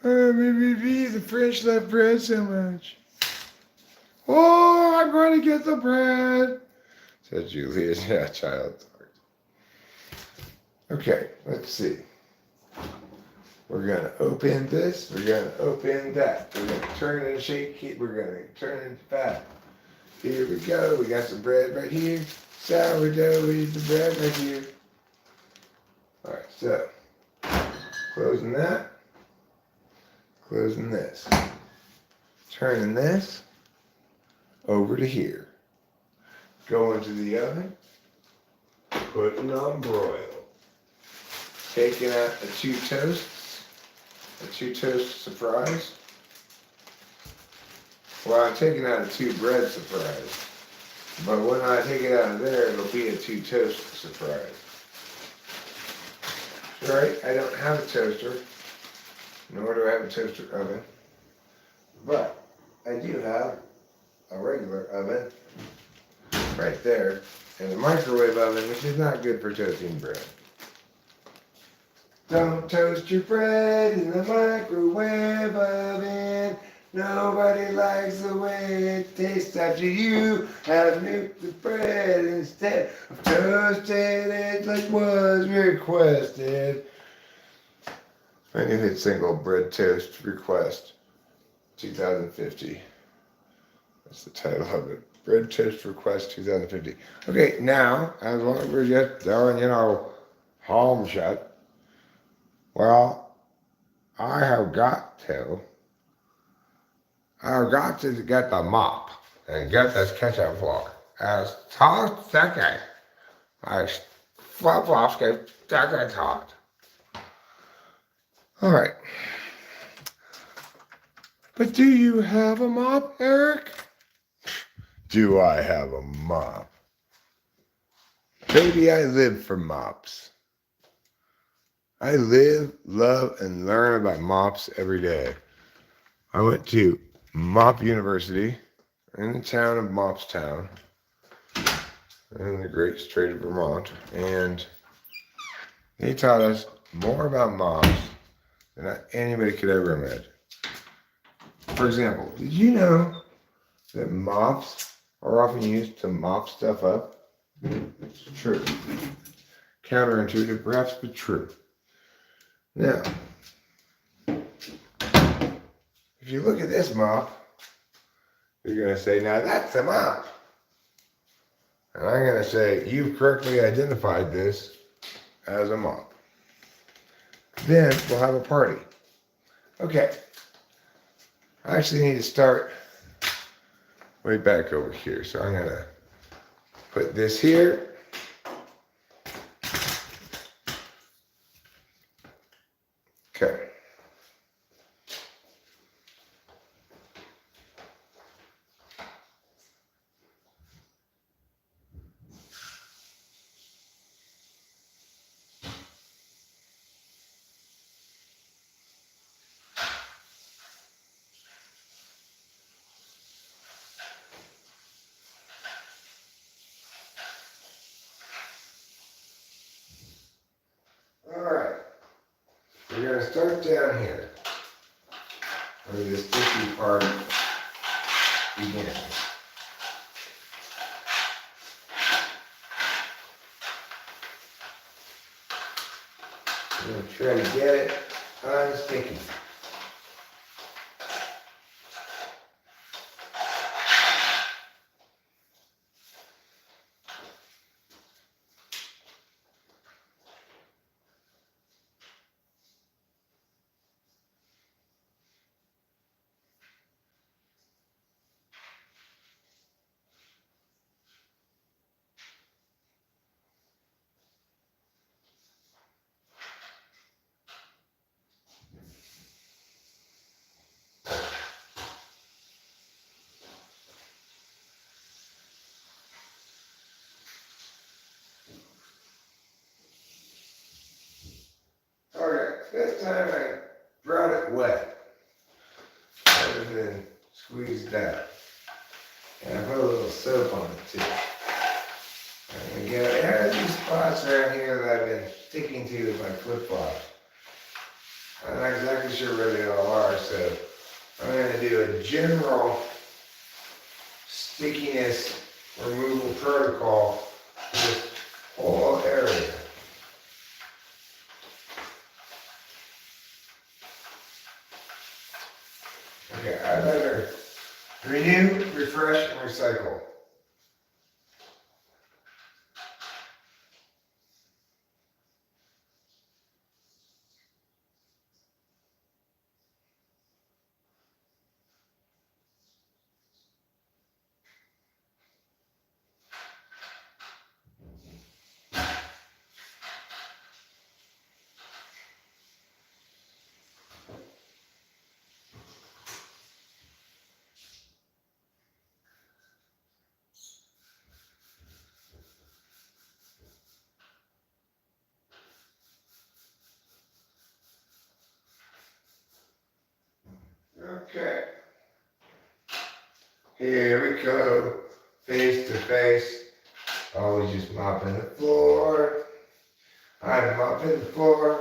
Oh, maybe the French love bread so much. Oh, I'm going to get the bread, said Julia, yeah, child. Okay, let's see. We're going to open this. We're going to open that. We're going to turn and shake it. We're going to turn and fat. Here we go. We got some bread right here. Sourdough with the bread right here. All right, so closing that. Closing this. Turning this over to here. Going to the oven. Putting on broil. Taking out the 2 toasts. A 2 toast surprise. Well, I'm taking out a 2 bread surprise. But when I take it out of there, it'll be a 2 toast surprise. Right? I don't have a toaster. Nor do I have a toaster oven. But I do have a regular oven right there. And a microwave oven, which is not good for toasting bread. Don't toast your bread in the microwave oven. Nobody likes the way it tastes after you have nuked the bread instead of toasted it like was requested. My new hit single, Bread Toast Request, 2050. That's the title of it. Bread Toast Request 2050. Okay, now, as long as we're just doing, home shut, well, I've got to get the mop and get this kitchen floor as hot second as flip-flops get second hot. All right. But do you have a mop, Eric? Do I have a mop? Baby, I live for mops. I live, love, and learn about mops every day. I went to Mop University in the town of Mopstown in the great state of Vermont, and they taught us more about mops than anybody could ever imagine. For example, did you know that mops are often used to mop stuff up? It's true. Counterintuitive, perhaps, but true. Now, if you look at this mop, you're going to say, now that's a mop. And I'm going to say, you've correctly identified this as a mop. Then we'll have a party. Okay. I actually need to start way back over here. So I'm going to put this here. Okay. All right. We're going to start down here where this sticky part begins. I'm going to try to get it unsticky. this time I brought it wet rather than squeezed out. And I put a little soap on it too. And again, there are these spots around here that I've been sticking to with my flip-flops. I'm not exactly sure where they all are, so I'm going to do a general stickiness removal protocol for this whole area. Okay, I better renew, refresh, and recycle. Okay. Here we go. Face to face. Always just mopping the floor. I'm mopping the floor.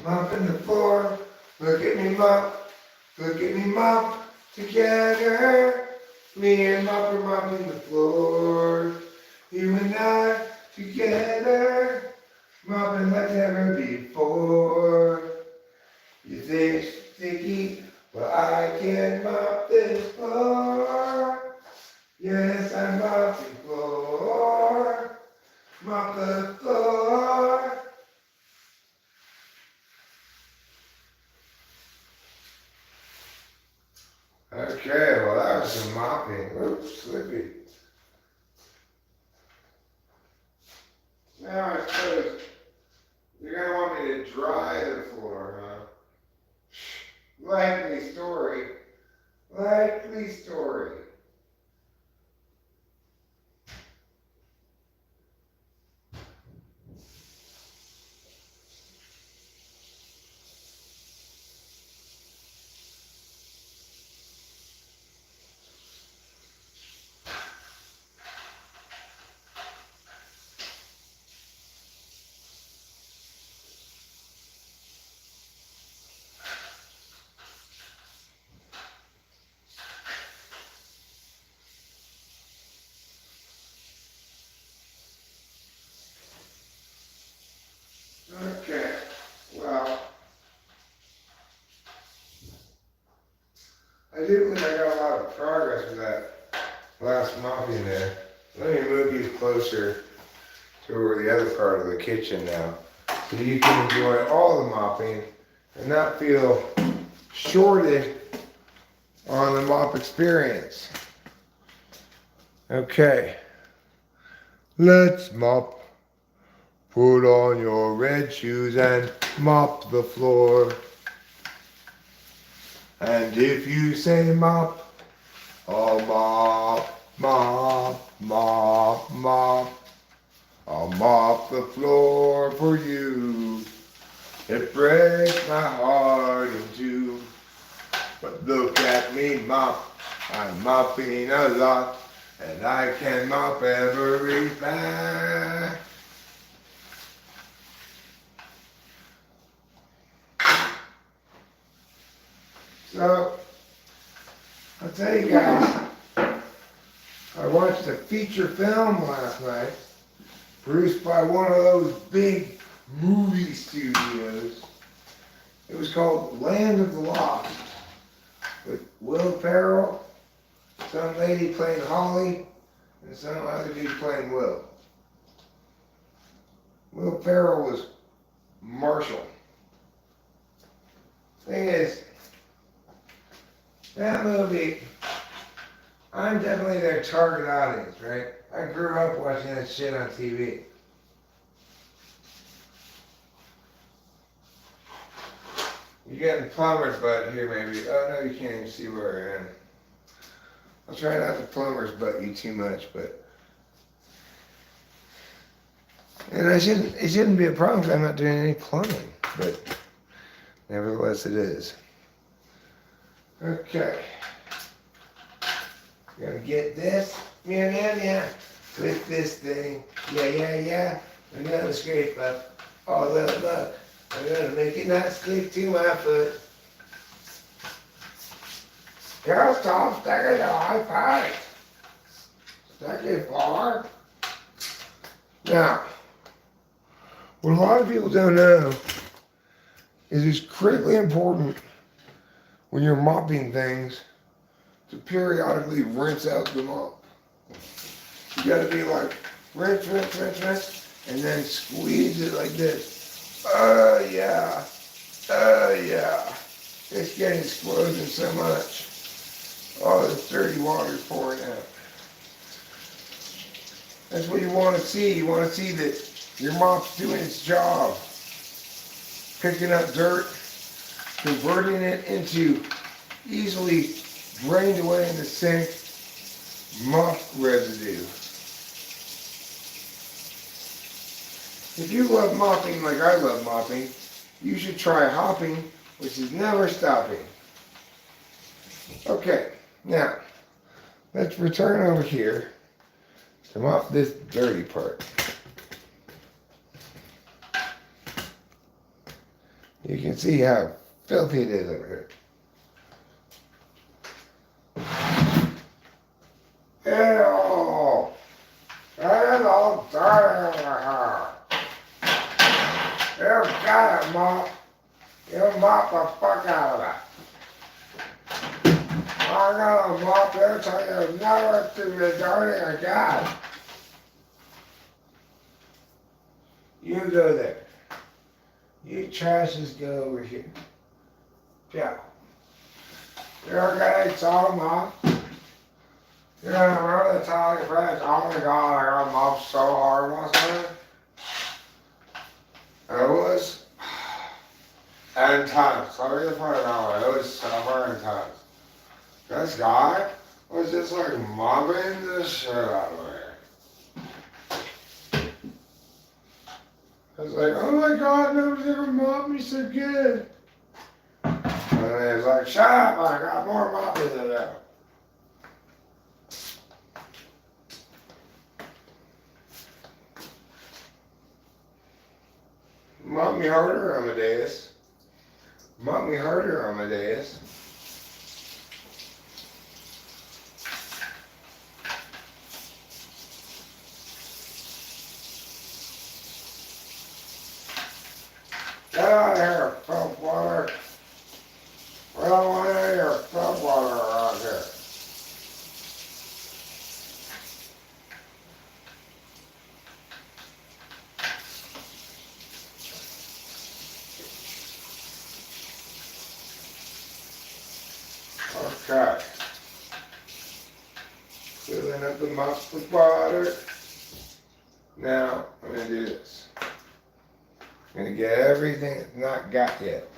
Mopping the floor. Look at me mop. Look at me mop. Together. Me and Mop are mopping the floor. You and I together. Mopping like never before. You think it's sticky? Well, I can mop this floor. Yes, I'm mopping floor. Mop the floor. Okay, well that was some mopping. Oops, slippy. Now I suppose you're going to want me to dry the floor, huh? Likely story. Likely story. Okay, well, I do think I got a lot of progress with that last mopping there. Let me move you closer to where the other part of the kitchen now, so you can enjoy all the mopping and not feel shorted on the mop experience. Okay, let's mop. Put on your red shoes and mop the floor. And if you say mop, I'll mop, mop, mop, mop. I'll mop the floor for you. It breaks my heart in two. But look at me mop. I'm mopping a lot. And I can mop every back. So, I'll tell you guys, I watched a feature film last night, produced by one of those big movie studios. It was called Land of the Lost, with Will Ferrell, some lady playing Holly, and some other dude playing Will. Will Ferrell was Marshall. Thing is, that movie, I'm definitely their target audience, right? I grew up watching that shit on TV. You're getting plumber's butt here, maybe. Oh, no, you can't even see where I am. I'll try not to plumber's butt you too much, but... And it shouldn't be a problem because I'm not doing any plumbing, but... less it is. Okay. Gonna get this, yeah, with this thing, yeah. I'm gonna scrape up all the muck. I'm gonna make it not stick to my foot. Girl, stop sticking to my foot. Stuck it far. Now, what a lot of people don't know is it's critically important when you're mopping things to periodically rinse out the mop. You gotta be like, rinse, and then squeeze it like this. Oh yeah. It's getting exploding so much. All this dirty water's pouring out. That's what you want to see. You want to see that your mop's doing its job. Picking up dirt, converting it into easily drained away in the sink mop residue. If you love mopping like I love mopping, you should try hopping, which is never stopping. Okay, now let's return over here to mop this dirty part. You can see how filthy it is over here. Ew! That is all dirty over here. You got it, Mop. You mop the fuck out of it. I'm gonna mop you so you never to be dirty again. You go there. You trashes go over here. Yeah. You're gonna tell Mom. You're gonna really tell your friends, oh my god, I got mopped so hard last night. It was intense. Let me put it that way. It was super intense. This guy was just like mopping the shit out of me. I was like, oh my god, nobody's ever mopped me so good. And then he was like, shut up, I got more mopping than that. Mop me harder, Amadeus. Mop me harder, Amadeus. Get out of here, filth water. We don't want any of your filth water around here. Okay. Filling up the mop with water. Now, I'm going to do this. I'm going to get everything it's not got yet.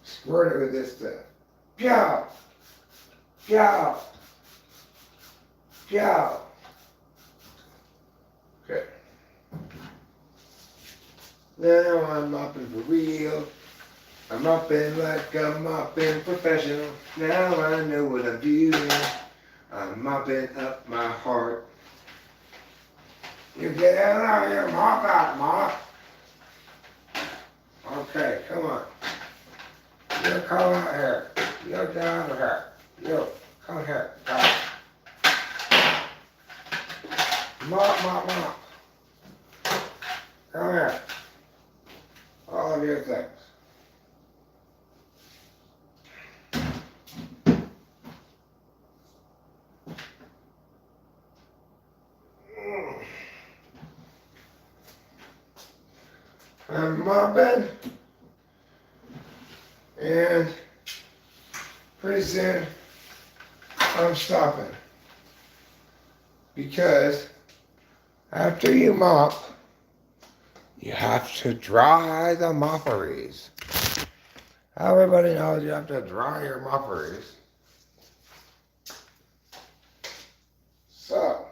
Squirt it with this stuff. Pow! Pow! Pow! Okay. Now I'm mopping for real. I'm mopping like a mopping professional. Now I know what I'm doing. I'm mopping up my heart. You get out of here, mop out, mop. Okay, come on. You come out here. You get out of here. You come here. Come. Mop, mop, mop. Come here. All of your things. I'm mopping, and pretty soon I'm stopping, because after you mop, you have to dry the mopperies. Everybody knows you have to dry your mopperies. So,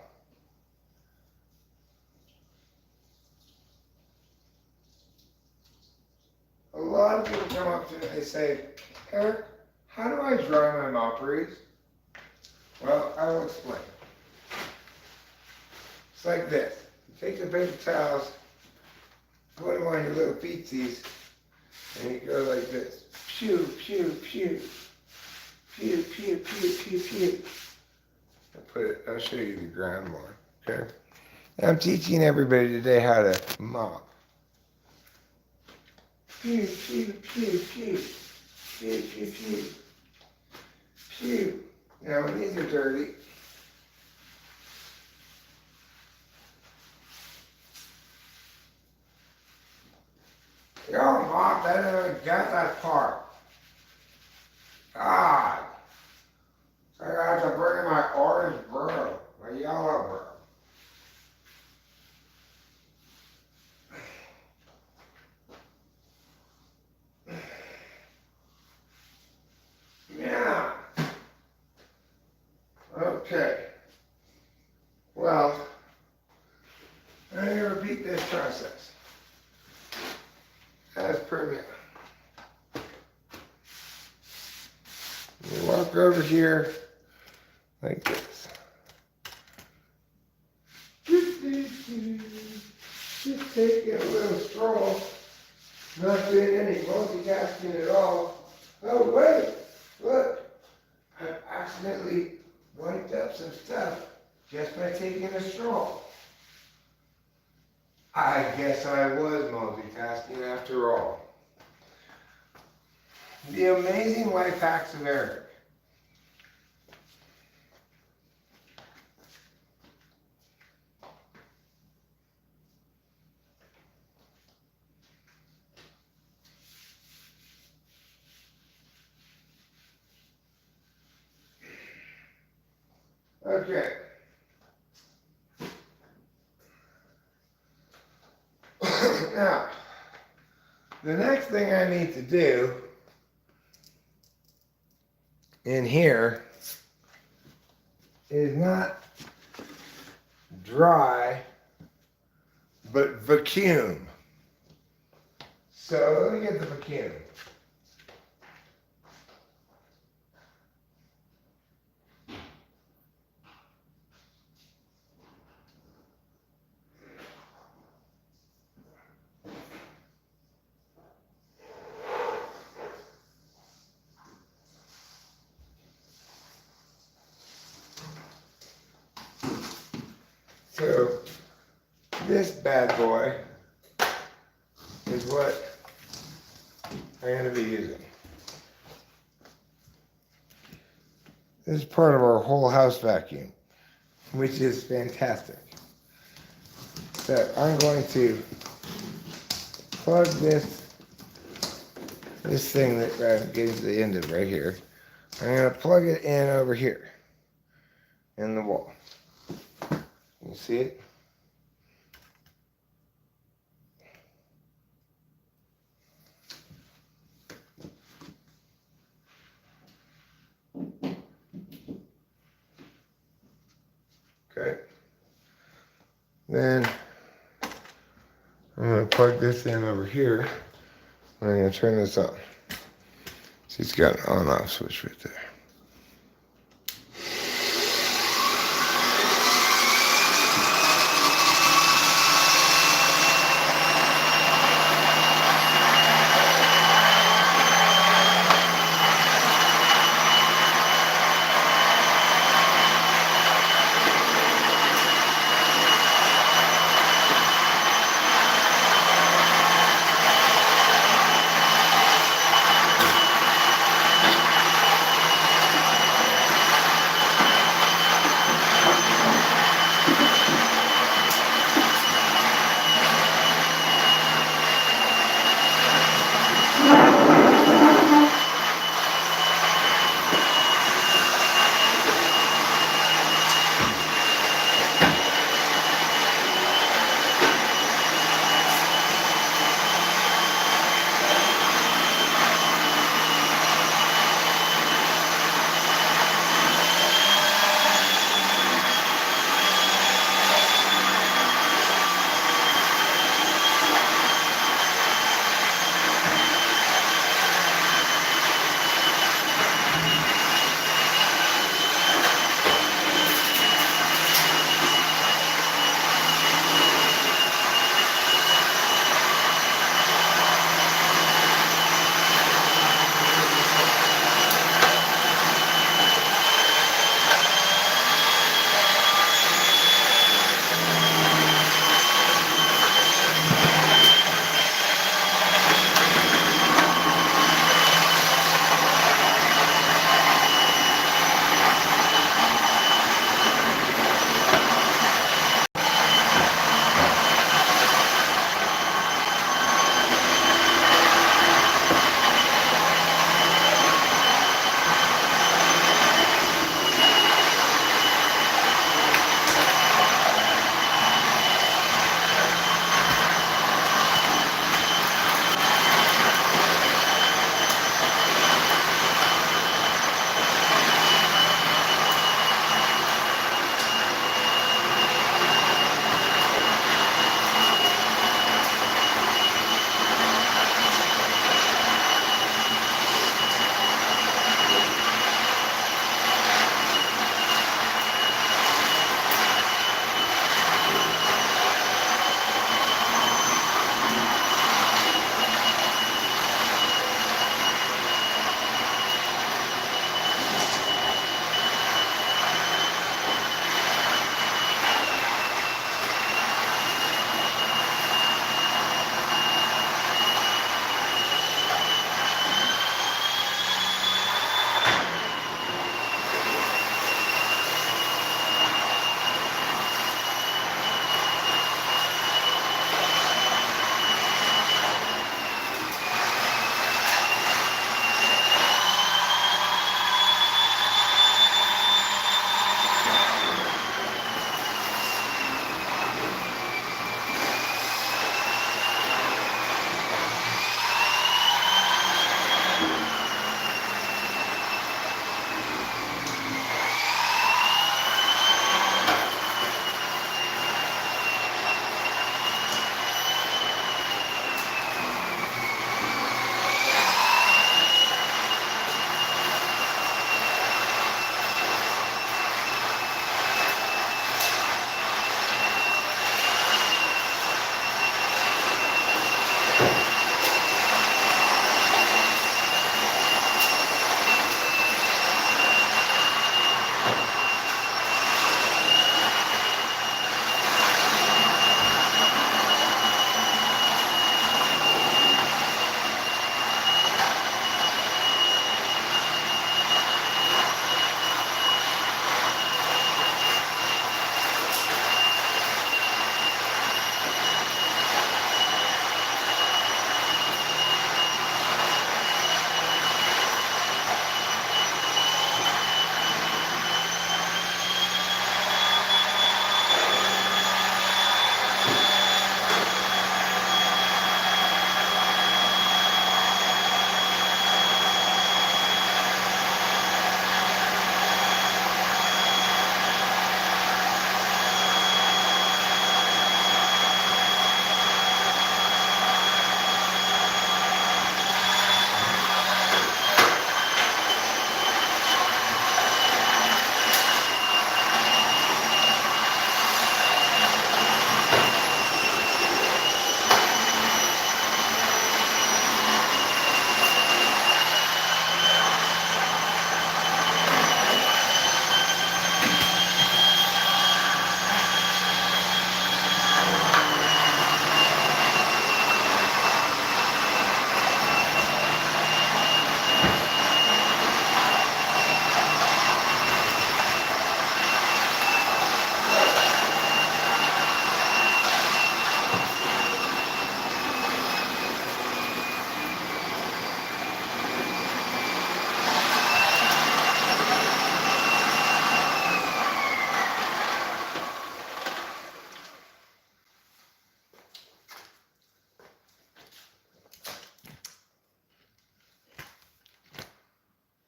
a lot lot of people come up to me and they say, Eric, how do I dry my mulberries? Well, I will explain. It's like this. You take the paper towels, put them on your little feetsies, and you go like this. Pew, pew, pew. Pew, pew, pew, pew, pew. I'll show you the ground more, okay? I'm teaching everybody today how to mop. Pew, pew, pew, pew. Pew, pew, pew. Pew. Now when these are dirty, yo, mop, I never got that part. God. I got to bring in my orange broom, my yellow broom. Yeah. Okay. Well, I'm going to repeat this process as per now. You walk over here like this. Just taking a little stroll, not doing any multitasking at all. Oh wait, look, I've accidentally wiped up some stuff just by taking a stroll. I guess I was multitasking after all. The amazing life hacks of Eric. Okay. Now, the next thing I need to do in here is not dry, but vacuum. So let me get the vacuum. So this bad boy is what I'm going to be using. This is part of our whole house vacuum, which is fantastic. So I'm going to plug this thing that I'm getting to the end of right here. I'm going to plug it in over here in the wall. You see it? Okay. Then I'm going to plug this in over here. And I'm going to turn this on. See, it's got an on-off switch right there.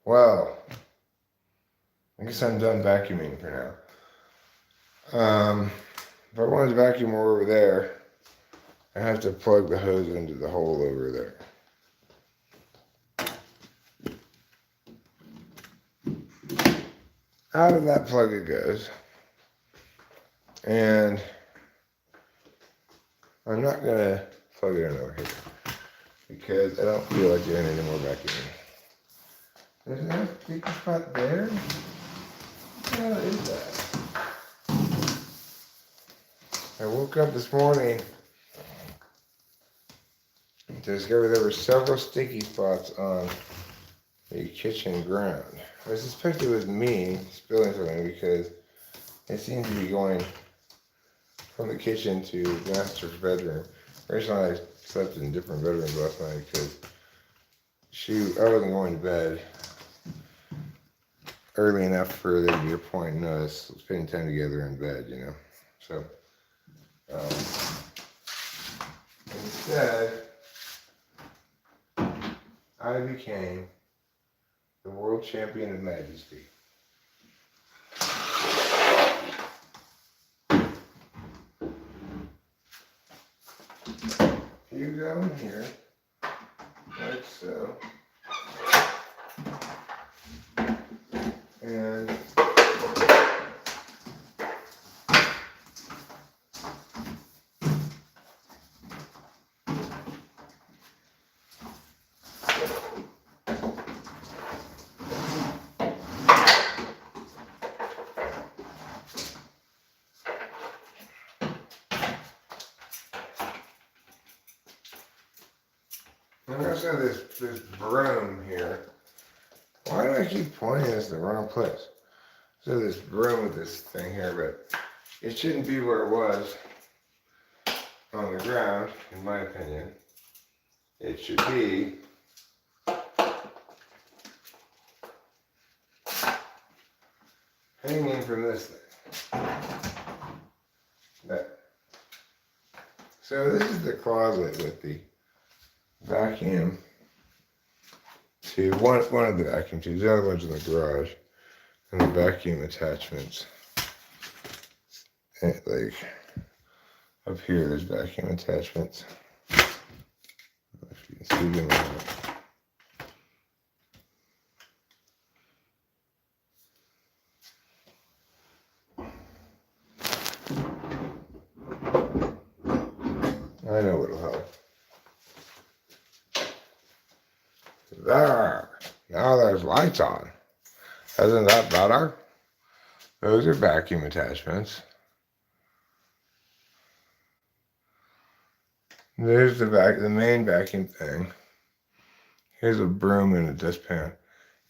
Well, I guess I'm done vacuuming for now. If I wanted to vacuum more over there, I have to plug the hose into the hole over there. Out of that plug it goes. And I'm not going to plug it in over here because I don't feel like doing any more vacuuming. There's no sticky spot there? What the hell is that? I woke up this morning to discover there were several sticky spots on the kitchen ground. I suspect it was me spilling something because it seemed to be going from the kitchen to master's bedroom. Originally I slept in different bedrooms last night because I wasn't going to bed early enough for there to be a point in us spending time together in bed, you know. So instead, I became the world champion of majesty. You go in here, like so, and I also have this broom here. Why do I keep pointing this in the wrong place? So this broom with this thing here, but it shouldn't be where it was on the ground, in my opinion. It should be hanging from this thing. That. So this is the closet with the vacuum tube, one of the vacuum tubes, the other one's in the garage, and the vacuum attachments. And like up here, there's vacuum attachments. If you can see them out. I know what'll help. There. Now there's lights on. Isn't that better? Those are vacuum attachments. There's the main vacuum thing. Here's a broom and a dustpan.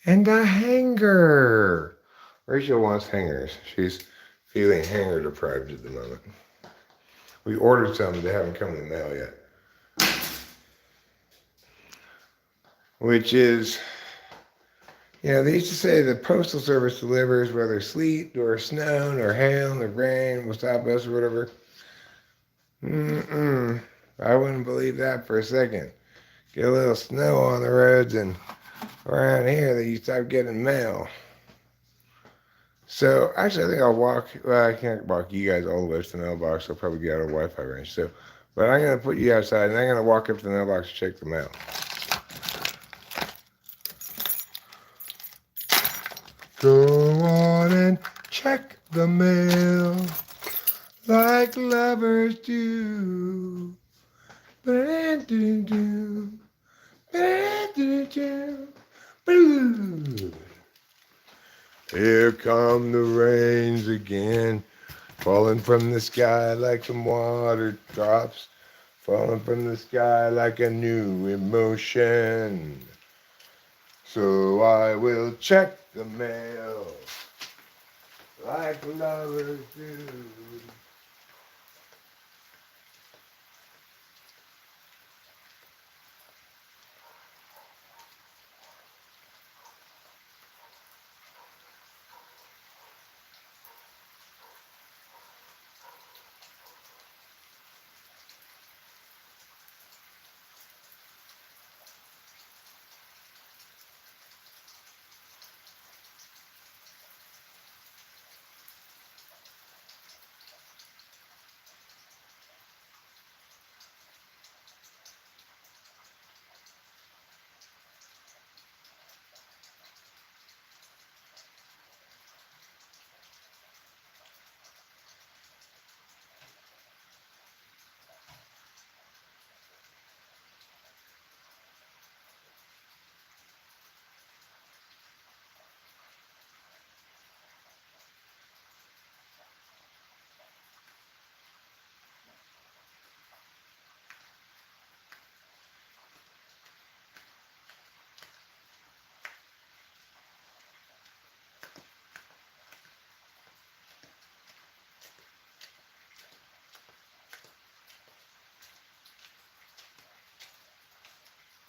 And a hanger. Rachel wants hangers. She's feeling hanger deprived at the moment. We ordered some, but they haven't come in the mail yet. Which is, you know, they used to say the Postal Service delivers whether sleet or snow or hail or rain will stop us or whatever. I wouldn't believe that for a second. Get a little snow on the roads and around here that you stop getting mail. So actually I think I'll walk, well I can't walk you guys all the way to the mailbox, I'll probably get out of Wi-Fi range. So, but I'm going to put you outside and I'm going to walk up to the mailbox to check the mail. Go on and check the mail like lovers do. Here come the rains again, falling from the sky like some water drops, falling from the sky like a new emotion. So I will check the mail like lovers do.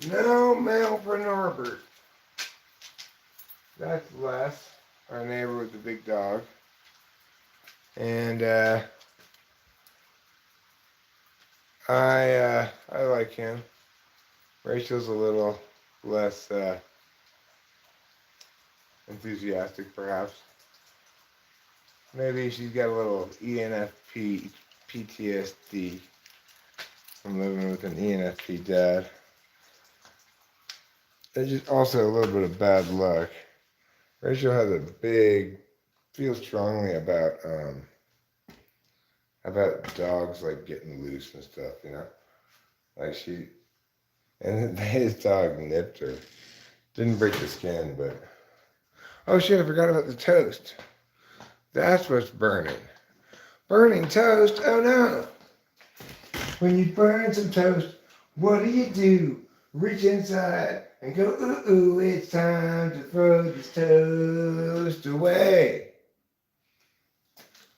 No mail for Norbert. That's Les, our neighbor with the big dog. And I like him. Rachel's a little less enthusiastic, perhaps. Maybe she's got a little ENFP PTSD from living with an ENFP dad. There's just also a little bit of bad luck. Rachel has feels strongly about dogs like getting loose and stuff, you know? Like and his dog nipped her. Didn't break the skin, but oh shit, I forgot about the toast. That's what's burning. Burning toast? Oh no. When you burn some toast, what do? Reach inside and go, ooh, ooh, it's time to throw this toast away.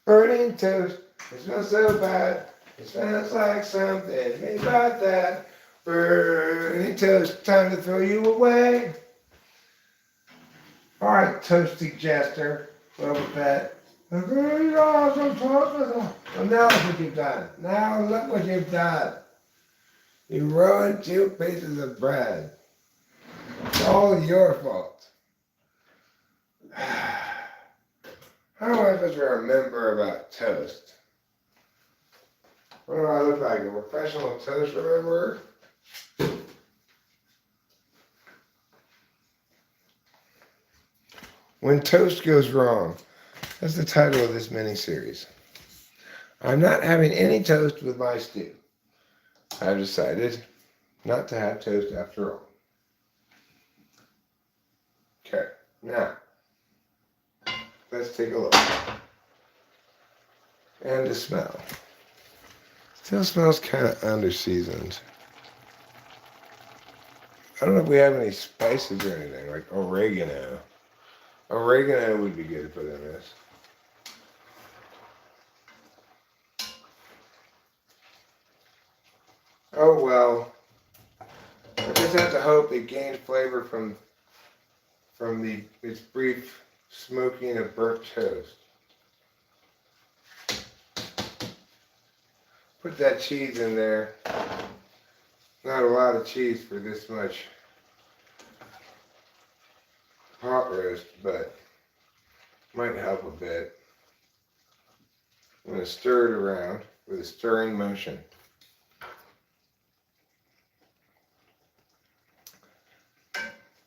Burning toast, it smells so bad. It smells like something made by that. Burning toast, time to throw you away. All right, toasty jester, Boba Fett. Well, now look what you've done. Now look what you've done. You ruined 2 pieces of bread. It's all your fault. How am I supposed to remember about toast? What do I look like, a professional toast rememberer? When Toast Goes Wrong. That's the title of this mini-series. I'm not having any toast with my stew. I've decided not to have toast after all. Okay, now, let's take a look. And the smell. Still smells kind of under-seasoned. I don't know if we have any spices or anything, like oregano. Oregano would be good to put in this. Oh well. I just have to hope it gained flavor from its brief smoking of burnt toast. Put that cheese in there. Not a lot of cheese for this much pot roast, but might help a bit. I'm going to stir it around with a stirring motion.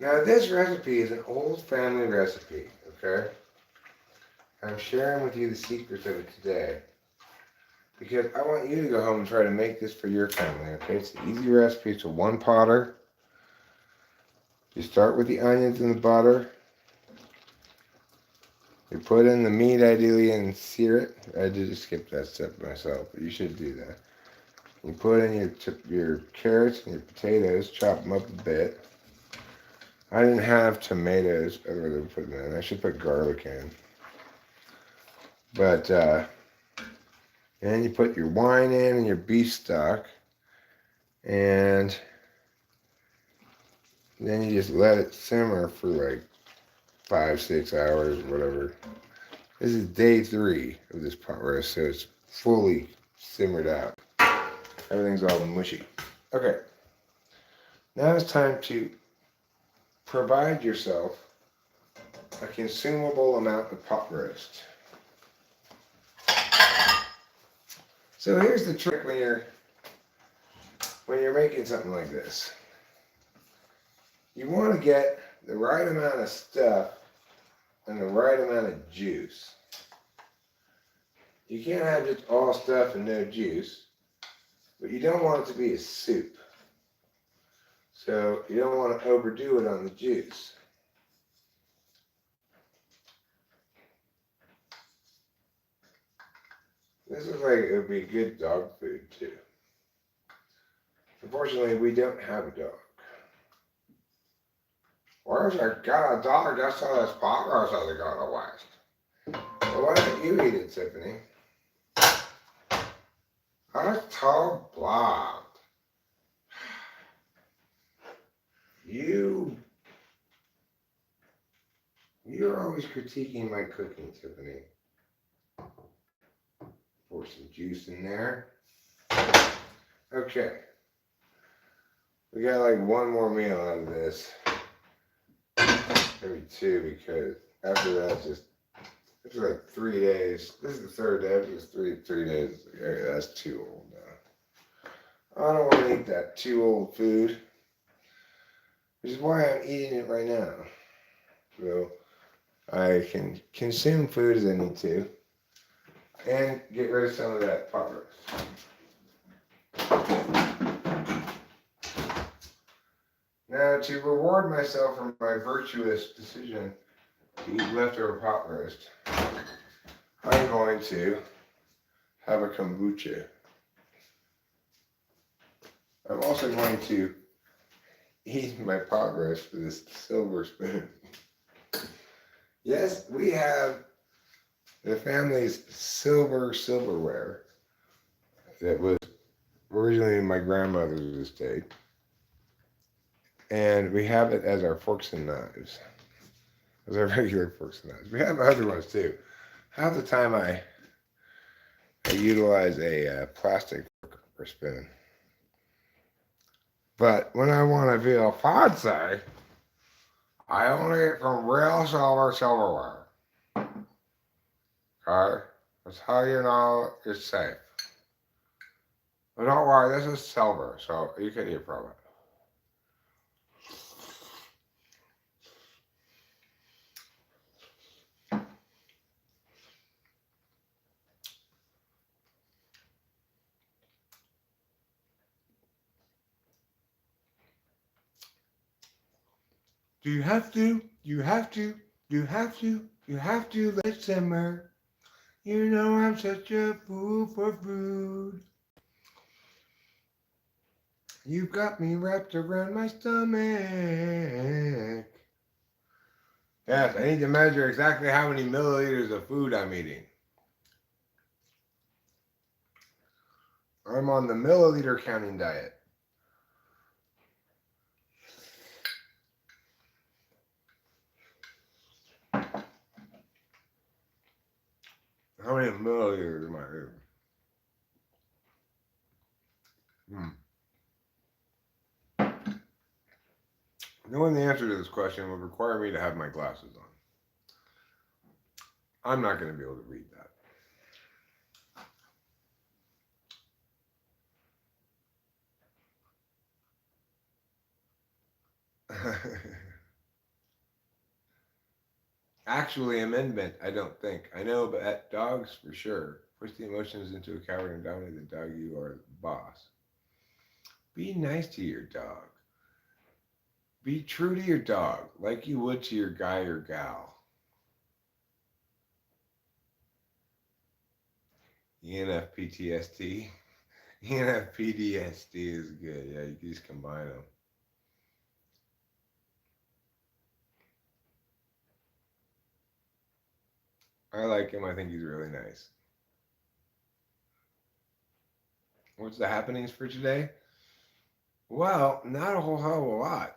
Now this recipe is an old family recipe, okay? I'm sharing with you the secrets of it today because I want you to go home and try to make this for your family, okay? It's an easy recipe. It's a one-potter. You start with the onions and the butter. You put in the meat ideally and sear it. I did skip that step myself, but you should do that. You put in your carrots and your potatoes, chop them up a bit. I didn't have tomatoes, otherwise I would put them in. I should put garlic in. But, and then you put your wine in and your beef stock. And then you just let it simmer for like 5-6 hours, whatever. This is day 3 of this pot roast, so it's fully simmered out. Everything's all mushy. Okay. Now it's time to provide yourself a consumable amount of pot roast. So here's the trick when you're making something like this. You want to get the right amount of stuff and the right amount of juice. You can't have just all stuff and no juice, but you don't want it to be a soup. So you don't want to overdo it on the juice. This is like it would be good dog food too. Unfortunately, we don't have a dog. Where's our got a dog? I saw this pot roast as it got a west. Well, why don't you eat it, Tiffany? I'm tall blob. You're always critiquing my cooking, Tiffany. Pour some juice in there. Okay. We got like one more meal out of this. Maybe two, because after that, it's like 3 days. This is the third day. After this 3 days, that's too old now. I don't want to eat that too old food, which is why I'm eating it right now. So I can consume food as I need to and get rid of some of that pot roast. Now, to reward myself for my virtuous decision to eat leftover pot roast, I'm going to have a kombucha. I'm also going to eat my pot roast with this silver spoon. Yes, we have the family's silverware that was originally my grandmother's estate. And we have it as our forks and knives, as our regular forks and knives. We have other ones too. Half the time I utilize a plastic fork or spoon. But when I want to feel fancy, I only get from real silverware. Okay? That's how you know it's safe. But don't worry, this is silver, so you can eat from it. Do you have to? You have to? You have to? You have to let simmer. You know I'm such a fool for food. You've got me wrapped around my stomach. Yes, I need to measure exactly how many milliliters of food I'm eating. I'm on the milliliter counting diet. How many milliliters am I eating? Knowing the answer to this question would require me to have my glasses on. I'm not going to be able to read that. Actually, amendment, I don't think. I know, but at dogs, for sure. Push the emotions into a coward and dominate the dog. You are the boss. Be nice to your dog. Be true to your dog, like you would to your guy or gal. ENFPTSD. ENFPDSD is good. Yeah, you can just combine them. I like him. I think he's really nice. What's the happenings for today? Well, not a whole hell of a lot.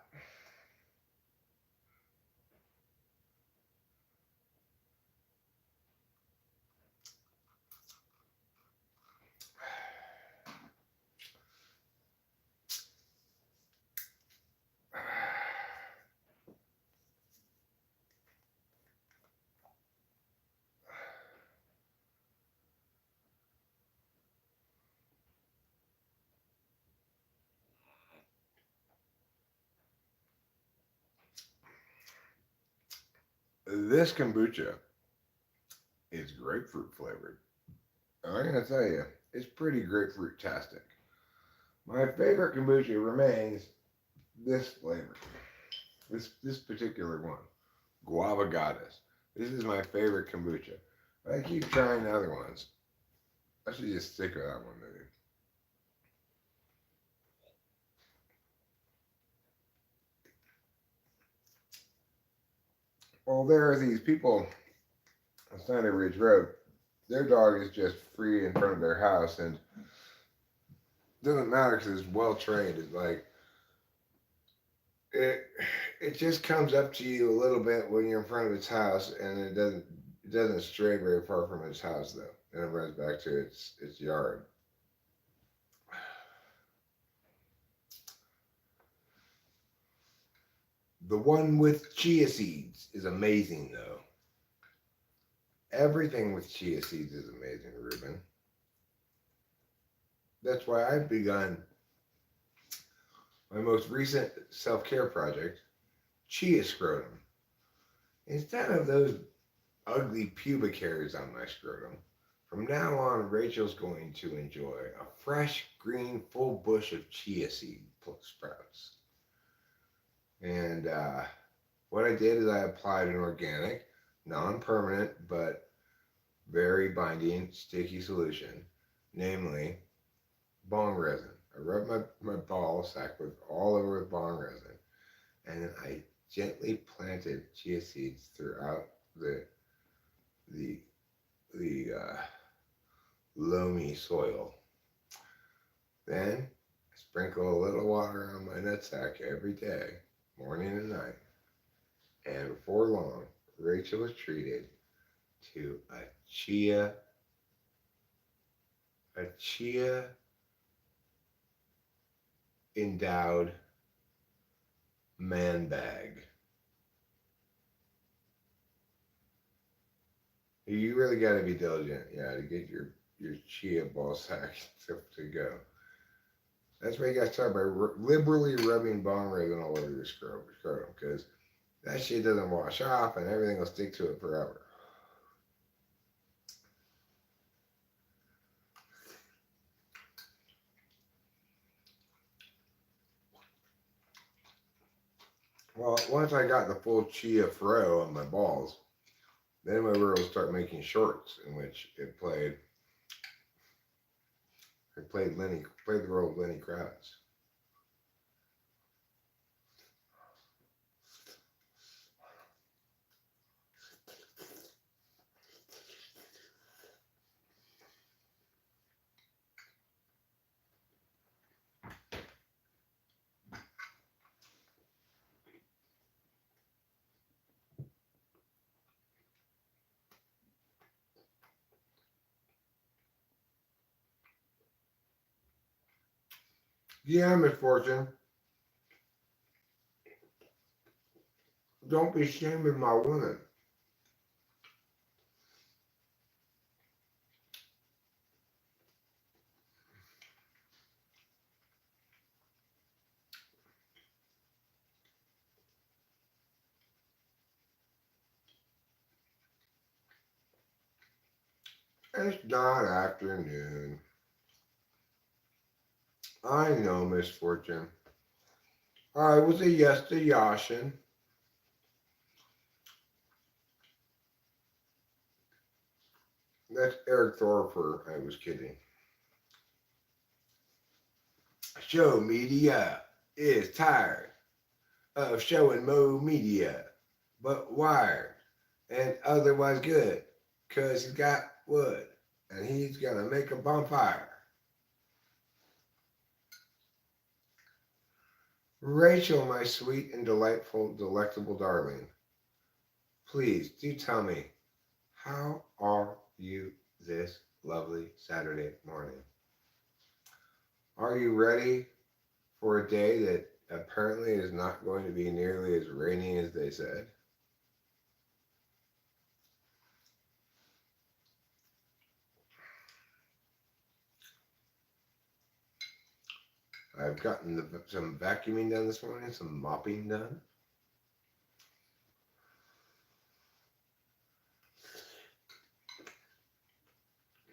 This kombucha is grapefruit flavored. I'm gonna tell you, it's pretty grapefruit-tastic. My favorite kombucha remains this flavor. This particular one, Guava Goddess. This is my favorite kombucha. I keep trying the other ones. I should just stick with that one, maybe. Well, there are these people on Sandy Ridge Road. Their dog is just free in front of their house, and it doesn't matter because it's well trained. It's like it it just comes up to you a little bit when you're in front of its house, and it doesn't stray very far from its house though, and it runs back to its yard. The one with chia seeds is amazing though. Everything with chia seeds is amazing, Ruben. That's why I've begun my most recent self care project, chia scrotum. Instead of those ugly pubic hairs on my scrotum, from now on, Rachel's going to enjoy a fresh, green, full bush of chia seed sprouts. And what I did is I applied an organic, non permanent, but very binding, sticky solution, namely bong resin. I rubbed my ball sack with all over with bong resin, and then I gently planted chia seeds throughout the the loamy soil. Then I sprinkle a little water on my nutsack every day, morning and night. And before long, Rachel was treated to a chia endowed man bag. You really got to be diligent, yeah, to get your chia ball sack to go. That's why you got to start by liberally rubbing bong resin all over your scrotum, because that shit doesn't wash off and everything will stick to it forever. Well, once I got the full chia fro on my balls, then we were able to start making shorts in which it played the role of Lenny Kravitz. Yeah, misfortune. Don't be shaming my women. It's not afternoon. I know, misfortune. I was a yes to Yashin. That's Eric Thorper. I was kidding. Show media is tired of showing Mo media, but wired and otherwise good, 'cause he's got wood and he's gonna make a bonfire. Rachel, my sweet and delightful, delectable darling, please do tell me, how are you this lovely Saturday morning? Are you ready for a day that apparently is not going to be nearly as rainy as they said? I've gotten some vacuuming done this morning, some mopping done.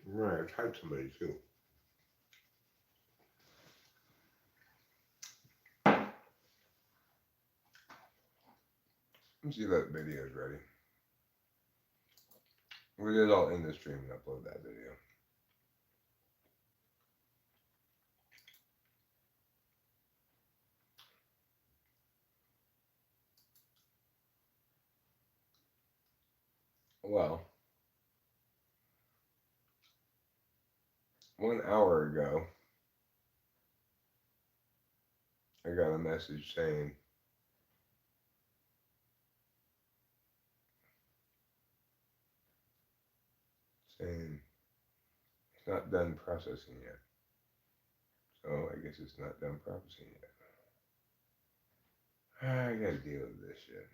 Right, I've had somebody too. Let's see if that video is ready. We did all end the stream and upload that video. Well, 1 hour ago, I got a message saying and it's not done processing yet. So I guess it's not done processing yet. I gotta deal with this shit.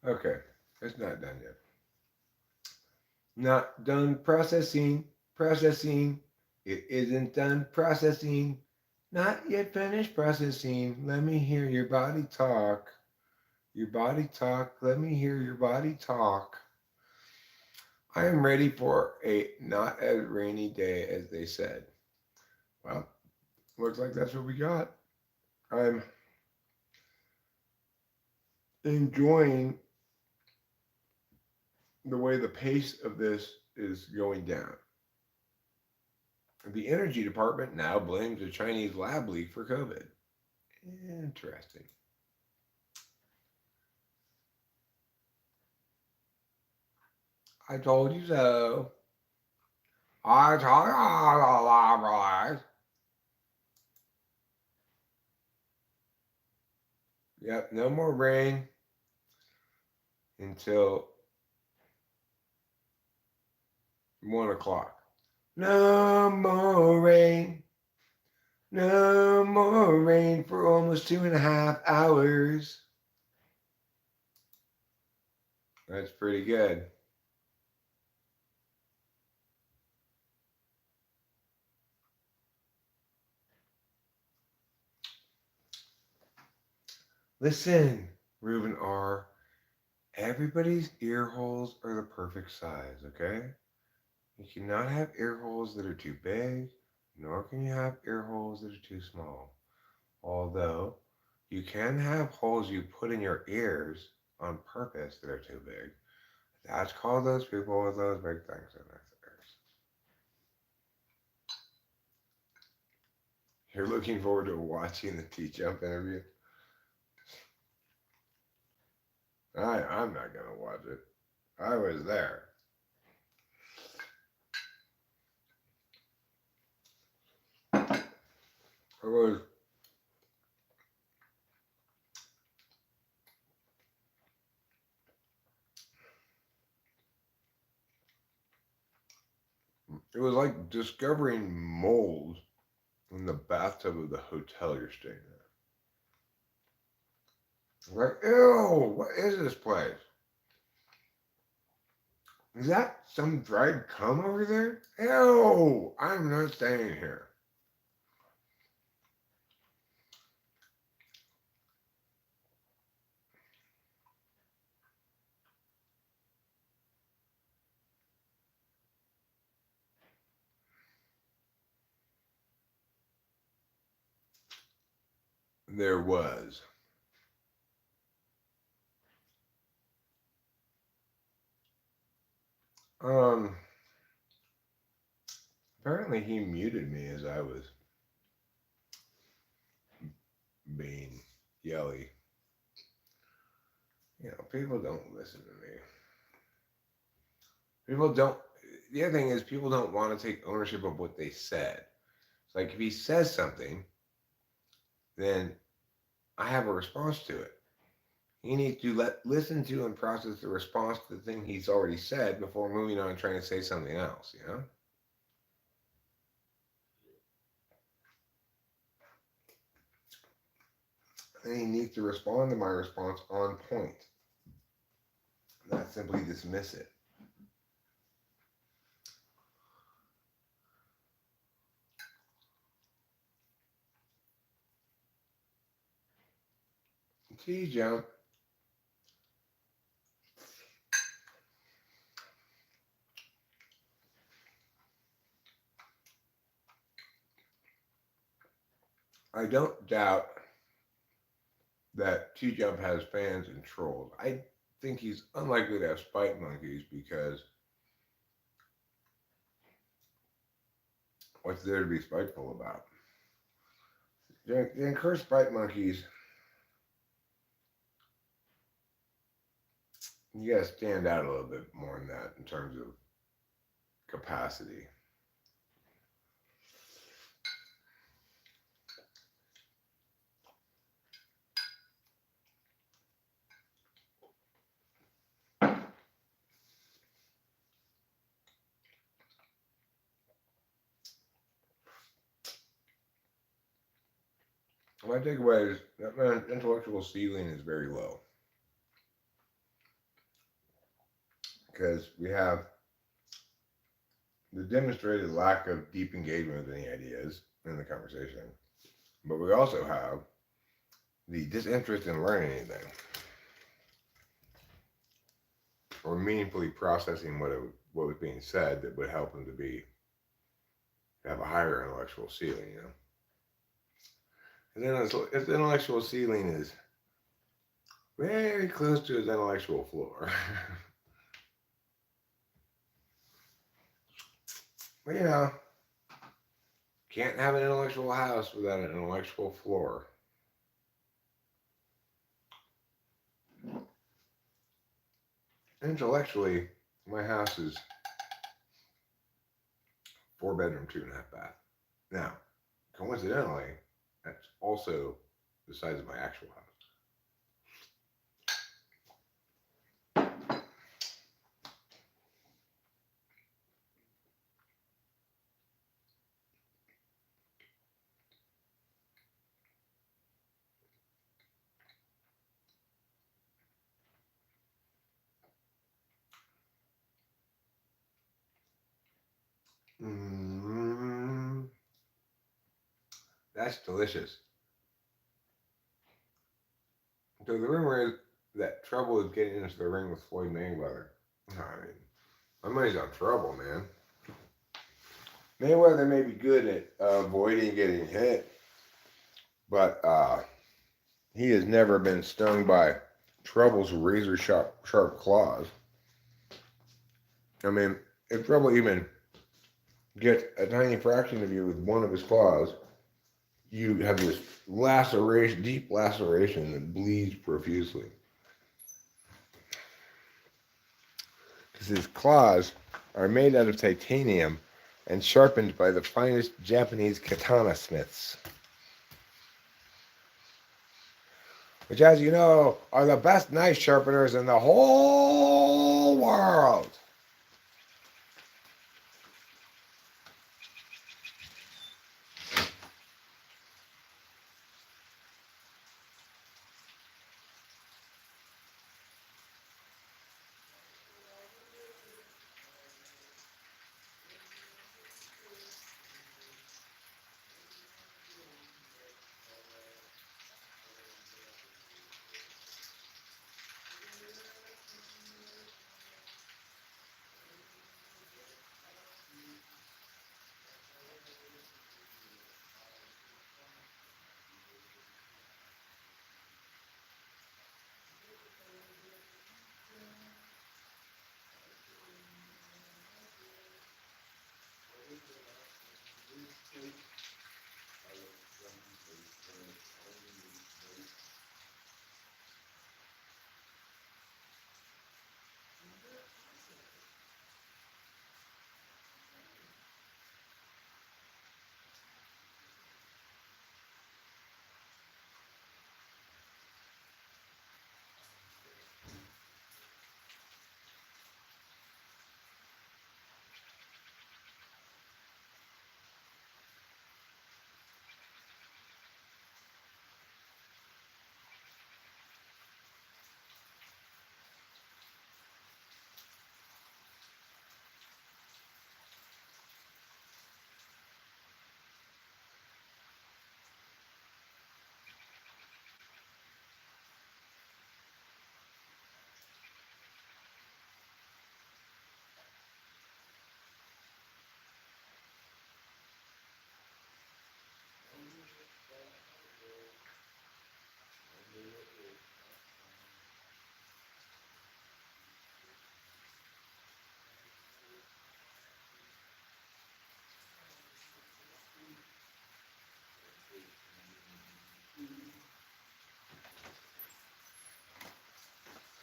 Okay, it's not done yet. Not done processing. Processing. It isn't done processing. Not yet finished processing. Let me hear your body talk. Your body talk. Let me hear your body talk. I am ready for a not as rainy day as they said. Well, looks like that's what we got. I'm enjoying the way the pace of this is going down. The energy department now blames the Chinese lab leak for COVID. Interesting. I told you so. I told you so. Yep, no more rain until 1 o'clock. No more rain. No more rain for almost 2.5 hours. That's pretty good. Listen, Reuben R. Everybody's ear holes are the perfect size, okay? You cannot have ear holes that are too big, nor can you have ear holes that are too small. Although, you can have holes you put in your ears on purpose that are too big. That's called those people with those big things in their ears. You're looking forward to watching the T-Jump interview? I'm not going to watch it. I was there. It was like discovering mold in the bathtub of the hotel you're staying at. Like, ew, what is this place? Is that some dried cum over there? Ew, I'm not staying here. There was. Apparently he muted me as I was being yelly. You know, people don't listen to me. People don't. The other thing is, people don't want to take ownership of what they said. It's like if he says something, then I have a response to it. He needs to listen to and process the response to the thing he's already said before moving on and trying to say something else, you know? And he needs to respond to my response on point, not simply dismiss it. T-Jump. I don't doubt that T-Jump has fans and trolls. I think he's unlikely to have spite monkeys because what's there to be spiteful about? The encourage spite monkeys, you gotta stand out a little bit more than that in terms of capacity. my takeaway is that my intellectual ceiling is very low. Because we have the demonstrated lack of deep engagement with any ideas in the conversation, but we also have the disinterest in learning anything or meaningfully processing what was being said that would help them to have a higher intellectual ceiling, you know. And then his intellectual ceiling is very close to his intellectual floor. But you know, can't have an intellectual house without an intellectual floor. Intellectually, my house is 4 bedroom, 2.5 bath. Now, coincidentally, that's also the size of my actual house. Mm, that's delicious. So the rumor is that Trouble is getting into the ring with Floyd Mayweather. I mean, my money's on Trouble, man. Mayweather may be good at avoiding getting hit, but he has never been stung by Trouble's razor sharp claws. I mean, if Trouble even gets a tiny fraction of you with one of his claws, you have this laceration, deep laceration that bleeds profusely. Because his claws are made out of titanium and sharpened by the finest Japanese katana smiths, which, as you know, are the best knife sharpeners in the whole world.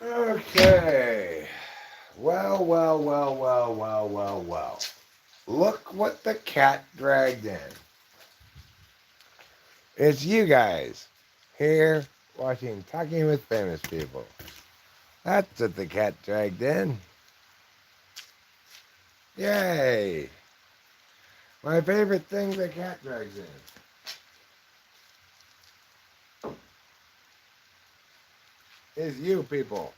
Okay. Well. Look what the cat dragged in. It's you guys here watching Talking with Famous People. That's what the cat dragged in. Yay! My favorite thing the cat drags in. is you people.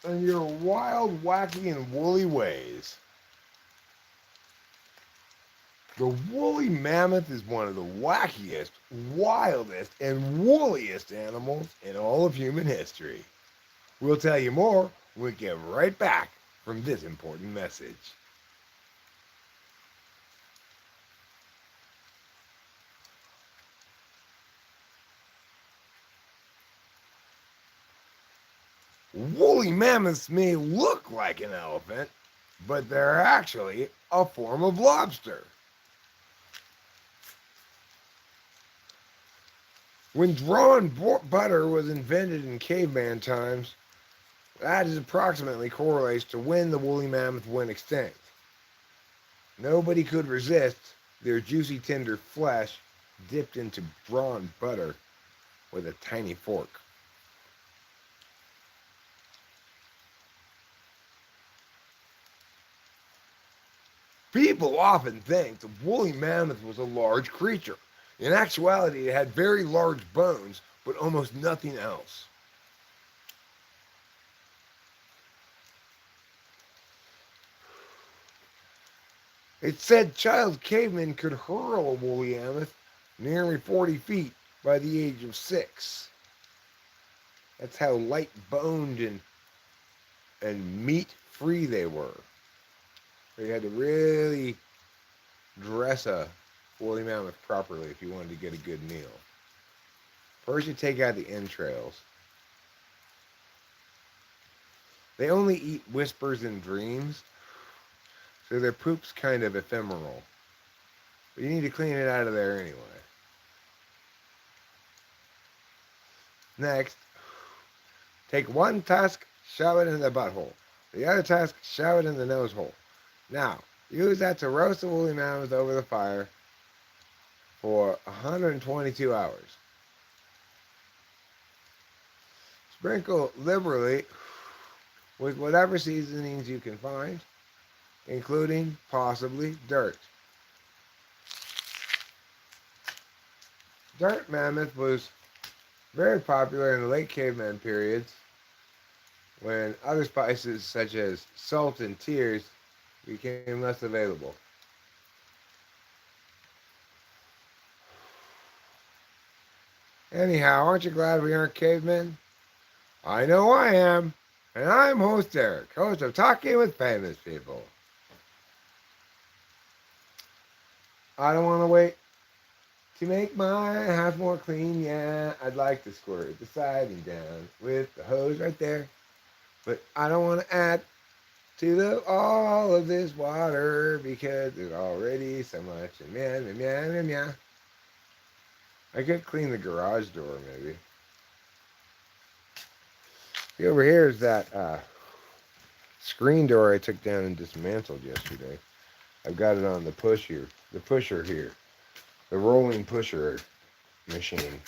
And your wild, wacky, and woolly ways. The woolly mammoth is one of the wackiest, wildest, and woolliest animals in all of human history. We'll tell you more when we get right back from this important message. Woolly mammoths may look like an elephant, but they're actually a form of lobster. When drawn butter was invented in caveman times, that is approximately correlates to when the woolly mammoth went extinct. Nobody could resist their juicy, tender flesh dipped into drawn butter with a tiny fork. People often think the woolly mammoth was a large creature. In actuality, it had very large bones, but almost nothing else. It's said child cavemen could hurl a woolly mammoth nearly 40 feet by the age of 6. That's how light boned and meat free they were. They had to really dress a woolly mammoth properly if you wanted to get a good meal. First, you take out the entrails. They only eat whispers and dreams, so their poop's kind of ephemeral. But you need to clean it out of there anyway. Next, take one tusk, shove it in the butthole. The other tusk, shove it in the nose hole. Now, use that to roast the woolly mammoth over the fire for 122 hours. Sprinkle liberally with whatever seasonings you can find, including possibly dirt. Dirt mammoth was very popular in the late caveman periods when other spices such as salt and tears became less available. Anyhow, aren't you glad we aren't cavemen? I know I am, and I'm host Eric, host of Talking with Famous People. I don't want to wait to make my house more clean. Yeah, I'd like to squirt the siding down with the hose right there, but I don't want to add to all of this water because there's already so much. And meow. I could clean the garage door maybe. See, over here is that screen door I took down and dismantled yesterday. I've got it on the pusher here, the rolling pusher machine.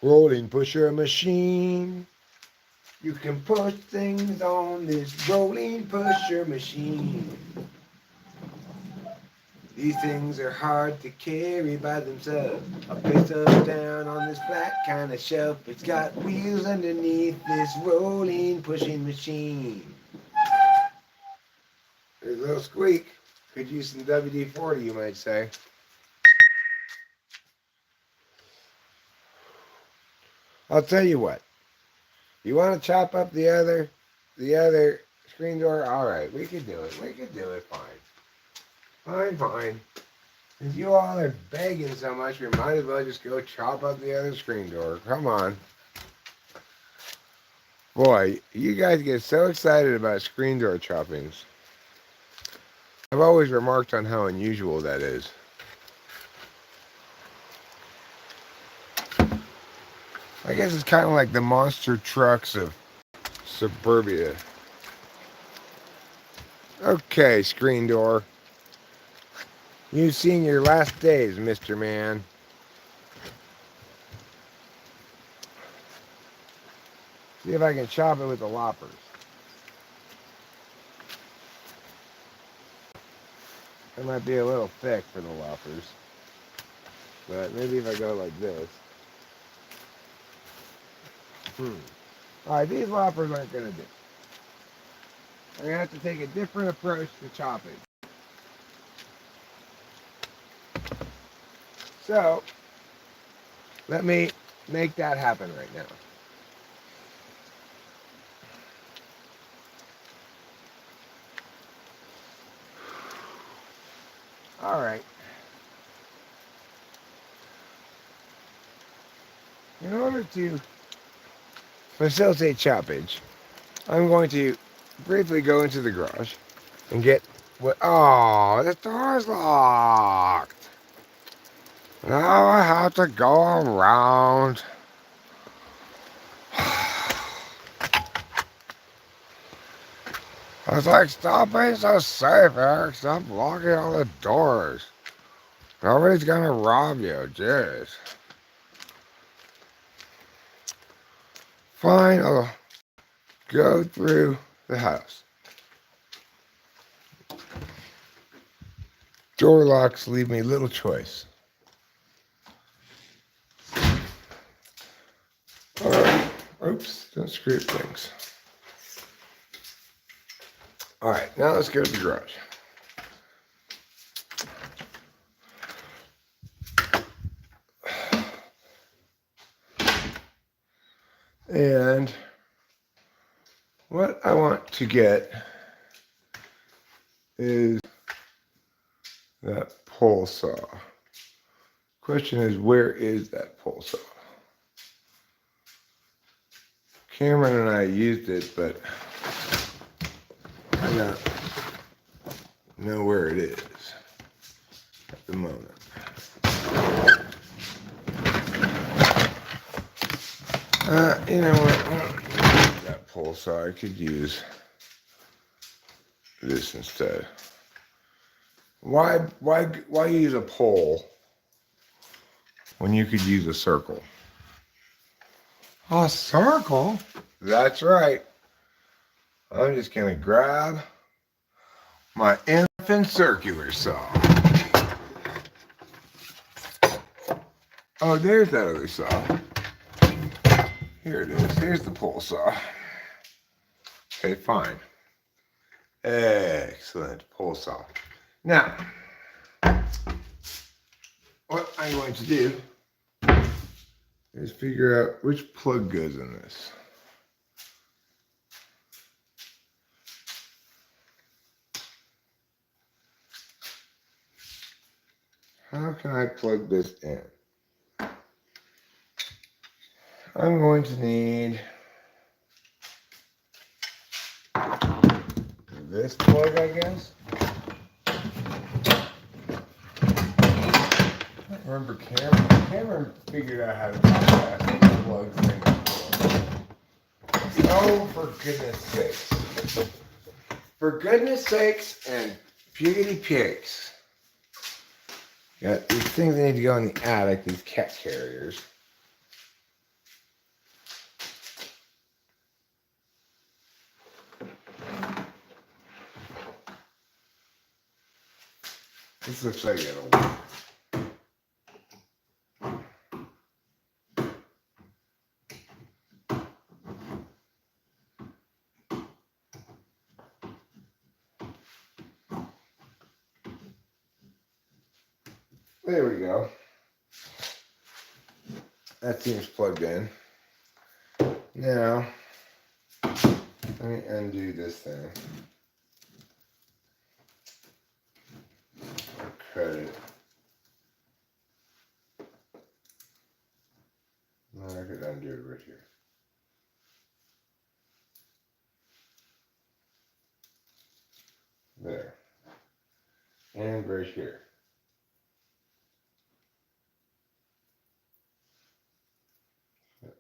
Rolling pusher machine. You can push things on this rolling pusher machine. These things are hard to carry by themselves. I'll place them down on this flat kind of shelf. It's got wheels underneath this rolling pushing machine. There's a little squeak. Could use some WD-40, you might say. I'll tell you what. You want to chop up the other screen door? All right, we could do it. We could do it. Fine. If you all are begging so much, we might as well just go chop up the other screen door. Come on. Boy, you guys get so excited about screen door choppings. I've always remarked on how unusual that is. I guess it's kind of like the monster trucks of suburbia. Okay, screen door. You've seen your last days, Mr. Man. See if I can chop it with the loppers. It might be a little thick for the loppers. But maybe if I go like this. Alright, these loppers aren't gonna do. I'm gonna have to take a different approach to chopping. So, let me make that happen right now. Alright. In order to facilitate choppage, I'm going to briefly go into the garage and get what. Oh, the door's locked. Now I have to go around. I was like, stop being so safe, Eric. Stop locking all the doors. Nobody's gonna rob you, jeez. Fine, I'll go through the house. Door locks leave me little choice. Alright, oops, don't screw up things. Alright, now let's go to the garage. And what I want to get is that pole saw. Question is, where is that pole saw? Cameron and I used it, but I don't know where it is at the moment. You know what? I don't need that pole saw. I could use this instead. Why use a pole when you could use a circle? A circle? That's right. I'm just gonna grab my infant circular saw. Oh, there's that other saw. Here it is. Here's the pole saw. Okay, fine. Excellent pole saw. Now, what I'm going to do is figure out which plug goes in this. How can I plug this in? I'm going to need this plug, I guess. I don't remember Cameron figured out how to bypass the plug thing. Oh, for goodness sakes. For goodness sakes and pugity pigs. Got these things that need to go in the attic, these cat carriers. This looks like it'll work. There we go. That seems plugged in. Now, let me undo this thing. Cut it. Now I could undo it right here. There. And right here.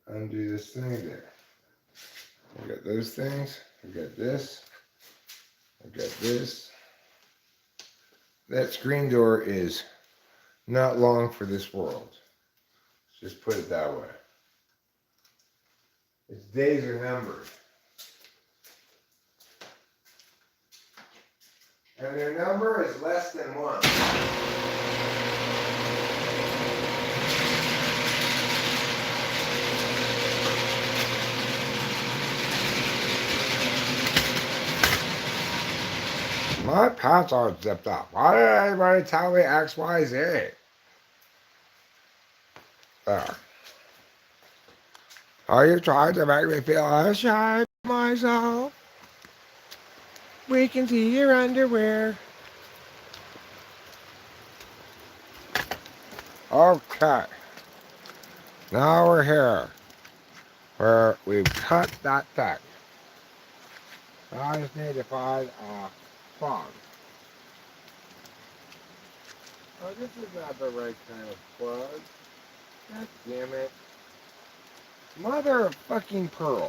Undo this thing there. I got those things. I got this. I got this. That screen door is not long for this world. Let's just put it that way. Its days are numbered. And their number is less than 1. My pants aren't zipped up. Why did anybody tell me X, Y, Z? There. Are you trying to make me feel ashamed of myself? We can see your underwear. Okay. Now we're here. Where we've cut that thing. Now I just need to find a phone. Oh, this is not the right kind of plug. God damn it. Mother of fucking pearl.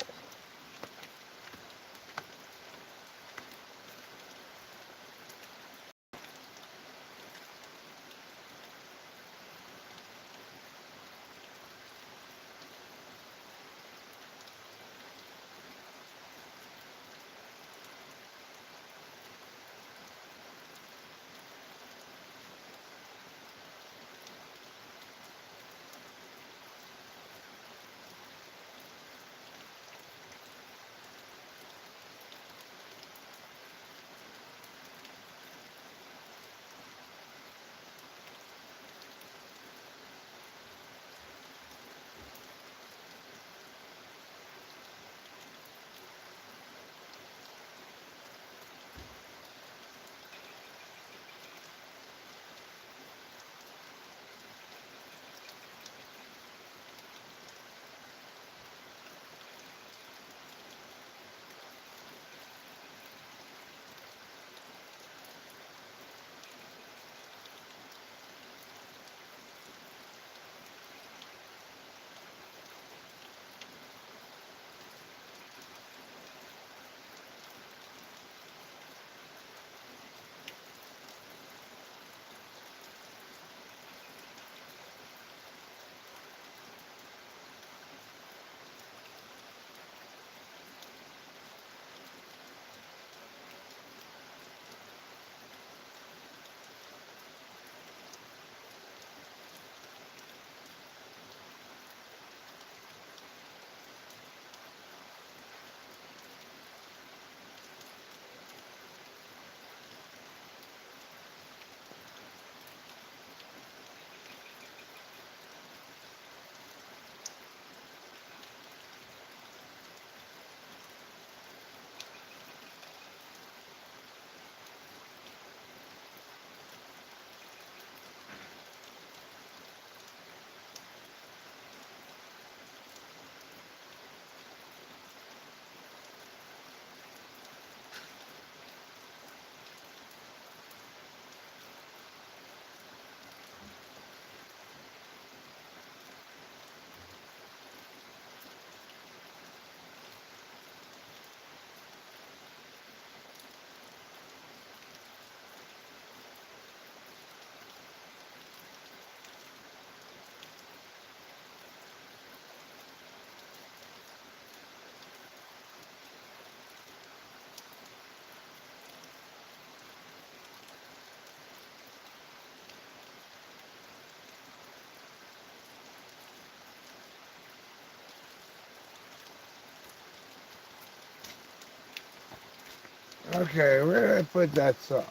Okay, where did I put that saw?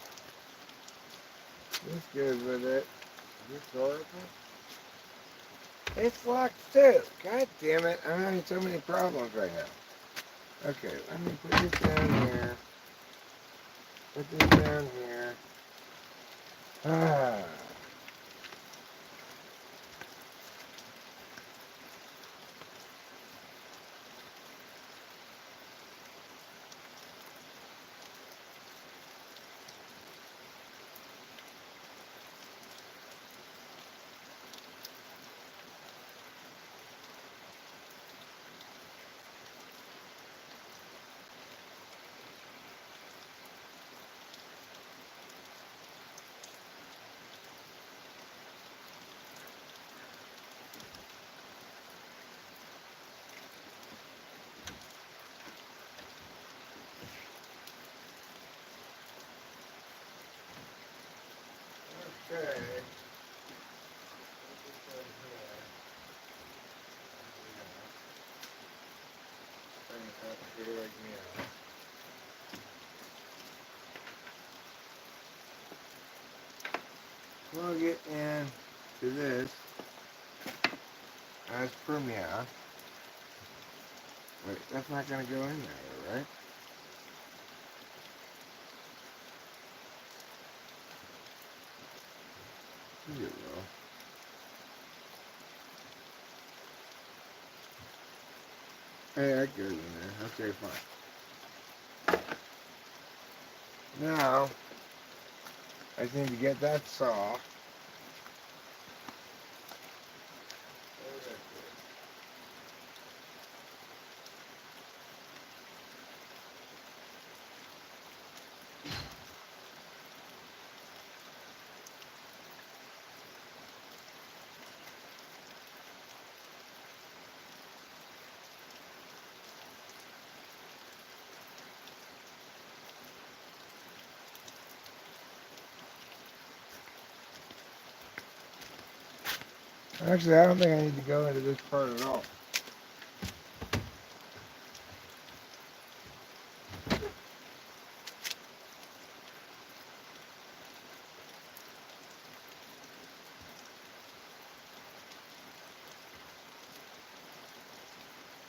This goes with it. Is this door open? It's locked too. God damn it. I'm having so many problems right now. Okay, let me put this down here. Put this down here. Ah. Okay. plug it in to this as per meow. Wait, that's not going to go in there, right? I think it will. Hey, that goes in there. Okay, fine. Now, I just need to get that saw. Actually, I don't think I need to go into this part at all.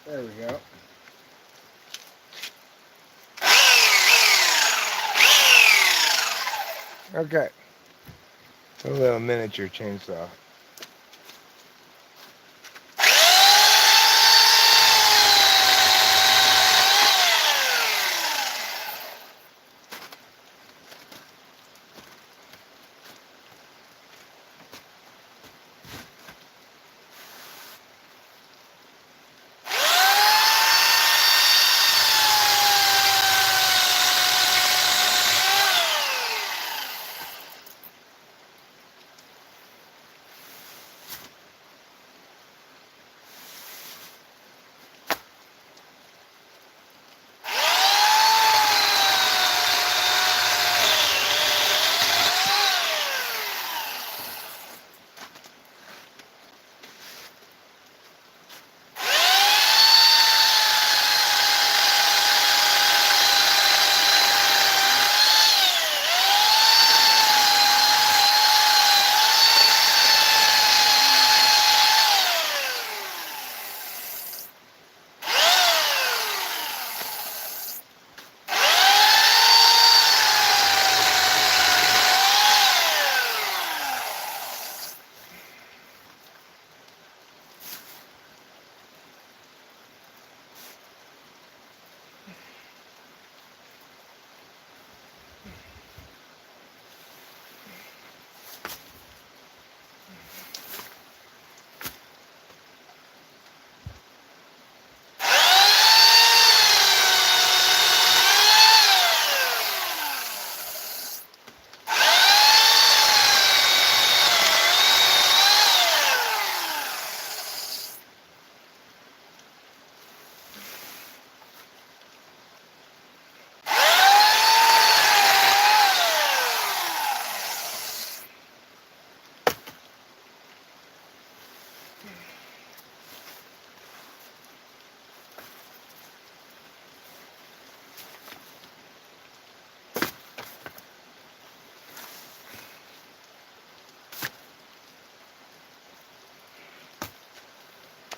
There we go. Okay. A little miniature chainsaw.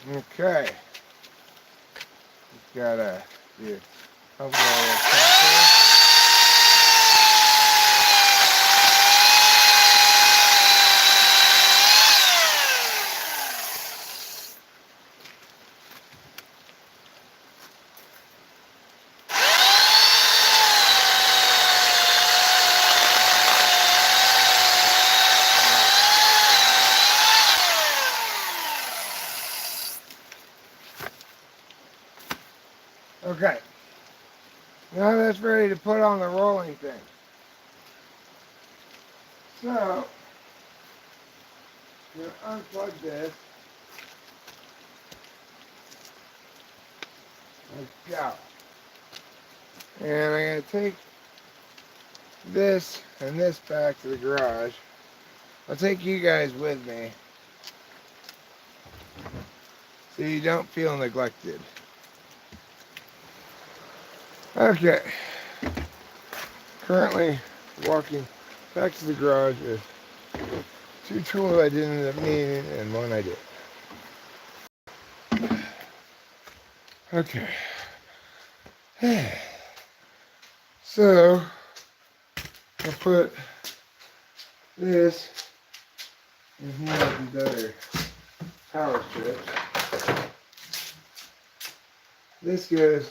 Okay. Just gotta do a couple of Okay. Now that's ready to put on the rolling thing. So, I'm going to unplug this. Like go. And I'm going to take this and this back to the garage. I'll take you guys with me so you don't feel neglected. Okay. Currently walking back to the garage with 2 tools I didn't end up needing, and 1 I did. Okay. So, I'll put this in here with these other power strips. This goes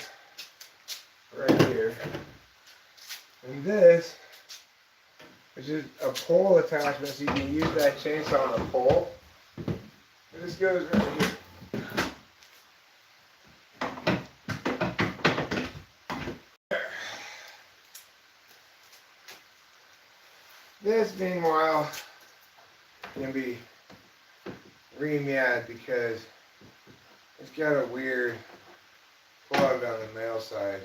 right here. And this, which is a pole attachment, so you can use that chainsaw on a pole. This goes right here. This, meanwhile, can be remade because it's got a weird plug on the male side.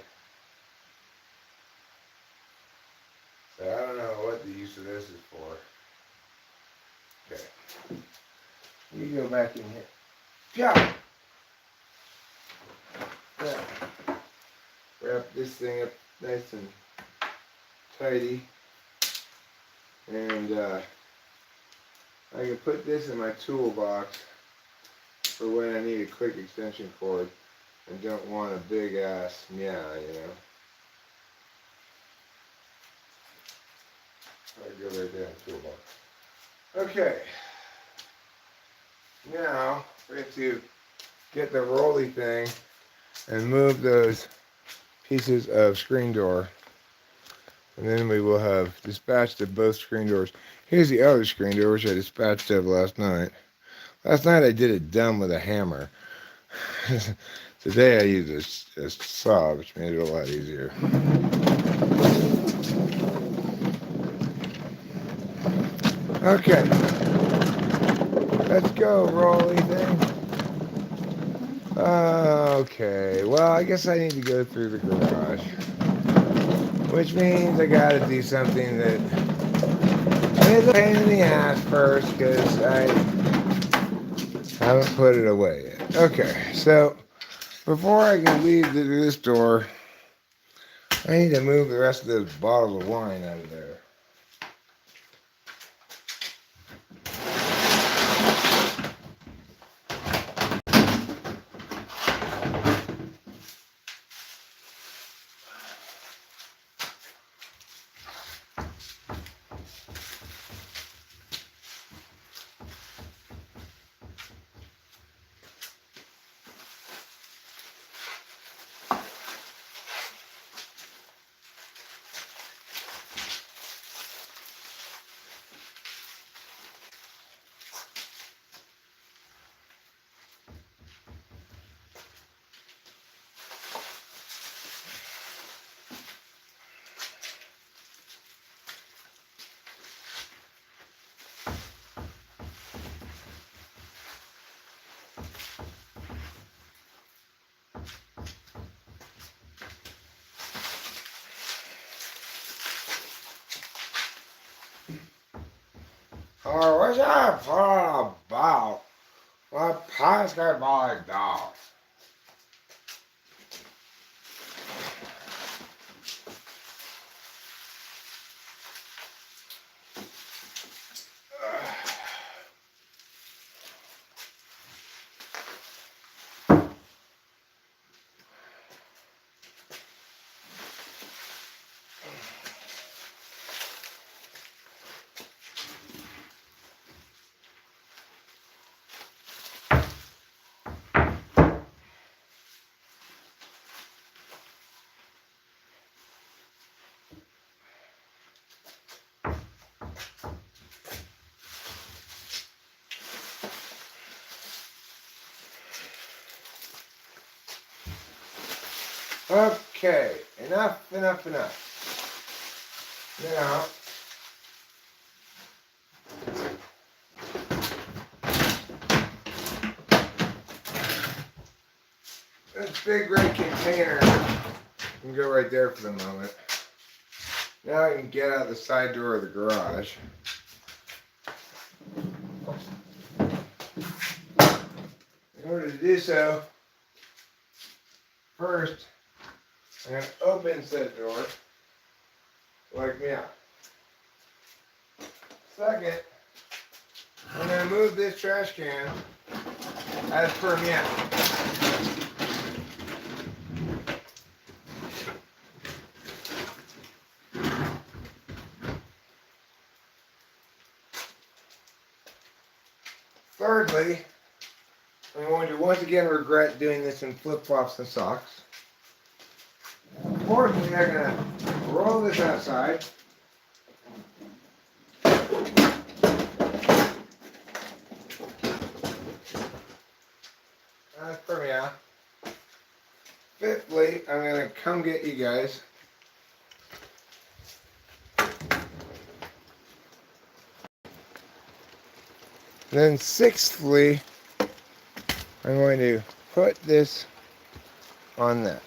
So I don't know what the use of this is for. Okay. You go back in here. Yeah. Wrap this thing up nice and tidy. And I can put this in my toolbox for when I need a quick extension cord and don't want a big ass meow, you know. I'll go right there in the toolbox. Okay. Now we have to get the rolly thing and move those pieces of screen door. And then we will have dispatched of both screen doors. Here's the other screen door, which I dispatched of last night. Last night I did it dumb with a hammer. Today I used a saw, which made it a lot easier. Okay. Let's go, rolly thing. Okay, well, I guess I need to go through the garage. Which means I gotta do something that is a pain in the ass first, because I haven't put it away yet. Okay, so before I can leave through this door, I need to move the rest of those bottles of wine out of there. Oh, what's that all about? What basketball dog? Okay, enough. Now, this big red container can go right there for the moment. Now I can get out the side door of the garage. In order to do so, first, I'm going to open said door, like meow. Second, I'm going to move this trash can as per meow. Thirdly, I'm going to once again regret doing this in flip-flops and socks. Fourthly, I'm going to roll this outside. That's per meow. Fifthly, I'm going to come get you guys. Then sixthly, I'm going to put this on that.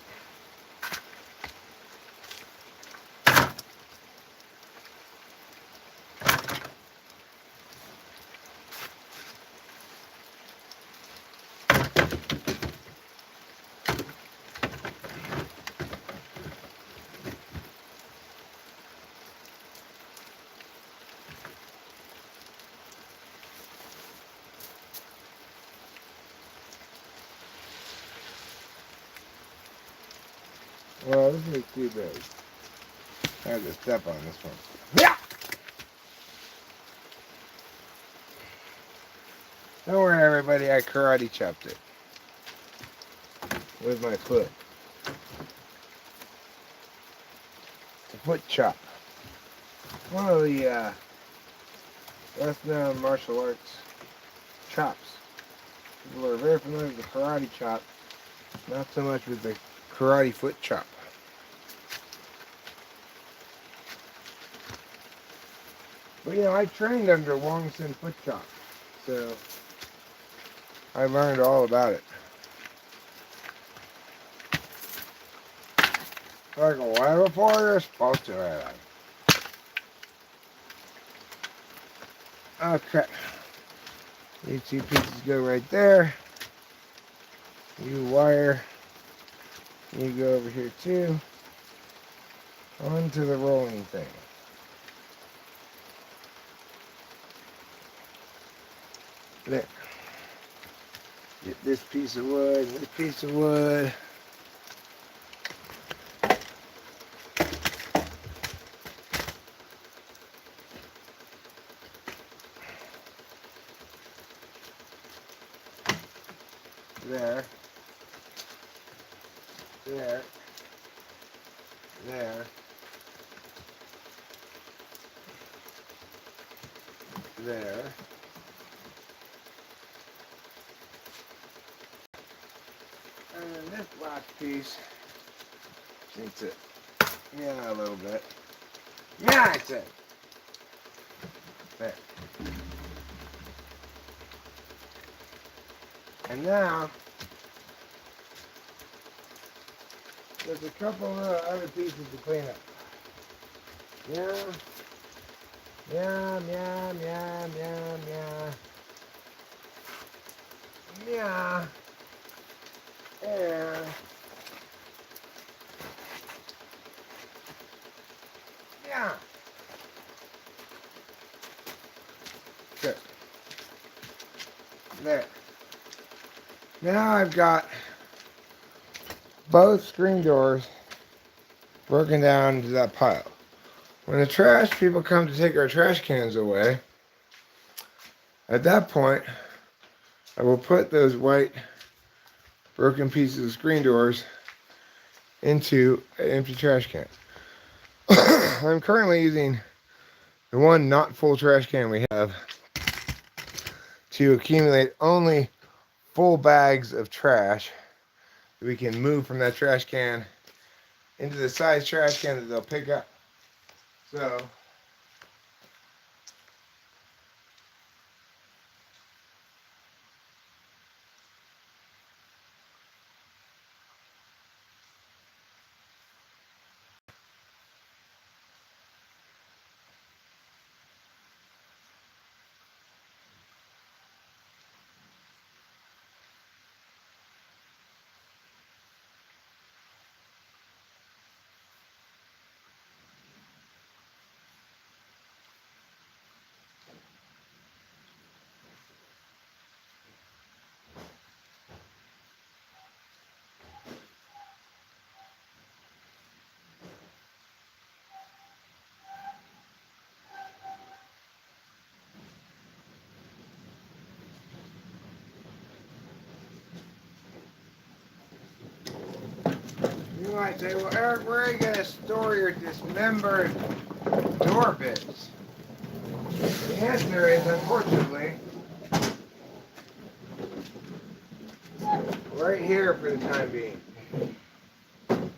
Well, this is too big. I have to step on this one. Yeah! Don't worry, everybody. I karate chopped it with my foot. A foot chop. One of the best known martial arts chops. People are very familiar with the karate chop, not so much with the karate foot chop. But you know, I trained under Wong Sin foot chop, so I learned all about it. Like a while before you're supposed to have. Okay. These two pieces go right there. You wire. You go over here too. Onto the rolling thing. There. Get this piece of wood, this piece of wood. There. There. There. There. And then this last piece needs to, yeah, a little bit. Yeah, I said. There. And now, there's a couple of other pieces to clean up. Yeah. Yeah, yeah, yeah, yeah, yeah. Yeah. Yeah. Yeah. Good. There. Now I've got both screen doors broken down into that pile. When the trash people come to take our trash cans away, at that point, I will put those white broken pieces of screen doors into an empty trash can. I'm currently using the one not full trash can we have to accumulate only full bags of trash that we can move from that trash can into the size trash can that they'll pick up. So, You might say, well, Eric, where are you going to store your dismembered door bits? The answer is, unfortunately, right here for the time being. And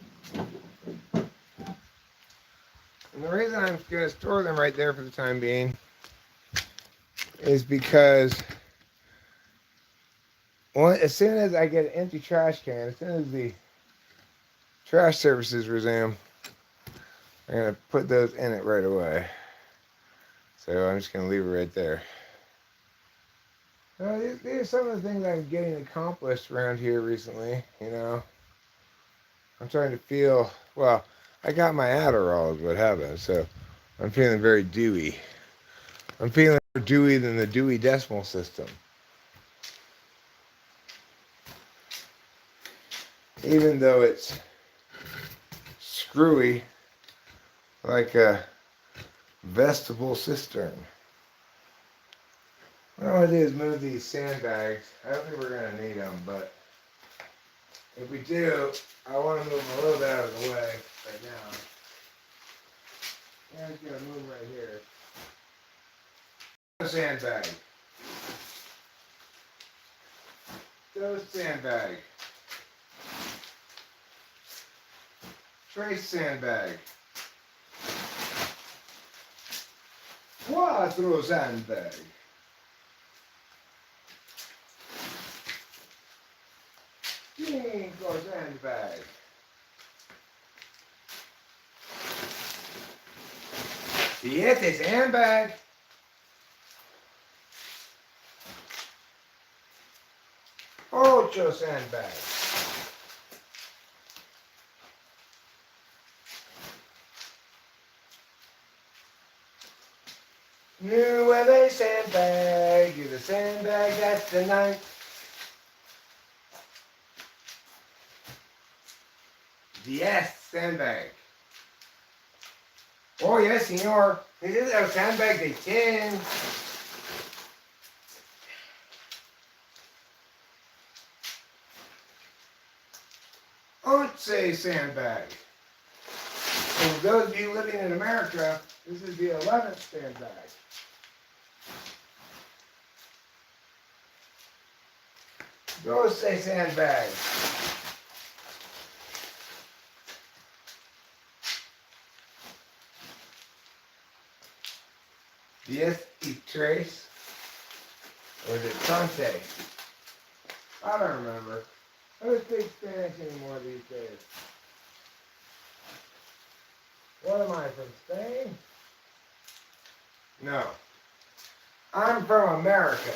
the reason I'm going to store them right there for the time being is because as soon as I get an empty trash can, as soon as the trash services resume, I'm going to put those in it right away. So I'm just going to leave it right there. These are some of the things I'm getting accomplished around here recently, you know. I'm trying to feel, well, I got my Adderall is what happened, so I'm feeling very dewy. I'm feeling more dewy than the Dewey Decimal System. Even though it's screwy like a vegetable cistern. What I want to do is move these sandbags. I don't think we're going to need them, but if we do, I want to move them a little bit out of the way right now. Yeah, I'm just going to move right here. Sandbag. Those sandbag. Trace sandbag. Quattro sandbag. Cinco sandbag. Siete sandbag. Ocho sandbag. Nueve sandbag. You're the sandbag that's the ninth. Yes, sandbag. Oh, yes, senor. This is a sandbag de 10. Once sandbag. And for those of you living in America, this is the 11th sandbag. Doce sandbag. Diez y tres. Or is it trente? I don't remember. I don't speak Spanish anymore these days. What am I, from Spain? No. I'm from America.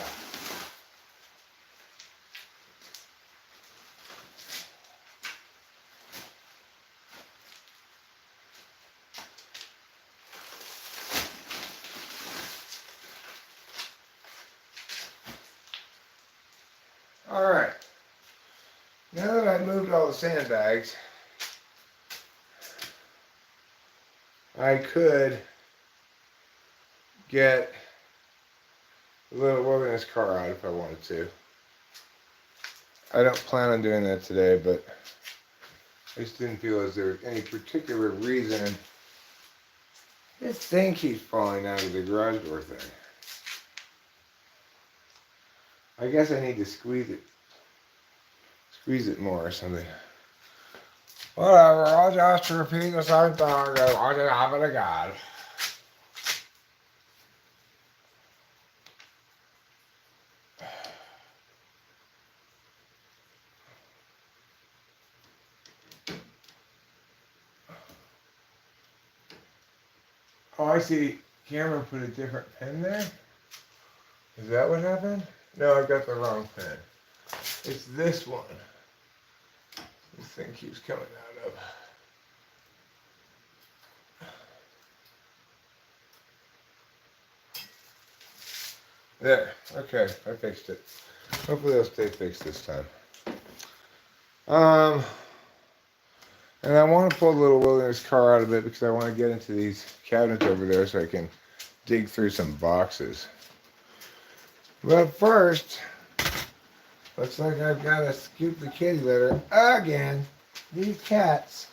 All right. Now that I've moved all the sandbags, I could get a little wilderness car out if I wanted to. I don't plan on doing that today, but I just didn't feel as there was any particular reason. This thing keeps falling out of the garage door thing. I guess I need to squeeze it more or something. Whatever, I'll just repeat the same thing. I'll just have it again. Oh, I see. Cameron put a different pen there. Is that what happened? No, I've got the wrong pen. It's this one. This thing keeps coming out of. There. Okay, I fixed it. Hopefully it'll stay fixed this time. And I want to pull the little wilderness car out of it because I want to get into these cabinets over there so I can dig through some boxes. But first, looks like I've got to scoop the kitty litter again. these cats,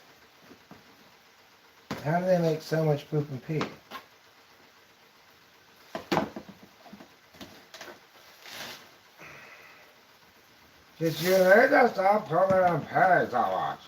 how do they make so much poop and pee? Just you need to stop pulling on pegs so much.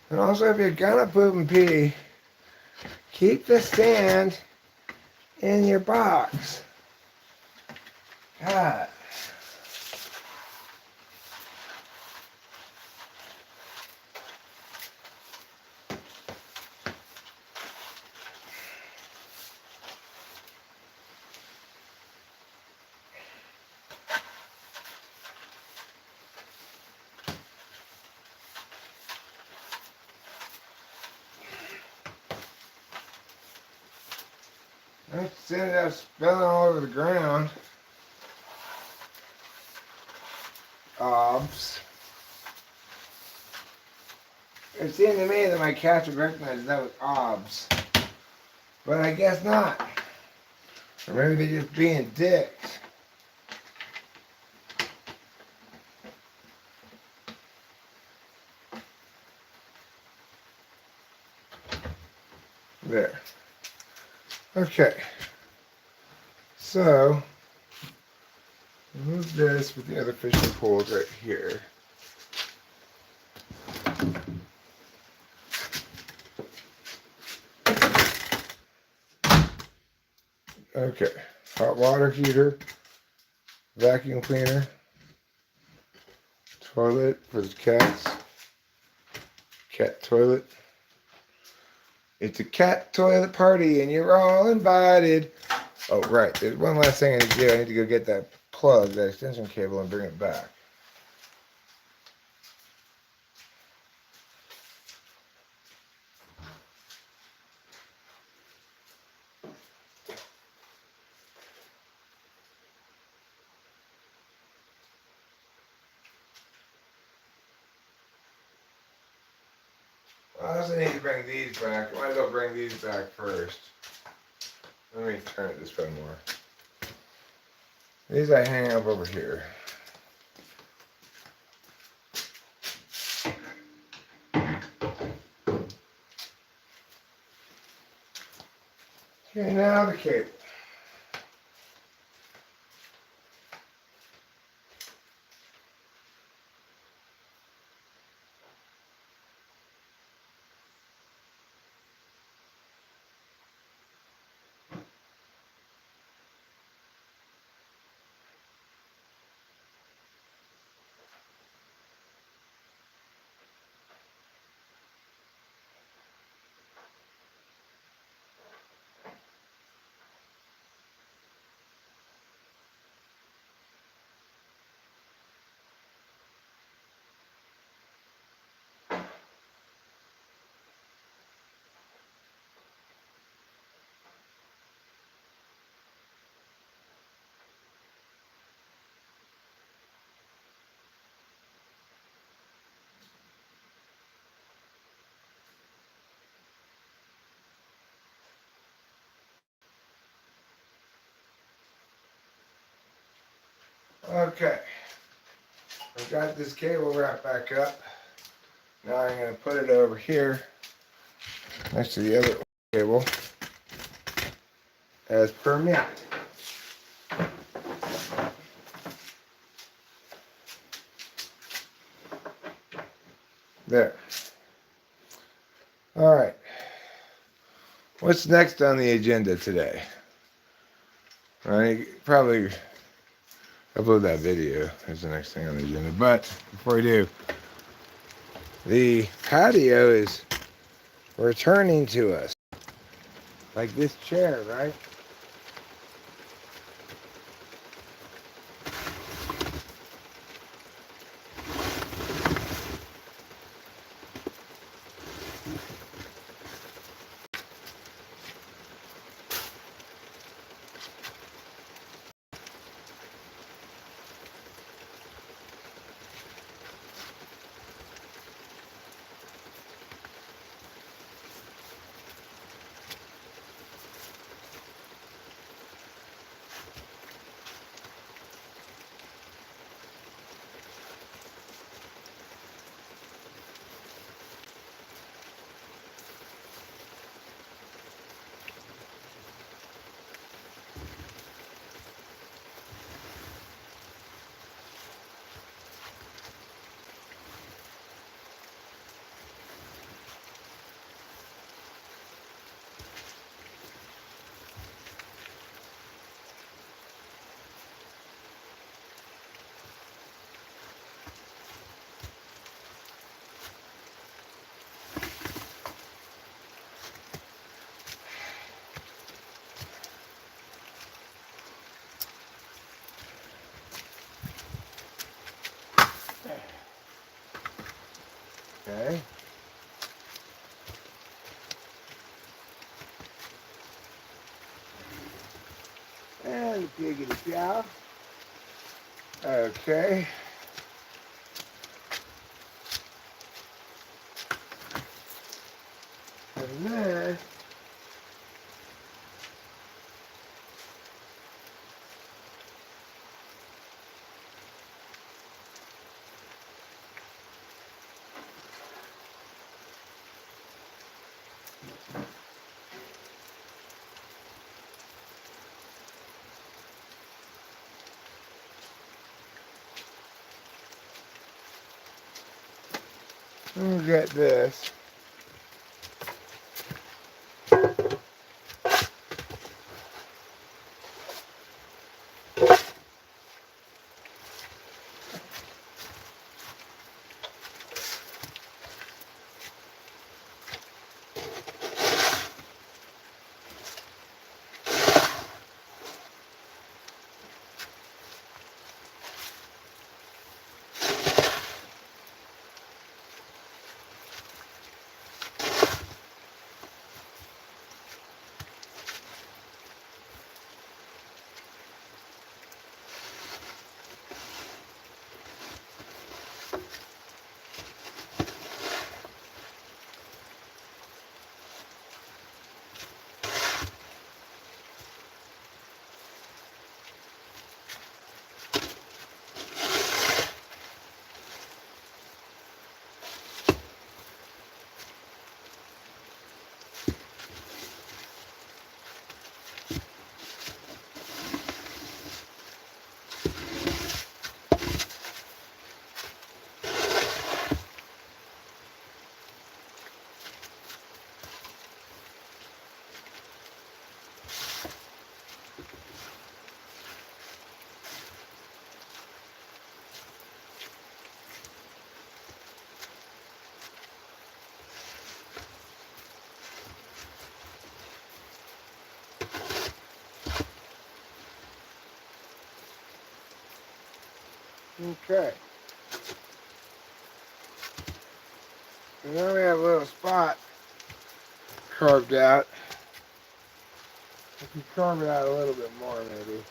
And also, if you're gonna poop and pee, keep the stand in your box. God. Instead of spilling all over the ground. Obs. It seemed to me that my cats would recognize that was obs. But I guess not. Or maybe they're just being dicks. There. Okay. So, move this with the other fishing poles right here. Okay. Hot water heater, vacuum cleaner, toilet for the cats, cat toilet. It's a cat toilet party and you're all invited. Oh, right. There's one last thing I need to do. I need to go get that plug, that extension cable, and bring it back. I also need to bring these back. I might as well bring these back first. Let me turn it this way more. These I hang up over here. Okay, now the cable. Okay. I've got this cable wrapped back up. Now I'm going to put it over here next to the other cable as permit. There. All right. What's next on the agenda today? I probably upload that video as the next thing on the agenda. But before we do, the patio is returning to us. Like this chair, right? Okay. And the piggity cow. Okay. And then we'll get this. Okay. And then we have a little spot carved out. If you carve it out a little bit more, maybe.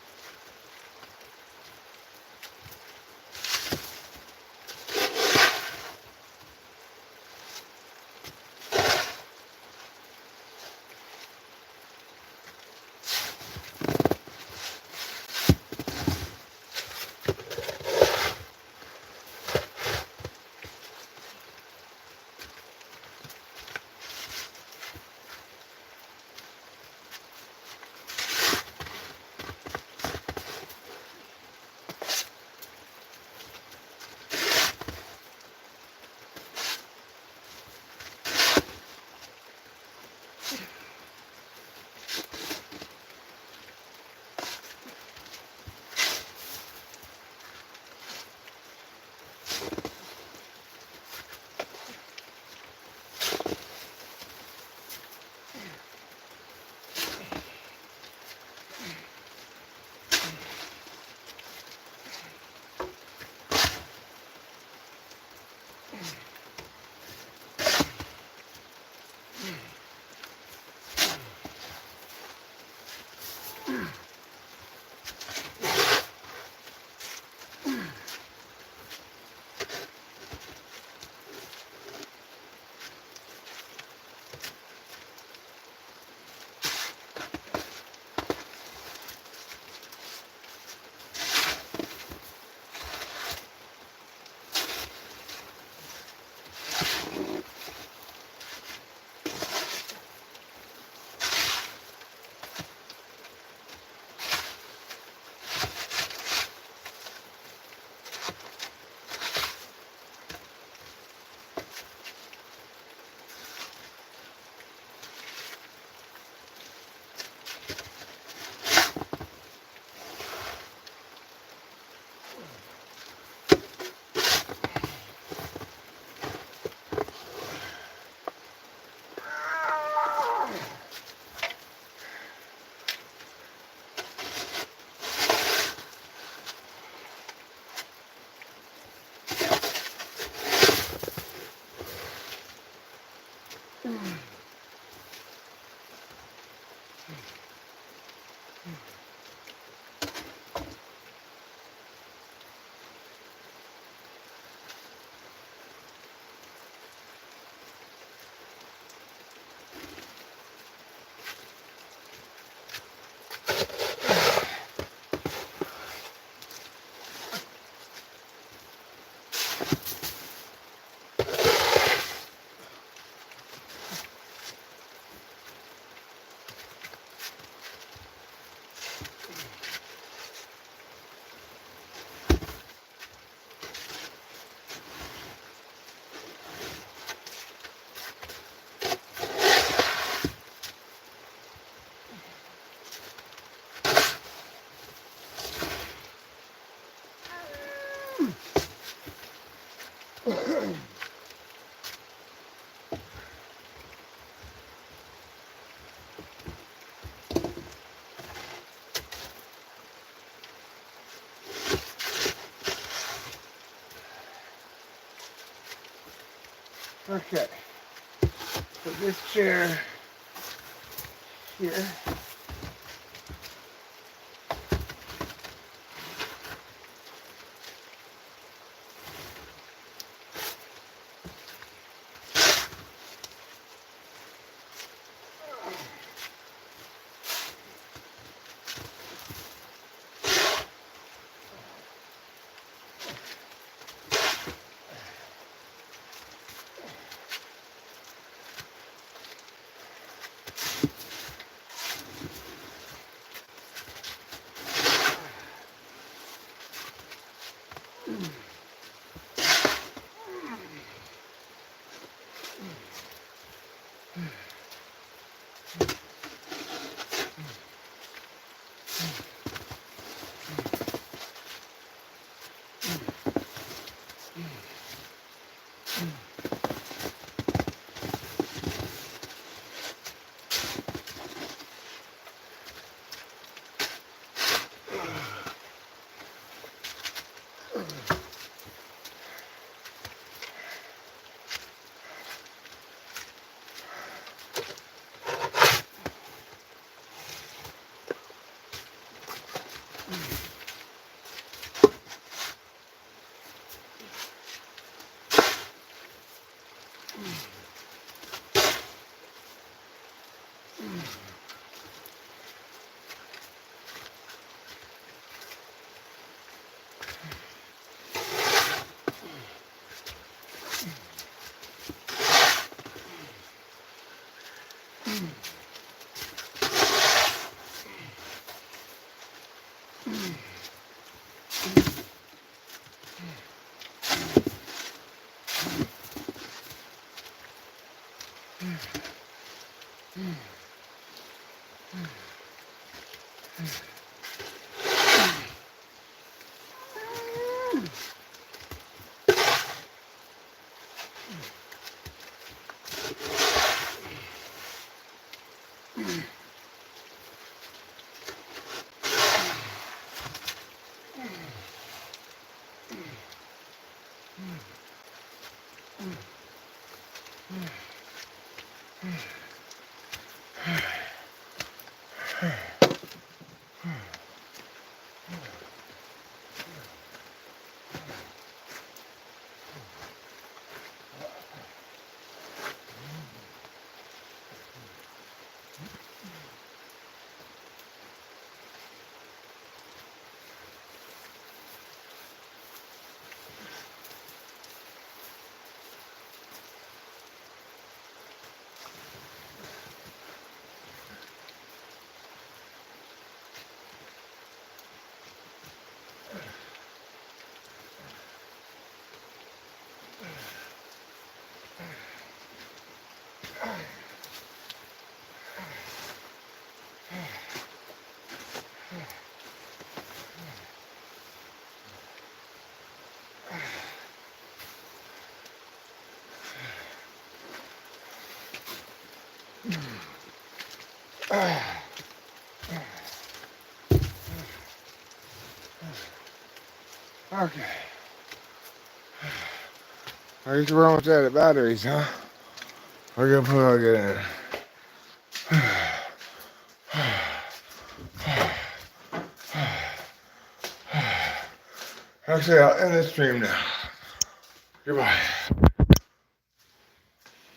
Okay. Put this chair here. Okay. I guess we're almost out of batteries, huh? We're gonna plug it in. Actually, I'll end this stream now. Goodbye.